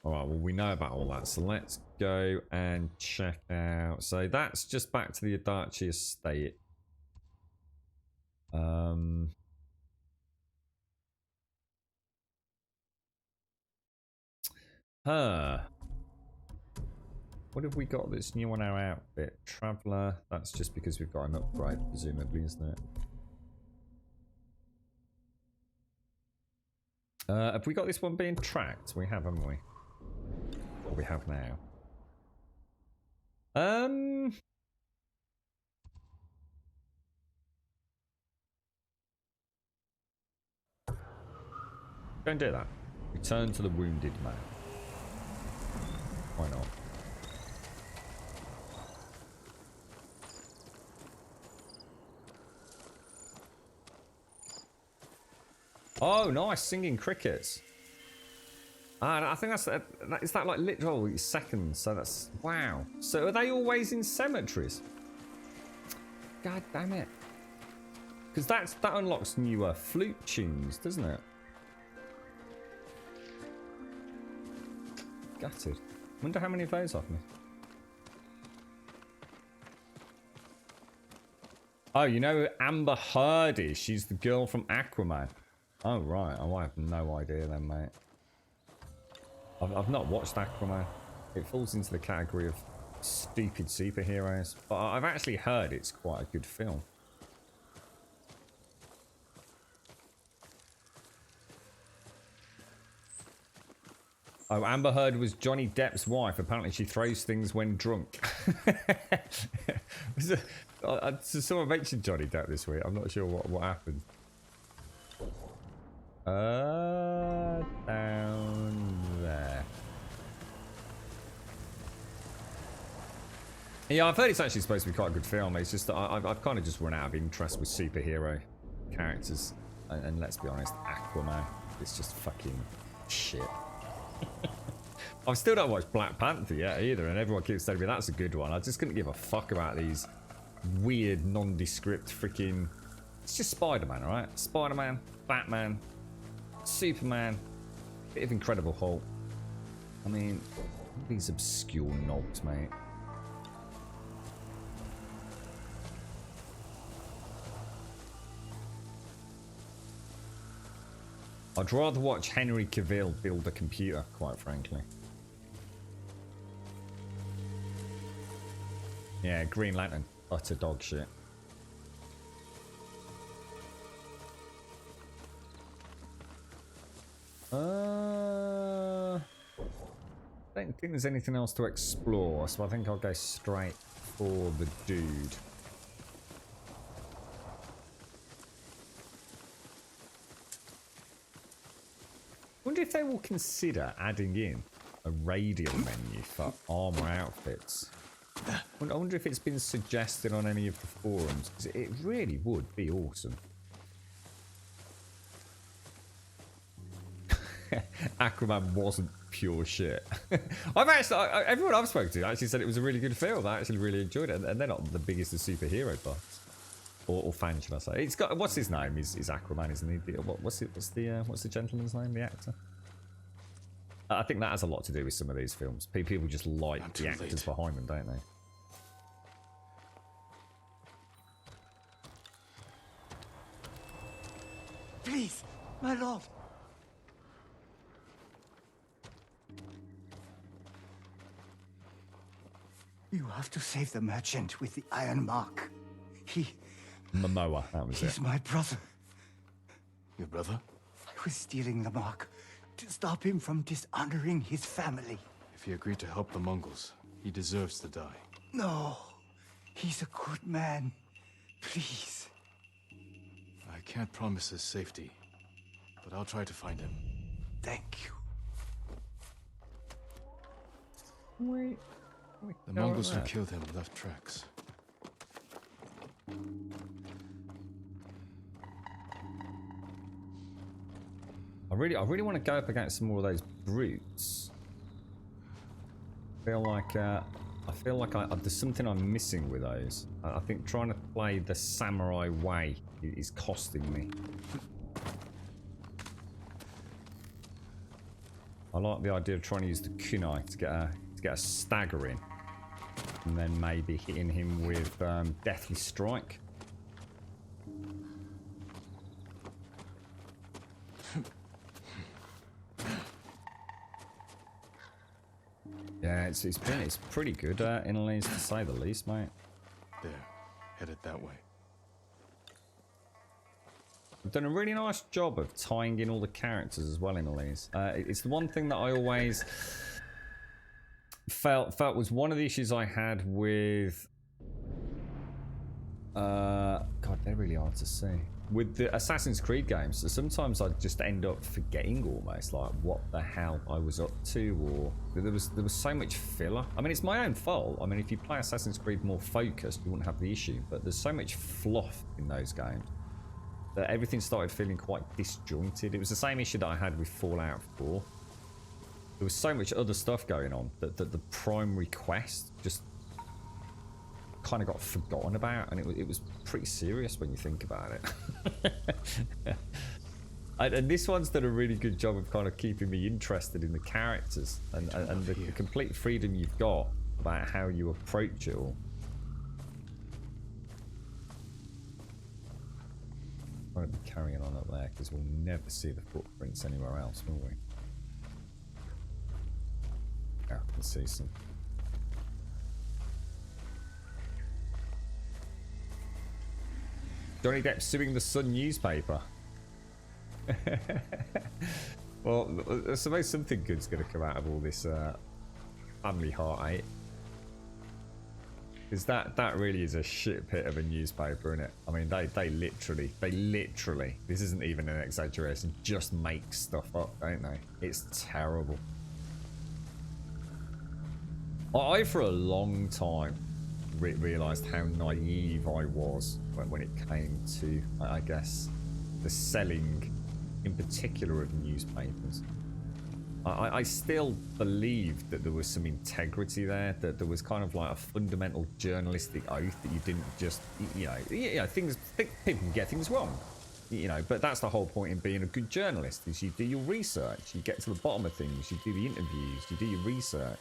Alright, well, we know about all that, so let's go and check out. So that's just back to the Adachi estate. What have we got that's new on our outfit? Traveller. That's just because we've got an upgrade, presumably, isn't it? Have we got this one being tracked? We have, haven't we? What we have now. Don't do that. Return to the wounded man. Why not? Oh, nice, singing crickets. I think that's is that like literal seconds? So that's wow. So are they always in cemeteries? God damn it! Because that unlocks new flute tunes, doesn't it? Gutted. Wonder how many of those I've missed. Oh, you know who Amber Heard is? She's the girl from Aquaman. Oh, right. Oh, I have no idea then, mate. I've not watched Aquaman. It falls into the category of stupid superheroes. But I've actually heard it's quite a good film. Oh, Amber Heard was Johnny Depp's wife. Apparently she throws things when drunk. So someone mentioned Johnny Depp this week. I'm not sure what happened. Down there. Yeah, I've heard it's actually supposed to be quite a good film. It's just that I've kind of just run out of interest with superhero characters. And let's be honest, Aquaman is just fucking shit. I've still not watched Black Panther yet either, and everyone keeps telling me that's a good one. I just couldn't give a fuck about these weird, nondescript freaking... It's just Spider-Man, alright? Spider-Man, Batman, Superman, bit of Incredible Hulk. I mean, all these obscure knobs, mate. I'd rather watch Henry Cavill build a computer, quite frankly. Yeah, Green Lantern, utter dog shit. I don't think there's anything else to explore, so I think I'll go straight for the dude. I wonder if they will consider adding in a radial menu for armor outfits. I wonder if it's been suggested on any of the forums, because it really would be awesome. Aquaman wasn't pure shit. Everyone I've spoken to actually said it was a really good film. I actually really enjoyed it, and they're not the biggest of superhero buffs or fans, should I say? It's got what's his name? Is Aquaman, isn't he? What's the gentleman's name? The actor? I think that has a lot to do with some of these films. People just like the actors behind them, don't they? Please, my lord. You have to save the merchant with the iron mark. Momoa, that was He's it. my brother. Your brother? I was stealing the mark to stop him from dishonoring his family. If he agreed to help the Mongols, he deserves to die. No, he's a good man. Please. I can't promise his safety, but I'll try to find him. Thank you. Wait. The Mongols who killed him left tracks. I really want to go up against some more of those brutes. I feel like there's something I'm missing with those. I think trying to play the samurai way is costing me. I like the idea of trying to use the kunai to get a stagger in, and then maybe hitting him with Deathly Strike. Yeah, it's pretty good in lanes to say the least, mate. There, headed that way. I've done a really nice job of tying in all the characters as well in Elise. It's the one thing that I always felt was one of the issues I had with God, they're really hard to see. With the Assassin's Creed games, so sometimes I'd just end up forgetting almost like what the hell I was up to, or there was so much filler. I mean, it's my own fault. I mean, if you play Assassin's Creed more focused, you wouldn't have the issue, but there's so much fluff in those games that everything started feeling quite disjointed. It was the same issue that I had with Fallout 4. There was so much other stuff going on that the primary quest just kind of got forgotten about, and it was pretty serious when you think about it. And this one's done a really good job of kind of keeping me interested in the characters and the complete freedom you've got about how you approach it all. I'm going to be carrying on up there because we'll never see the footprints anywhere else, will we? Yeah, I can see some. Johnny Depp suing the Sun newspaper. Well, I suppose something good's going to come out of all this family heartache. Because that really is a shit pit of a newspaper, isn't it? I mean, they literally, this isn't even an exaggeration, just make stuff up, don't they? It's terrible. I for a long time realised how naive I was when it came to, I guess, the selling, in particular, of newspapers. I still believed that there was some integrity there, that there was kind of like a fundamental journalistic oath that you didn't just, you know, people can get things wrong, you know, but that's the whole point in being a good journalist, is you do your research, you get to the bottom of things, you do the interviews, you do your research.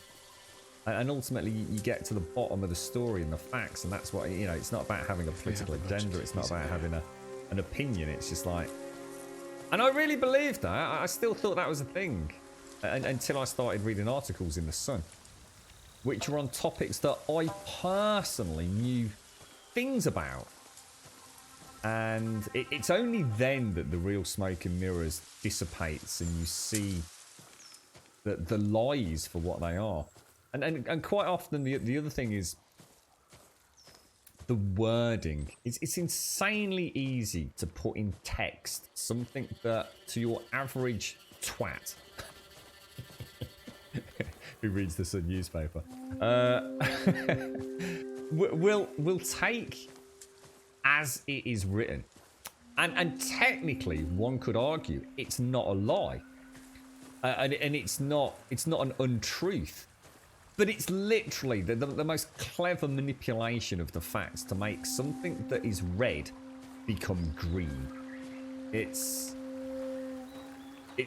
And ultimately, you get to the bottom of the story and the facts, and that's what, you know, it's not about having a political agenda, it's not about having an opinion, it's just like... And I really believed that, I still thought that was a thing, until I started reading articles in The Sun, which were on topics that I personally knew things about. And it's only then that the real smoke and mirrors dissipates and you see the lies for what they are. And quite often the other thing is the wording. It's insanely easy to put in text something that to your average twat who reads the Sun newspaper will take as it is written. And technically one could argue it's not a lie. And it's not an untruth. But it's literally the most clever manipulation of the facts to make something that is red become green. It's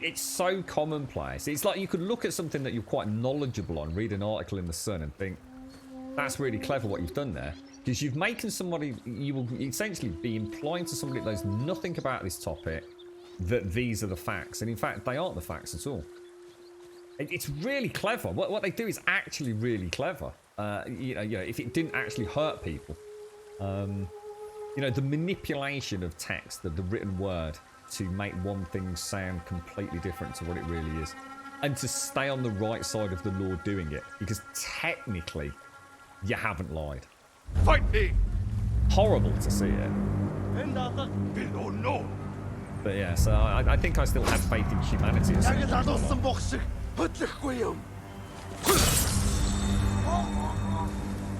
It's so commonplace. It's like you could look at something that you're quite knowledgeable on, read an article in The Sun and think, that's really clever what you've done there. Because you've making somebody, you will essentially be implying to somebody that knows nothing about this topic that these are the facts. And in fact, they aren't the facts at all. It's really clever. What they do is actually really clever. You know, if it didn't actually hurt people. You know, the manipulation of text, the written word, to make one thing sound completely different to what it really is. And to stay on the right side of the law doing it. Because technically, you haven't lied. Fight me! Horrible to see it. But yeah, so I think I still have faith in humanity.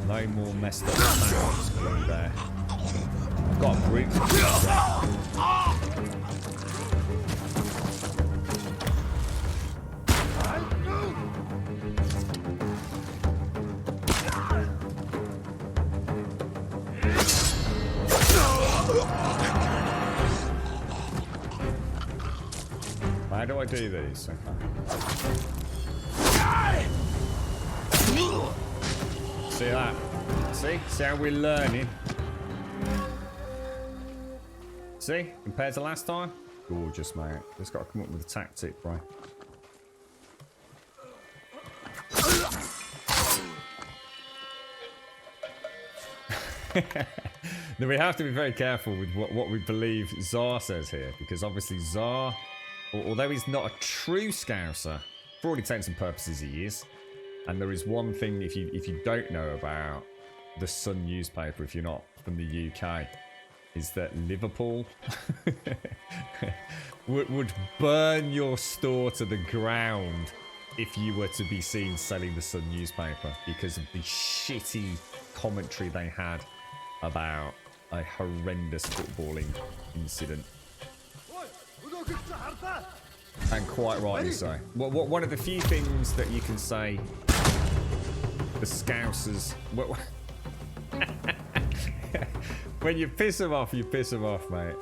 No more messed up sounds through there. I've got a brute. How do I do these? Okay. See that? See how we're learning? See? Compared to last time? Gorgeous, mate. Just got to come up with a tactic, bro. Now we have to be very careful with what we believe Tsar says here, because obviously Tsar, although he's not a true Scouser, for all intents and purposes he is. And there is one thing, if you don't know about the Sun newspaper, if you're not from the UK, is that Liverpool would burn your store to the ground if you were to be seen selling the Sun newspaper, because of the shitty commentary they had about a horrendous footballing incident. And quite rightly so. One of the few things that you can say the Scousers... when you piss them off, you piss them off, mate.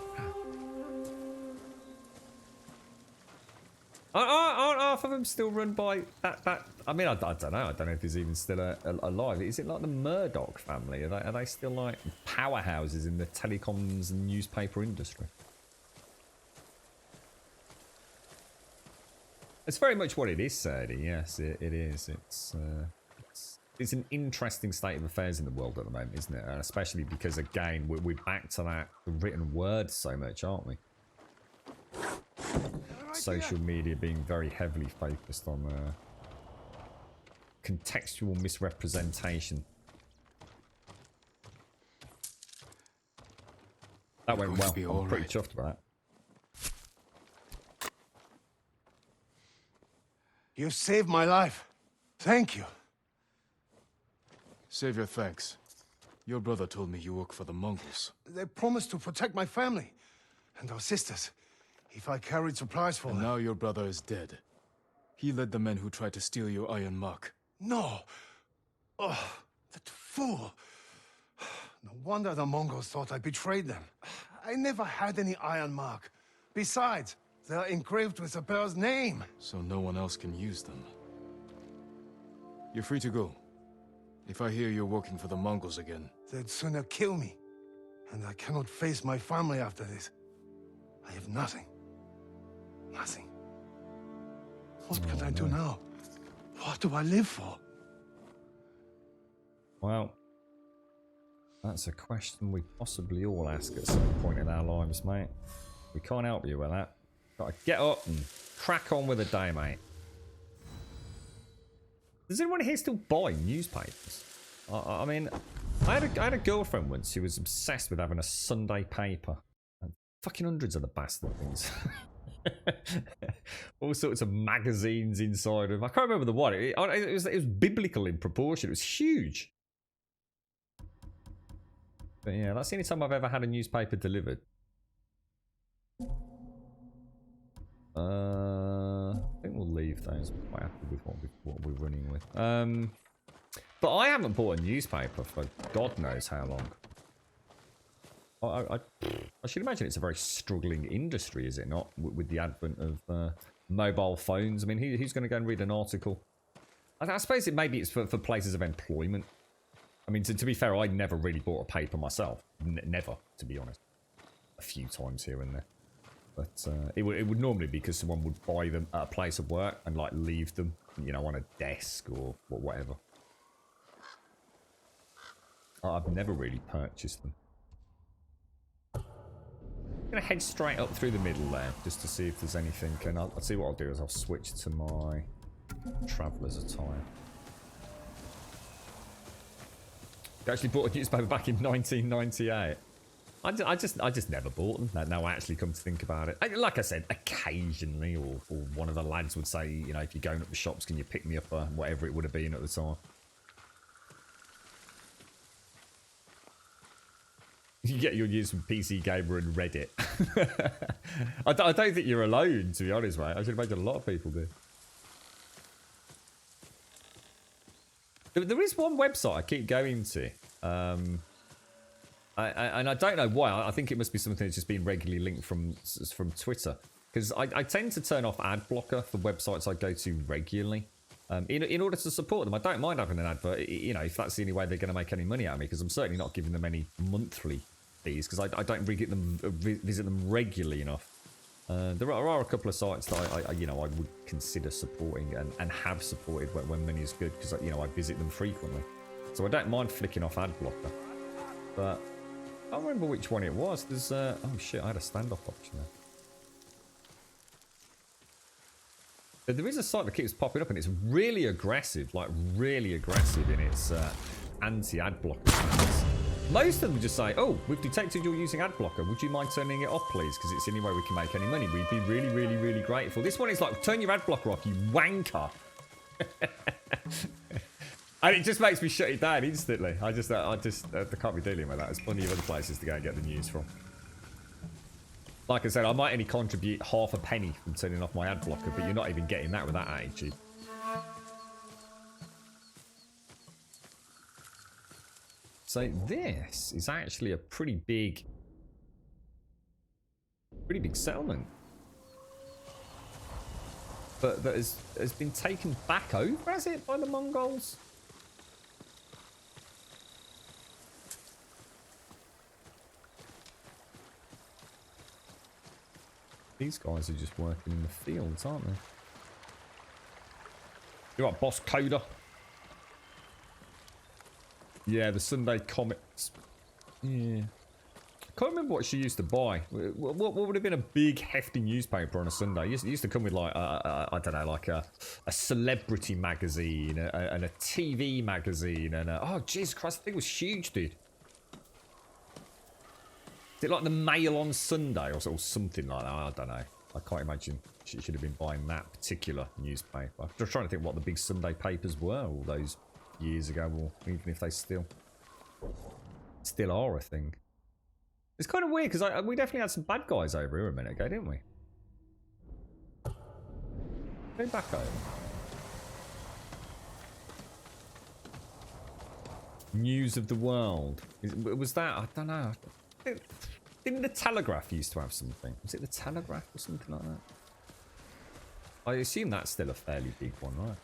Aren't half of them still run by that? I mean, I don't know. I don't know if there's even still alive. Is it like the Murdoch family? Are they still like powerhouses in the telecoms and newspaper industry? It's very much what it is, Sadie. Yes, it is. It's an interesting state of affairs in the world at the moment, isn't it? And especially because, again, we're back to that written word so much, aren't we? Social media being very heavily focused on contextual misrepresentation. That went well. I'm pretty chuffed about that. You saved my life. Thank you. Save your thanks. Your brother told me you work for the Mongols. They promised to protect my family and our sisters if I carried supplies for them. And now your brother is dead. He led the men who tried to steal your iron mark. No. Oh, that fool. No wonder the Mongols thought I betrayed them. I never had any iron mark. Besides, they're engraved with the bear's name. So no one else can use them. You're free to go. If I hear you're working for the Mongols again... They'd sooner kill me. And I cannot face my family after this. I have nothing. Nothing. What can I do now? What do I live for? Well, that's a question we possibly all ask at some point in our lives, mate. We can't help you with that. Gotta get up and crack on with the day, mate. Does anyone here still buy newspapers? I mean, I had a girlfriend once who was obsessed with having a Sunday paper. And fucking hundreds of the bastard things. All sorts of magazines inside of. I can't remember the one. It was biblical in proportion. It was huge. But yeah, that's the only time I've ever had a newspaper delivered. I think we'll leave those. I'm quite happy with what we're running with. But I haven't bought a newspaper for God knows how long. I should imagine it's a very struggling industry, is it not? With the advent of mobile phones. I mean, who's going to go and read an article? I suppose maybe it's for places of employment. I mean, to be fair, I never really bought a paper myself. Never, to be honest. A few times here and there. But it would normally be because someone would buy them at a place of work and like leave them, you know, on a desk or whatever. I've never really purchased them. I'm going to head straight up through the middle there just to see if there's anything. And I'll see what I'll do is I'll switch to my traveller's attire. I actually bought a newspaper back in 1998. I just never bought them. Now I actually come to think about it. Like I said, occasionally, or one of the lads would say, you know, if you're going up the shops, can you pick me up whatever it would have been at the time. You get your news from PC Gamer and Reddit. I don't think you're alone, to be honest, mate. I should imagine a lot of people do. There is one website I keep going to. And I don't know why. I think it must be something that's just been regularly linked from Twitter. Because I tend to turn off ad blocker for websites I go to regularly. In order to support them. I don't mind having an advert, you know, if that's the only way they're going to make any money out of me. Because I'm certainly not giving them any monthly fees. Because I don't visit them regularly enough. There are a couple of sites that I would consider supporting and have supported when money is good. Because, you know, I visit them frequently. So I don't mind flicking off ad blocker. But I don't remember which one it was. There's oh shit, I had a standoff option there. But there is a site that keeps popping up and it's really aggressive, like really aggressive in its anti-ad blocker stance. Most of them just say, oh, we've detected you're using ad blocker. Would you mind turning it off, please? Because it's the only way we can make any money. We'd be really, really, really grateful. This one is like, turn your ad blocker off, you wanker. And it just makes me shut it down instantly. I can't be dealing with that. There's plenty of other places to go and get the news from. Like I said, I might only contribute half a penny from turning off my ad blocker, but you're not even getting that with that attitude. So this is actually a pretty big settlement. But that has been taken back over, has it, by the Mongols? These guys are just working in the fields, aren't they? You're right, Boss Coda. Yeah, the Sunday comics. Yeah. I can't remember what she used to buy. What would have been a big, hefty newspaper on a Sunday? It used to come with, like, I don't know, like a celebrity magazine, and a TV magazine, and oh, Jesus Christ, the thing was huge, dude. Is it like the Mail on Sunday or something like that? I don't know. I can't imagine she should have been buying that particular newspaper. I'm just trying to think what the big Sunday papers were all those years ago, or even if they still are a thing. It's kind of weird because we definitely had some bad guys over here a minute ago, didn't we? Go back over. News of the world. Was that? I don't know. Didn't the Telegraph used to have something? Was it the Telegraph or something like that? I assume that's still a fairly big one, right?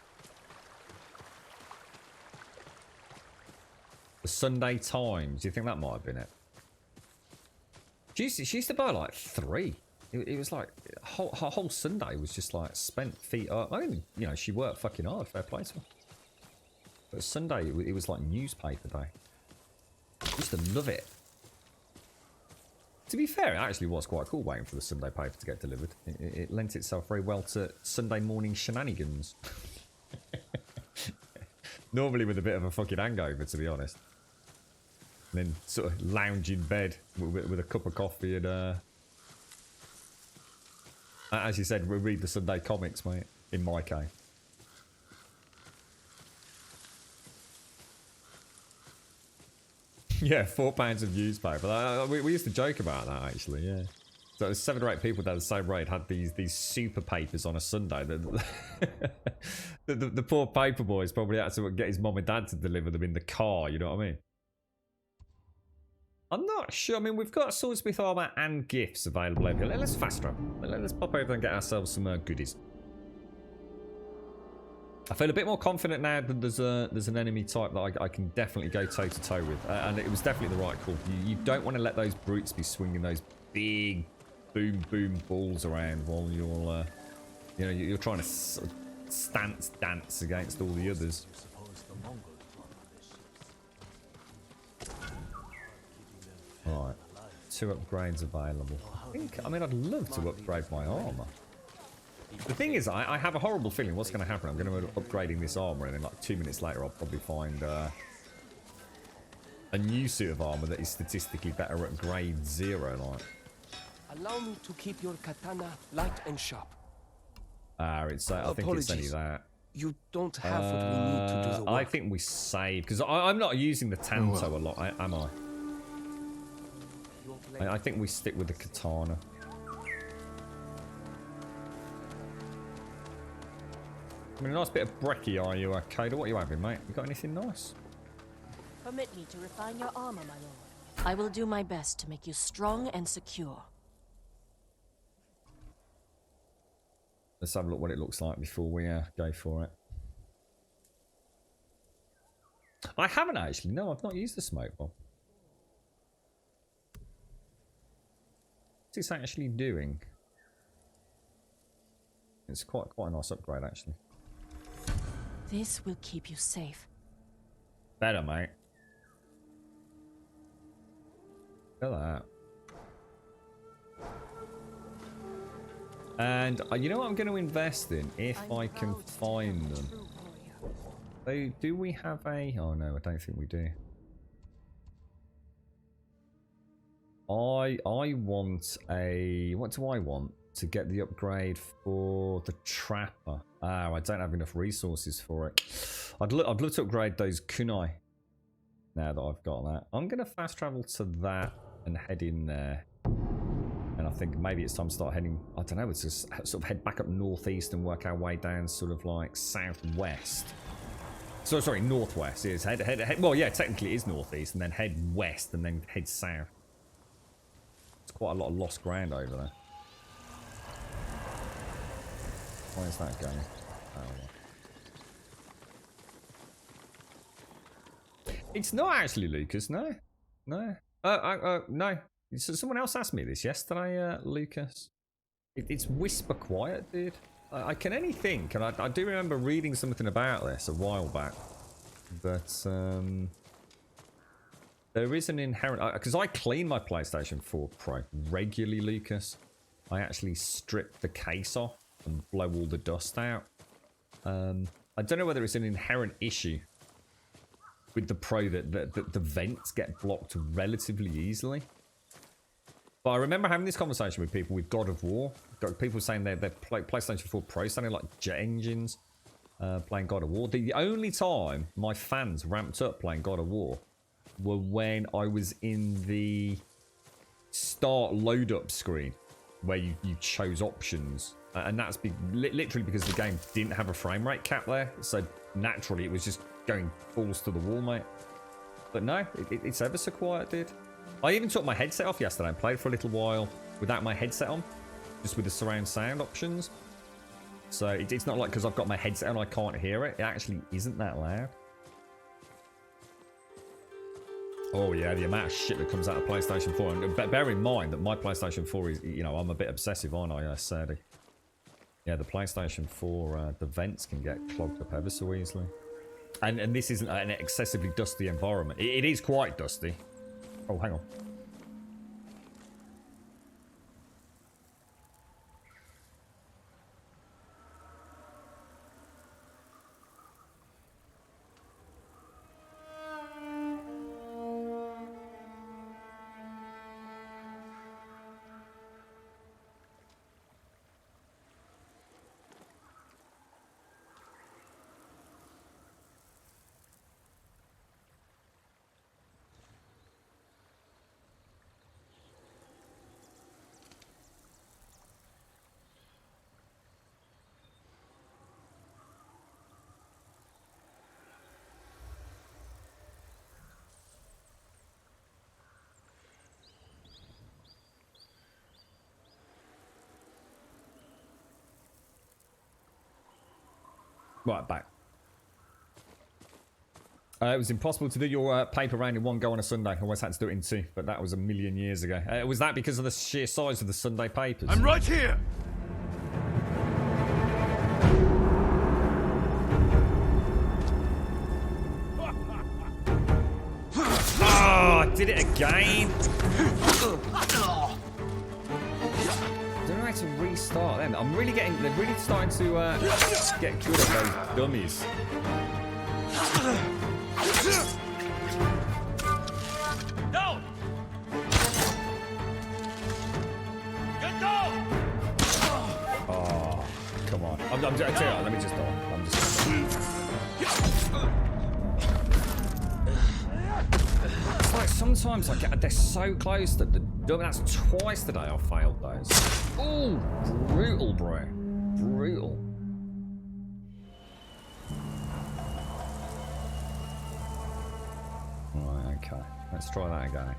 The Sunday Times. Do you think that might have been it? She used to buy like 3. It was like her whole Sunday was just like spent feet up. I mean, you know, she worked fucking hard. Fair play to her. But Sunday, it was like newspaper day. I used to love it. To be fair, it actually was quite cool waiting for the Sunday paper to get delivered. It lent itself very well to Sunday morning shenanigans. Normally with a bit of a fucking hangover, to be honest. And then sort of lounge in bed with a cup of coffee and, as you said, we read the Sunday comics, mate, in my case. Yeah, £4 of newspaper. We used to joke about that, actually, yeah. So there's 7 or 8 people down the same road had these super papers on a Sunday. The poor paper boys probably had to get his mum and dad to deliver them in the car, you know what I mean? I'm not sure. I mean, we've got Swordsmith armor and gifts available over here. Let's fast travel. Let's pop over and get ourselves some goodies. I feel a bit more confident now that there's an enemy type that I can definitely go toe to toe with, and it was definitely the right call. You don't want to let those brutes be swinging those big boom balls around while you're you know, you're trying to sort of dance against all the others. Right, 2 upgrades available. I mean, I'd love to upgrade my armor. The thing is, I have a horrible feeling what's going to happen. I'm going to end up upgrading this armor, and then like 2 minutes later, I'll probably find a new suit of armor that is statistically better at grade 0. Like, allow me to keep your katana light and sharp. I think it's only that. You don't have what we need to do the work. I think we save because I'm not using the tanto a lot, am I? I think we stick with the katana. I mean, a nice bit of brekkie, are you, Kada? What are you having, mate? You got anything nice? Permit me to refine your armor, my lord. I will do my best to make you strong and secure. Let's have a look what it looks like before we go for it. I haven't actually. No, I've not used the smoke bomb. What's this actually doing? It's quite a nice upgrade, actually. This will keep you safe. Better, mate. Look at that. And you know what I'm going to invest in if I can find them. So, do we have a... Oh no, I don't think we do. I want a... What do I want? To get the upgrade for the trapper. Oh, I don't have enough resources for it. I'd love to upgrade those kunai. Now that I've got that. I'm going to fast travel to that and head in there. And I think maybe it's time to start heading... I don't know, it's just sort of head back up northeast and work our way down sort of like southwest. So, sorry, northwest. It's head, well, yeah, technically it is northeast and then head west and then head south. It's quite a lot of lost ground over there. Where's that going? Oh, yeah. It's not actually Lucas, no. No. No. So someone else asked me this yesterday, Lucas. It's whisper quiet, dude. I can only think, and I do remember reading something about this a while back. But, there is an inherent... Because I clean my PlayStation 4 Pro regularly, Lucas. I actually strip the case off and blow all the dust out. I don't know whether it's an inherent issue with the Pro that the vents get blocked relatively easily. But I remember having this conversation with people with God of War. Got people saying their PlayStation 4 Pro sounding like jet engines playing God of War. The only time my fans ramped up playing God of War were when I was in the start load up screen where you chose options. And that's literally because the game didn't have a frame rate cap there. So naturally it was just going balls to the wall, mate. But no, it's ever so quiet, dude. I even took my headset off yesterday and played for a little while without my headset on. Just with the surround sound options. So it's not like because I've got my headset on I can't hear it. It actually isn't that loud. Oh yeah, the amount of shit that comes out of PlayStation 4. And bear in mind that my PlayStation 4 is, you know, I'm a bit obsessive, aren't I, Sadie? Yeah, the PlayStation 4, the vents can get clogged up ever so easily. And this isn't an excessively dusty environment. It is quite dusty. Oh, hang on. Right, back. It was impossible to do your paper round in one go on a Sunday. I always had to do it in two, but that was a million years ago. Was that because of the sheer size of the Sunday papers? I'm right here! Oh, I did it again! Don't know how to restart then. I'm really getting... They're really starting to get good at those dummies. Down! Get down! Oh, come on. I tell you what, let me just die. I'm just... It's like sometimes they're so close that the dummy... That's twice today I failed those. Ooh, brutal, bro. Brutal. Right, okay. Let's try that again.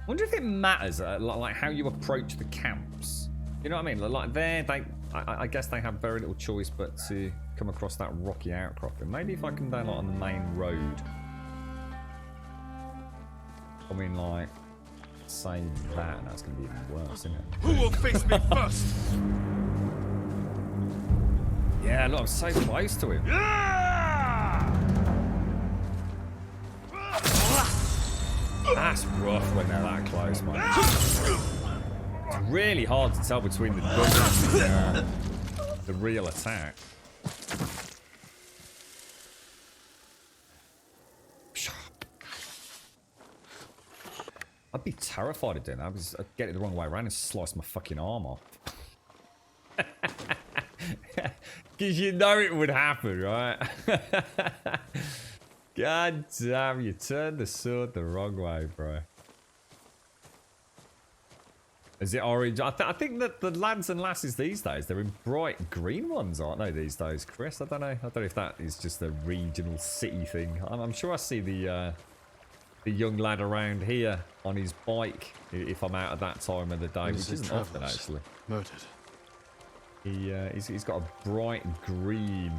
Wonder if it matters, like how you approach the camps. You know what I mean? Like there, I guess they have very little choice but to come across that rocky outcropping. Maybe if I come down like on the main road. I mean, like, say that, that's going to be even worse, isn't it? Who will face me first? Yeah, look, I'm so close to him. That's rough when they're that close, man. It's really hard to tell between the dummy and the real attack. I'd be terrified of doing that. I'd get it the wrong way around and slice my fucking arm off. Because you know it would happen, right? God damn, you turned the sword the wrong way, bro. Is it orange? I think that the lads and lasses these days, they're in bright green ones, aren't they, these days, Chris? I don't know. I don't know if that is just a regional city thing. I'm sure I see the young lad around here on his bike if I'm out at that time of the day, which isn't often, actually. Murdered. He's got a bright green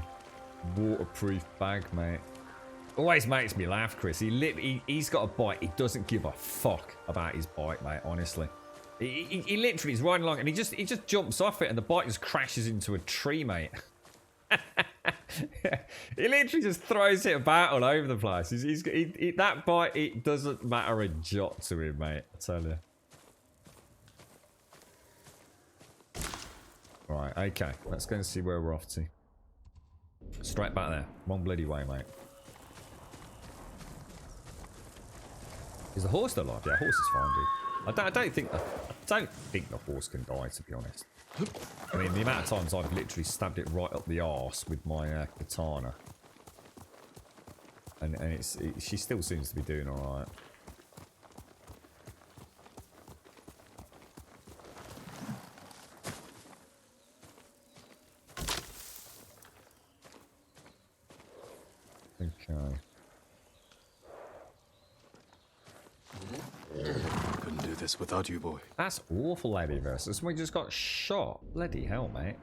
waterproof bag, mate. Always makes me laugh, Chris. He's got a bike. He doesn't give a fuck about his bike, mate, honestly. He literally is riding along and he just jumps off it and the bike just crashes into a tree, mate. He literally just throws it about all over the place. That bike, it doesn't matter a jot to him, mate. I tell you. Right, okay. Let's go and see where we're off to. Straight back there. One bloody way, mate. Is the horse still alive? Yeah, horse is fine, dude. I don't think the horse can die, to be honest. I mean, the amount of times I've literally stabbed it right up the arse with my katana, and she still seems to be doing all right. Okay. Couldn't do this without you, boy. That's awful, Lady versus. We just got shot. Bloody hell, mate.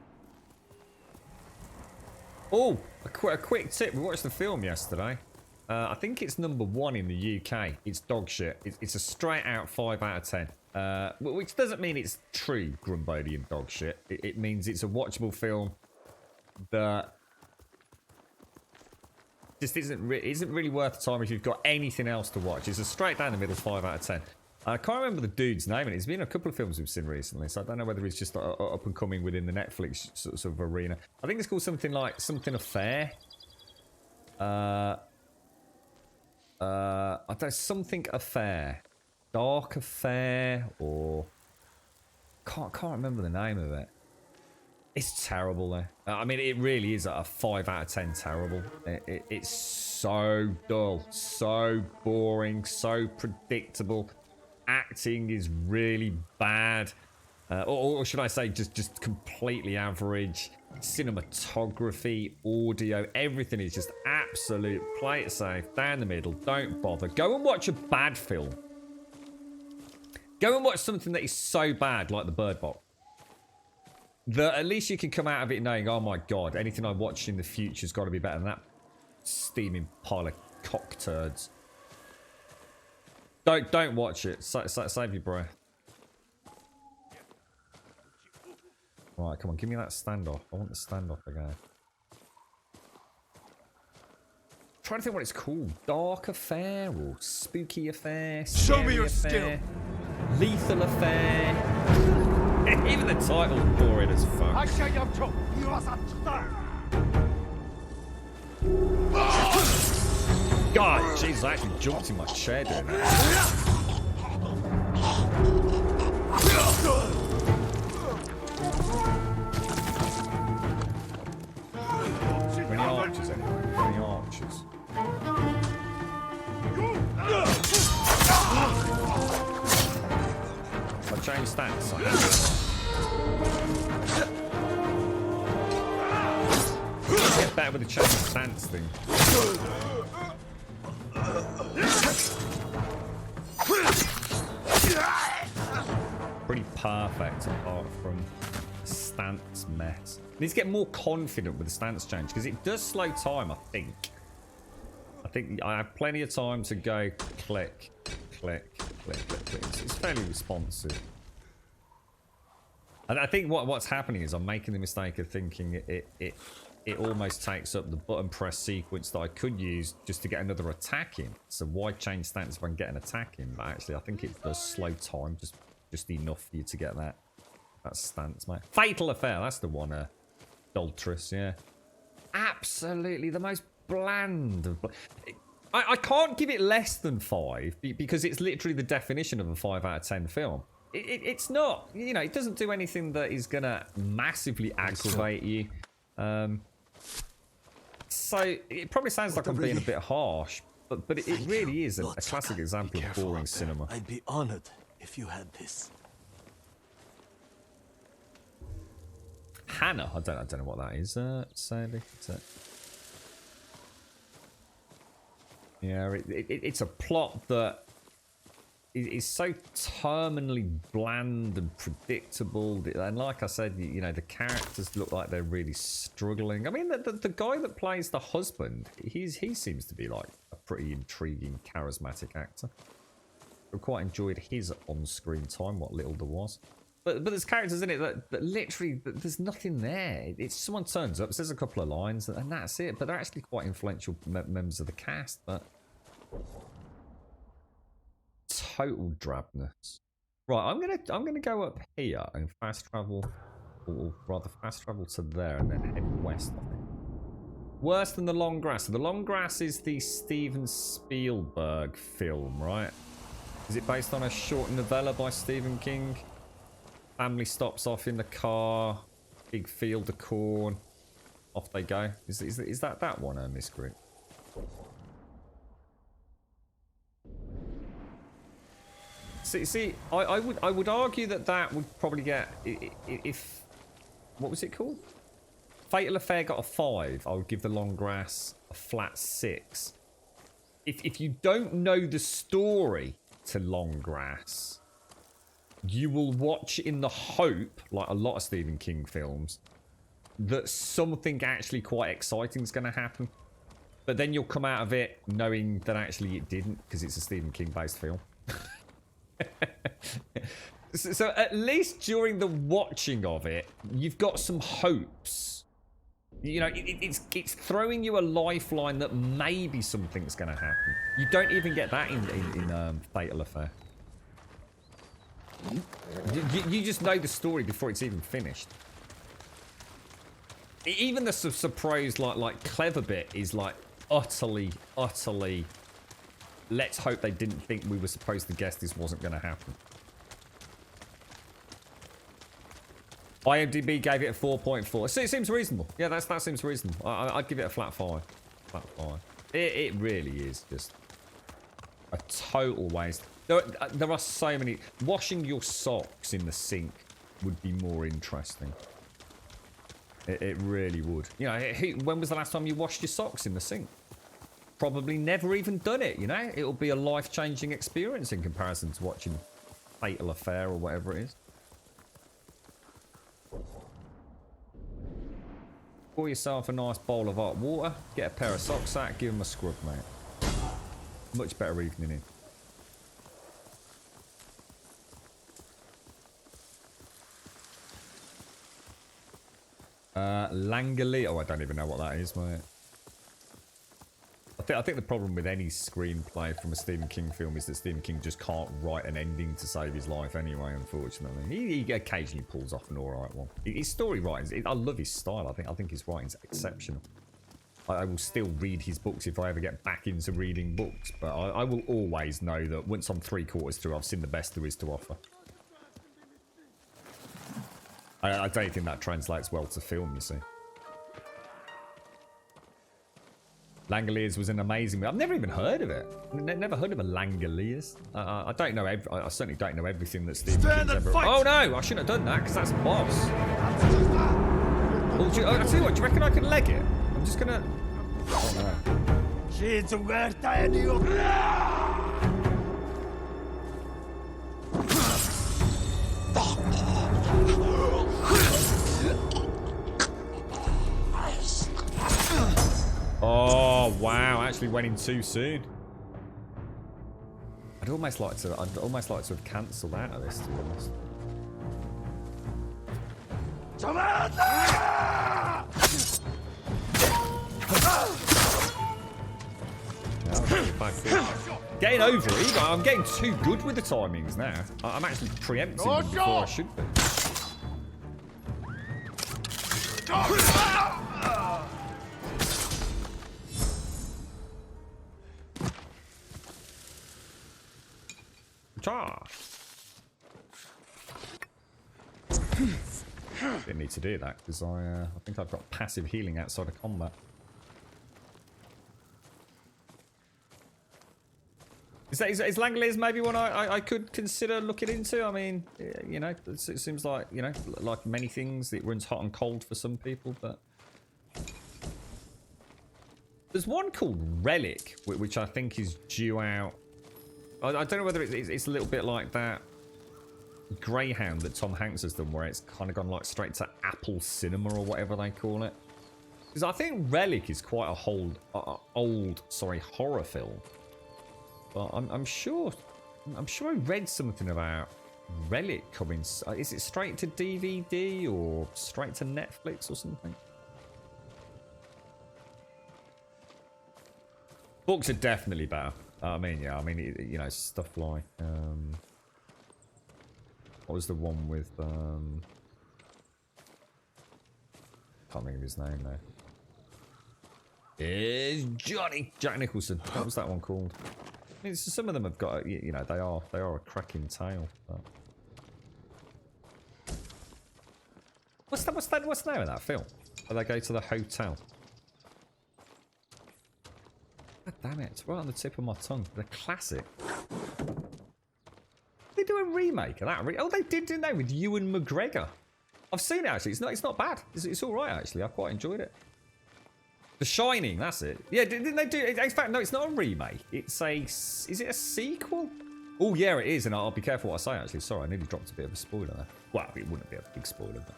Oh, a quick tip. We watched the film yesterday. I think it's #1 in the UK. It's dog shit. It's a straight out 5 out of 10. Which doesn't mean it's true Grumbodian dog shit. It means it's a watchable film that just isn't really worth the time if you've got anything else to watch. It's a straight down the middle 5 out of 10. I can't remember the dude's name, and it's been a couple of films we've seen recently, so I don't know whether he's just up and coming within the Netflix sort of arena. I think it's called something like Something Affair. I don't know, Something Affair, Dark Affair, or can't remember the name of it. It's terrible though. I mean, it really is a 5 out of 10 terrible. It's so dull, so boring, so predictable. Acting is really bad, or should I say just completely average. Cinematography, audio, everything is just absolute. Play it safe, down the middle, don't bother. Go and watch a bad film. Go and watch something that is so bad like The Bird Box that at least you can come out of it knowing, oh my god, anything I watch in the future's got to be better than that steaming pile of cock turds. Don't watch it. Save your breath. Right, come on, give me that standoff. I want the standoff again. I'm trying to think what it's called. Dark Affair or Spooky Affair? Show me your affair, Lethal Affair. Even the title's boring as fuck. God, Jesus, I actually jumped in my chair doing that. Many archers anyway. Many archers. I changed stats. I have. Get better with the change stance thing. Pretty perfect apart from stance mess. Need to get more confident with the stance change because it does slow time, I think. I think I have plenty of time to go click, click, click, click, click. It's fairly responsive. And I think what's happening is I'm making the mistake of thinking it almost takes up the button press sequence that I could use just to get another attack in. So why change stance if I can get an attack in? But actually, I think it does slow time just enough for you to get that stance, mate. Fatal Affair, that's the one. Adulteress, yeah. Absolutely the most bland of... I can't give it less than 5 because it's literally the definition of a 5 out of 10 film. It's not, you know, it doesn't do anything that is gonna massively aggravate you. So it probably sounds like I'm being a bit harsh, but it really is a classic example of boring cinema. I'd be honored if you had this. Hannah, I don't know what that is. Sadly, yeah, it's a plot that is so terminally bland and predictable. And like I said, you know, the characters look like they're really struggling. I mean, the guy that plays the husband, he seems to be like a pretty intriguing, charismatic actor. I quite enjoyed his on-screen time, what little there was. But there's characters in it that literally, there's nothing there. It's someone turns up, says a couple of lines, and that's it. But they're actually quite influential members of the cast. But total drabness. Right, I'm gonna go up here and fast travel, or rather fast travel to there and then head west. I think. Worse than The Long Grass. So The Long Grass is the Steven Spielberg film, right? Is it based on a short novella by Stephen King? Family stops off in the car, big field of corn, off they go. Is that one, Miss Grit? See, I would argue that would probably get, if what was it called? Fatal Affair got a 5. I would give The Long Grass a flat 6. If you don't know the story to Long Grass, you will watch in the hope, like a lot of Stephen King films, that something actually quite exciting is going to happen. But then you'll come out of it knowing that actually it didn't, because it's a Stephen King based film. So at least during the watching of it, you've got some hopes. You know, it's throwing you a lifeline that maybe something's going to happen. You don't even get that in Fatal Affair. You just know the story before it's even finished. Even the surprise, like clever bit is like utterly. Let's hope they didn't think we were supposed to guess this wasn't going to happen. IMDb gave it a 4.4. So it seems reasonable. Yeah, that seems reasonable. I'd give it a flat 5. Flat 5. It really is just a total waste. There are so many. Washing your socks in the sink would be more interesting. It really would. You know, when was the last time you washed your socks in the sink? Probably never even done it, you know? It'll be a life-changing experience in comparison to watching Fatal Affair or whatever it is. Pour yourself a nice bowl of hot water, get a pair of socks out, give them a scrub, mate. Much better evening in. Langley. Oh, I don't even know what that is, mate. I think the problem with any screenplay from a Stephen King film is that Stephen King just can't write an ending to save his life anyway, unfortunately. He occasionally pulls off an alright one. His story writing, I love his style. I think his writing's exceptional. I will still read his books if I ever get back into reading books, but I will always know that once I'm 3/4 through, I've seen the best there is to offer. I don't think that translates well to film, you see. Langoliers was an amazing movie. I've never even heard of it. Never heard of a Langoliers. I don't know. I certainly don't know everything that Stephen King's ever. Oh no! I shouldn't have done that because that's a boss. Well, I tell you what. Do you reckon I can leg it? I'm just gonna. Oh no. Oh wow! I actually went in too soon. I'd almost like to have cancelled out of this, to be honest. Getting over it. I'm getting too good with the timings now. I'm actually preempting them before I should be. Didn't need to do that because I think I've got passive healing outside of combat. Is Langoliers maybe one I could consider looking into? I mean, you know, it seems like, you know, like many things, it runs hot and cold for some people, but there's one called Relic, which I think is due out. I don't know whether it's a little bit like that Greyhound that Tom Hanks has done, where it's kind of gone like straight to Apple Cinema or whatever they call it. Because I think Relic is quite a old horror film. But I'm sure I read something about Relic coming. Is it straight to DVD or straight to Netflix or something? Books are definitely better. I mean, yeah. I mean, you know, stuff like what was the one with can't think of his name now. Is Jack Nicholson. What was that one called? I mean, some of them have got, you know, they are a cracking tale. But what's the name of that film? Where they go to the hotel. God damn it! It's right on the tip of my tongue. The classic. They do a remake of that. Oh, they did, didn't they? With Ewan McGregor. I've seen it actually. It's not bad. It's all right actually. I quite enjoyed it. The Shining, that's it. Yeah, didn't they do? In fact, no, it's not a remake. It's a. Is it a sequel? Oh yeah, it is. And I'll be careful what I say. Actually, sorry, I nearly dropped a bit of a spoiler there. Well, it wouldn't be a big spoiler, but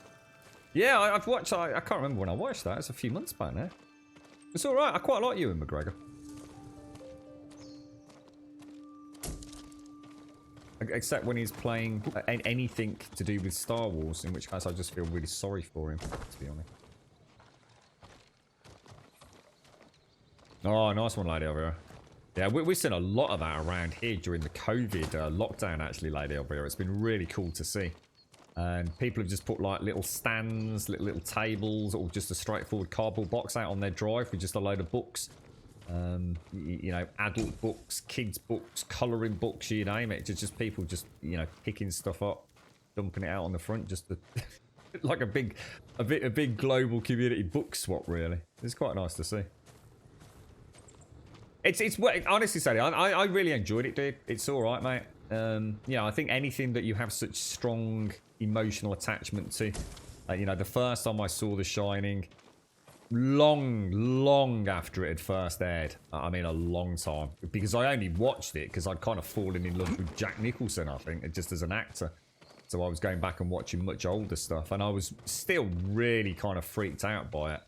yeah, I've watched. I can't remember when I watched that. It's a few months back now. It's all right. I quite like Ewan McGregor. Except when he's playing anything to do with Star Wars, in which case I just feel really sorry for him, to be honest. Oh, nice one, Lady Elvira. Yeah, we've seen a lot of that around here during the COVID lockdown, actually, Lady Elvira. It's been really cool to see. And people have just put like little stands, little tables, or just a straightforward cardboard box out on their drive with just a load of books. You know, adult books, kids books, colouring books, you name it. Just people just, you know, picking stuff up, dumping it out on the front, just to, like a big global community book swap, really. It's quite nice to see. It's honestly, Sadie, I really enjoyed it, dude. It's all right, mate. Yeah, I think anything that you have such strong emotional attachment to, you know, the first time I saw The Shining, long after it had first aired. I mean, a long time, because I only watched it because I'd kind of fallen in love with Jack Nicholson, I think, just as an actor. So I was going back and watching much older stuff, and I was still really kind of freaked out by it.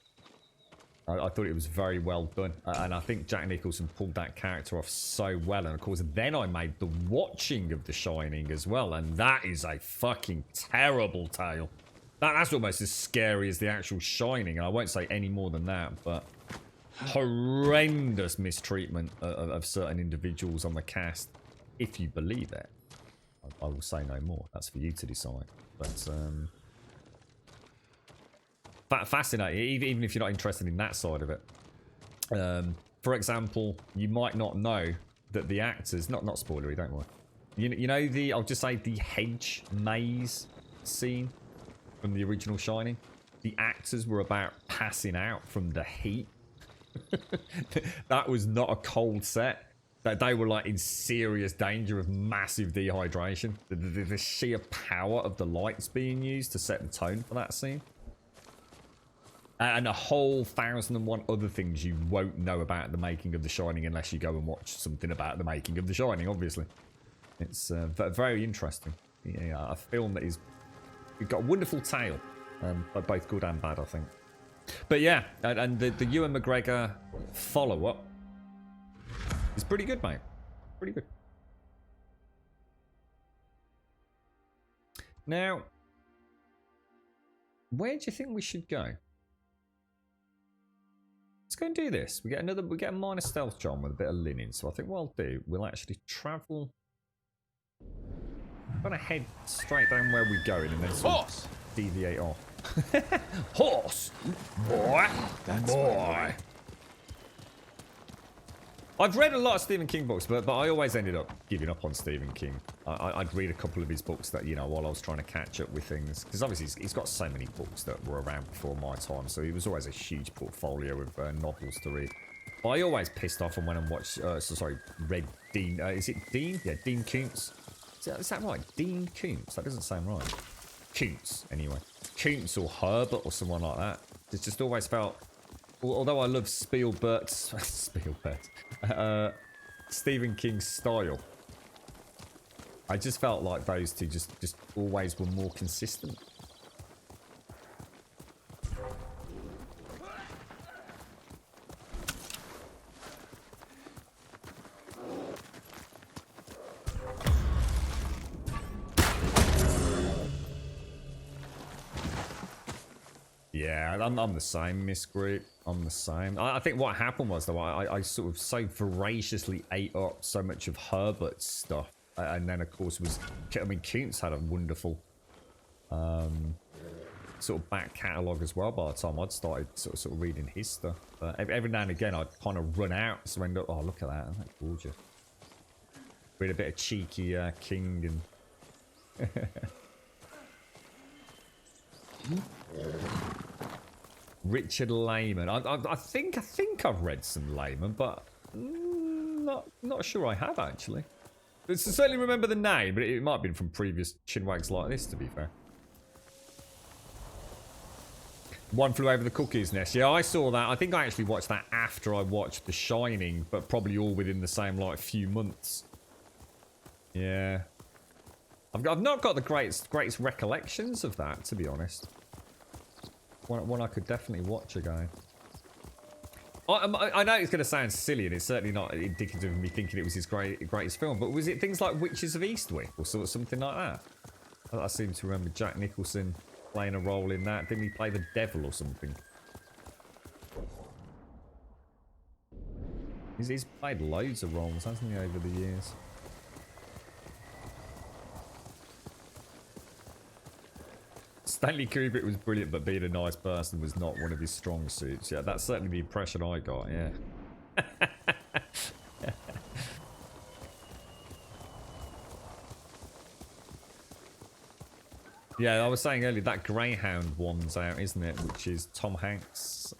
I thought it was very well done. And I think Jack Nicholson pulled that character off so well. And of course, then I made the watching of The Shining as well. And that is a fucking terrible tale. That's almost as scary as the actual Shining. And I won't say any more than that, but horrendous mistreatment of certain individuals on the cast, if you believe it. I will say no more. That's for you to decide. But fascinating, even if you're not interested in that side of it. For example, you might not know that the actors, not spoilery, don't worry. You know the, I'll just say the hedge maze scene from the original Shining. The actors were about passing out from the heat. That was not a cold set. That they were like in serious danger of massive dehydration. The sheer power of the lights being used to set the tone for that scene. And a whole 1001 other things you won't know about the making of The Shining unless you go and watch something about the making of The Shining, obviously. It's very interesting. Yeah, a film that is... It's got a wonderful tale. Both good and bad, I think. But yeah, and the Ewan McGregor follow-up is pretty good, mate. Pretty good. Now, where do you think we should go? Let's go and do this. We get a minor stealth charm with a bit of linen. So I think what I'll do, we'll actually travel. I'm gonna head straight down where we're going and then sort of deviate off. Horse, boy, that's boy. I've read a lot of Stephen King books, but I always ended up giving up on Stephen King. I'd read a couple of his books that, you know, while I was trying to catch up with things. Because obviously he's got so many books that were around before my time, so he was always a huge portfolio of novels to read. But I always pissed off and went and watched, read Dean, is it Dean? Yeah, Dean Koontz. Is that right? Dean Koontz? That doesn't sound right. Koontz, anyway. Koontz or Herbert or someone like that. It's just always felt... Although I love Spielberg's Stephen King's style, I just felt like those two just always were more consistent. Yeah, I'm the same, Miss Group. I'm the same. I think what happened was, though, I sort of so voraciously ate up so much of Herbert's stuff. And then, of course, Koontz had a wonderful sort of back catalogue as well by the time I'd started sort of reading his stuff. Every now and again, I'd kind of run out. So I end up, oh, look at that. Isn't that gorgeous? Read a bit of cheeky King and... Richard Lehman. I think I've read some Lehman, but not sure I have actually. I certainly remember the name, but it might have been from previous chinwags like this, to be fair. One Flew Over the Cuckoo's Nest. Yeah, I saw that. I think I actually watched that after I watched The Shining, but probably all within the same like few months. Yeah. I've not got the greatest recollections of that, to be honest. One I could definitely watch again. I know it's going to sound silly, and it's certainly not indicative of me thinking it was his greatest film, but was it things like Witches of Eastwick or something like that? I seem to remember Jack Nicholson playing a role in that. Didn't he play the devil or something? He's played loads of roles, hasn't he, over the years? Stanley Kubrick was brilliant, but being a nice person was not one of his strong suits. Yeah, that's certainly the impression I got, yeah. Yeah, I was saying earlier, that Greyhound one's out, isn't it? Which is Tom Hanks,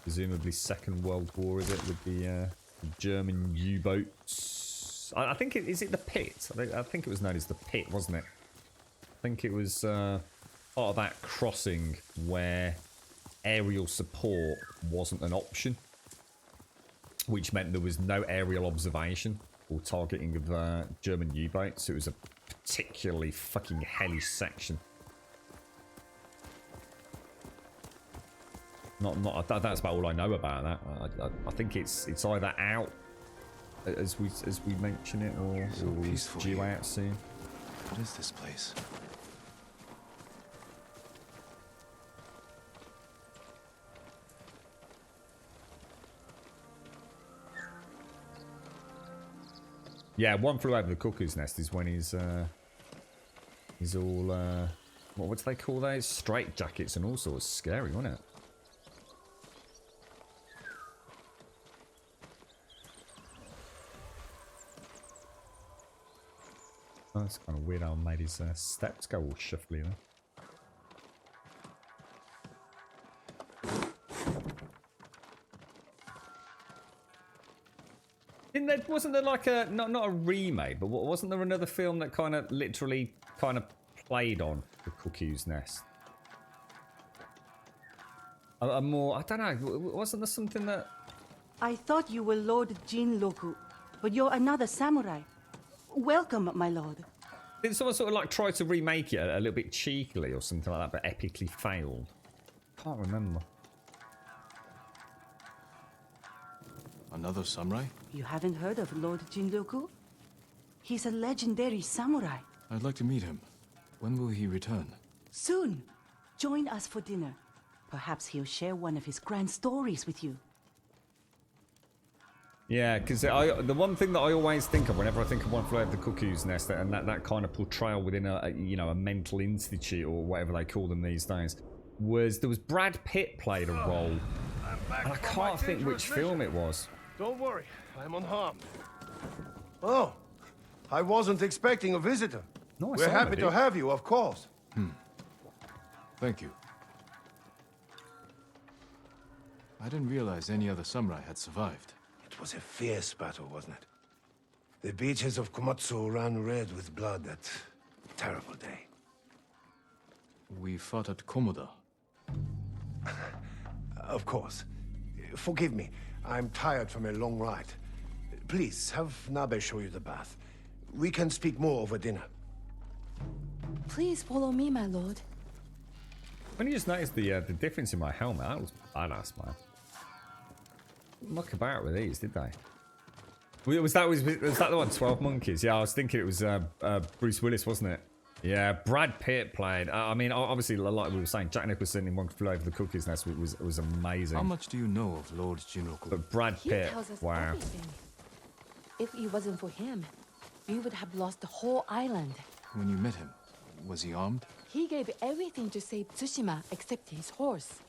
presumably Second World War, is it? With the German U-boats. I think is it the Pit? I think it was known as the Pit, wasn't it? I think it was part of that crossing where aerial support wasn't an option, which meant there was no aerial observation or targeting of German U-boats. It was a particularly fucking hellish section. That's about all I know about that. I think it's either out as we mention it, or it's due out soon. What is this place? Yeah, One Flew Over the Cuckoo's Nest is when he's all what do they call those? Straight jackets and all sorts. Scary, wasn't it? Oh, that's kind of weird how made his steps go all shuffly there. Wasn't there like a not a remake, but wasn't there another film that kind of literally kind of played on the Cuckoo's Nest? A more, I don't know, wasn't there something that... I thought you were Lord Jinroku, but you're another samurai. Welcome, my lord. Did someone sort of like try to remake it a little bit cheekily or something like that, but epically failed? Can't remember. Another samurai? You haven't heard of Lord Jinroku? He's a legendary samurai. I'd like to meet him. When will he return? Soon. Join us for dinner. Perhaps he'll share one of his grand stories with you. Yeah, because the one thing that I always think of whenever I think of One Flew Over the Cuckoo's Nest, and that kind of portrayal within a mental institute or whatever they call them these days, was there was Brad Pitt played a role, and I can't think which film it was. Don't worry, I'm unharmed. Oh, I wasn't expecting a visitor. No, We're happy to have you, of course. Thank you. I didn't realize any other samurai had survived. It was a fierce battle, wasn't it? The beaches of Komatsu ran red with blood that terrible day. We fought at Komoda. Of course. Forgive me, I'm tired from a long ride. Please, have Nabe show you the bath. We can speak more over dinner. Please follow me, my lord. When you just noticed the difference in my helmet, that was badass, man. Muck about with these, did they? Was that the one, 12 Monkeys? Yeah, I was thinking it was Bruce Willis, wasn't it? Yeah, Brad Pitt played. I mean, obviously, like we were saying, Jack Nicholson in One Flew Over the Cuckoo's Nest was amazing. How much do you know of Lord Jinroku? But Brad Pitt, He tells us wow. everything. If it wasn't for him, we would have lost the whole island. When you met him, was he armed? He gave everything to save Tsushima except his horse.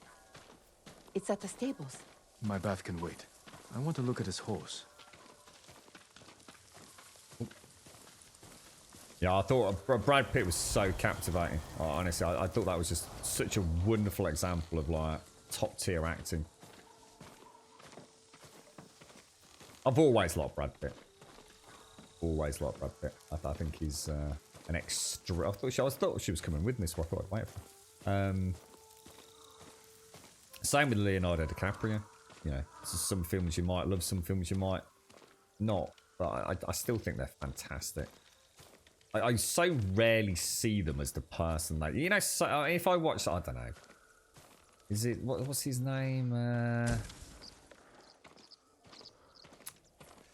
It's at the stables. My bath can wait. I want to look at his horse. Yeah, I thought Brad Pitt was so captivating. Oh, honestly, I thought that was just such a wonderful example of like top tier acting. I've always loved Brad Pitt. Always loved Brad Pitt. I think he's an extra. I thought she was coming with me, so I thought I'd wait for her. Same with Leonardo DiCaprio. You know, some films you might love, some films you might not. But I still think they're fantastic. I so rarely see them as the person that, you know, so, if I watch, I don't know. Is it, what's his name?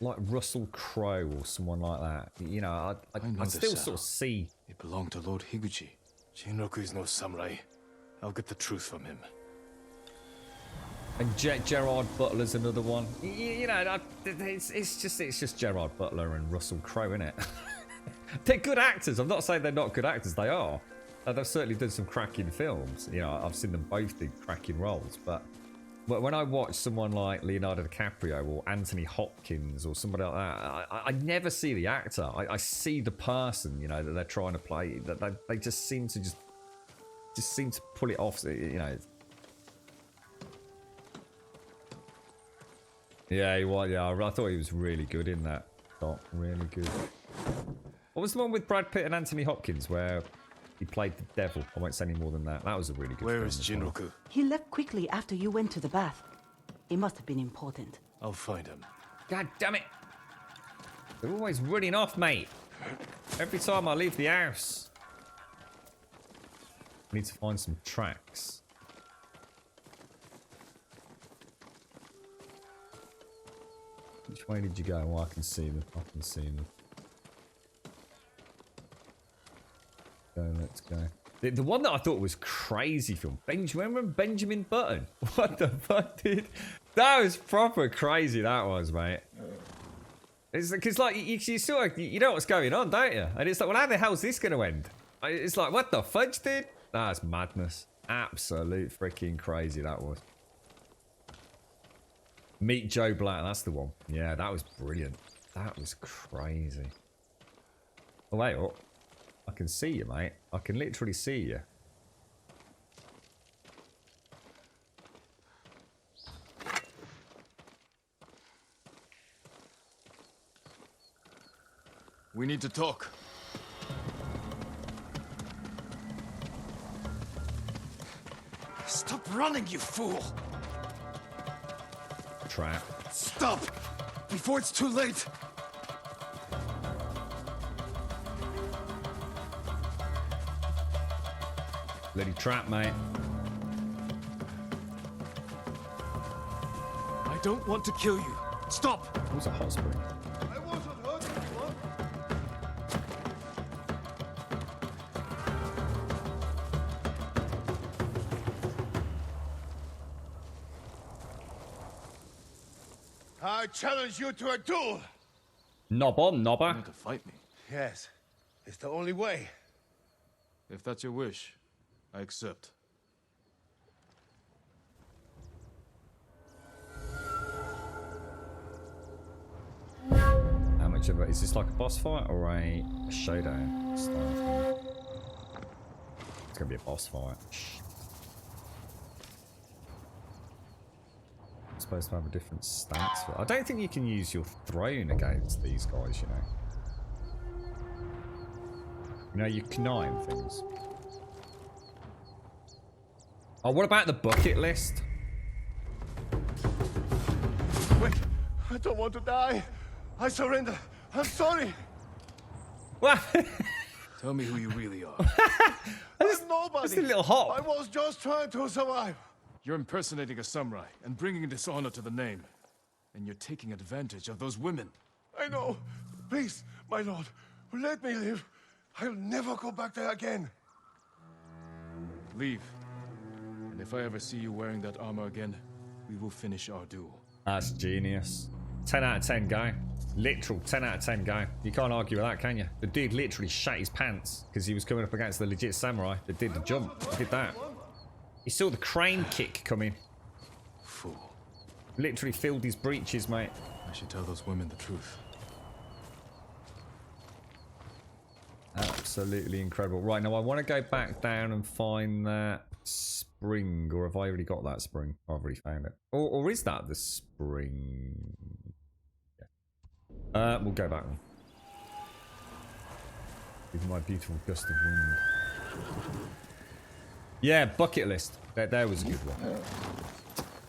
Like Russell Crowe or someone like that. You know, I still sort of see. It belonged to Lord Higuchi. Jinroku is no samurai. I'll get the truth from him. And Gerard Butler's another one. You know, it's just Gerard Butler and Russell Crowe, innit? They're good actors. I'm not saying they're not good actors. They are. They've certainly done some cracking films. You know, I've seen them both do cracking roles. But when I watch someone like Leonardo DiCaprio or Anthony Hopkins or somebody like that, I never see the actor. I see the person, you know, that they're trying to play. That they just seem to seem to pull it off. You know. Yeah, he was. Yeah, I thought he was really good in that. Really good. What was the one with Brad Pitt and Anthony Hopkins where he played the devil? I won't say any more than that. That was a really good film. Where is Jinroku? He left quickly after you went to the bath. It must have been important. I'll find him. God damn it. They're always running off, mate. Every time I leave the house. I need to find some tracks. Which way did you go? Oh, I can see them. I can see them. Let's go. The one that I thought was crazy film. Remember Benjamin Button? What the fuck, dude? That was proper crazy, that was, mate. It's because, like, you sort of, you know what's going on, don't you? And it's like, well, how the hell's this going to end? It's like, what the fudge, dude? That's madness. Absolute freaking crazy, that was. Meet Joe Black, that's the one. Yeah, that was brilliant. That was crazy. Oh, wait, oh. I can see you, mate. I can literally see you. We need to talk. Stop running, you fool! Trap. Stop! Before it's too late! Bloody trap, mate. I don't want to kill you. Stop! It was a hot spring. I wasn't hurt anyone. I challenge you to a duel. Nobber. You want to fight me? Yes, it's the only way. If that's your wish, I accept. How much of it is this, like a boss fight or a showdown style thing? It's gonna be a boss fight. It's supposed to have a different stats. I don't think you can use your throne against these guys, you know. You know, you climb things. Oh, what about the bucket list? Wait, I don't want to die. I surrender. I'm sorry. What? Tell me who you really are. I'm nobody. Just a little hot. I was just trying to survive. You're impersonating a samurai and bringing dishonor to the name. And you're taking advantage of those women. I know. Please, my lord, let me live. I'll never go back there again. Leave. And if I ever see you wearing that armor again, we will finish our duel. That's genius. 10 out of 10 guy. Literal 10 out of 10 guy. You can't argue with that, can you? The dude literally shat his pants because he was coming up against the legit samurai that did the jump. He did that. He saw the crane kick coming. Fool. Literally filled his breeches, mate. I should tell those women the truth. Absolutely incredible. Right, now I want to go back down and find that spring. Or have I already got that spring? I've already found it. Or is that the spring? Yeah. We'll go back then. With my beautiful gust of wind. Yeah, bucket list. There was a good one.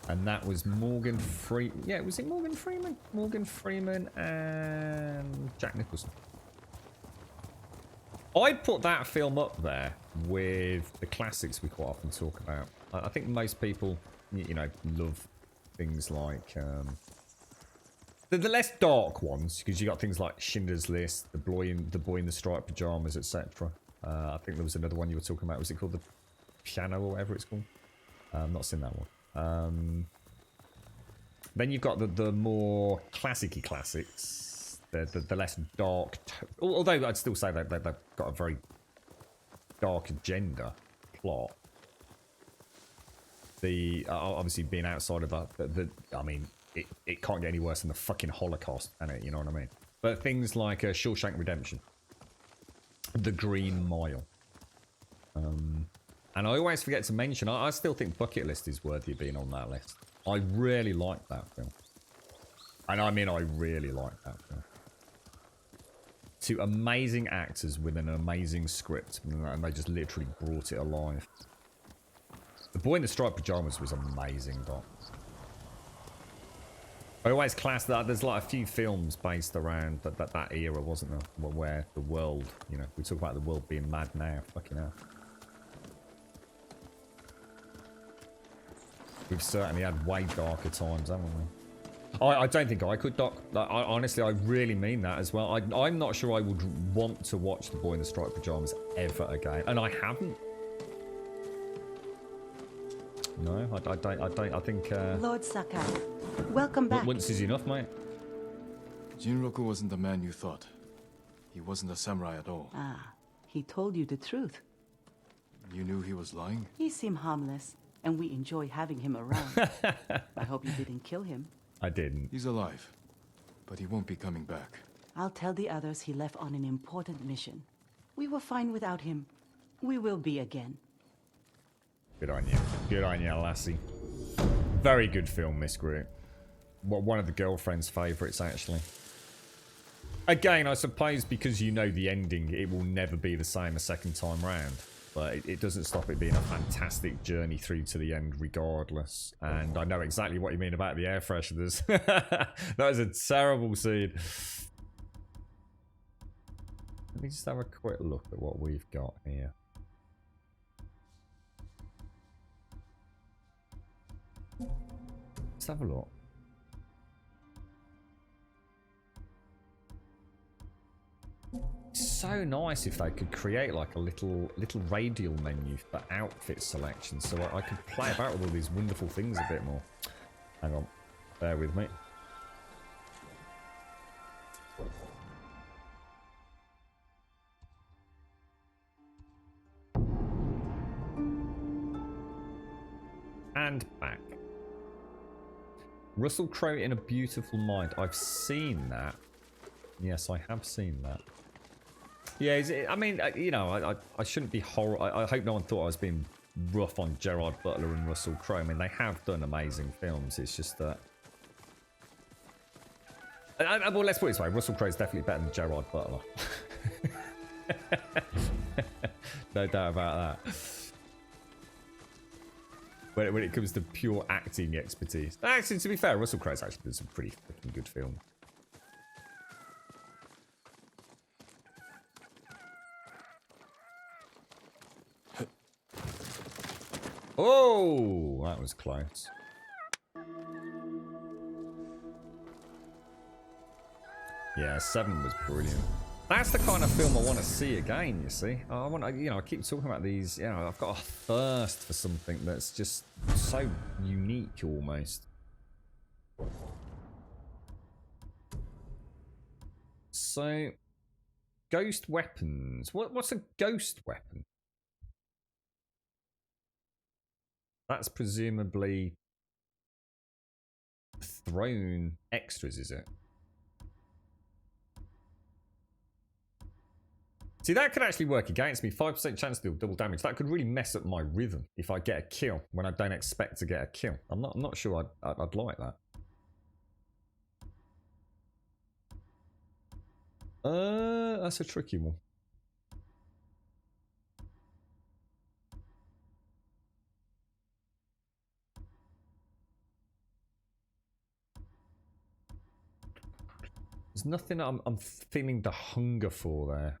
And that was Morgan Freeman. Yeah, was it Morgan Freeman? Morgan Freeman and Jack Nicholson. I'd put that film up there with the classics we quite often talk about. I think most people, you know, love things like the less dark ones, because you got things like Schindler's List, the boy in the striped pajamas, etc. I think there was another one you were talking about. Was it called The Piano or whatever it's called? I've not seen that one. Then you've got the more classic-y classics. The less dark, although I'd still say that they've got a very dark agenda plot. The obviously being outside of that, I mean, it can't get any worse than the fucking Holocaust, can it? You know what I mean? But things like Shawshank Redemption, The Green Mile, and I always forget to mention, I still think Bucket List is worthy of being on that list. I really like that film, and I mean I really like that film. Two amazing actors with an amazing script, and they just literally brought it alive. The Boy in the Striped Pajamas was amazing, Doc. I always class that there's like a few films based around that era, wasn't there? Where the world, you know, we talk about the world being mad now, fucking hell. We've certainly had way darker times, haven't we? I don't think I could, Doc. Honestly, I really mean that as well. I'm not sure I would want to watch The Boy in the Striped Pajamas ever again. And I haven't. No, I don't. I think... Lord Sakai, welcome back. Once is enough, mate. Jinroku wasn't the man you thought. He wasn't a samurai at all. Ah, he told you the truth. You knew he was lying? He seemed harmless, and we enjoy having him around. I hope you didn't kill him. I didn't. He's alive, but he won't be coming back. I'll tell the others he left on an important mission. We were fine without him. We will be again. Good on you. Good on you, lassie. Very good film, Miss Groot. One of the girlfriend's favourites, actually. Again, I suppose because you know the ending, it will never be the same a second time round. But it doesn't stop it being a fantastic journey through to the end regardless. And I know exactly what you mean about the air fresheners. That was a terrible scene. Let me just have a quick look at what we've got here. Let's have a look. So nice if they could create like a little radial menu for outfit selection, so I could play about with all these wonderful things a bit more. Hang on, bear with me. And back. Russell Crowe in A Beautiful Mind. I've seen that. Yes, I have seen that. Yeah, I mean, you know, I shouldn't be horrible. I hope no one thought I was being rough on Gerard Butler and Russell Crowe. I mean, they have done amazing films. It's just that... well, let's put it this way. Russell Crowe's definitely better than Gerard Butler. No doubt about that. When it comes to pure acting expertise. Actually, to be fair, Russell Crowe's actually done some pretty fucking good films. Oh, that was close. Yeah, 7 was brilliant. That's the kind of film I want to see again, you see. I want to, you know, I keep talking about these, you know, I've got a thirst for something that's just so unique almost. So, ghost weapons. What's a ghost weapon? That's presumably thrown extras, is it? See, that could actually work against me. 5% chance to deal double damage. That could really mess up my rhythm if I get a kill when I don't expect to get a kill. I'm not sure I'd like that. That's a tricky one. There's nothing I'm feeling the hunger for there.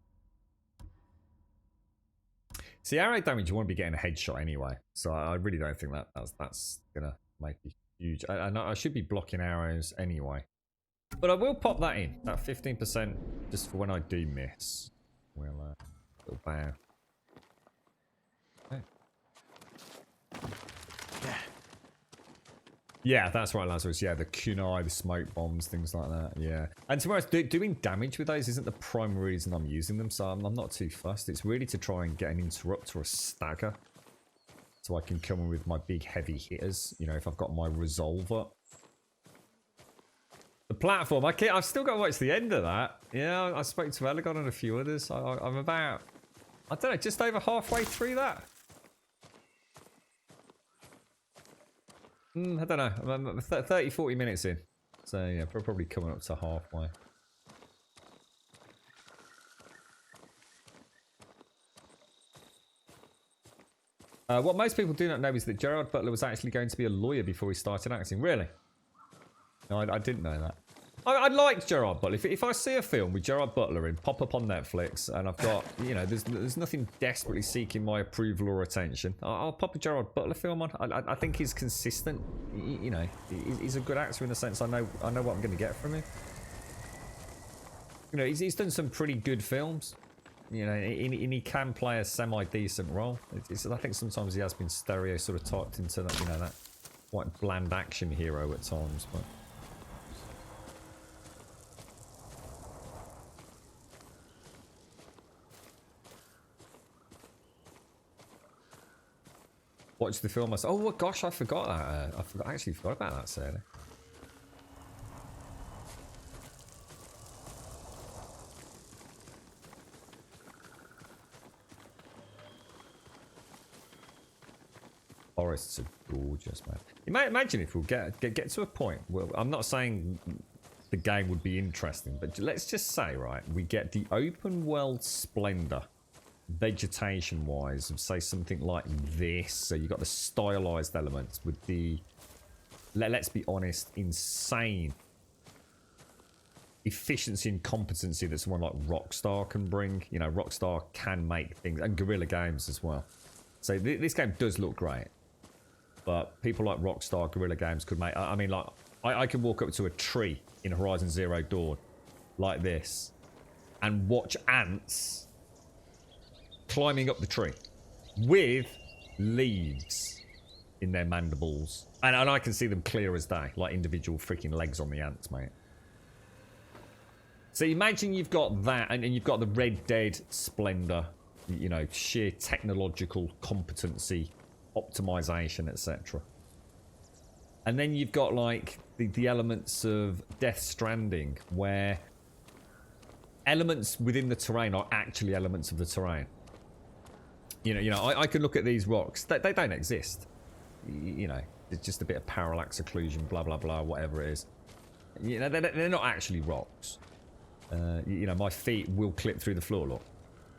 See, arrow damage, you want to be getting a headshot anyway. So I really don't think that's going to make a huge... I should be blocking arrows anyway. But I will pop that in. That 15% just for when I do miss. We'll little bow. Okay. Yeah, that's right, Lazarus. Yeah, the kunai, the smoke bombs, things like that. Yeah. And to be honest, doing damage with those isn't the primary reason I'm using them, so I'm not too fussed. It's really to try and get an interrupt or a stagger. So I can come in with my big heavy hitters, you know, if I've got my resolve up. The platform, I've still got to watch the end of that. Yeah, I spoke to Elegon and a few others. I'm about, I don't know, just over halfway through that. I don't know. I'm 30, 40 minutes in. So yeah, probably coming up to halfway. What most people do not know is that Gerard Butler was actually going to be a lawyer before he started acting. Really? No, I didn't know that. I like Gerard Butler. If I see a film with Gerard Butler in, pop up on Netflix, and I've got, you know, there's nothing desperately seeking my approval or attention, I'll pop a Gerard Butler film on. I think he's consistent. You know, he's a good actor in the sense I know what I'm going to get from him. You know, he's done some pretty good films. You know, and he can play a semi-decent role. I think sometimes he has been stereotyped into that, you know, that quite bland action hero at times, but. Watch the film. Oh, well, gosh, I forgot that. I actually forgot about that, Sarah. Forests are gorgeous, man. You might imagine if we'll get to a point. Well, I'm not saying the game would be interesting, but let's just say, right, we get the open world splendor. Vegetation-wise, say something like this. So you got the stylized elements with the, let's be honest, insane efficiency and competency that someone like Rockstar can bring. You know, Rockstar can make things, and Guerrilla Games as well. So this game does look great, but people like Rockstar, Guerrilla Games could make. I mean, like I could walk up to a tree in Horizon Zero Dawn like this and watch ants climbing up the tree with leaves in their mandibles, and I can see them clear as day, like individual freaking legs on the ants, mate. So imagine you've got that, and you've got the Red Dead splendor, you know, sheer technological competency, optimization, etc. And then you've got like the elements of Death Stranding, where elements within the terrain are actually elements of the terrain. You know, I can look at these rocks. They don't exist. You know, it's just a bit of parallax occlusion, blah, blah, blah, whatever it is. You know, they're not actually rocks. You know, my feet will clip through the floor, look.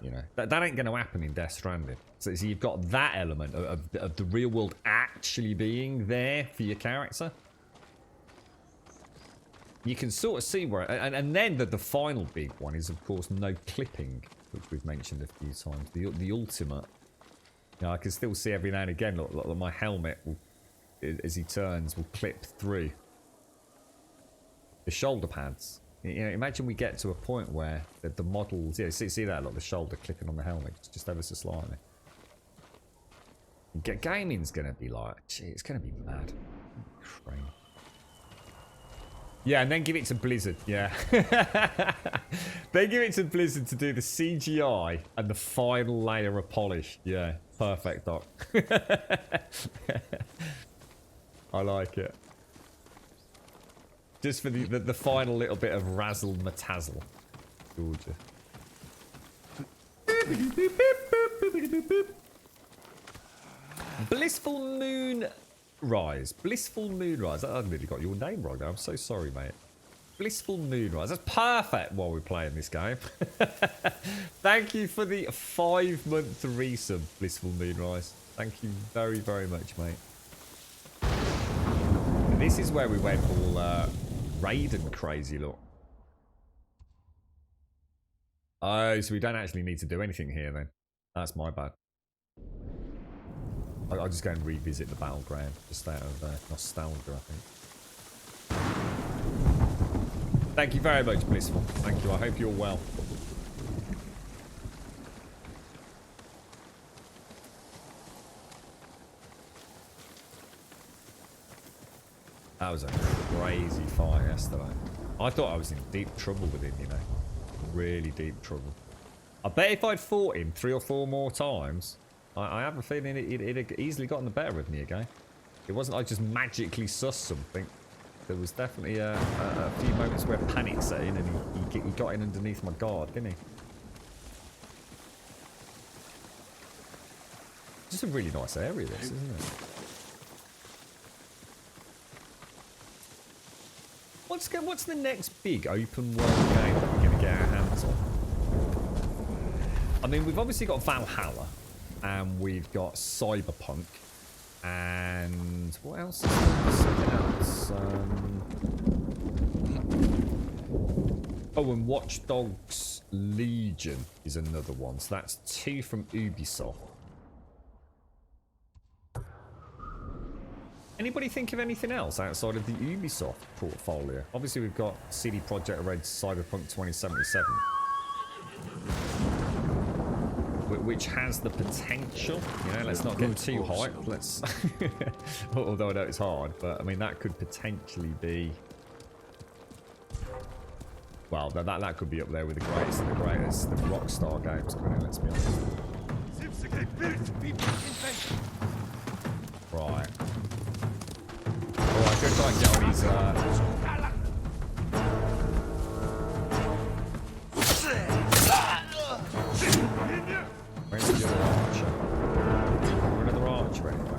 You know, that ain't going to happen in Death Stranding. So you've got that element of the real world actually being there for your character. You can sort of see where... And then the final big one is, of course, no clipping, which we've mentioned a few times. The ultimate. You know, I can still see every now and again, look, my helmet, will, as he turns, will clip through the shoulder pads. You know, imagine we get to a point where the models... Yeah, see that? Look, the shoulder clipping on the helmet, just ever so slightly. Gaming's going to be like... Gee, it's going to be mad. Crazy. Yeah, and then give it to Blizzard, yeah. They give it to Blizzard to do the CGI and the final layer of polish. Yeah, perfect, Doc. I like it. Just for the final little bit of razzle-matazzle. Gorgeous. Blissful Moon... Blissful Moonrise. I nearly got your name wrong now. I'm so sorry, mate. Blissful Moonrise. That's perfect while we're playing this game. Thank you for the 5-month resub, Blissful Moonrise. Thank you very, very much, mate. And this is where we went all Raiden crazy, look. Oh, so we don't actually need to do anything here then. That's my bad. I'll just go and revisit the battleground, just out of nostalgia, I think. Thank you very much, Blissful. Thank you. I hope you're well. That was a crazy fight yesterday. I thought I was in deep trouble with him, you know. Really deep trouble. I bet if I'd fought him 3 or 4 more times... I have a feeling it'd have easily gotten the better of me again. It wasn't I just magically sussed something. There was definitely a few moments where panic set in and he got in underneath my guard, didn't he? Just a really nice area, this, isn't it? What's the next big open world game that we're going to get our hands on? I mean, we've obviously got Valhalla. And we've got Cyberpunk. And what else is there? Something else. Oh, and Watch Dogs Legion is another one. So that's 2 from Ubisoft. Anybody think of anything else outside of the Ubisoft portfolio? Obviously, we've got CD Projekt Red's Cyberpunk 2077, which has the potential. You know, let's not get too hyped. Let's, although I know it's hard, but I mean that could potentially be. Well, that could be up there with the greatest of the greatest, the Rockstar games, couldn't it? Let's be honest. Right. Alright, go try and get on his, where's the other archer? Another archer anyway.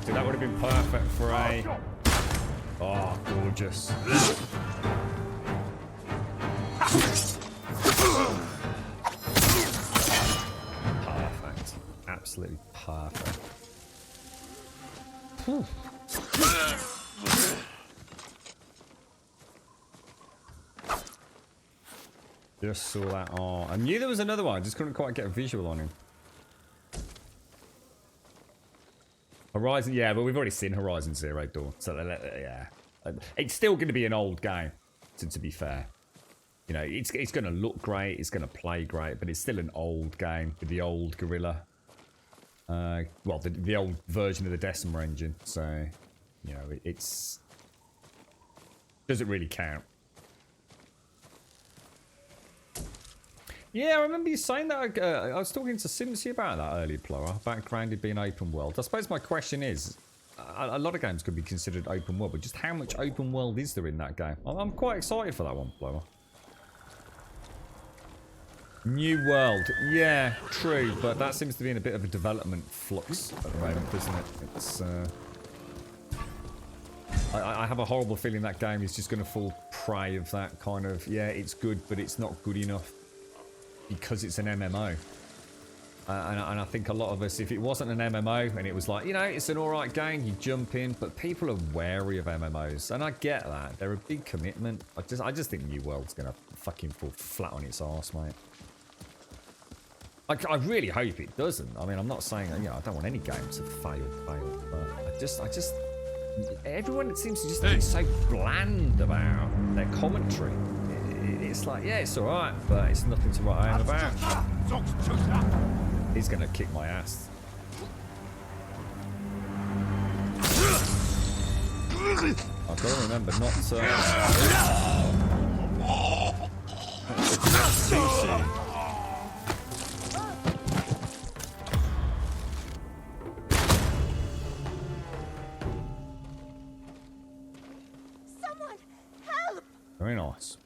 Dude, that would have been perfect for a... Oh, gorgeous. Perfect. Absolutely perfect. Whew. Just saw that. Oh, I knew there was another one. I just couldn't quite get a visual on him. Horizon, yeah, but we've already seen Horizon Zero Dawn, so yeah, it's still going to be an old game. To be fair, you know, it's going to look great, it's going to play great, but it's still an old game with the old Gorilla. Well, the old version of the Decima engine. So, you know, it's doesn't really count. Yeah, I remember you saying that. I was talking to Simsy about that earlier, Plora, about Grounded being open world. I suppose my question is, a lot of games could be considered open world, but just how much open world is there in that game? I'm quite excited for that one, Plora. New world. Yeah, true, but that seems to be in a bit of a development flux at the moment, doesn't it? It's, I have a horrible feeling that game is just going to fall prey of that kind of, yeah, it's good, but it's not good enough. Because it's an MMO. And I think a lot of us, if it wasn't an MMO and it was like, you know, it's an alright game, you jump in, but people are wary of MMOs. And I get that. They're a big commitment. I just think New World's going to fucking fall flat on its arse, mate. I really hope it doesn't. I mean, I'm not saying, you know, I don't want any game to fail, but I just, everyone seems to just be so bland about their commentary. It's like, yeah, it's alright, but it's nothing to write home about. He's gonna kick my ass. I've got to remember not to... Someone, help! Very nice.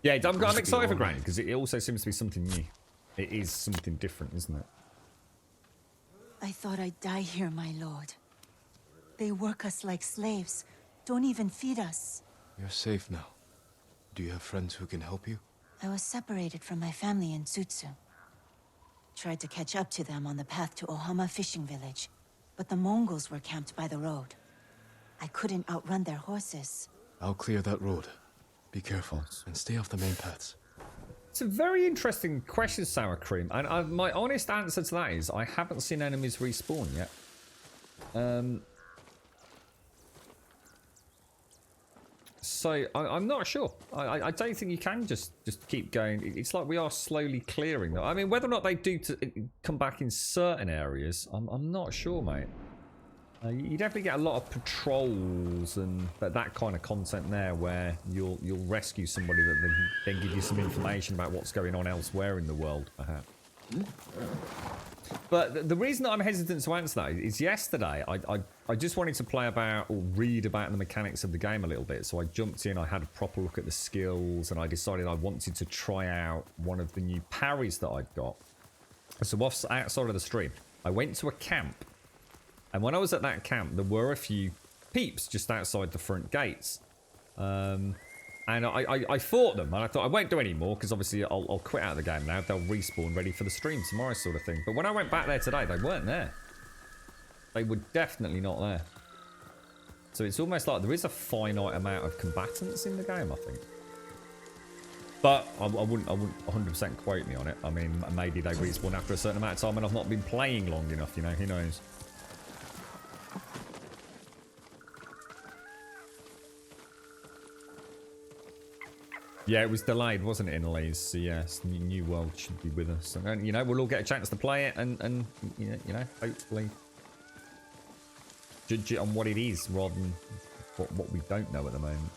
Yeah, I'm excited for Granny because it also seems to be something new. It is something different, isn't it? I thought I'd die here, my lord. They work us like slaves. Don't even feed us. You're safe now. Do you have friends who can help you? I was separated from my family in Tsutsu. Tried to catch up to them on the path to Ohama fishing village, but the Mongols were camped by the road. I couldn't outrun their horses. I'll clear that road. Be careful and stay off the main paths. It's a very interesting question, Sour Cream, and my honest answer to that is I haven't seen enemies respawn yet. So I'm not sure. I don't think you can just keep going. It's like we are slowly clearing them. I mean, whether or not they do come back in certain areas, I'm not sure, mate. You definitely get a lot of patrols and that kind of content there, where you'll rescue somebody that then give you some information about what's going on elsewhere in the world, perhaps. But the reason that I'm hesitant to answer that is yesterday I just wanted to play about or read about the mechanics of the game a little bit. So I jumped in, I had a proper look at the skills, and I decided I wanted to try out one of the new parries that I'd got. So outside of the stream, I went to a camp. And when I was at that camp, there were a few peeps just outside the front gates. And I fought them, and I thought I won't do any more, because obviously I'll quit out of the game now. They'll respawn ready for the stream tomorrow sort of thing. But when I went back there today, they weren't there. They were definitely not there. So it's almost like there is a finite amount of combatants in the game, I think. But I wouldn't 100% quote me on it. I mean, maybe they respawn after a certain amount of time and I've not been playing long enough, you know, who knows. Yeah, it was delayed, wasn't it, in Leeds? So yes, New World should be with us. And, you know, we'll all get a chance to play it and you know, hopefully judge it on what it is rather than what we don't know at the moment.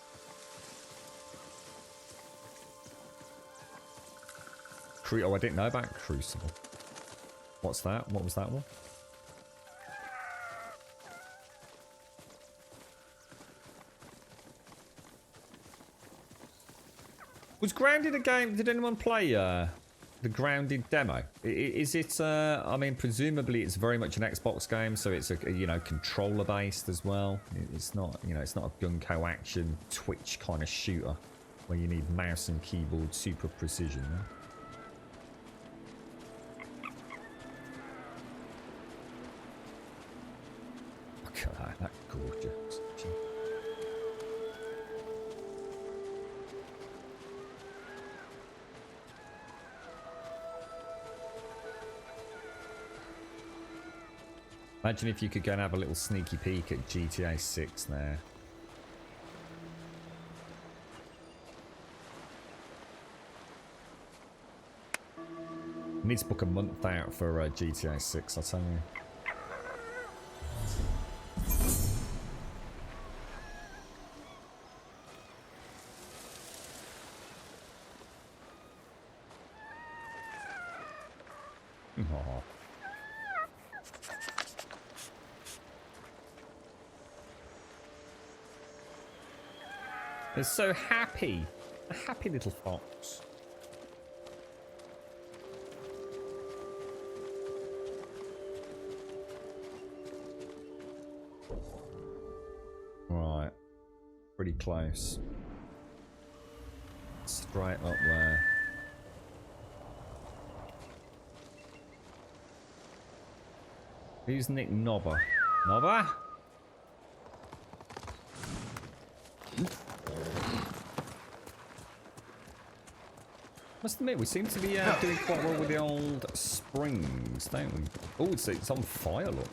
Oh, I didn't know about Crucible. What's that? What was that one? Was Grounded a game? Did anyone play the Grounded demo? Is it? I mean, presumably it's very much an Xbox game, so it's a you know, controller based as well. It's not, you know, it's not a gung-ho action Twitch kind of shooter where you need mouse and keyboard super precision. No? Look at that, gorgeous. Imagine if you could go and have a little sneaky peek at GTA 6 there. I need to book a month out for GTA 6, I'll tell you. Aww. They're so happy. A happy little fox. Right. Pretty close. Straight up there. Who's Nick Nobber? Nobber? Must admit, we seem to be doing quite well with the old springs, don't we? Oh, it's on fire, look.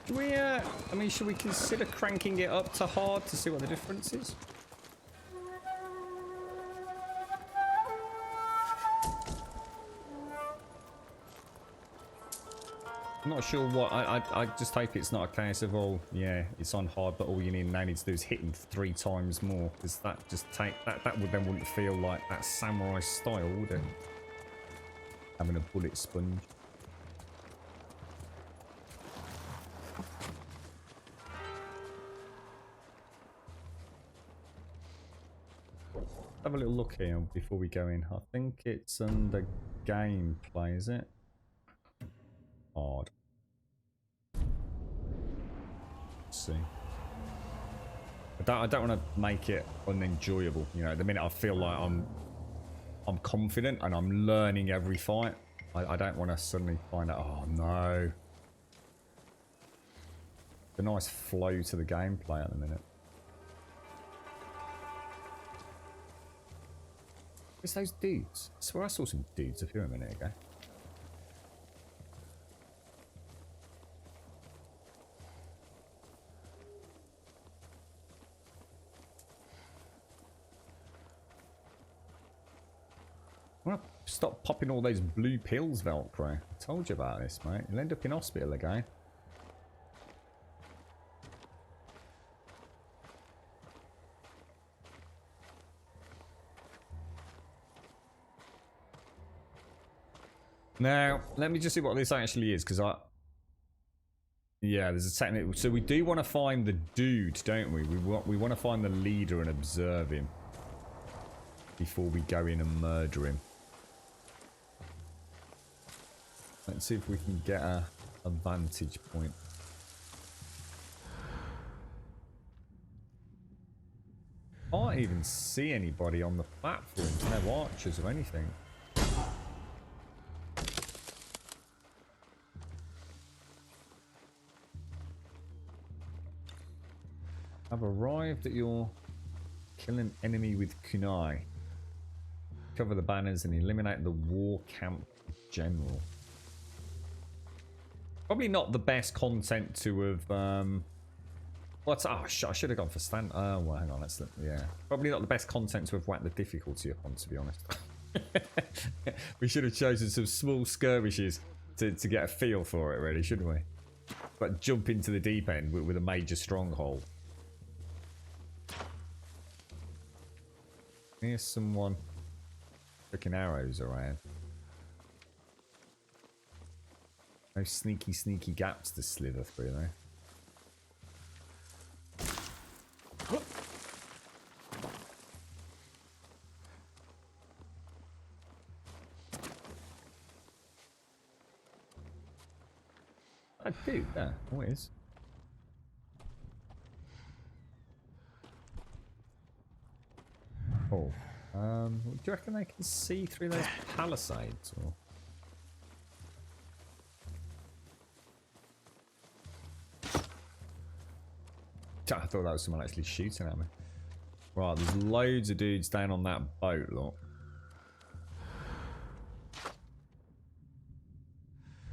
Do we, I mean, should we consider cranking it up to hard to see what the difference is? I'm not sure what. I just hope it's not a case of, oh yeah, it's on hard, but all you now need to do is hit him 3 times more, because that just wouldn't feel like that samurai style, would it? Having a bullet sponge. Have a little look here before we go in. I think it's under gameplay, is it? Hard. Let's see. I don't want to make it unenjoyable. You know, the minute I feel like I'm confident and I'm learning every fight, I don't want to suddenly find out, oh no. A nice flow to the gameplay at the minute. It's those dudes. I swear I saw some dudes a few minutes ago. I want to stop popping all those blue pills, Velcro. I told you about this, mate. You'll end up in hospital again. Now, let me just see what this actually is, because yeah, there's a technical... So we do want to find the dude, don't we? We want to find the leader and observe him before we go in and murder him. Let's see if we can get a vantage point. Can't even see anybody on the platforms. No archers or anything. I've arrived at your kill an enemy with kunai. Cover the banners and eliminate the war camp general. Probably not the best content to have. What's I should have gone for stand. Oh well, hang on. Let's look. Yeah, probably not the best content to have whacked the difficulty upon. To be honest, we should have chosen some small skirmishes to get a feel for it, really, shouldn't we? But jump into the deep end with a major stronghold. Here's someone freaking arrows around. No sneaky gaps to slither through there. I do, yeah, always. Oh, do you reckon they can see through those palisades? Or? I thought that was someone actually shooting at me. Right, there's loads of dudes down on that boat, look.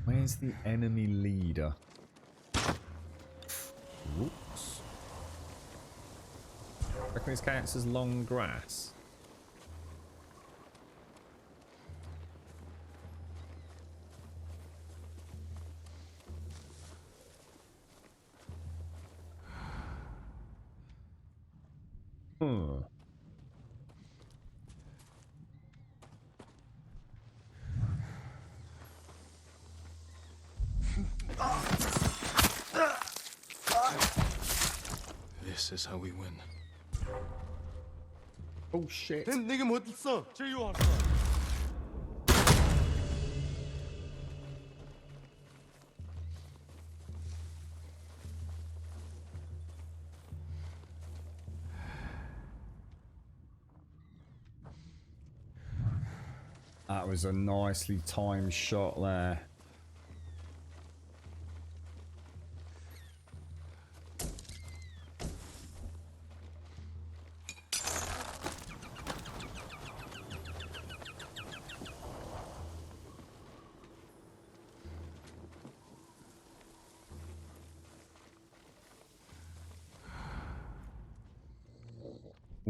Where's the enemy leader? Whoops. Reckon this counts as long grass? This is how we win. Oh shit. That was a nicely timed shot there.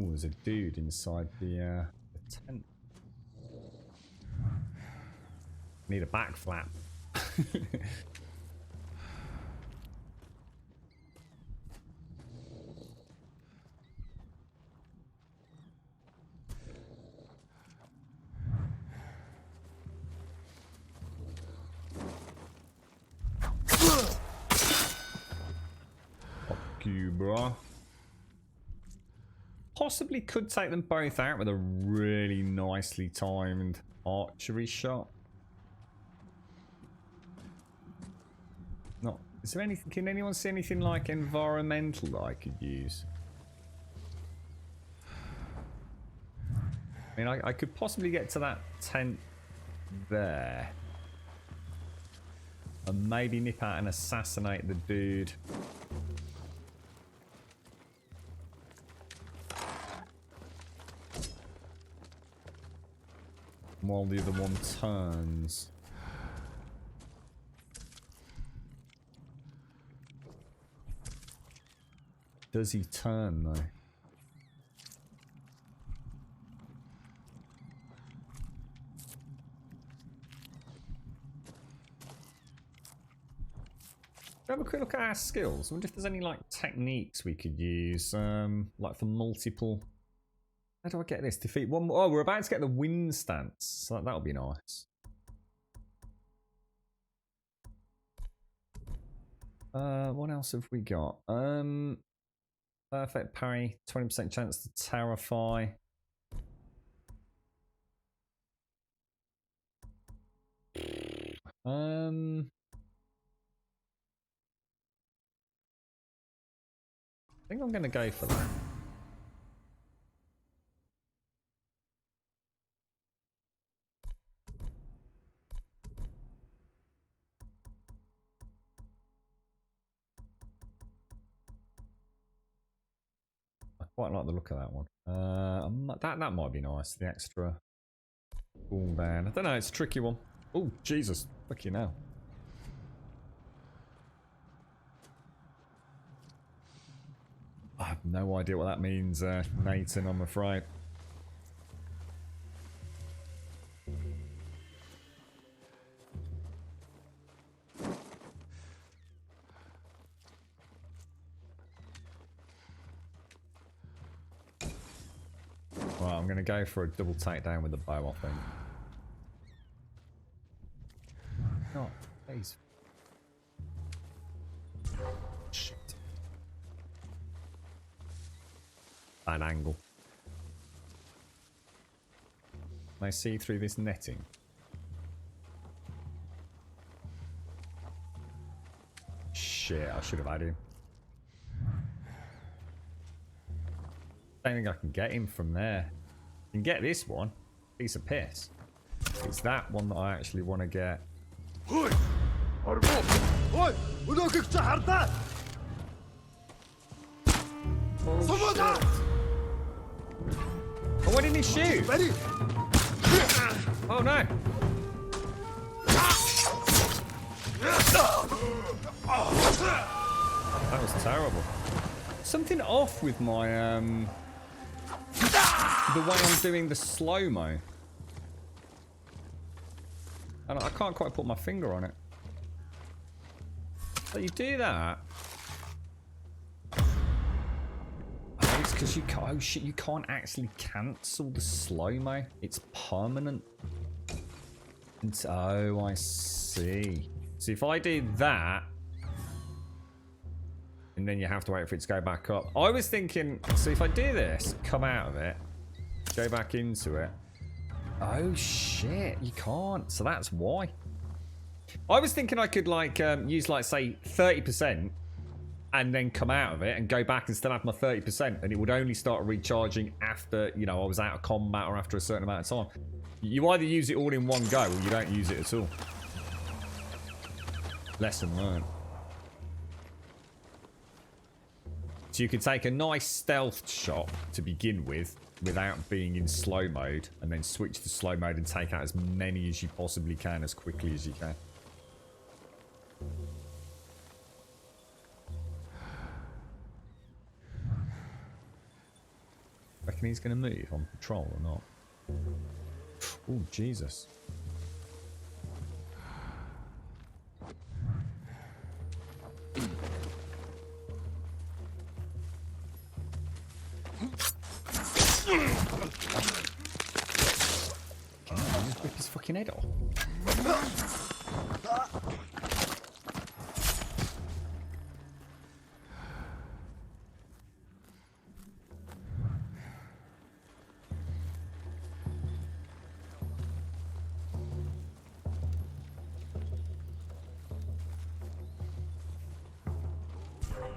Oh, there's a dude inside the tent. Need a back flap. Fuck you, bro. Possibly could take them both out with a really nicely timed archery shot. Not. Is there anything? Can anyone see anything like environmental that I could use? I mean, I could possibly get to that tent there. And maybe nip out and assassinate the dude. while the other one turns. Does he turn though? Have a quick look at our skills. I wonder if there's any like techniques we could use, like for multiple. How do I get this? Defeat one more. Oh, we're about to get the wind stance, so that'll be nice. What else have we got? Perfect parry, 20% chance to terrify. I think I'm going to go for that. I quite like the look of that one. That might be nice. The extra cooldown. I don't know. It's a tricky one. Oh Jesus! Fucking hell. I have no idea what that means, Nathan, I'm afraid. Right, I'm going to go for a double takedown with the bow, I think. Oh, please. Shit. Bad angle. Can I see through this netting? Shit, I should have had him. I don't think I can get him from there. I can get this one. Piece of piss. It's that one that I actually want to get. Oh, oh, why didn't he shoot? Oh no. That was terrible. Something off with my the way I'm doing the slow-mo. And I can't quite put my finger on it. So you do that. Oh, it's because you can't. Oh shit! You can't actually cancel the slow-mo. It's permanent. And, oh, I see. So if I do that, and then you have to wait for it to go back up. I was thinking, so if I do this, come out of it, go back into it. Oh shit! You can't. So that's why. I was thinking I could like use like say 30%. And then come out of it and go back and still have my 30%, and it would only start recharging after, you know, I was out of combat or after a certain amount of time. You either use it all in one go or you don't use it at all. Lesson learned. So you could take a nice stealth shot to begin with without being in slow mode, and then switch to slow mode and take out as many as you possibly can as quickly as you can. Reckon he's going to move on patrol or not? Oh, Jesus. Oh, just rip his fucking head off.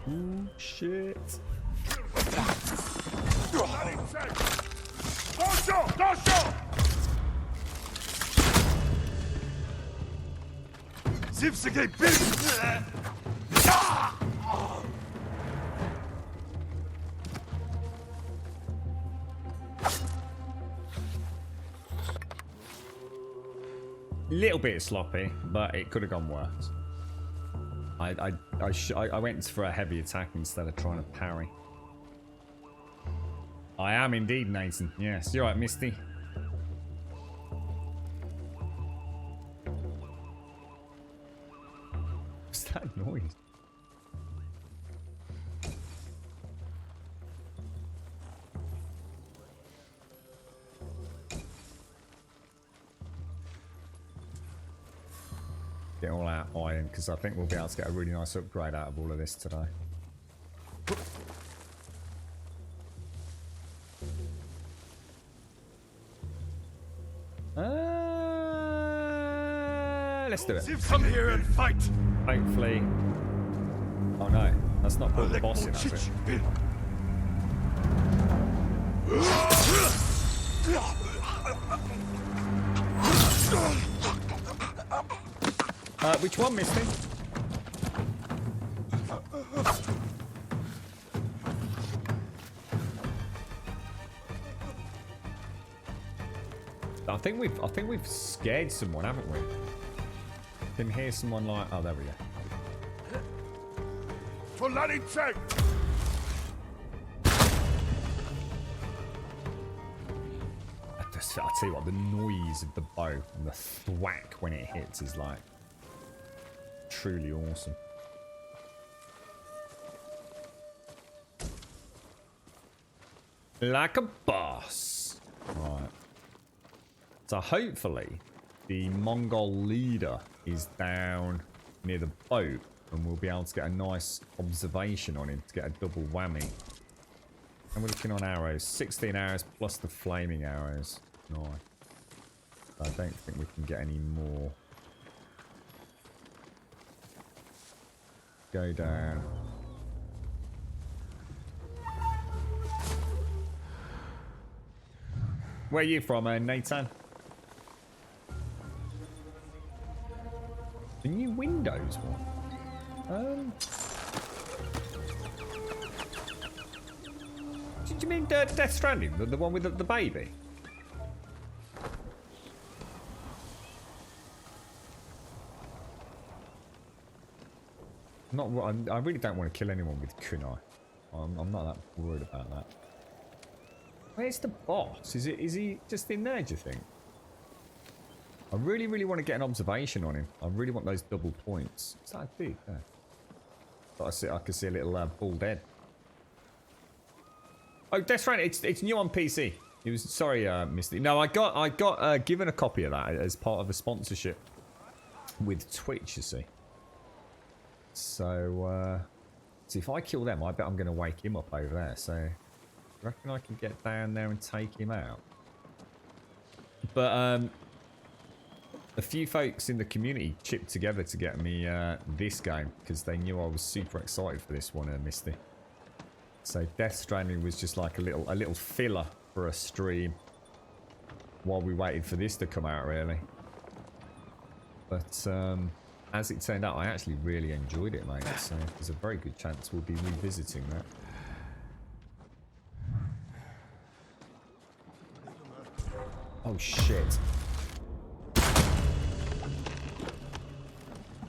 Oh, shit. Little bit sloppy, but it could have gone worse. I went for a heavy attack instead of trying to parry. I am indeed, Nathan. Yes, you're right, Misty. What's that noise? Get all out iron, because I think we'll be able to get a really nice upgrade out of all of this today. Let's do it. Come here and fight. Hopefully. Oh no, that's not put the boss in, has it? Which one, Misty? I think we've scared someone, haven't we? Can hear someone like, oh, there we go. check. I'll tell you what, the noise of the bow and the thwack when it hits is like truly awesome. Like a boss. Right. So hopefully the Mongol leader is down near the boat and we'll be able to get a nice observation on him to get a double whammy. And we're looking on arrows. 16 arrows plus the flaming arrows. Nice. I don't think we can get any more. Go down. Where are you from, Nathan? The new Windows one? Did you mean Death Stranding? The one with the baby? Not. I really don't want to kill anyone with kunai. I'm not that worried about that. Where's the boss? Is he just in there, do you think? I really want to get an observation on him. I really want those double points. Is that a dude there? But I can see a little bald head. Oh, Death Stranding. It's new on PC. It was sorry, Misty. No, I got given a copy of that as part of a sponsorship with Twitch. You see. So if I kill them, I bet I'm going to wake him up over there. So, I reckon I can get down there and take him out. But a few folks in the community chipped together to get me this game because they knew I was super excited for this one, Misty. So Death Stranding was just like a little filler for a stream while we waited for this to come out, really. But as it turned out, I actually really enjoyed it, mate. So there's a very good chance we'll be revisiting that. Oh shit.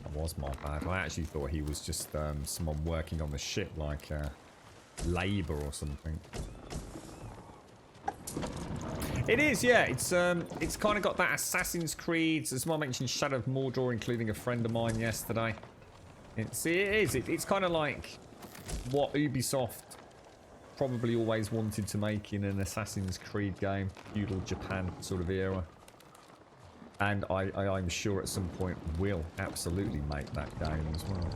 That was my bad. I actually thought he was just someone working on the ship, like labor or something. It is, yeah. It's kind of got that Assassin's Creed. As someone mentioned, Shadow of Mordor, including a friend of mine yesterday. It's kind of like what Ubisoft probably always wanted to make in an Assassin's Creed game, feudal Japan sort of era. And I'm sure at some point will absolutely make that game as well.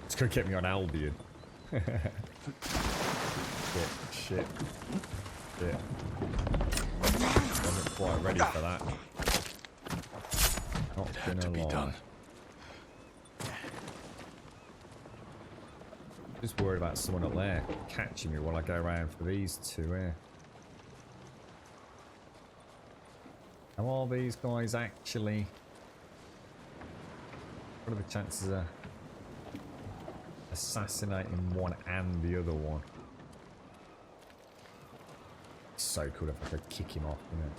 It's gonna get me on Albion. Shit. I'm not quite ready for that. Not gonna lie. Just worried about someone up there catching me while I go around for these two here. How are these guys actually? What are the chances of assassinating one and the other one? so cool if I could kick him off, you know.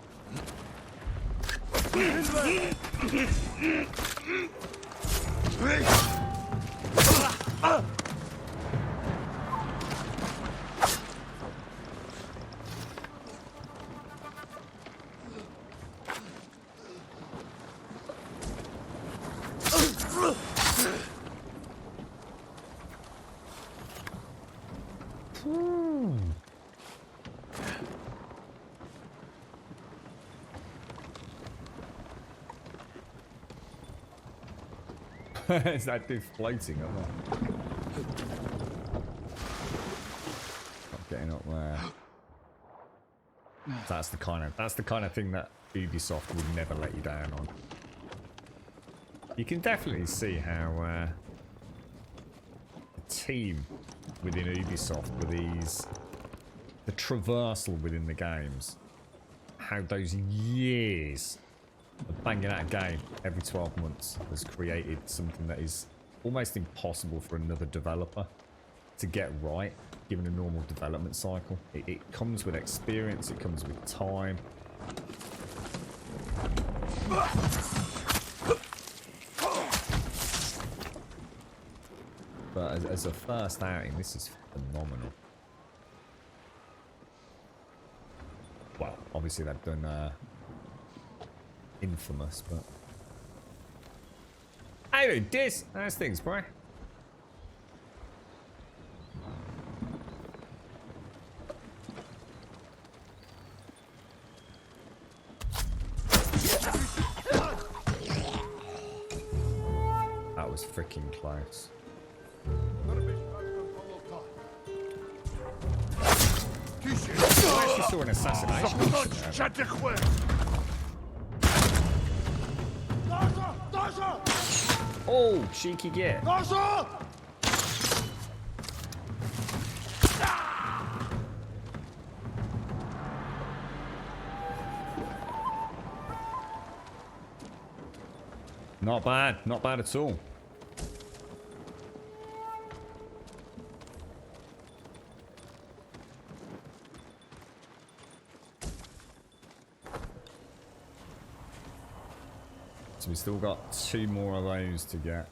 Is that dude floating up there? Not getting up there. That's the kind of thing that Ubisoft would never let you down on. You can definitely see how the team within Ubisoft with the traversal within the games, how those years of banging out a game every 12 months has created something that is almost impossible for another developer to get right, given a normal development cycle. It comes with experience, it comes with time. But as a first outing, this is phenomenal. Well, obviously they've done Infamous, but I do this. Nice things, bro. That was freaking close. I actually saw an assassination mission there. Oh, cheeky get. Not bad, not bad at all. So we still got 2 more of those to get.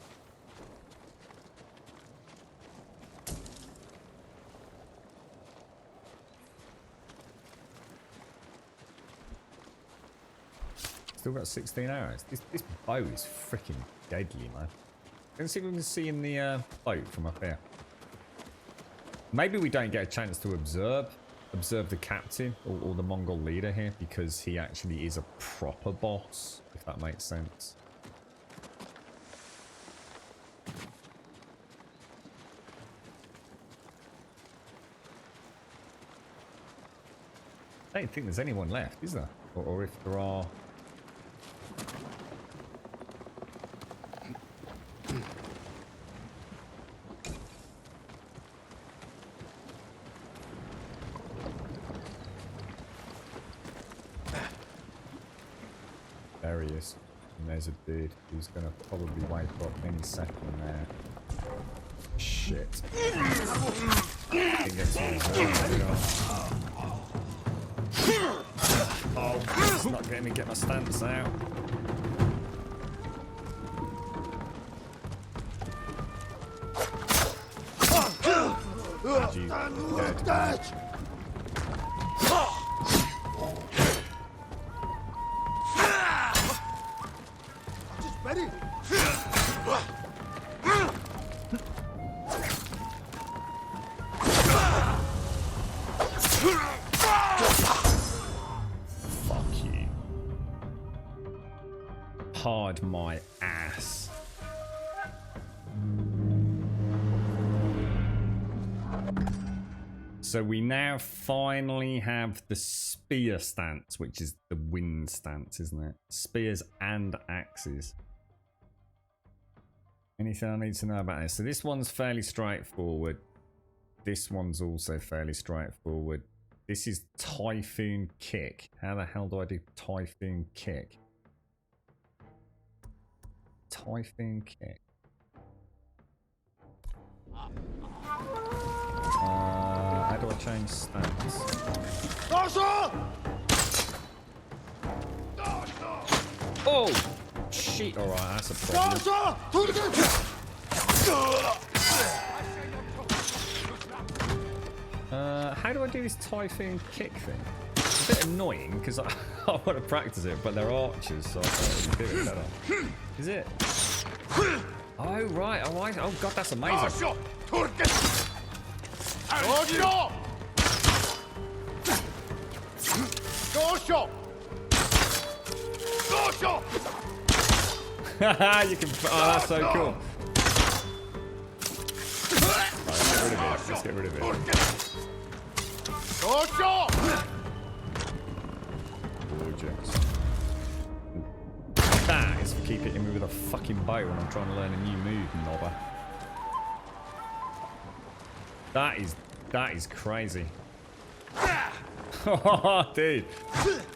Still got 16 arrows. This bow is freaking deadly, man. Let's see if we can see in the boat from up here. Maybe we don't get a chance to observe the captain or the Mongol leader here, because he actually is a proper boss, if that makes sense. I don't think there's anyone left, is there? Or if there are... There he is. And there's a dude who's going to probably wake up any second there. Shit. Didn't get to his oh, it's not getting me get my stance out. You dead. Ready? Fuck you. Hard my ass. So we now finally have the spear stance, which is the wind stance, isn't it? Spears and axes. Anything I need to know about this? So this one's fairly straightforward. This one's also fairly straightforward. This is Typhoon Kick. How the hell do I do Typhoon Kick? Typhoon Kick. How do I change stats. Oh! Shit, alright, that's a problem. How do I do this typhoon kick thing? It's a bit annoying because I want to practice it, but they're archers, so I thought I would do it better. Is it? Oh, right, alright. Oh, God, that's amazing. Haha, you can. Oh, that's so cool. Right, let's get rid of it. Let's get rid of it. Gorgeous. That is for keep hitting me with a fucking bow when I'm trying to learn a new move, knobber. That is crazy. Oh, dude,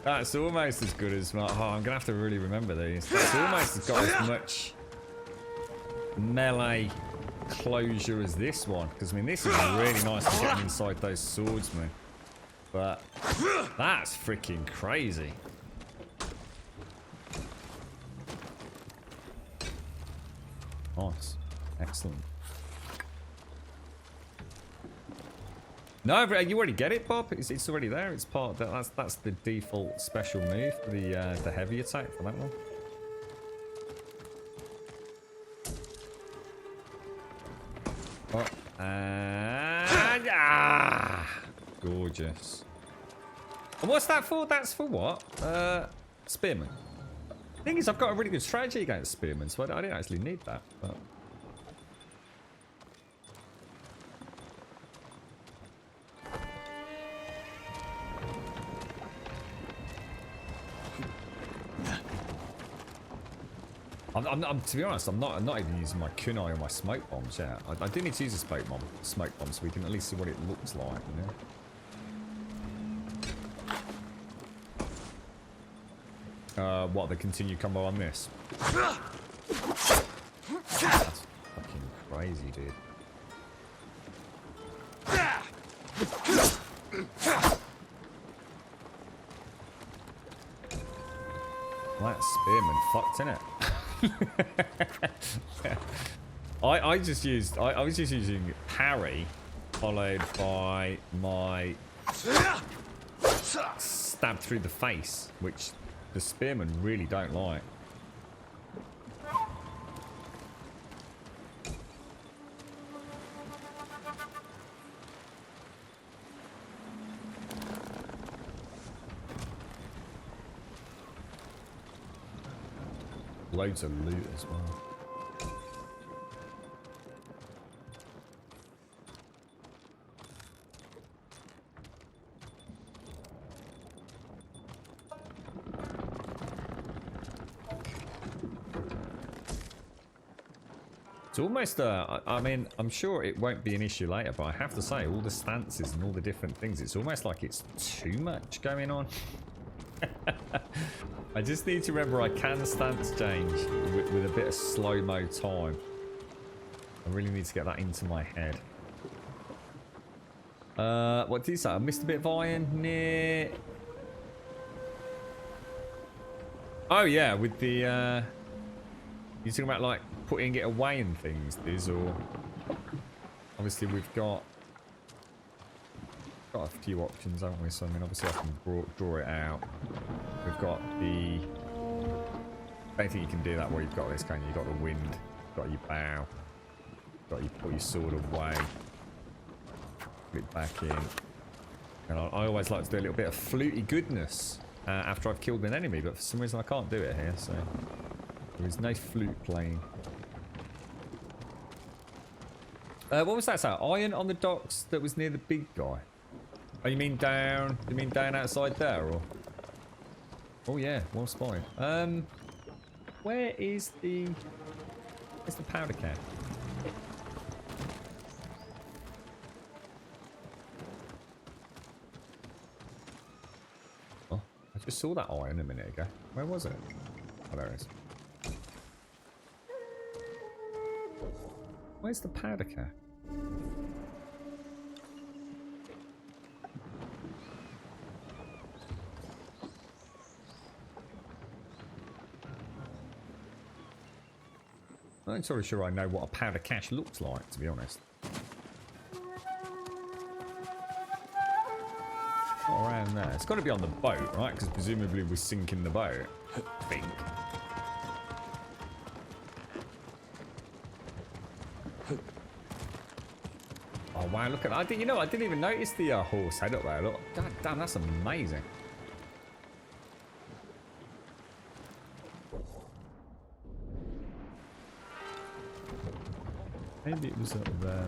that's almost as good as my. Oh, I'm gonna have to really remember these. That's almost got as much melee closure as this one, because I mean this is really nice for getting inside those swordsmen, but that's freaking crazy. Nice, excellent. No, you already get it, Bob. It's already there. It's part. That's the default special move for the heavy attack for that one. Oh, gorgeous. And what's that for? That's for what? Spearman. The thing is, I've got a really good strategy against spearmen, so I didn't actually need that. But... to be honest, I'm not even using my kunai or my smoke bombs yet. I do need to use a smoke bomb so we can at least see what it looks like, you know. What, the continued combo on this? That's fucking crazy, dude. That spearman fucked, innit? I was just using parry followed by my stab through the face, which the spearmen really don't like. Loads of loot as well. It's almost, I mean, I'm sure it won't be an issue later, but I have to say, all the stances and all the different things, it's almost like it's too much going on. I just need to remember I can stance change with a bit of slow-mo time. I really need to get that into my head. What did you say? I missed a bit of iron near... Oh yeah, with the... You're talking about like putting it away and things, Diz, or... Obviously we've got a few options, haven't we? So I mean, obviously I can draw it out. We've got the... I don't think you can do that where you've got this, can you? You've got the wind, you've got your bow, you've got you put your sword away, put it back in. And I always like to do a little bit of fluty goodness after I've killed an enemy, but for some reason I can't do it here, so there is no flute playing. What was that? Iron on the docks that was near the big guy. Oh, you mean down? You mean down outside there, or? Oh yeah, well spotted. Where's the powder can? Oh, I just saw that iron a minute ago. Where was it? Oh, there it is. Where's the powder can? I'm not entirely sure I know what a powder cache looks like, to be honest. Not around there. It's got to be on the boat, right? Because presumably we're sinking the boat. I think. Oh wow! Look at that. You know, I didn't even notice the horse head up there. Look, god damn, that's amazing. Maybe it was up there.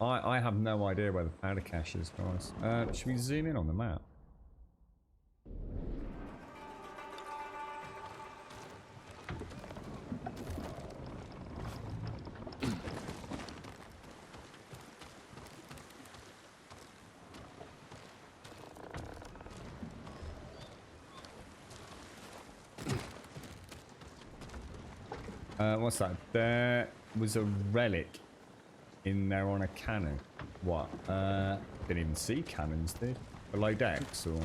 I have no idea where the powder cache is, guys. Should we zoom in on the map? What's that? There was a relic in there on a cannon. What? Didn't even see cannons, did? Below decks, or?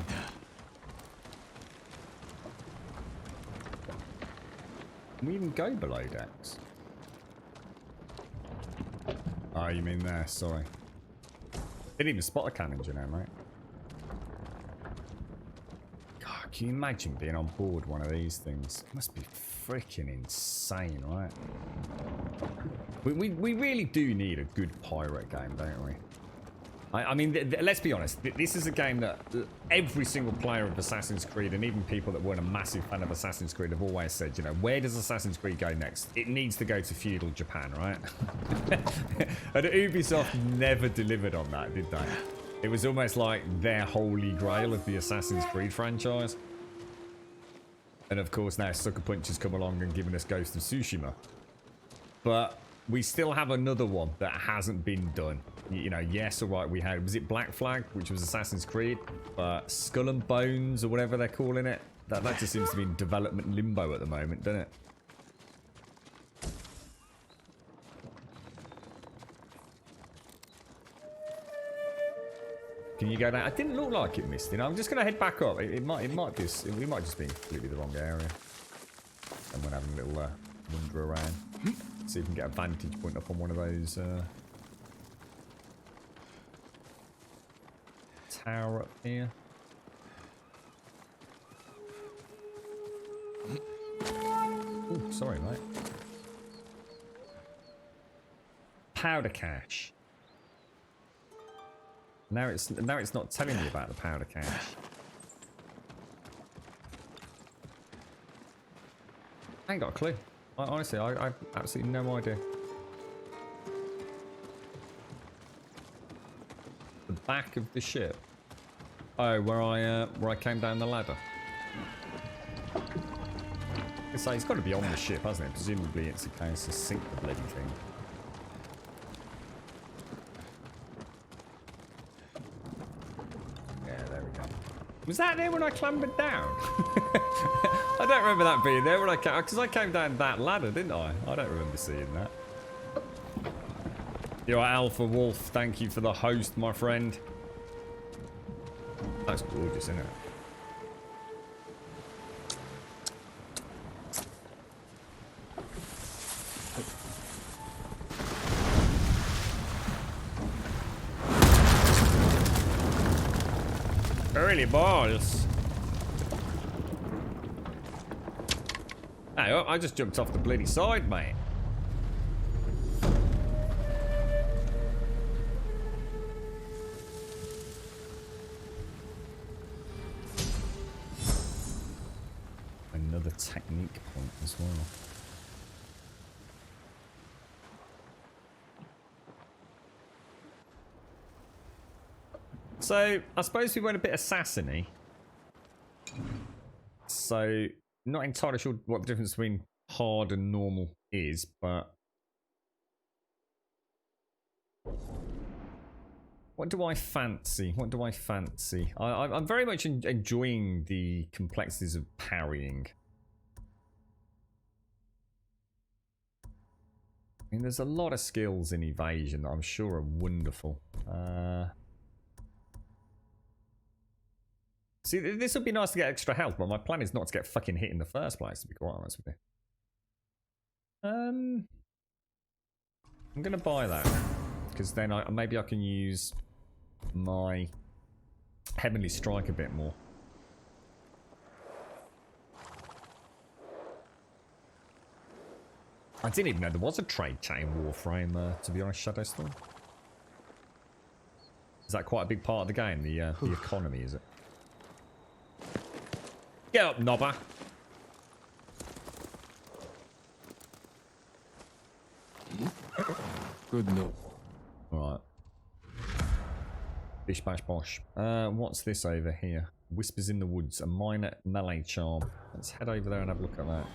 Can we even go below decks? Oh, you mean there? Sorry. Didn't even spot a cannon, you know, mate. God, can you imagine being on board one of these things? It must be freaking insane, right? We really do need a good pirate game, don't we? I mean, let's be honest. This is a game that every single player of Assassin's Creed, and even people that weren't a massive fan of Assassin's Creed, have always said, you know, where does Assassin's Creed go next? It needs to go to feudal Japan, right? And Ubisoft never delivered on that, did they? It was almost like their holy grail of the Assassin's Creed franchise. And of course now Sucker Punch has come along and given us Ghost of Tsushima. But we still have another one that hasn't been done. You know, yes, alright, we had, was it Black Flag, which was Assassin's Creed? Skull and Bones, or whatever they're calling it. That just seems to be in development limbo at the moment, doesn't it? Can you go down? It didn't look like it missed, you know. I'm just going to head back up. We might just be in completely the wrong area. And we're having a little wander around. See if we can get a vantage point up on one of those tower up here. Ooh, sorry, mate. Powder cache. Now it's not telling me about the powder cache. I ain't got a clue. Honestly, I've absolutely no idea. The back of the ship. Oh, where I came down the ladder. So it's got to be on the ship, hasn't it? Presumably it's a case of sink the bloody thing. Was that there when I clambered down? I don't remember that being there when I came, because I came down that ladder, didn't I? I don't remember seeing that. You're Alpha Wolf. Thank you for the host, my friend. That's gorgeous, isn't it? Early balls. Hey, I just jumped off the bloody side, mate. Another technique point as well. So, I suppose we went a bit assassin-y. So, not entirely sure what the difference between hard and normal is, but... What do I fancy? What do I fancy? I'm very much enjoying the complexities of parrying. mean, there's a lot of skills in evasion that I'm sure are wonderful. See, this would be nice to get extra health, but my plan is not to get fucking hit in the first place, to be quite honest with you. I'm going to buy that, because then maybe I can use my Heavenly Strike a bit more. I didn't even know there was a trade chain Warframe, to be honest, Shadowstorm. Is that quite a big part of the game, the economy, is it? Get up, knobber. Good no. Alright. Bish bash bosh. What's this over here? Whispers in the Woods, a minor melee charm. Let's head over there and have a look at that.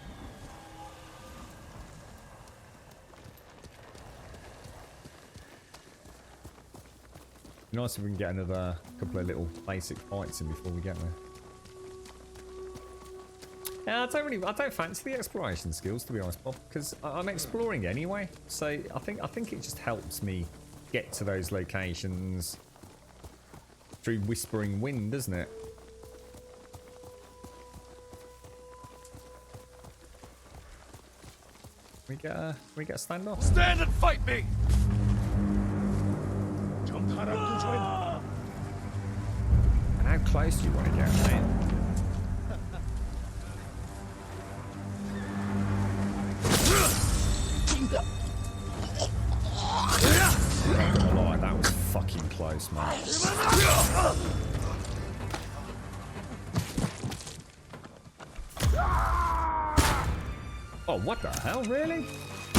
Nice if we can get another couple of little basic fights in before we get there. Yeah, I don't fancy the exploration skills, to be honest, Bob, because I'm exploring anyway. So I think it just helps me get to those locations through Whispering Wind, doesn't it? We get a standoff. Stand and fight me! And how close do you want to get, man? I'm not gonna lie, that was fucking close, man. Oh, what the hell, really? I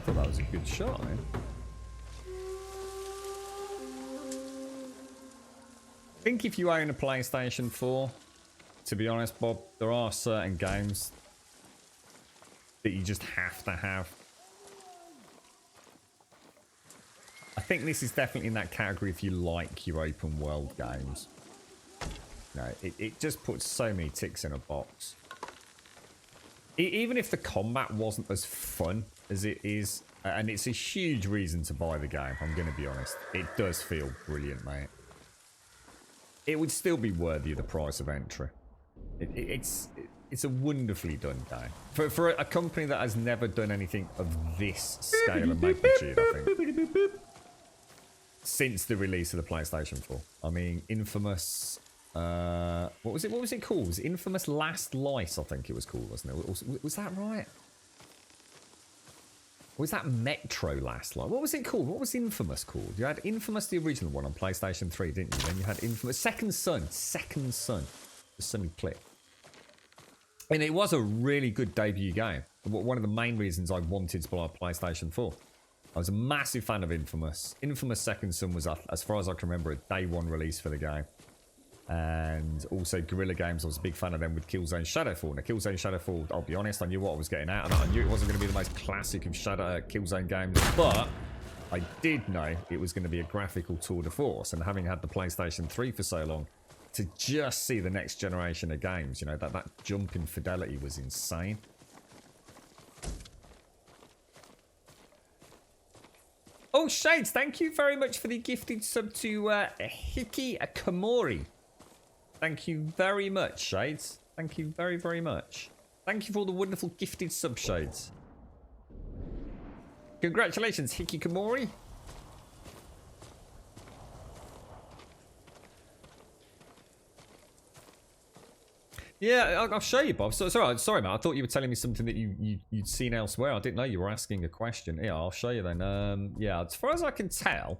thought that was a good shot, man. I think if you own a PlayStation 4, to be honest, Bob, there are certain games that you just have to have. I think this is definitely in that category if you like your open world games. No, it just puts so many ticks in a box. Even if the combat wasn't as fun as it is, and it's a huge reason to buy the game, I'm going to be honest, it does feel brilliant, mate. It would still be worthy of the price of entry. It's a wonderfully done game. For a company that has never done anything of this scale and magnitude, I think. Since the release of the PlayStation 4. I mean, Infamous... what was it called? It was Infamous Last Light, I think it was called, wasn't it? Was that right? Or was that Metro Last Light? What was it called? What was Infamous called? You had Infamous, the original one, on PlayStation 3, didn't you? Then you had Infamous... Second Son. The Sunny Click. And it was a really good debut game. One of the main reasons I wanted to buy a PlayStation 4. I was a massive fan of Infamous. Infamous Second Son was, as far as I can remember, a day one release for the game. And also Guerrilla Games, I was a big fan of them with Killzone Shadowfall. Now Killzone Shadowfall, I'll be honest, I knew what I was getting out of that. I knew it wasn't going to be the most classic of Killzone games, but I did know it was going to be a graphical tour de force. And having had the PlayStation 3 for so long, to just see the next generation of games, you know, that jump in fidelity was insane. Oh, Shades, thank you very much for the gifted sub to Hikikomori. Thank you very much, Shades. Thank you very, very much. Thank you for all the wonderful gifted sub, Shades. Congratulations, Hikikomori. Yeah, I'll show you, Bob. Sorry, man. I thought you were telling me something that you'd seen elsewhere. I didn't know you were asking a question. Yeah, I'll show you then. Yeah, as far as I can tell,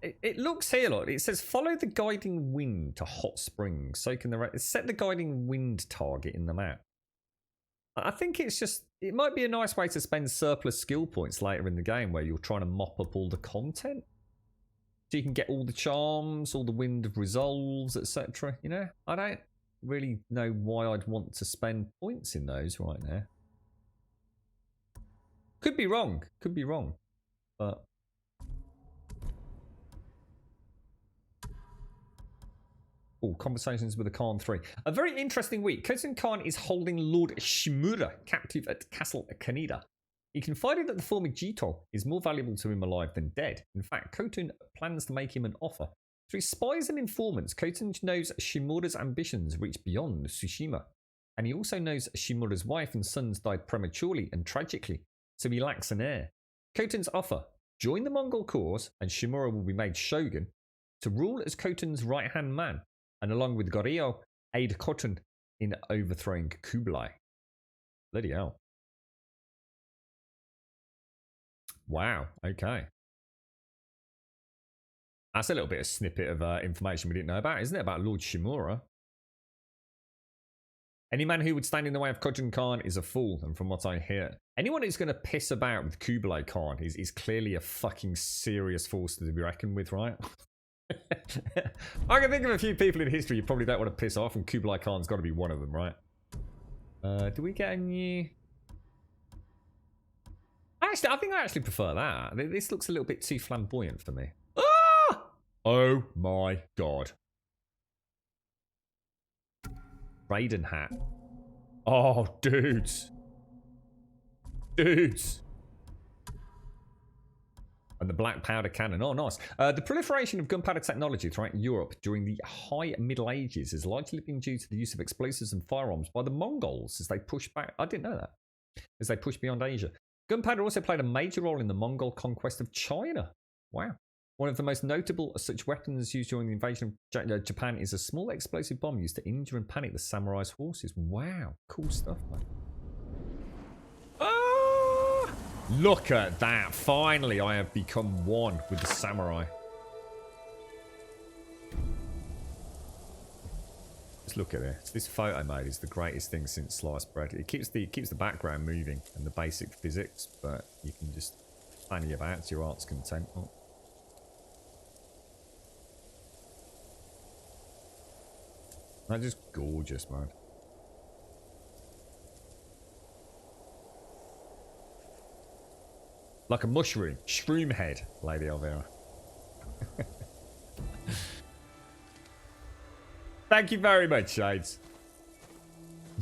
it looks here. Look, it says follow the guiding wind to hot springs. Soak in the set the guiding wind target in the map. I think it's just it might be a nice way to spend surplus skill points later in the game where you're trying to mop up all the content. So you can get all the charms, all the wind of resolves, etc. You know, I don't really know why I'd want to spend points in those right now. Could be wrong, but Ooh, conversations with the Khan 3. A very interesting week. Khotun Khan is holding Lord Shimura captive at Castle Kaneda. He confided that the former Jito is more valuable to him alive than dead. In fact, Khotun plans to make him an offer. Through spies and informants, Khotun knows Shimura's ambitions reach beyond Tsushima. And he also knows Shimura's wife and sons died prematurely and tragically, so he lacks an heir. Khotun's offer: join the Mongol cause and Shimura will be made shogun, to rule as Khotun's right-hand man, and along with Goryeo, aid Khotun in overthrowing Kublai. Bloody hell. Wow, okay. That's a little bit of snippet of information we didn't know about, isn't it? About Lord Shimura. Any man who would stand in the way of Khotun Khan is a fool, and from what I hear, anyone who's going to piss about with Kublai Khan is clearly a fucking serious force to be reckoned with, right? I can think of a few people in history you probably don't want to piss off, and Kublai Khan's got to be one of them, right? Do we get a new... Actually, I think I actually prefer that. This looks a little bit too flamboyant for me. Ah! Oh my god. Raiden hat. Oh, dudes. Dudes. And the black powder cannon. Oh, nice. The proliferation of gunpowder technology throughout Europe during the High Middle Ages has likely been due to the use of explosives and firearms by the Mongols as they pushed back. I didn't know that. As they pushed beyond Asia. Gunpowder also played a major role in the Mongol conquest of China. Wow. One of the most notable such weapons used during the invasion of Japan is a small explosive bomb used to injure and panic the samurai's horses. Wow. Cool stuff, man. Ah! Look at that. Finally, I have become one with the samurai. Just look at this. This photo mode is the greatest thing since sliced bread. It keeps the background moving and the basic physics, but you can just fanny about to your heart's content. Oh. That's just gorgeous, man. Like a mushroom. Shroom head, Lady Elvira. Thank you very much, Shades.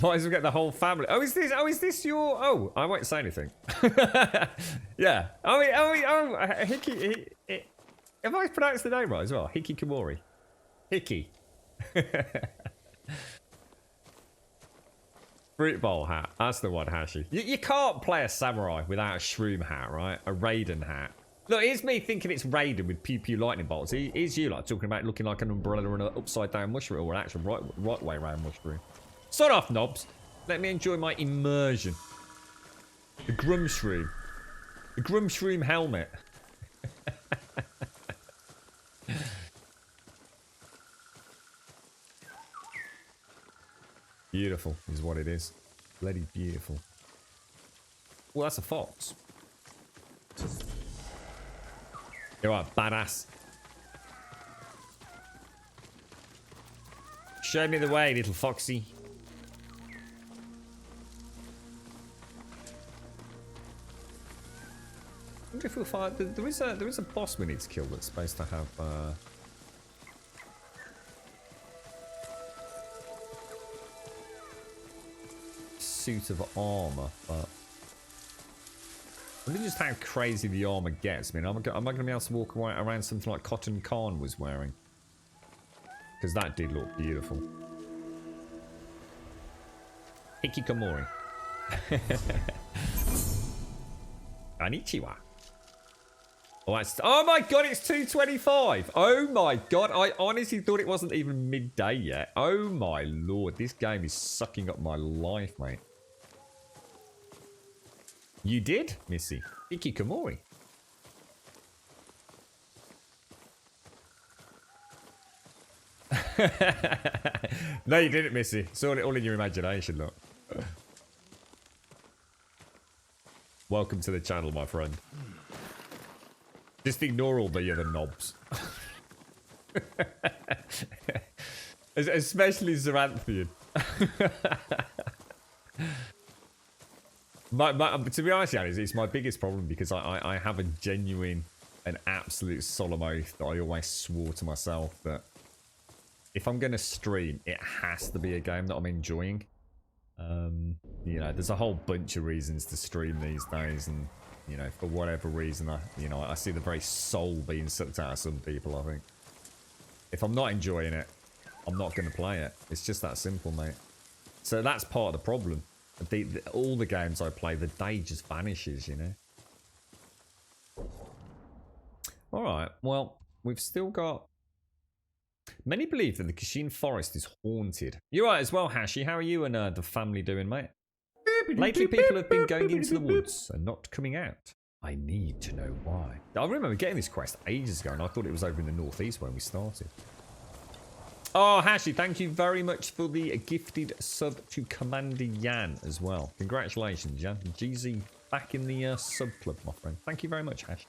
Might as well get the whole family. Oh, is this your... Oh, I won't say anything. Yeah. Hiki... Have I pronounced the name right as well? Hikikomori. Hiki. Fruit bowl hat. That's the one, Hashi. You can't play a samurai without a shroom hat, right? A Raiden hat. Look, here's me thinking it's Raiden with pew-pew lightning bolts. Here's you like talking about looking like an umbrella and an upside-down mushroom, or an actual right way round mushroom. Sod off, knobs. Let me enjoy my immersion. The Grum Shroom. The Grum Shroom helmet. Beautiful is what it is. Bloody beautiful. Well, that's a fox. You're right, badass. Show me the way, little foxy. I wonder if we'll find... There is a boss we need to kill that's supposed to have... suit of armor, but... I wonder just how crazy the armor gets. I mean, am I going to be able to walk around something like Khotun Khan was wearing? Because that did look beautiful. Hikikomori. Konnichiwa. Oh my god, it's 2:25. Oh my god, I honestly thought it wasn't even midday yet. Oh my lord, this game is sucking up my life, mate. You did, Missy. Hikikomori. No, you didn't, Missy. It's all in your imagination, look. Welcome to the channel, my friend. Just ignore all the other knobs. Especially Xeranthian. To be honest, Yannis, it's my biggest problem because I have a genuine, an absolute solemn oath that I always swore to myself that if I'm going to stream, it has to be a game that I'm enjoying. You know, there's a whole bunch of reasons to stream these days, and you know, for whatever reason, I see the very soul being sucked out of some people. I think if I'm not enjoying it, I'm not going to play it. It's just that simple, mate. So that's part of the problem. All the games I play, the day just vanishes, you know. All right, well, we've still got. Many believe that the Kashin forest is haunted. You're right as well, Hashi. How are you and the family doing, mate? Lately, people have been going into the woods and not coming out. I need to know why. I remember getting this quest ages ago, and I thought it was over in the northeast when we started. Oh, Hashi, thank you very much for the gifted sub to Commander Yan as well. Congratulations, Yan. GZ back in the sub club, my friend. Thank you very much, Hashi.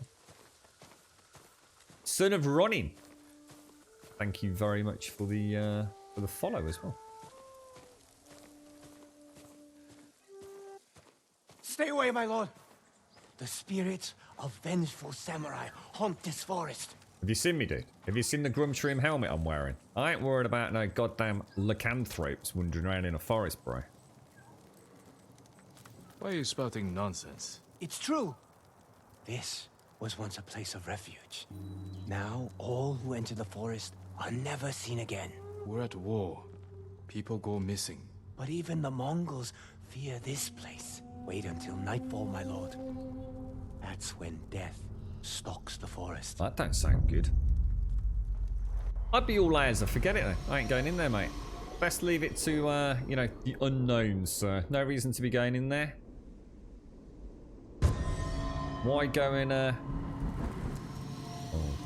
Son of Ronin. Thank you very much for the follow as well. Stay away, my lord. The spirits of vengeful samurai haunt this forest. Have you seen me, dude? Have you seen the Grumtrim helmet I'm wearing? I ain't worried about no goddamn lycanthropes wandering around in a forest, bro. Why are you spouting nonsense? It's true. This was once a place of refuge. Now, all who enter the forest are never seen again. We're at war. People go missing. But even the Mongols fear this place. Wait until nightfall, my lord. That's when death stalks the forest. That don't sound good. I'd be all layers. Forget it then. I ain't going in there, mate. Best leave it to, you know, the unknowns, sir. No reason to be going in there. Why go in, Oh,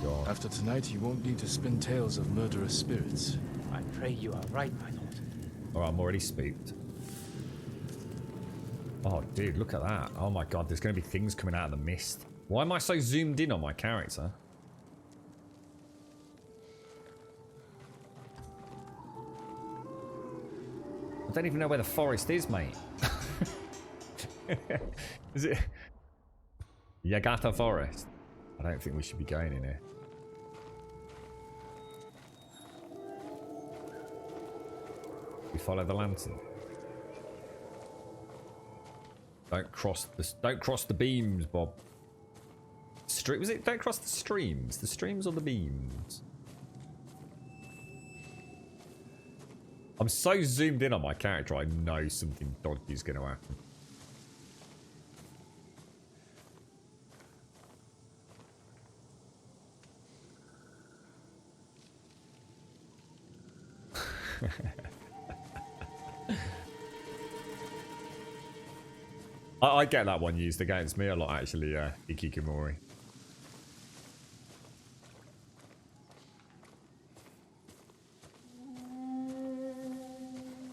God. After tonight, you won't need to spin tales of murderous spirits. I pray you are right, my lord. Alright, I'm already spooked. Oh, dude, look at that. Oh, my God. There's going to be things coming out of the mist. Why am I so zoomed in on my character? I don't even know where the forest is, mate. Is it Yagata Forest? I don't think we should be going in here. We follow the lantern. Don't cross the beams, Bob. Was it don't cross the streams? The streams or the beams? I'm so zoomed in on my character, I know something dodgy is going to happen. I get that one used against me a lot, actually, Ikikomori.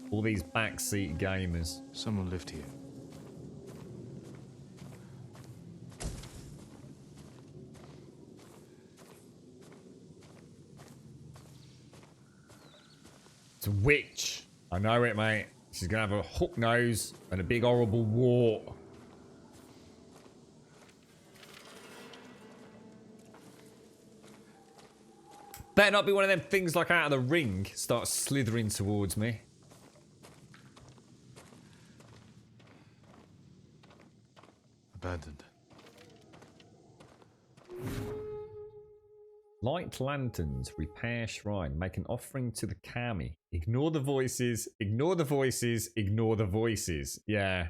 All these backseat gamers. Someone lived here. It's a witch. I know it, mate. She's gonna have a hook nose and a big horrible wart. Better not be one of them things like out of the ring start slithering towards me. Abandoned. Light lanterns, repair shrine, make an offering to the kami. Ignore the voices, ignore the voices, ignore the voices. Yeah.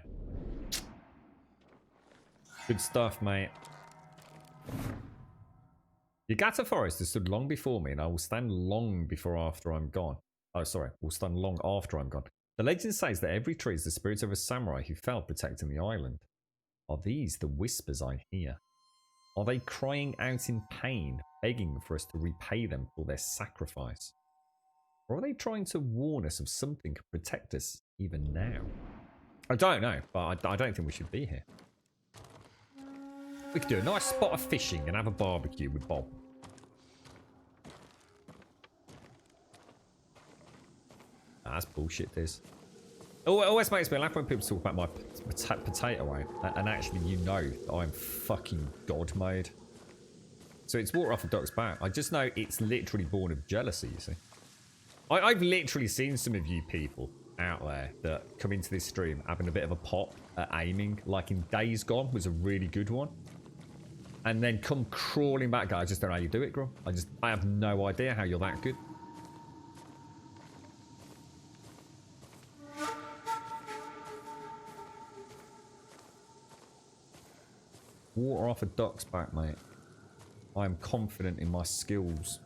Good stuff, mate. Yagata Forest has stood long before me, and I will stand long before after I'm gone. Oh, sorry. Will stand long after I'm gone. The legend says that every tree is the spirit of a samurai who fell protecting the island. Are these the whispers I hear? Are they crying out in pain, begging for us to repay them for their sacrifice? Or are they trying to warn us of something to protect us even now? I don't know, but I don't think we should be here. We could do a nice spot of fishing and have a barbecue with Bob. That's bullshit, this. Oh, it always makes me laugh when people talk about my potato aim, and actually you know that I'm fucking god mode. So it's water off a duck's back. I just know it's literally born of jealousy, you see. I've literally seen some of you people out there that come into this stream having a bit of a pop at aiming, like in Days Gone was a really good one. And then come crawling back. I just don't know how you do it, girl. I have no idea how you're that good. Water off a duck's back, mate. I am confident in my skills.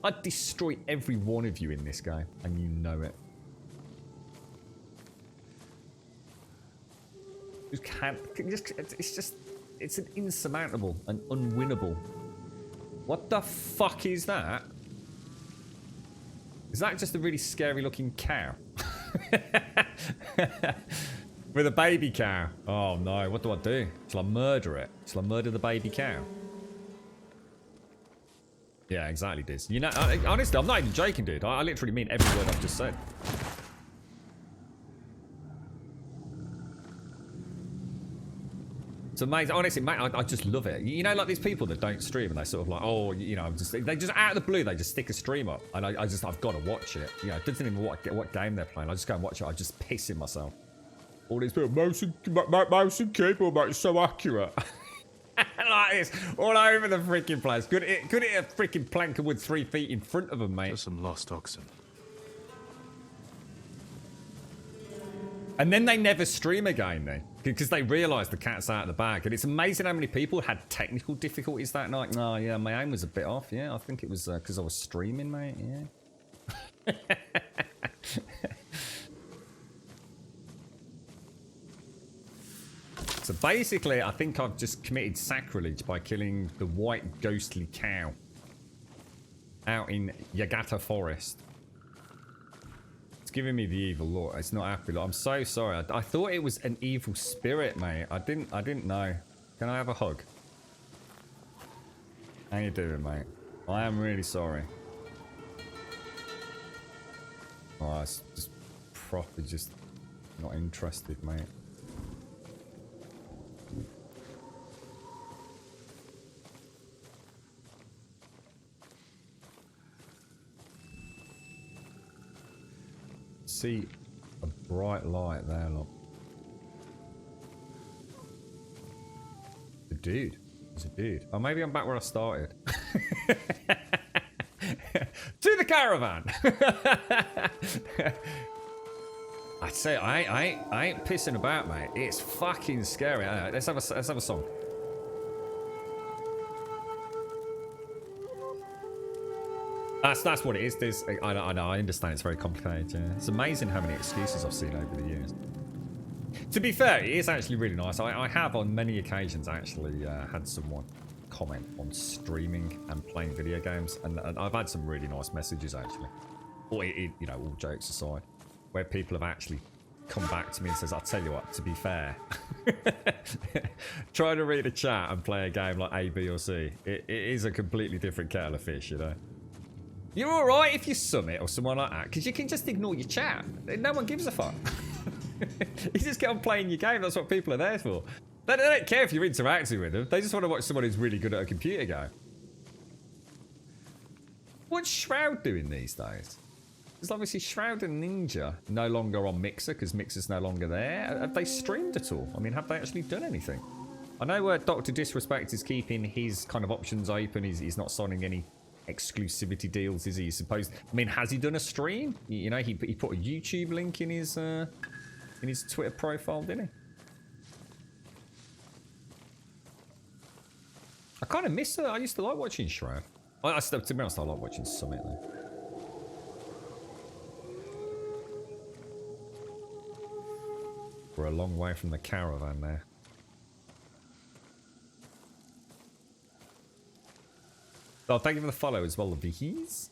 I'd destroy every one of you in this game, and you know it. You can't. It's an insurmountable and unwinnable. What the fuck is that? Is that just a really scary looking cow? With a baby cow. Oh no, what do I do? Shall I murder it? Shall I murder the baby cow? Yeah, exactly, Diz. You know, honestly, I'm not even joking, dude. I literally mean every word I've just said. It's amazing. Honestly, mate, I just love it. You know, like these people that don't stream and they sort of like, oh, you know, they just out of the blue, they just stick a stream up. And I've got to watch it. You know, it doesn't even matter what game they're playing. I just go and watch it. I just piss in myself. All these people, mouse and keyboard, mate, it's so accurate. Like this, all over the freaking place. Could it a freaking plank of wood 3 feet in front of them, mate? Just some lost oxen. And then they never stream again, then, because they realise the cat's out of the bag. And it's amazing how many people had technical difficulties that night. Oh, yeah, my aim was a bit off. Yeah, I think it was because I was streaming, mate. Yeah. So basically, I think I've just committed sacrilege by killing the white ghostly cow out in Yagata Forest. It's giving me the evil look. It's not happy look. I'm so sorry. I thought it was an evil spirit, mate. I didn't know. Can I have a hug? How you doing, mate? I am really sorry. Oh, it's just properly just not interested, mate. See a bright light there, look. A dude. There's a dude. Oh, maybe I'm back where I started. To the caravan. I'd say I ain't pissing about, mate. It's fucking scary. Let's have a song. That's what it is. I know. I understand it's very complicated. Yeah. It's amazing how many excuses I've seen over the years. To be fair, it is actually really nice. I have on many occasions actually had someone comment on streaming and playing video games, and I've had some really nice messages actually. Or you know, all jokes aside, where people have actually come back to me and says, "I'll tell you what. To be fair, trying to read a chat and play a game like A, B, or C, it is a completely different kettle of fish, you know." You're alright if you summit or someone like that, because you can just ignore your chat. No one gives a fuck. You just get on playing your game. That's what people are there for. They don't care if you're interacting with them. They just want to watch someone who's really good at a computer game. What's Shroud doing these days? Because obviously Shroud and Ninja no longer on Mixer, because Mixer's no longer there. Have they streamed at all? I mean, have they actually done anything? I know Dr. Disrespect is keeping his kind of options open. He's not signing any exclusivity deals, is he? Supposed. I mean, has he done a stream? You know, he put a YouTube link in his Twitter profile, didn't he? I kind of miss it. I used to like watching Shroud. To be honest, I like watching Summit though. We're a long way from the caravan there. Oh, thank you for the follow as well, Vihies.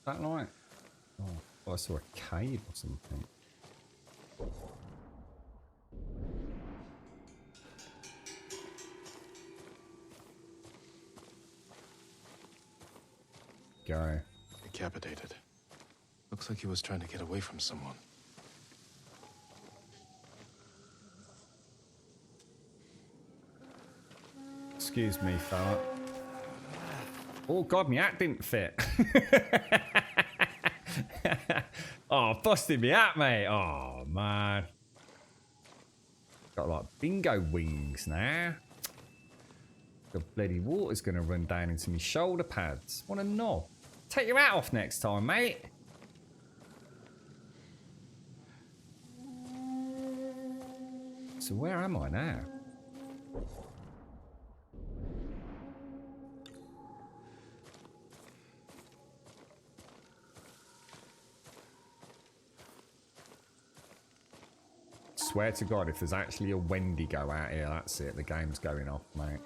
That like? Oh, I saw a cave or something. Go. Decapitated. Looks like he was trying to get away from someone. Excuse me, fella. Oh god, my hat didn't fit. Oh, busted me hat, mate. Oh man. Got like bingo wings now. The bloody water's gonna run down into my shoulder pads. What a knob. Take your hat off next time, mate. So where am I now? Swear to God, if there's actually a Wendigo out here, that's it. The game's going off, mate.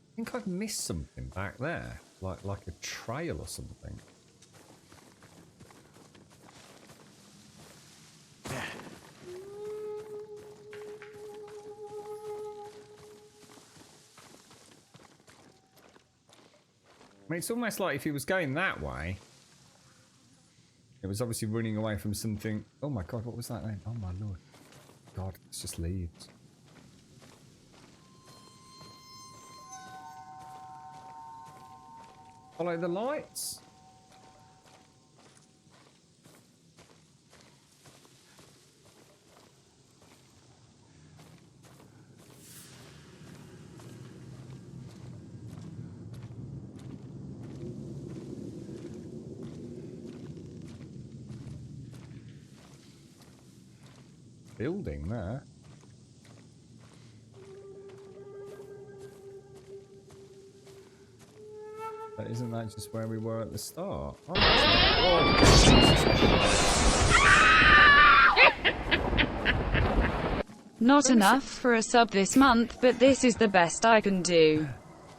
I think I've missed something back there, like a trail or something. I mean, it's almost like if he was going that way, it was obviously running away from something. Oh my god, what was that then? Oh my lord. God, it's just leaves. Follow the lights? Building there. But isn't that just where we were at the start? Oh, Not enough for a sub this month, but this is the best I can do.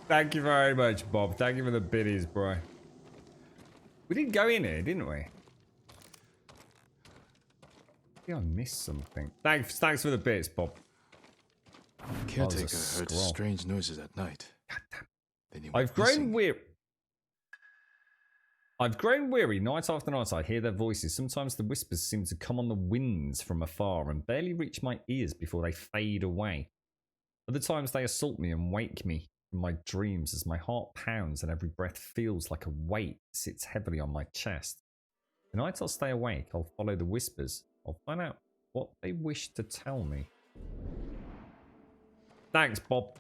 Thank you very much, Bob. Thank you for the biddies, bro. We did go in here, didn't we? I think I missed something. Thanks for the bits, Bob. Caretaker heard strange noises at night. Then he went I've grown missing. weary. I've grown weary. Night after night, I hear their voices. Sometimes the whispers seem to come on the winds from afar and barely reach my ears before they fade away. Other times they assault me and wake me from my dreams as my heart pounds and every breath feels like a weight sits heavily on my chest. Tonight I'll stay awake. I'll follow the whispers. I'll find out what they wish to tell me. Thanks, Bob.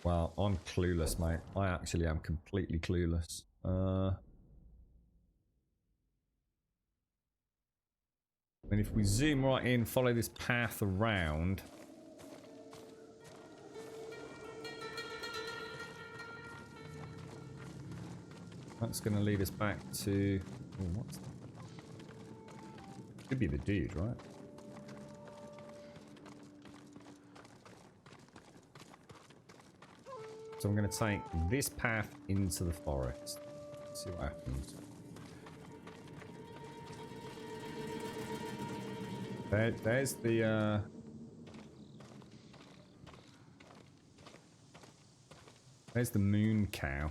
Well, I'm clueless, mate. I actually am completely clueless. And if we zoom right in, follow this path around. That's going to lead us back to... Oh, what's that? Could be the dude, right? So I'm going to take this path into the forest. See what happens. There's the there's the moon cow.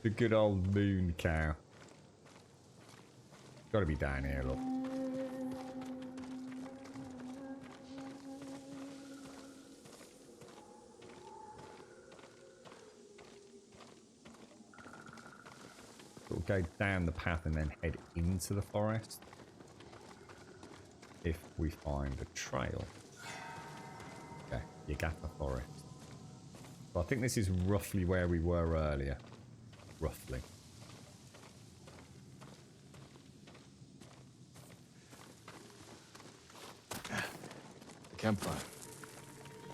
the good old moon cow. Got to be down here, look. We'll go down the path and then head into the forest if we find a trail. Okay, you got the forest. I think this is roughly where we were earlier. Roughly. The campfire.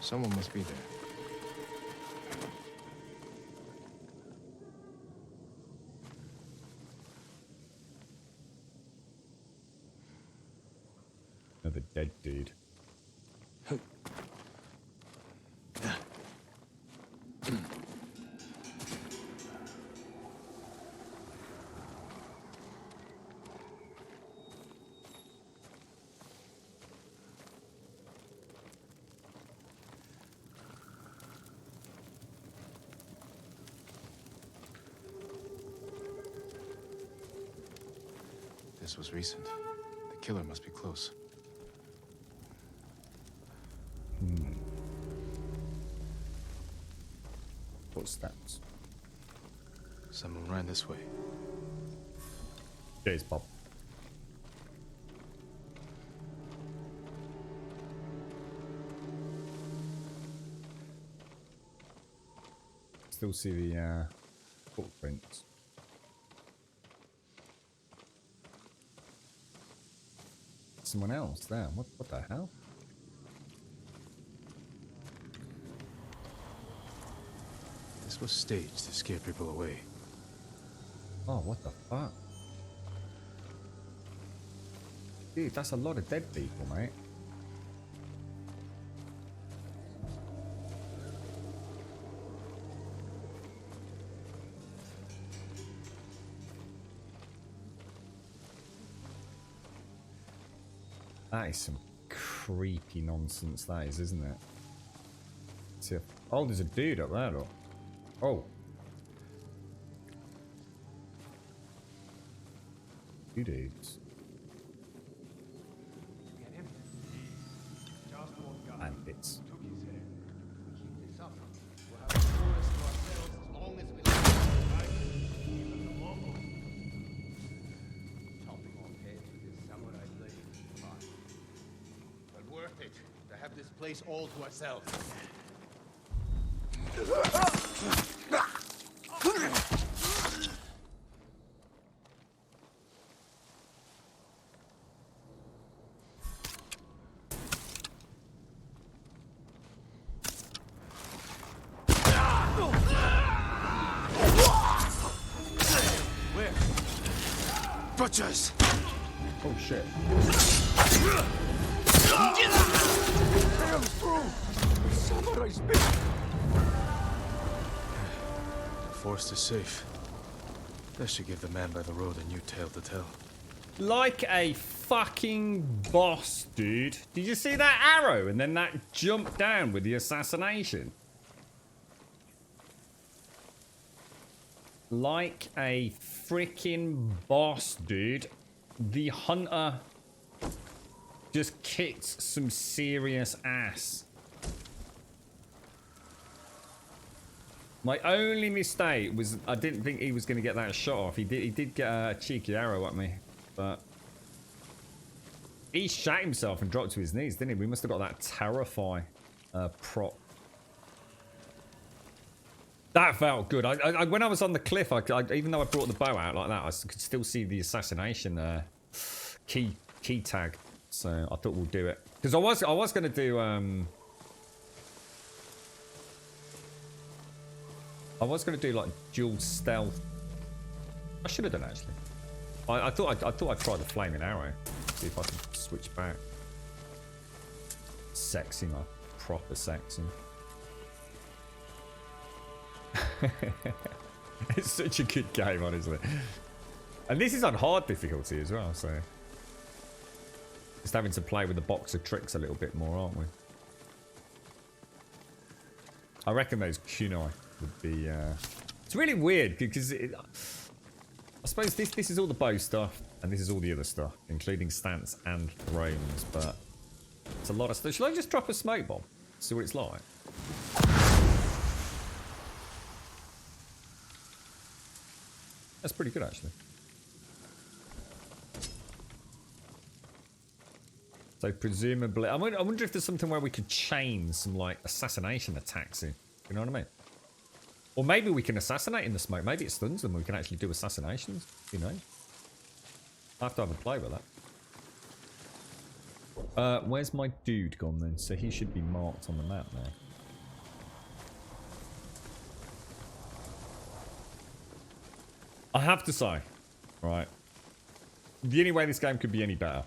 Someone must be there. Another dead dude. This was recent. The killer must be close. Footsteps. Someone ran this way. Cheers, Bob. Still see the footprints. Someone else there. What the hell? This was staged to scare people away. Oh, what the fuck? Dude, that's a lot of dead people, mate. That is some creepy nonsense, that is, isn't it? See, oh, there's a dude up there, look. Oh. Two dudes. Bandits. This place all to ourselves. Where? Butchers! Oh shit. The forest is safe. That should give the man by the road a new tale to tell. Like a fucking boss, dude. Did you see that arrow and then that jump down with the assassination? Like a freaking boss, dude. The hunter just kicked some serious ass. My only mistake was I didn't think he was going to get that shot off. He did get a cheeky arrow at me, but he shot himself and dropped to his knees, didn't he? We must have got that terrify prop. That felt good. I when I was on the cliff, even though I brought the bow out like that, I could still see the assassination key tag. So I thought we'll do it because I was going to do like dual stealth. I should have done actually. I thought I'd try the flaming arrow. See if I can switch back. Sexy, man. Proper sexy. It's such a good game, honestly. And this is on hard difficulty as well, so just having to play with the box of tricks a little bit more, aren't we? I reckon those kunai would be it's really weird because I suppose this is all the bow stuff and this is all the other stuff, including stance and thrones, but it's a lot of stuff. Should I just drop a smoke bomb? See what it's like? That's pretty good, actually. So presumably, I wonder if there's something where we could chain some like assassination attacks in. You know what I mean? Or maybe we can assassinate in the smoke. Maybe it stuns them. We can actually do assassinations. You know. I have to have a play with that. Where's my dude gone then? So he should be marked on the map now. I have to say, right, the only way this game could be any better,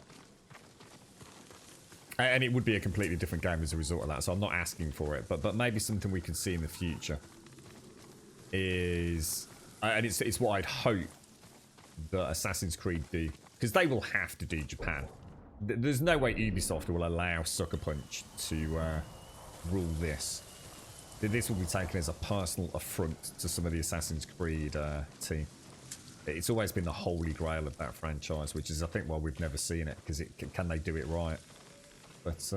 and it would be a completely different game as a result of that, so I'm not asking for it, but maybe something we could see in the future is, and it's what I'd hope that Assassin's Creed do, because they will have to do Japan. There's no way Ubisoft will allow Sucker Punch to rule this. This will be taken as a personal affront to some of the Assassin's Creed team. It's always been the holy grail of that franchise, which is, I think, why we've never seen it, because can they do it right? But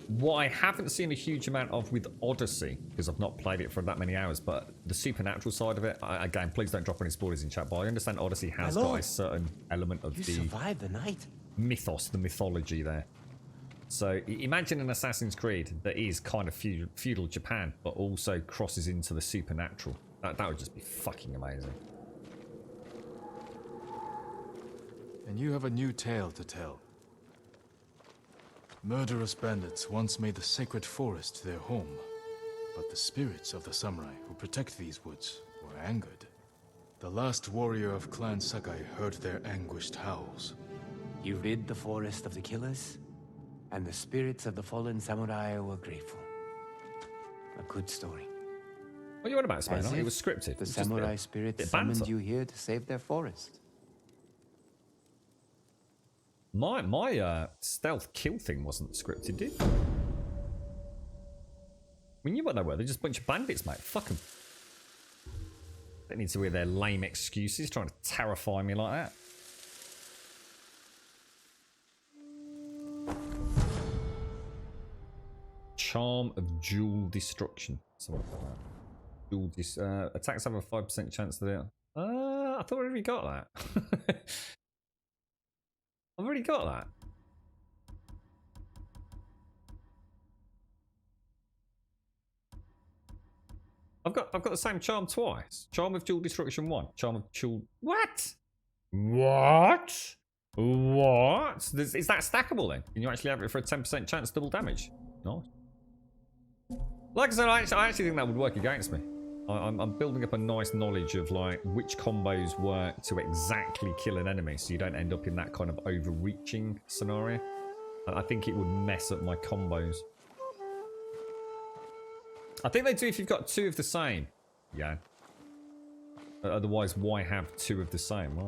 what I haven't seen a huge amount of with Odyssey, because I've not played it for that many hours, but the supernatural side of it, again, please don't drop any spoilers in chat, but I understand Odyssey has got a certain element of the night. Mythos, the mythology there. So imagine an Assassin's Creed that is kind of feudal Japan, but also crosses into the supernatural. That would just be fucking amazing. And you have a new tale to tell. Murderous bandits once made the sacred forest their home, but the spirits of the samurai who protect these woods were angered. The last warrior of Clan Sakai heard their anguished howls. You rid the forest of the killers, and the spirits of the fallen samurai were grateful. A good story. What are you on about, Spain? As It if was scripted. The It's just samurai bit spirits banter. summoned you here to save their forest. My stealth kill thing wasn't scripted, did it? We knew what they were. They're just a bunch of bandits, mate. Fuck them. They need to hear their lame excuses trying to terrify me like that. Charm of Dual Destruction. Something like that. Attacks have a 5% chance to do. I thought I already got that. I've already got that. I've got the same charm twice. Charm of Dual Destruction 1. Charm of Dual. What? What? What? Is that stackable then? Can you actually have it for a 10% chance double damage? Nice. Like I said, I actually think that would work against me. I'm building up a nice knowledge of like which combos work to exactly kill an enemy, so you don't end up in that kind of overreaching scenario. I think it would mess up my combos. I think they do if you've got two of the same. Yeah. Otherwise, why have two of the same,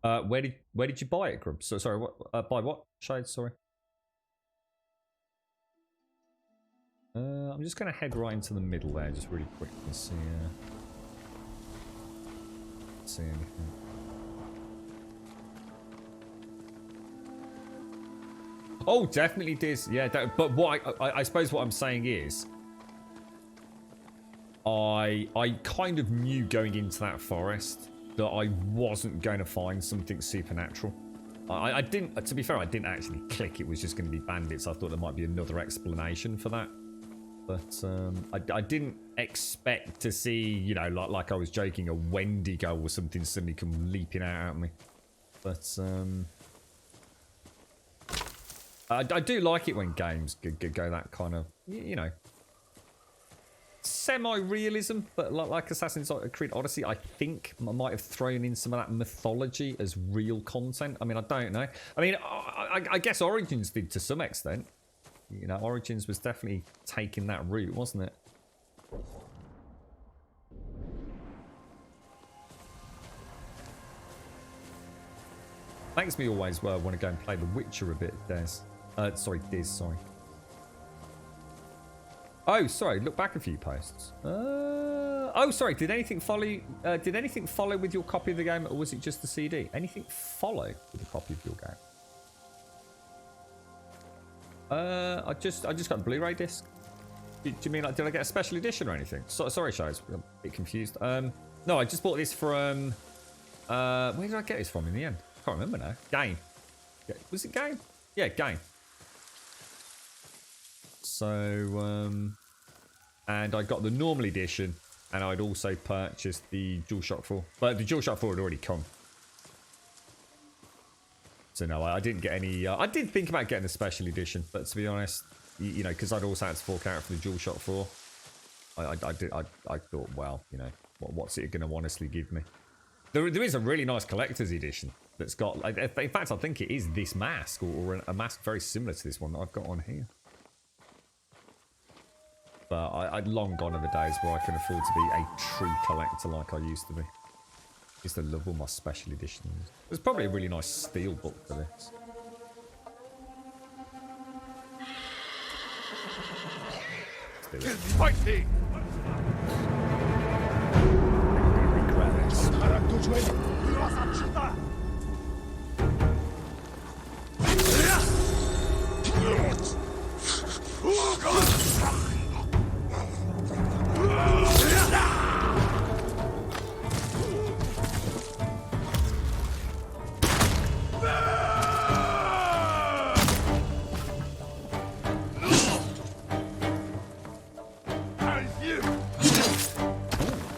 right? Where did you buy it, Grub? So sorry, what? Buy what? Shades, sorry. I'm just going to head right into the middle there, just really quick and see anything. Oh, definitely Diz. Yeah, but what I suppose what I'm saying is, I kind of knew going into that forest that I wasn't going to find something supernatural. I didn't, to be fair, I didn't actually click it was just going to be bandits. I thought there might be another explanation for that. But I didn't expect to see, you know, like I was joking, a Wendigo or something suddenly come leaping out at me. But I do like it when games go that kind of, you know, semi-realism. But like Assassin's Creed Odyssey, I think I might have thrown in some of that mythology as real content. I mean, I don't know. I mean, I guess Origins did to some extent. You know, Origins was definitely taking that route, wasn't it? Makes me always want to go and play The Witcher a bit, Diz. Sorry. Oh, sorry. Look back a few posts. Oh, sorry. Did anything follow? Did anything follow with your copy of the game, or was it just the CD? Anything follow with a copy of your game? I just got a Blu-ray disc. Do you mean like, did I get a special edition or anything? Sorry, Shaz, I'm a bit confused. No, I just bought this from. Where did I get this from in the end? I can't remember now. Game. Was it Game? Yeah, Game. also, and I got the normal edition, and I'd also purchased the DualShock 4. But the DualShock 4 had already come. So no, I didn't get any. I did think about getting the special edition, but to be honest, you know, because I'd also had to fork out for the DualShock 4, I thought, well, you know, what's it going to honestly give me? There is a really nice collector's edition that's got. In fact, I think it is this mask or a mask very similar to this one that I've got on here. But I'd long gone are the days where I can afford to be a true collector like I used to be. I used to love all my special editions. There's probably a really nice steel book for this. Fight me!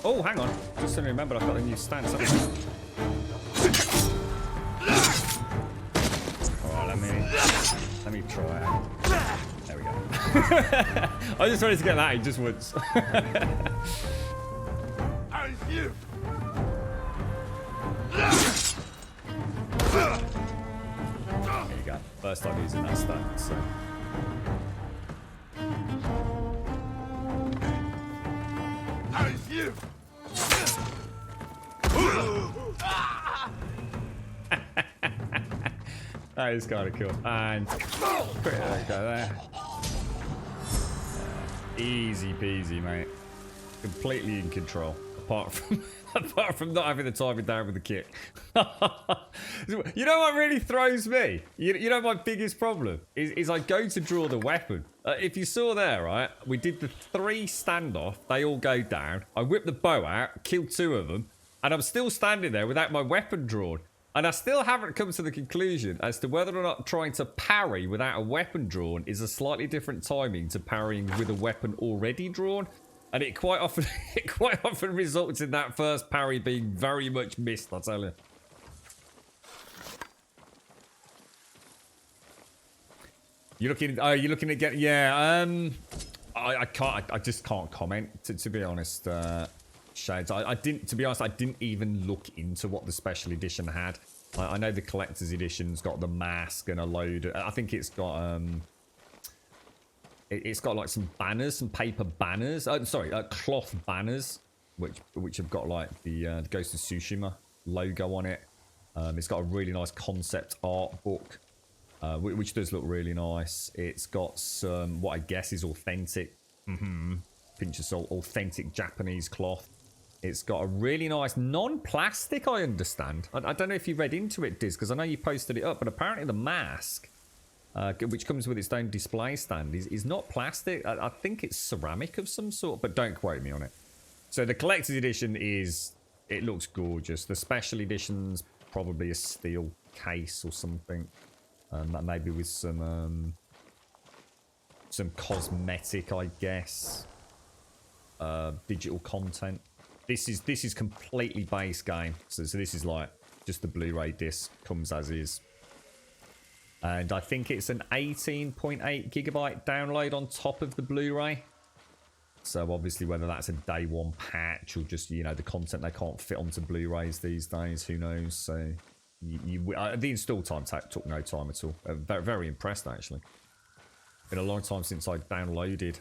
Oh, hang on. Just suddenly remembered I've got a new stance. Alright, let me try it out. There we go. I just wanted to get that in just once. There you go. First time using that stance. So. That is kind of cool. And there we go there. Easy peasy, mate. Completely in control. Apart from not having the timing down with the kick. You know what really throws me? You know my biggest problem is I go to draw the weapon. If you saw there, right? We did the 3 standoff. They all go down. I whip the bow out, kill 2 of them, and I'm still standing there without my weapon drawn. And I still haven't come to the conclusion as to whether or not trying to parry without a weapon drawn is a slightly different timing to parrying with a weapon already drawn. And it quite often results in that first parry being very much missed, I tell you. You're looking at getting, yeah, I just can't comment, to be honest, Shades. I didn't, to be honest, I didn't even look into what the special edition had. I know the collector's edition's got the mask and a load. I think it's got like some banners, some paper banners. Sorry, cloth banners, which have got like the Ghost of Tsushima logo on it. It's got a really nice concept art book, which does look really nice. It's got some what I guess is authentic, pinch of salt, authentic Japanese cloth. It's got a really nice non-plastic, I understand. I don't know if you read into it, Diz, because I know you posted it up, but apparently the mask, which comes with its own display stand, is not plastic. I think it's ceramic of some sort, but don't quote me on it. So the collector's edition it looks gorgeous. The special edition's probably a steel case or something. Maybe with some cosmetic, I guess. Digital content. This is completely base game. So this is like just the Blu-ray disc comes as is. And I think it's an 18.8 gigabyte download on top of the Blu-ray. So obviously whether that's a day one patch or just, you know, the content they can't fit onto Blu-rays these days, who knows. So the install time took no time at all. Very, very impressed actually. Been a long time since I downloaded.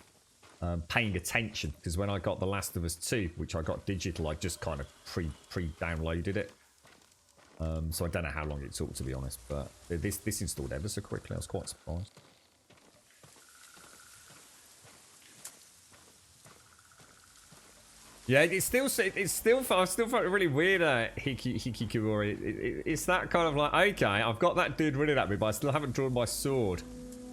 Paying attention, because when I got The Last of Us 2, which I got digital, I just kind of pre-downloaded it. So I don't know how long it took, to be honest, but this installed ever so quickly. I was quite surprised. Yeah, I still felt it really weird, Hikikomori. It's that kind of like, okay, I've got that dude running at me, but I still haven't drawn my sword.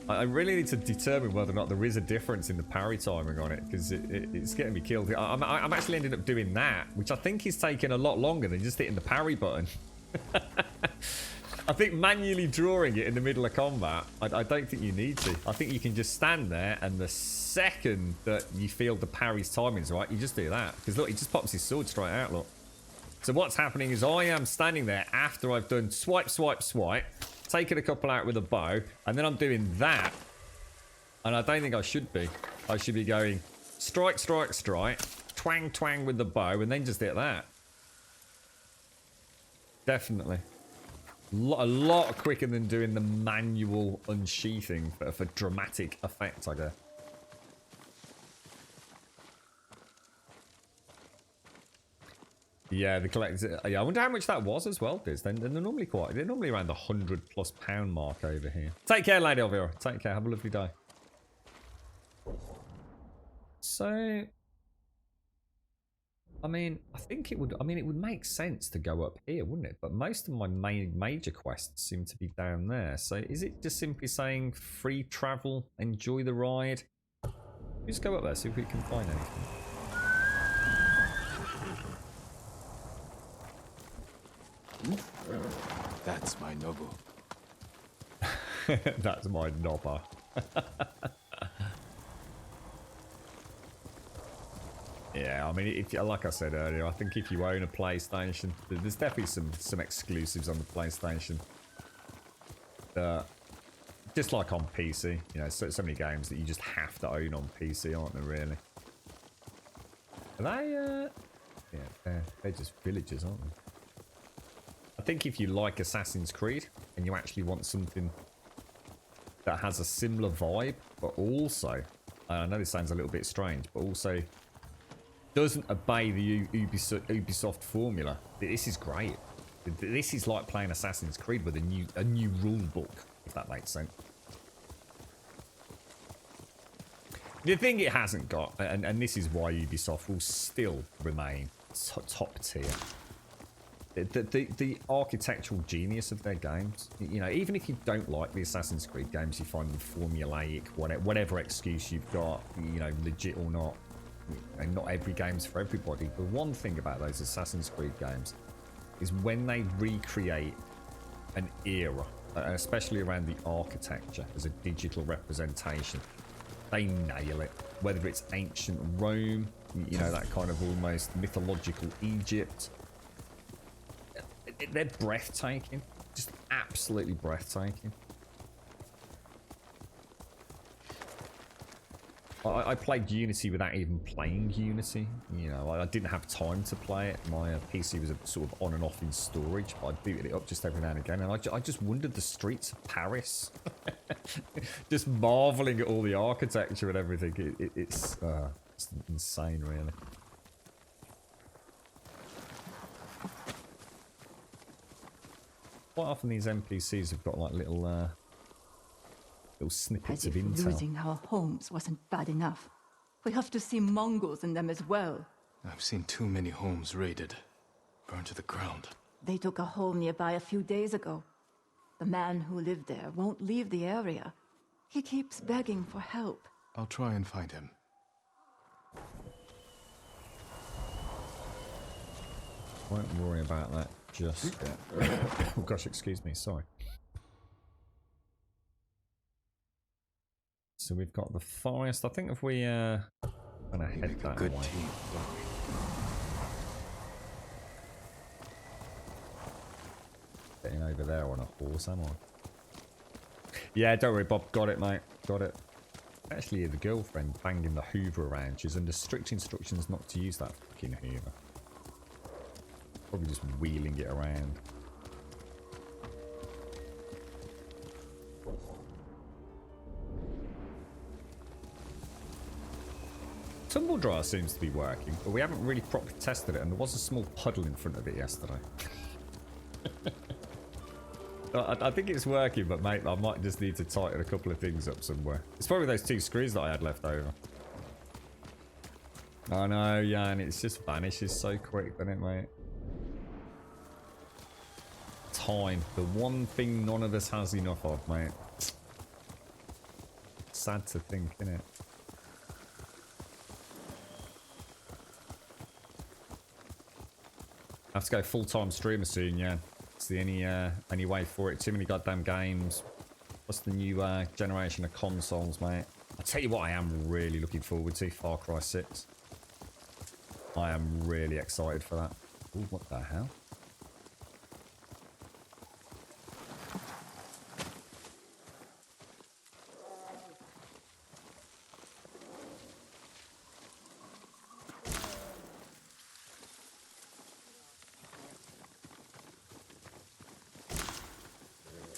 I really need to determine whether or not there is a difference in the parry timing on it, because it's getting me killed. I'm actually ended up doing that, which I think is taking a lot longer than just hitting the parry button. I think manually drawing it in the middle of combat, I don't think you need to. I think you can just stand there, and the second that you feel the parry's timing's right, you just do that. Because look, he just pops his sword straight out, look. So what's happening is I am standing there after I've done swipe, swipe, swipe, taken a couple out with a bow, and then I'm doing that. And I don't think I should be. I should be going strike, strike, strike, twang, twang with the bow, and then just hit that. Definitely. A lot quicker than doing the manual unsheathing for dramatic effect, I guess. Yeah, the collector. Yeah, I wonder how much that was as well, Diz. They're normally quite. They're normally around the £100+ mark over here. Take care, Lady Elvira. Take care. Have a lovely day. So, I mean, I think it would. I mean, it would make sense to go up here, wouldn't it? But most of my major quests seem to be down there. So, is it just simply saying free travel, enjoy the ride? Let's go up there, see if we can find anything. That's my noble. That's my nobber. Yeah, I mean, if like I said earlier, I think if you own a PlayStation, there's definitely some exclusives on the PlayStation. Just like on PC, you know, so many games that you just have to own on PC, aren't there? Really? Are they? Yeah, they're just villages, aren't they? I think if you like Assassin's Creed and you actually want something that has a similar vibe, but also, I know this sounds a little bit strange, but also doesn't obey the Ubisoft formula, this is great. This is like playing Assassin's Creed with a new rule book, if that makes sense. The thing it hasn't got, and this is why Ubisoft will still remain top tier. The architectural genius of their games, you know, even if you don't like the Assassin's Creed games, you find them formulaic, whatever excuse you've got, you know, legit or not, and not every game's for everybody. The one thing about those Assassin's Creed games is when they recreate an era, especially around the architecture as a digital representation, they nail it. Whether it's ancient Rome, you know, that kind of almost mythological Egypt, they're breathtaking, just absolutely breathtaking. I played Unity without even playing Unity. You know, I didn't have time to play it. My PC was sort of on and off in storage, but I booted it up just every now and again. And I just wandered the streets of Paris, just marveling at all the architecture and everything. It's insane, really. Quite often these NPCs have got like little snippets As if of intel. losing our homes wasn't bad enough. We have to see Mongols in them as well. I've seen too many homes raided, burned to the ground. They took a home nearby a few days ago. The man who lived there won't leave the area. He keeps begging for help. I'll try and find him. Won't worry about that just yet. Oh gosh, excuse me, sorry. So we've got the forest. I think if we gonna head that way. Getting over there on a horse, am I? Yeah, don't worry, Bob. Got it, mate. Got it. Actually, the girlfriend banging the Hoover around. She's under strict instructions not to use that fucking Hoover. Probably just wheeling it around. Tumble dryer seems to be working, but we haven't really properly tested it, and there was a small puddle in front of it yesterday. I think it's working, but mate, I might just need to tighten a couple of things up somewhere. It's probably those 2 screws that I had left over. I know, Jan, it just vanishes so quick, doesn't it, mate? Time, the one thing none of us has enough of, mate. Sad to think, innit? I have to go full-time streamer soon, yeah. It's the only way for it. Too many goddamn games. What's the new generation of consoles, mate? I'll tell you what I am really looking forward to, Far Cry 6. I am really excited for that. Ooh, what the hell?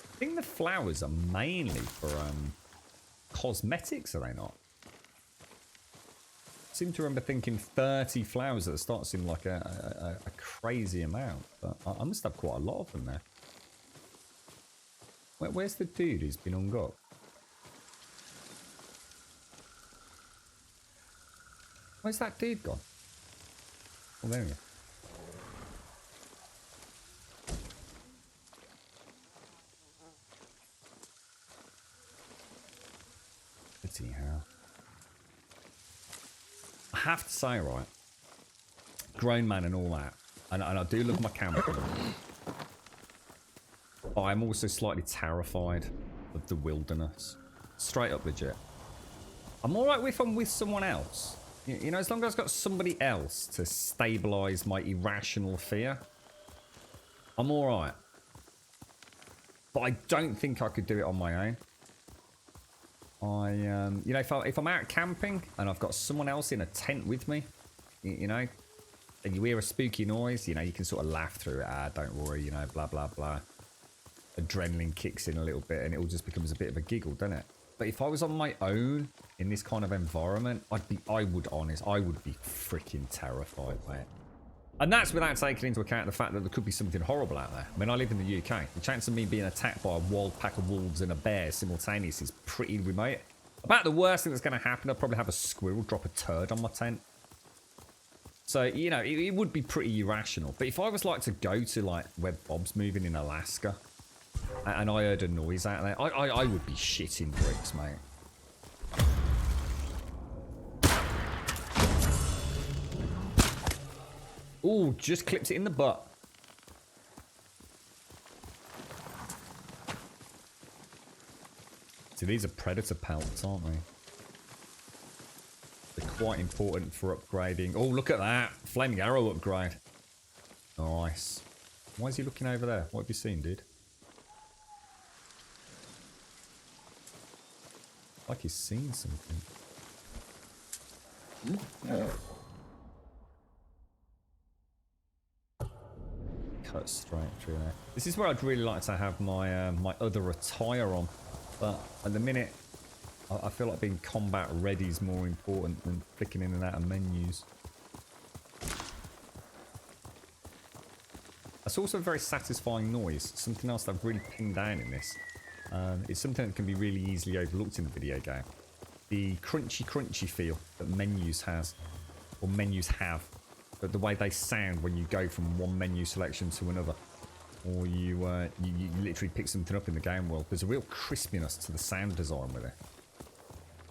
I think the flowers are mainly for cosmetics, are they not? I seem to remember thinking 30 flowers at the start seemed like a crazy amount, but I must have quite a lot of them there. Where's the dude who's been hung up? Where's that dude gone? Oh, there we go. Bloody hell. I have to say, right, grown man and all that, and I do love my camping, but I'm also slightly terrified of the wilderness. Straight up legit. I'm alright if I'm with someone else. You know, as long as I've got somebody else to stabilise my irrational fear, I'm alright. But I don't think I could do it on my own. You know, if I'm out camping and I've got someone else in a tent with me, you know, and you hear a spooky noise, you know, you can sort of laugh through it. Ah, don't worry, you know, blah, blah, blah. Adrenaline kicks in a little bit and it all just becomes a bit of a giggle, doesn't it? But if I was on my own in this kind of environment, I would be freaking terrified, mate. And that's without taking into account the fact that there could be something horrible out there. I mean, I live in the UK. The chance of me being attacked by a wild pack of wolves and a bear simultaneously is pretty remote. About the worst thing that's going to happen, I'll probably have a squirrel drop a turd on my tent. So, you know, it would be pretty irrational. But if I was like to go to like where Bob's moving in Alaska and I heard a noise out there, I would be shitting bricks, mate. Ooh, just clipped it in the butt. See, these are predator pelts, aren't they? They're quite important for upgrading. Oh, look at that. Flaming arrow upgrade. Nice. Why is he looking over there? What have you seen, dude? Like he's seen something. Cut straight through there. This is where I'd really like to have my my other attire on, but at the minute I feel like being combat ready is more important than flicking in and out of menus. That's also a very satisfying noise. Something else that I've really pinned down in this. It's something that can be really easily overlooked in the video game. The crunchy feel that menus has, or menus have. But the way they sound when you go from one menu selection to another, or you literally pick something up in the game world. There's a real crispiness to the sound design with it.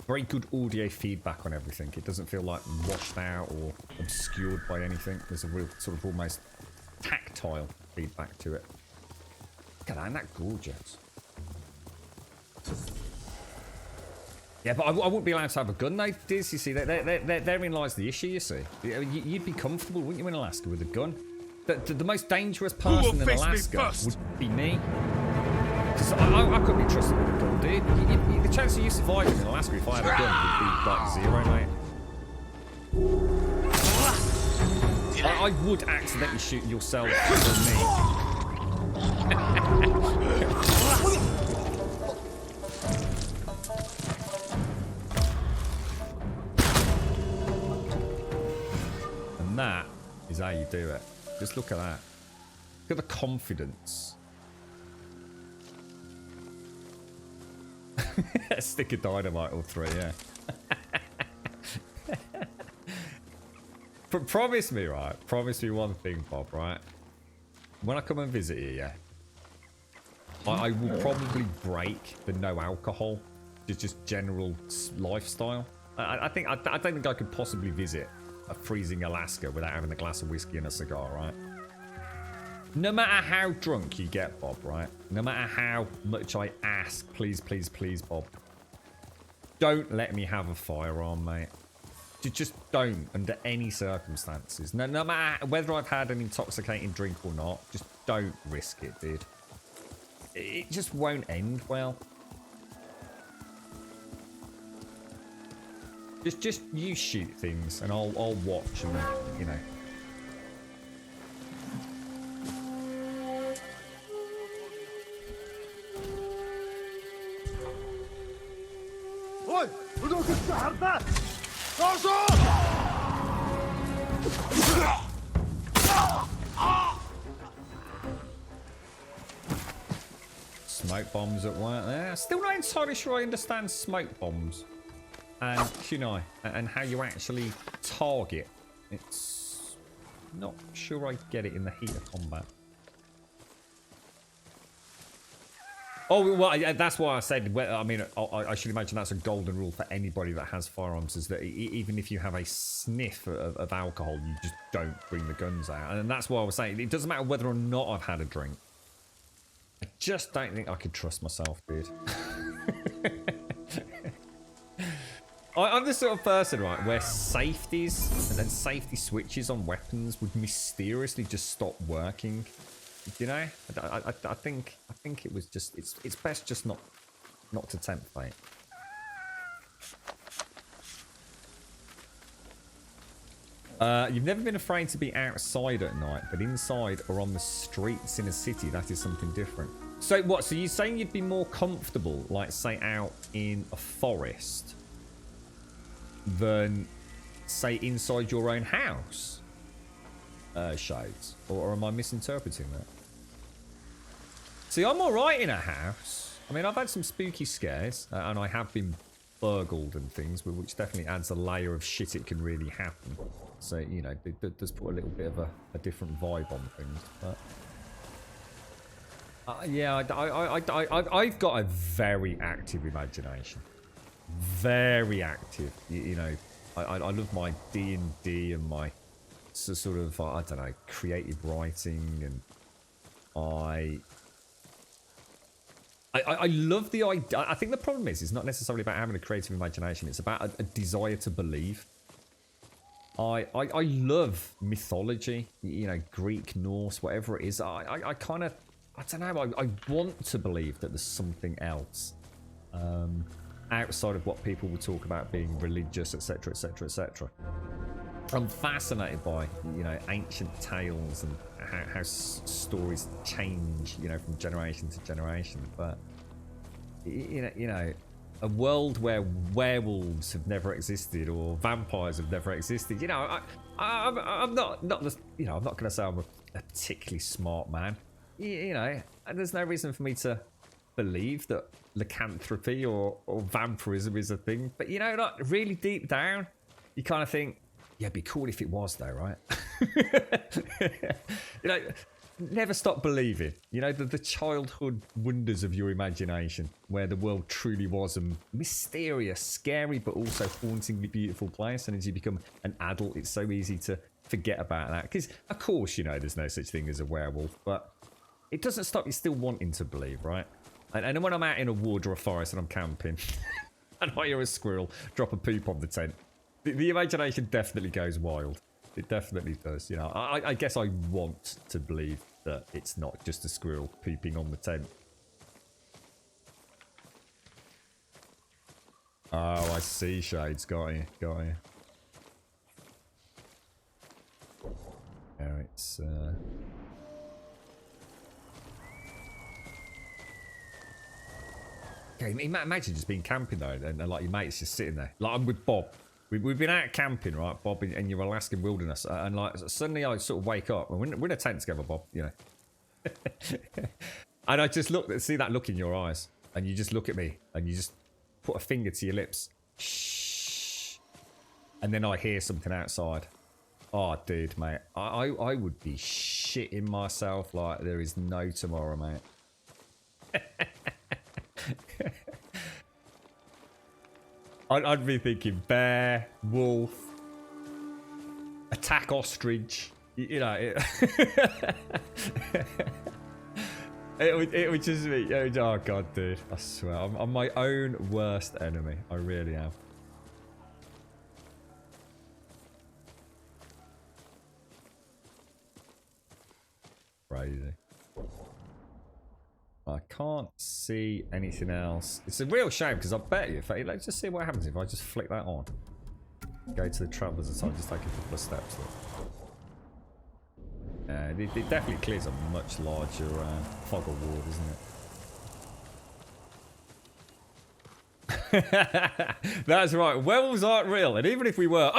Very good audio feedback on everything. It doesn't feel like washed out or obscured by anything. There's a real sort of almost tactile feedback to it. Look at that, isn't that gorgeous? Yeah, but I wouldn't be allowed to have a gun, though, Diz. You see, therein lies the issue, you see. You'd be comfortable, wouldn't you, in Alaska with a gun? The most dangerous person in Alaska would be me. Because I couldn't be trusted with a gun, dude. The chance of you surviving in Alaska if I had a gun would be, like, 0, mate. I would accidentally shoot yourself or me. And that is how you do it. Just look at that. Look at the confidence. A stick of dynamite or 3, yeah. But promise me, right? Promise me one thing, Bob, right? When I come and visit you, yeah, I will probably break the no alcohol, just general lifestyle. I don't think I could possibly visit a freezing Alaska without having a glass of whiskey and a cigar, right? No matter how drunk you get, Bob, right? No matter how much I ask, please, please, please, Bob. Don't let me have a firearm, mate. Just don't, under any circumstances. No matter whether I've had an intoxicating drink or not, just don't risk it, dude. It just won't end well. Just you shoot things, and I'll watch, and you know. Oi! Look at that! Smoke bombs at work there. Still not entirely sure I understand smoke bombs. And, you know, and how you actually target. It's not sure I get it in the heat of combat. Oh, well, that's why I said, well, I mean, I should imagine that's a golden rule for anybody that has firearms, is that even if you have a sniff of alcohol, you just don't bring the guns out. And that's why I was saying, it doesn't matter whether or not I've had a drink. I just don't think I could trust myself, dude. I'm the sort of person, right, where safeties and then safety switches on weapons would mysteriously just stop working. You know, I think it was just it's best just not to tempt fate. You've never been afraid to be outside at night, but inside or on the streets in a city, that is something different. So what? So you're saying you'd be more comfortable, like say out in a forest, than say inside your own house? Shades, or am I misinterpreting that? See, I'm alright in a house. I mean, I've had some spooky scares, and I have been burgled and things, which definitely adds a layer of shit it can really happen. So, you know, it does put a little bit of a different vibe on things. But yeah, I've got a very active imagination. Very active. You know, I love my D&D and my sort of, I don't know, creative writing, and I love the idea. I think the problem is, it's not necessarily about having a creative imagination. It's about a desire to believe. I love mythology, you know, Greek, Norse, whatever it is. I kind of, I don't know, I want to believe that there's something else outside of what people will talk about being religious, etc., etc., etc. I'm fascinated by, you know, ancient tales and how stories change, you know, from generation to generation. But you know, a world where werewolves have never existed or vampires have never existed. You know, I'm not the, you know, I'm not going to say I'm a particularly smart man. You know, and there's no reason for me to believe that lycanthropy or vampirism is a thing. But you know, like really deep down, you kind of think, yeah, it'd be cool if it was though, right? You know, never stop believing. You know, the childhood wonders of your imagination, where the world truly was a mysterious, scary, but also hauntingly beautiful place. And as you become an adult, it's so easy to forget about that. Because, of course, you know, there's no such thing as a werewolf, but it doesn't stop you still wanting to believe, right? And when I'm out in a wood or a forest and I'm camping, and I hear a squirrel drop a poop on the tent, the imagination definitely goes wild. It definitely does, you know. I guess I want to believe that it's not just a squirrel pooping on the tent. Oh, I see, Shades. Got you. There it's... Okay, imagine just being camping though, and like your mates just sitting there. Like I'm with Bob. We've been out camping, right, Bob, in your Alaskan wilderness, and like suddenly I sort of wake up, and we're in a tent together, Bob, you know. And I just see that look in your eyes, and you just look at me, and you just put a finger to your lips. Shh. And then I hear something outside. Oh, dude, mate, I would be shitting myself like there is no tomorrow, mate. I'd be thinking bear, wolf, attack ostrich, You know, it would just be, oh god, dude, I swear, I'm my own worst enemy. I really am. Crazy. I can't see anything else. It's a real shame because I bet you, let's just see what happens if I just flick that on. Go to the travelers and so just take a couple of steps. It definitely clears a much larger fog of war, doesn't it? That's right. Werewolves aren't real, and even if we were,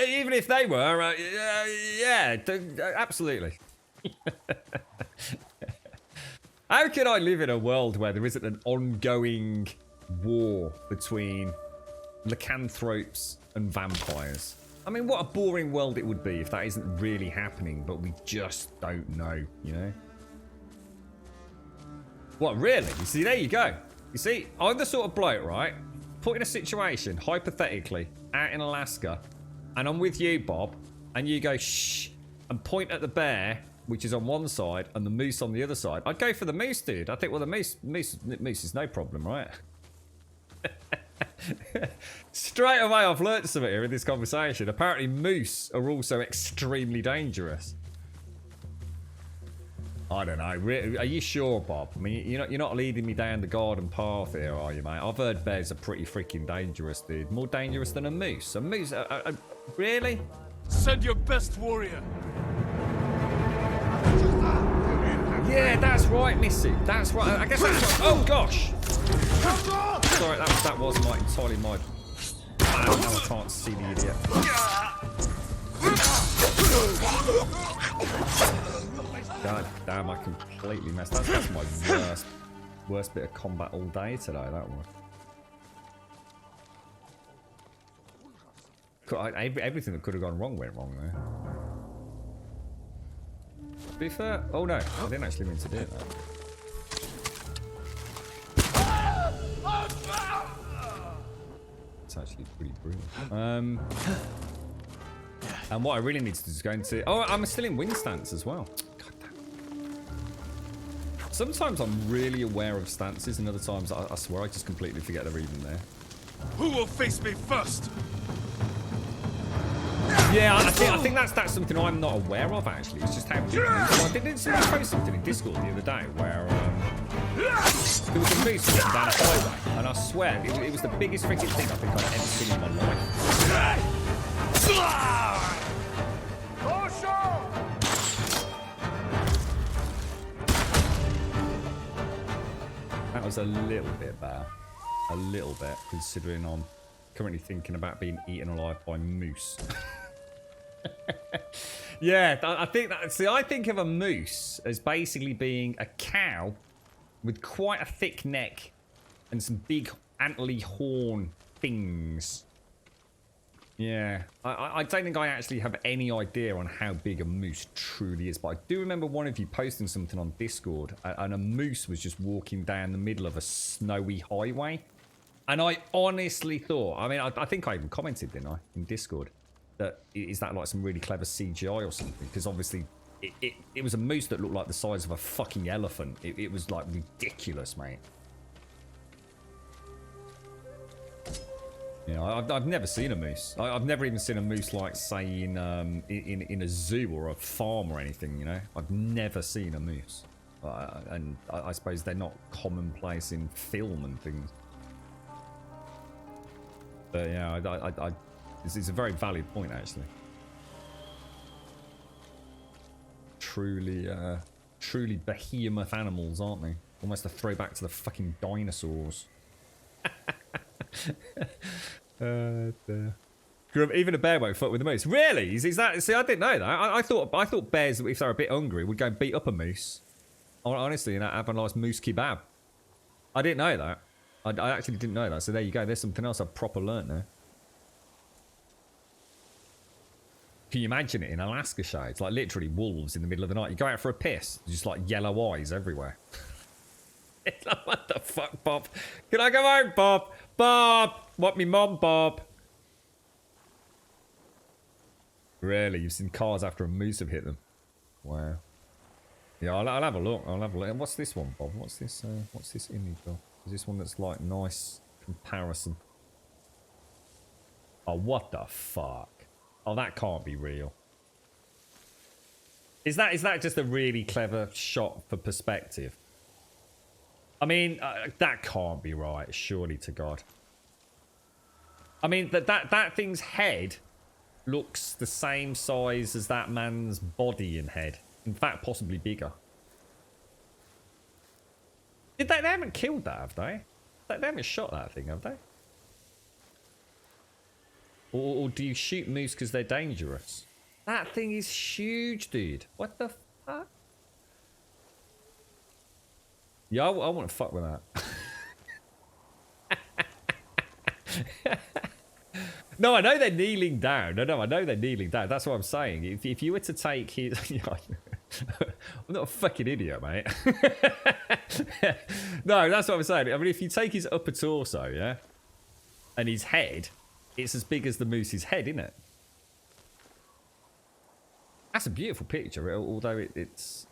even if they were, yeah, absolutely. How can I live in a world where there isn't an ongoing war between lycanthropes and vampires? I mean, what a boring world it would be if that isn't really happening, but we just don't know, you know? What, really? You see, there you go. You see, I'm the sort of bloke, right? Put in a situation, hypothetically, out in Alaska, and I'm with you, Bob, and you go, shh, and point at the bear, which is on one side, and the moose on the other side. I'd go for the moose, dude. I think, well, the moose is no problem, right? Straight away, I've learnt something here in this conversation. Apparently, moose are also extremely dangerous. I don't know. Are you sure, Bob? I mean, you're not leading me down the garden path here, are you, mate? I've heard bears are pretty freaking dangerous, dude. More dangerous than a moose. A moose? Really? Send your best warrior. Yeah, that's right, Missy. That's right. I guess that's right. Oh gosh. Sorry, that was entirely my bad. Now I can't see the idiot. God damn, I completely messed. That's my worst bit of combat all day today. That one. Everything that could have gone wrong went wrong there. To be fair, oh no, I didn't actually mean to do that. It's actually pretty brilliant. And what I really need to do is go into... Oh, I'm still in wing stance as well. God damn. Sometimes I'm really aware of stances, and other times I swear I just completely forget they're even there. Who will face me first? Yeah, I think that's something I'm not aware of, actually. It's just how big I didn't somebody post something in Discord the other day where there was a moose walking down a highway, and I swear it was the biggest freaking thing I think I've ever seen in my life. That was a little bit bad. A little bit, considering I'm currently thinking about being eaten alive by moose. Yeah, I think that. See, I think of a moose as basically being a cow with quite a thick neck and some big antly horn things. Yeah, I don't think I actually have any idea on how big a moose truly is, but I do remember one of you posting something on Discord, and a moose was just walking down the middle of a snowy highway. And I honestly thought, I mean, I think I even commented, didn't I, in Discord, that is that like some really clever CGI or something? Because obviously it was a moose that looked like the size of a fucking elephant. It was like ridiculous, mate. Yeah, I've never seen a moose. I've never even seen a moose like, say, in a zoo or a farm or anything, you know? I've never seen a moose. And I suppose they're not commonplace in film and things. But yeah, this is a very valid point, actually. Truly behemoth animals, aren't they? Almost a throwback to the fucking dinosaurs. Even a bear won't fuck with a moose. Really? Is that? See, I didn't know that. I thought bears, if they're a bit hungry, would go and beat up a moose. Honestly, and have a nice moose kebab. I didn't know that. I actually didn't know that. So there you go. There's something else I've proper learnt there. Can you imagine it in Alaska shades? Like literally wolves in the middle of the night. You go out for a piss, just like yellow eyes everywhere. It's like, what the fuck, Bob? Can I go home, Bob? Bob! What me mom, Bob? Really? You've seen cars after a moose have hit them? Wow. Yeah, I'll have a look. I'll have a look. And what's this one, Bob? What's this image, Bob? Is this one that's like nice comparison? Oh, what the fuck? Oh, that can't be real. Is that just a really clever shot for perspective? I mean, that can't be right, surely to God. I mean, that thing's head looks the same size as that man's body and head. In fact, possibly bigger. They haven't killed that, have they? They haven't shot that thing, have they? Or do you shoot moose because they're dangerous? That thing is huge, dude. What the fuck? Yeah, I wouldn't fuck with that. No, I know they're kneeling down. No, I know they're kneeling down. That's what I'm saying. If you were to take his... I'm not a fucking idiot, mate. No, that's what I'm saying. I mean, if you take his upper torso, yeah, and his head, it's as big as the moose's head, isn't it? That's a beautiful picture, although it's...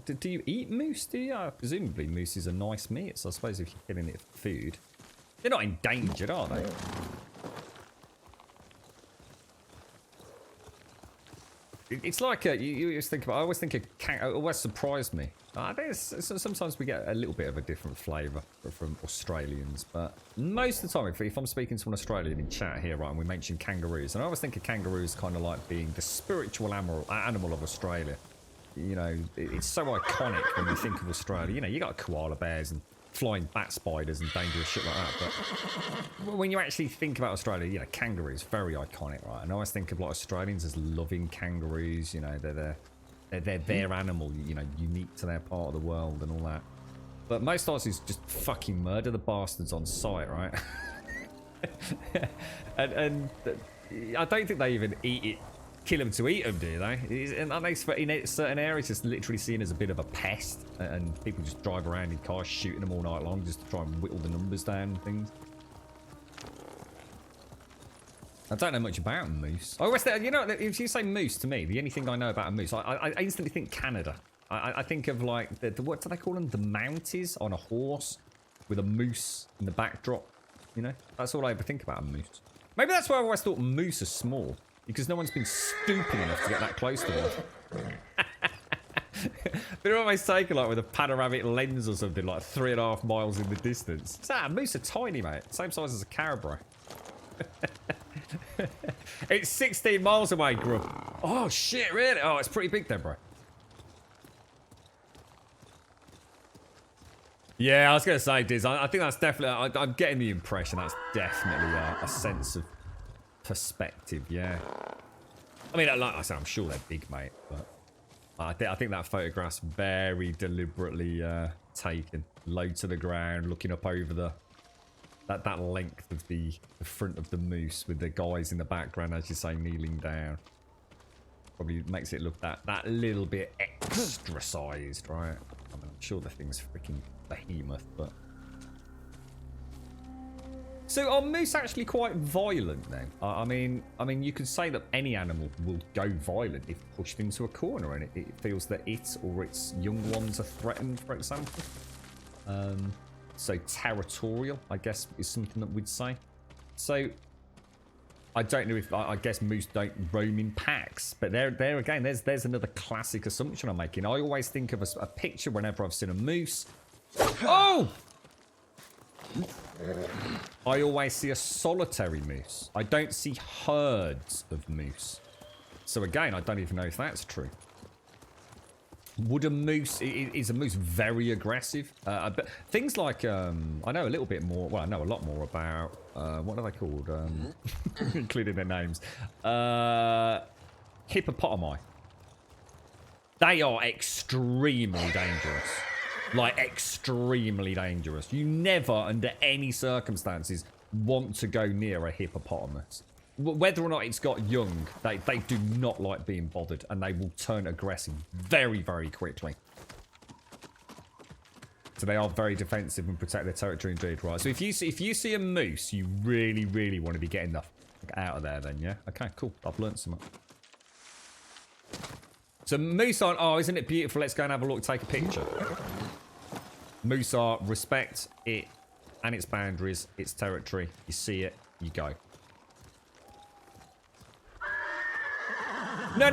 do you eat moose, do you? Presumably mooses are nice meats. I suppose if you're killing it for food. They're not endangered, are they? It's like you always think about. I always think it always surprised me. I think sometimes we get a little bit of a different flavour from Australians, but most of the time, if I'm speaking to an Australian in chat here, right, and we mention kangaroos, and I always think of kangaroos kind of like being the spiritual animal of Australia. You know, it's so iconic when you think of Australia. You know, you got koala bears and flying bat spiders and dangerous shit like that, but when you actually think about Australia, you know, kangaroos, very iconic, right? And I always think of like Australians as loving kangaroos. You know, they're their animal, you know, unique to their part of the world and all that. But most Aussies just fucking murder the bastards on sight, right? and I don't think they even kill them to eat them, do they? And aren't they in certain areas just literally seen as a bit of a pest, and people just drive around in cars shooting them all night long just to try and whittle the numbers down and things? I don't know much about moose. I always think, you know, if you say moose to me, the only thing I know about a moose, I instantly think Canada. I think of like what do they call them? The Mounties on a horse with a moose in the backdrop. You know, that's all I ever think about a moose. Maybe that's why I always thought moose are small. Because no one's been stupid enough to get that close to one. They're always taken like with a panoramic lens or something, like 3.5 miles in the distance. Moose are tiny, mate. Same size as a caribou. It's 16 miles away, Grub. Oh, shit, really? Oh, it's pretty big then, bro. Yeah, I was going to say, Diz, I think that's definitely... I'm getting the impression that's definitely a sense of perspective, yeah. I mean, like I said, I'm sure they're big, mate, but I think that photograph's very deliberately taken, low to the ground, looking up over that length of the front of the moose with the guys in the background, as you say, kneeling down. Probably makes it look that little bit extra sized, right? I mean, I'm sure the thing's freaking behemoth, but. So are moose actually quite violent then? I mean, you could say that any animal will go violent if pushed into a corner and it feels that it or its young ones are threatened, for example. So territorial, I guess, is something that we'd say. So I don't know if I guess moose don't roam in packs, but there again, there's another classic assumption I'm making. I always think of a picture whenever I've seen a moose. Oh! I always see a solitary moose. I don't see herds of moose. So again, I don't even know if that's true. Would a moose... Is a moose very aggressive? But things like... I know a little bit more... Well, I know a lot more about... what are they called? Including their names. Hippopotami. They are extremely dangerous. Like, extremely dangerous. You never, under any circumstances, want to go near a hippopotamus. Whether or not it's got young, they do not like being bothered, and they will turn aggressive very, very quickly. So they are very defensive and protect their territory indeed, right? So if you see a moose, you really, really want to be getting the fuck out of there then, yeah? Okay, cool. I've learnt something. So moose aren't, oh, isn't it beautiful? Let's go and have a look, take a picture. Moose are respect it and its boundaries, its territory. You see it, you go. No.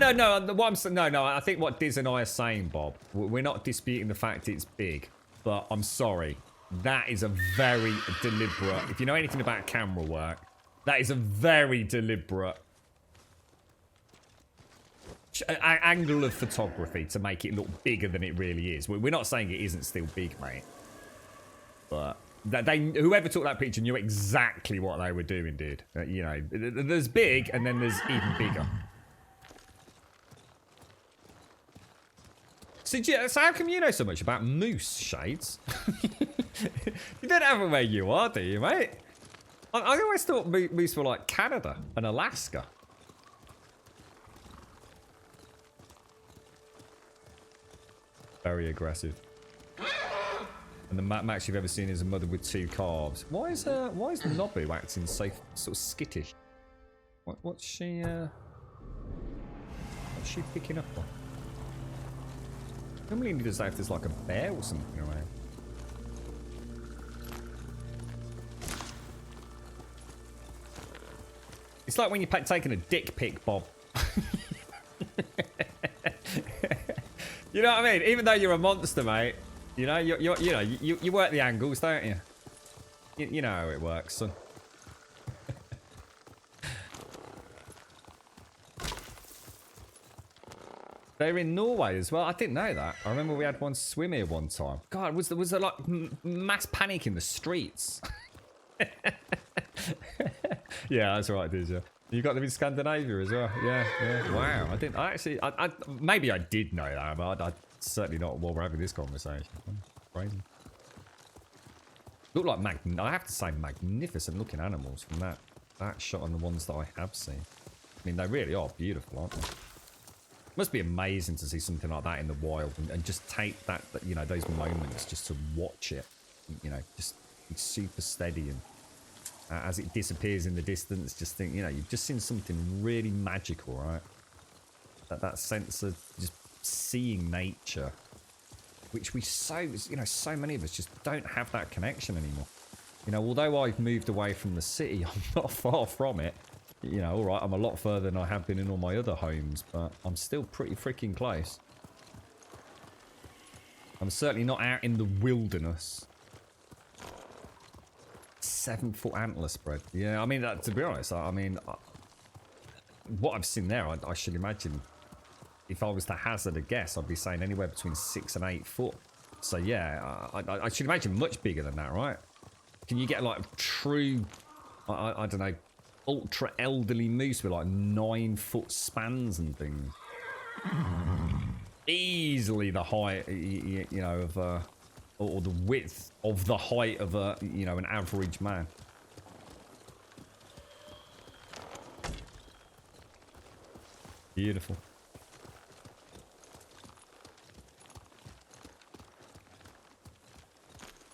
What I'm saying, no. I think what Diz and I are saying, Bob, we're not disputing the fact it's big, but I'm sorry, that is a very deliberate. If you know anything about camera work, that is a very deliberate angle of photography to make it look bigger than it really is. We're not saying it isn't still big, mate, but whoever took that picture knew exactly what they were doing, dude. You know, there's big, and then there's even bigger. So how come you know so much about moose, Shades? You don't have them where you are, do you, mate? I always thought moose were like Canada and Alaska. Very aggressive. And the max you've ever seen is a mother with 2 calves. Why is Nobu acting so sort of skittish? What's she picking up on? Normally you does that if there's like a bear or something around. It's like when you're taking a dick pic, Bob. You know what I mean? Even though you're a monster, mate, you know you work the angles, don't you? You know how it works, son. They're in Norway as well. I didn't know that. I remember we had one swim here one time. God, was there like mass panic in the streets? Yeah, that's right, did you? You got them in Scandinavia as well. Yeah. Wow. I didn't. I actually. Maybe I did know that, but I certainly not while we're having this conversation. Crazy. Look like I have to say, magnificent looking animals from that shot on the ones that I have seen. I mean, they really are beautiful, aren't they? Must be amazing to see something like that in the wild and just take that, you know, those moments just to watch it, you know, just be super steady and as it disappears in the distance, just think, you know, you've just seen something really magical, right? That sense of just seeing nature, which so many of us just don't have that connection anymore. You know, although I've moved away from the city, I'm not far from it. You know, alright, I'm a lot further than I have been in all my other homes, but I'm still pretty freaking close. I'm certainly not out in the wilderness. 7-foot antler spread. Yeah, I mean, to be honest, I mean, what I've seen there, I should imagine, if I was to hazard a guess, I'd be saying anywhere between 6 and 8 foot. So yeah, I should imagine much bigger than that, right? Can you get like true, I don't know, ultra elderly moose with like 9-foot spans and things? Easily the height, you know, of or the width of the height of a, you know, an average man. Beautiful.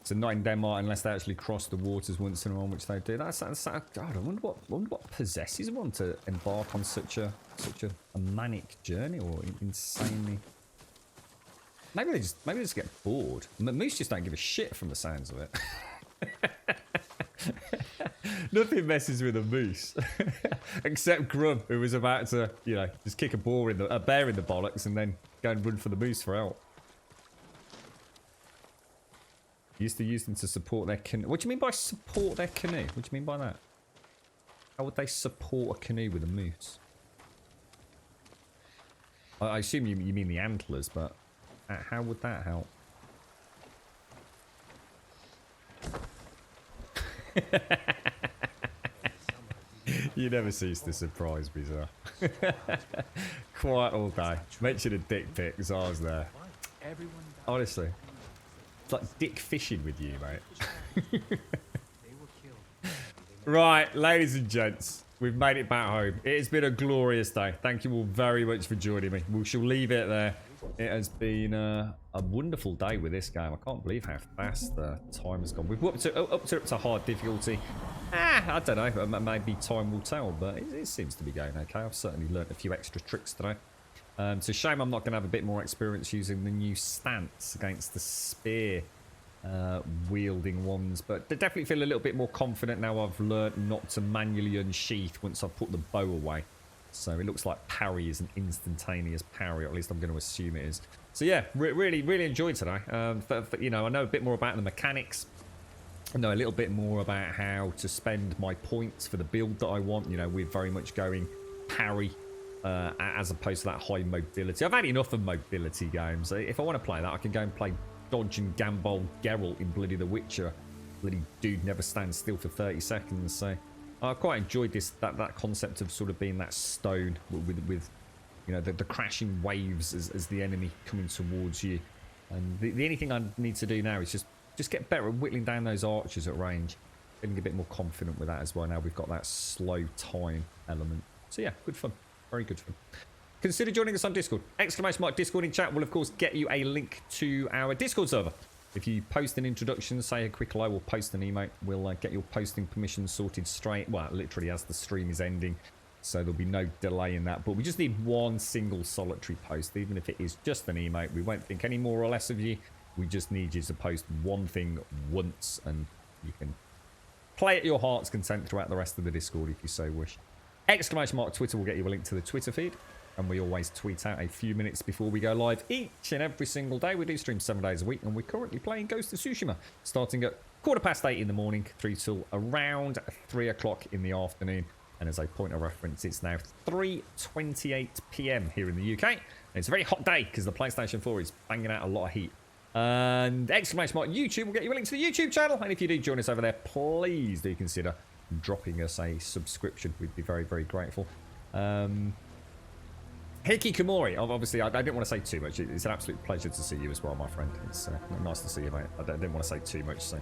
So not in Denmark unless they actually cross the waters once in a while, which they do. That's God, I wonder what possesses one to embark on such a manic journey, or insanely. Maybe they just get bored. Moose just don't give a shit from the sounds of it. Nothing messes with a moose, except Grum, who was about to, you know, just kick a bear in the bollocks and then go and run for the moose for help. Used to use them to support their canoe. What do you mean by support their canoe? What do you mean by that? How would they support a canoe with a moose? I assume you mean the antlers, but how would that help? You never cease to surprise me, sir. Quite all day. Mention a dick pics, I was there. Honestly. It's like dick fishing with you, mate. Right, ladies and gents, we've made it back home. It has been a glorious day. Thank you all very much for joining me. We shall leave it there. It has been a wonderful day with this game. I can't believe how fast the time has gone. We've upped it to hard difficulty. I don't know. Maybe time will tell, but it seems to be going okay. I've certainly learnt a few extra tricks today. It's a shame I'm not going to have a bit more experience using the new stance against the spear wielding ones, but they definitely feel a little bit more confident now I've learnt not to manually unsheath once I've put the bow away. So it looks like parry is an instantaneous parry, or at least I'm going to assume it is. So yeah, really enjoyed today. You know, I know a bit more about the mechanics. I know a little bit more about how to spend my points for the build that I want. You know, we're very much going parry as opposed to that high mobility. I've had enough of mobility games. If I want to play that, I can go and play Dodge and Gambol Geralt in bloody The Witcher. Bloody dude never stands still for 30 seconds. So I quite enjoyed that concept of sort of being that stone with you know, the crashing waves as the enemy coming towards you. And the only thing I need to do now is just get better at whittling down those archers at range. Getting a bit more confident with that as well. Now we've got that slow time element. So yeah, good fun. Very good fun. Consider joining us on Discord. ! Discord in chat will of course get you a link to our Discord server. If you post an introduction, say a quick hello, we'll post an emote. We'll get your posting permissions sorted straight, well, literally as the stream is ending. So there'll be no delay in that. But we just need one single solitary post, even if it is just an emote. We won't think any more or less of you. We just need you to post one thing once, and you can play at your heart's content throughout the rest of the Discord if you so wish. ! Twitter will get you a link to the Twitter feed. And we always tweet out a few minutes before we go live each and every single day. We do stream 7 days a week, and we're currently playing Ghost of Tsushima, starting at 8:15 in the morning through till around 3 o'clock in the afternoon. And as a point of reference, it's now 3:28 p.m. here in the UK. And it's a very hot day because the PlayStation 4 is banging out a lot of heat. And ! YouTube will get you a link to the YouTube channel. And if you do join us over there, please do consider dropping us a subscription. We'd be very, very grateful. Hikikomori, obviously, I didn't want to say too much. It's an absolute pleasure to see you as well, my friend. It's nice to see you, mate. I didn't want to say too much, so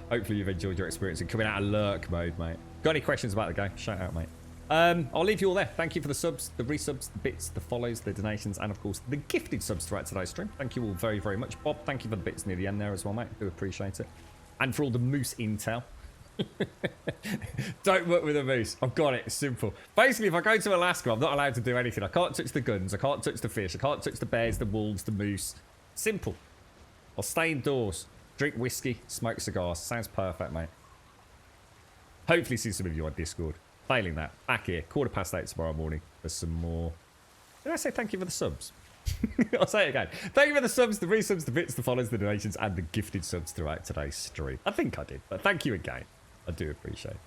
hopefully you've enjoyed your experience in coming out of lurk mode, mate. Got any questions about the game? Shout out, mate. I'll leave you all there. Thank you for the subs, the resubs, the bits, the follows, the donations, and of course the gifted subs throughout today's stream. Thank you all very, very much. Bob, thank you for the bits near the end there as well, mate. Do appreciate it. And for all the moose intel. Don't work with a moose. I've got it. It's simple. Basically, if I go to Alaska, I'm not allowed to do anything. I can't touch the guns. I can't touch the fish. I can't touch the bears, the wolves, the moose. Simple. I'll stay indoors, drink whiskey, smoke cigars. Sounds perfect, mate. Hopefully see some of you on Discord. Failing that, back here, 8:15 tomorrow morning for some more. Did I say thank you for the subs? I'll say it again. Thank you for the subs, the resubs, the bits, the follows, the donations, and the gifted subs throughout today's stream. I think I did, but thank you again. I do appreciate it.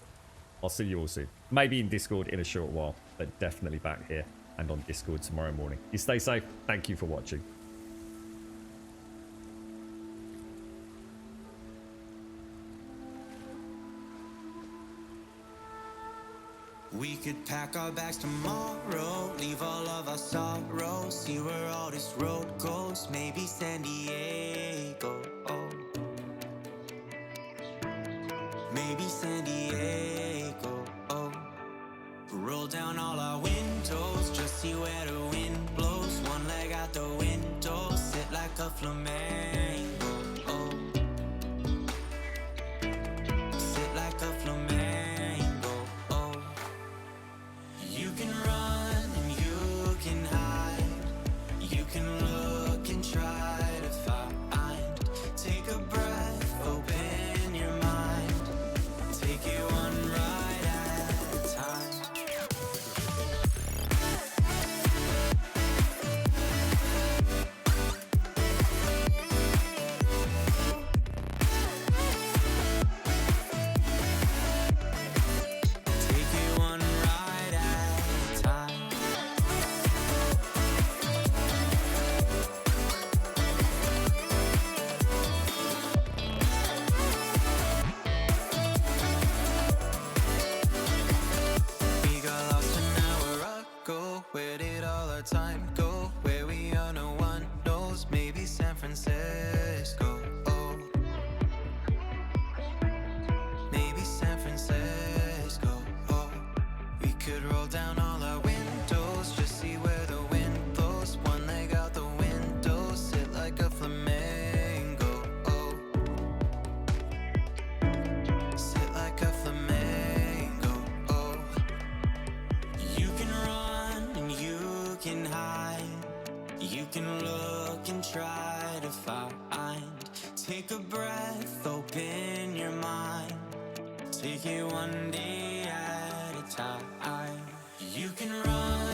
I'll see you all soon. Maybe in Discord in a short while, but definitely back here and on Discord tomorrow morning. You stay safe. Thank you for watching. We could pack our bags tomorrow, leave all of our sorrows, see where all this road goes, maybe San Diego. Maybe San Diego. Roll down all our windows, just see where the wind blows. One leg out the window, sit like a flamingo. Sit like a flamingo. You can run and you can hide. You can look and try to find. Take a breath, open your mind. Take it one ride at a time. Take it one ride at a time. We got lost an hour ago. Where did all our time go? Where we are, no one knows. Maybe San Francisco. Maybe San Francisco. We could roll down all our windows, just see where the wind blows. One leg out the window, sit like a flamingo. Sit like a flamingo. You can run and you can hide. You can look and try to find. Take a breath, open your mind. Take it one day at a time. You can run.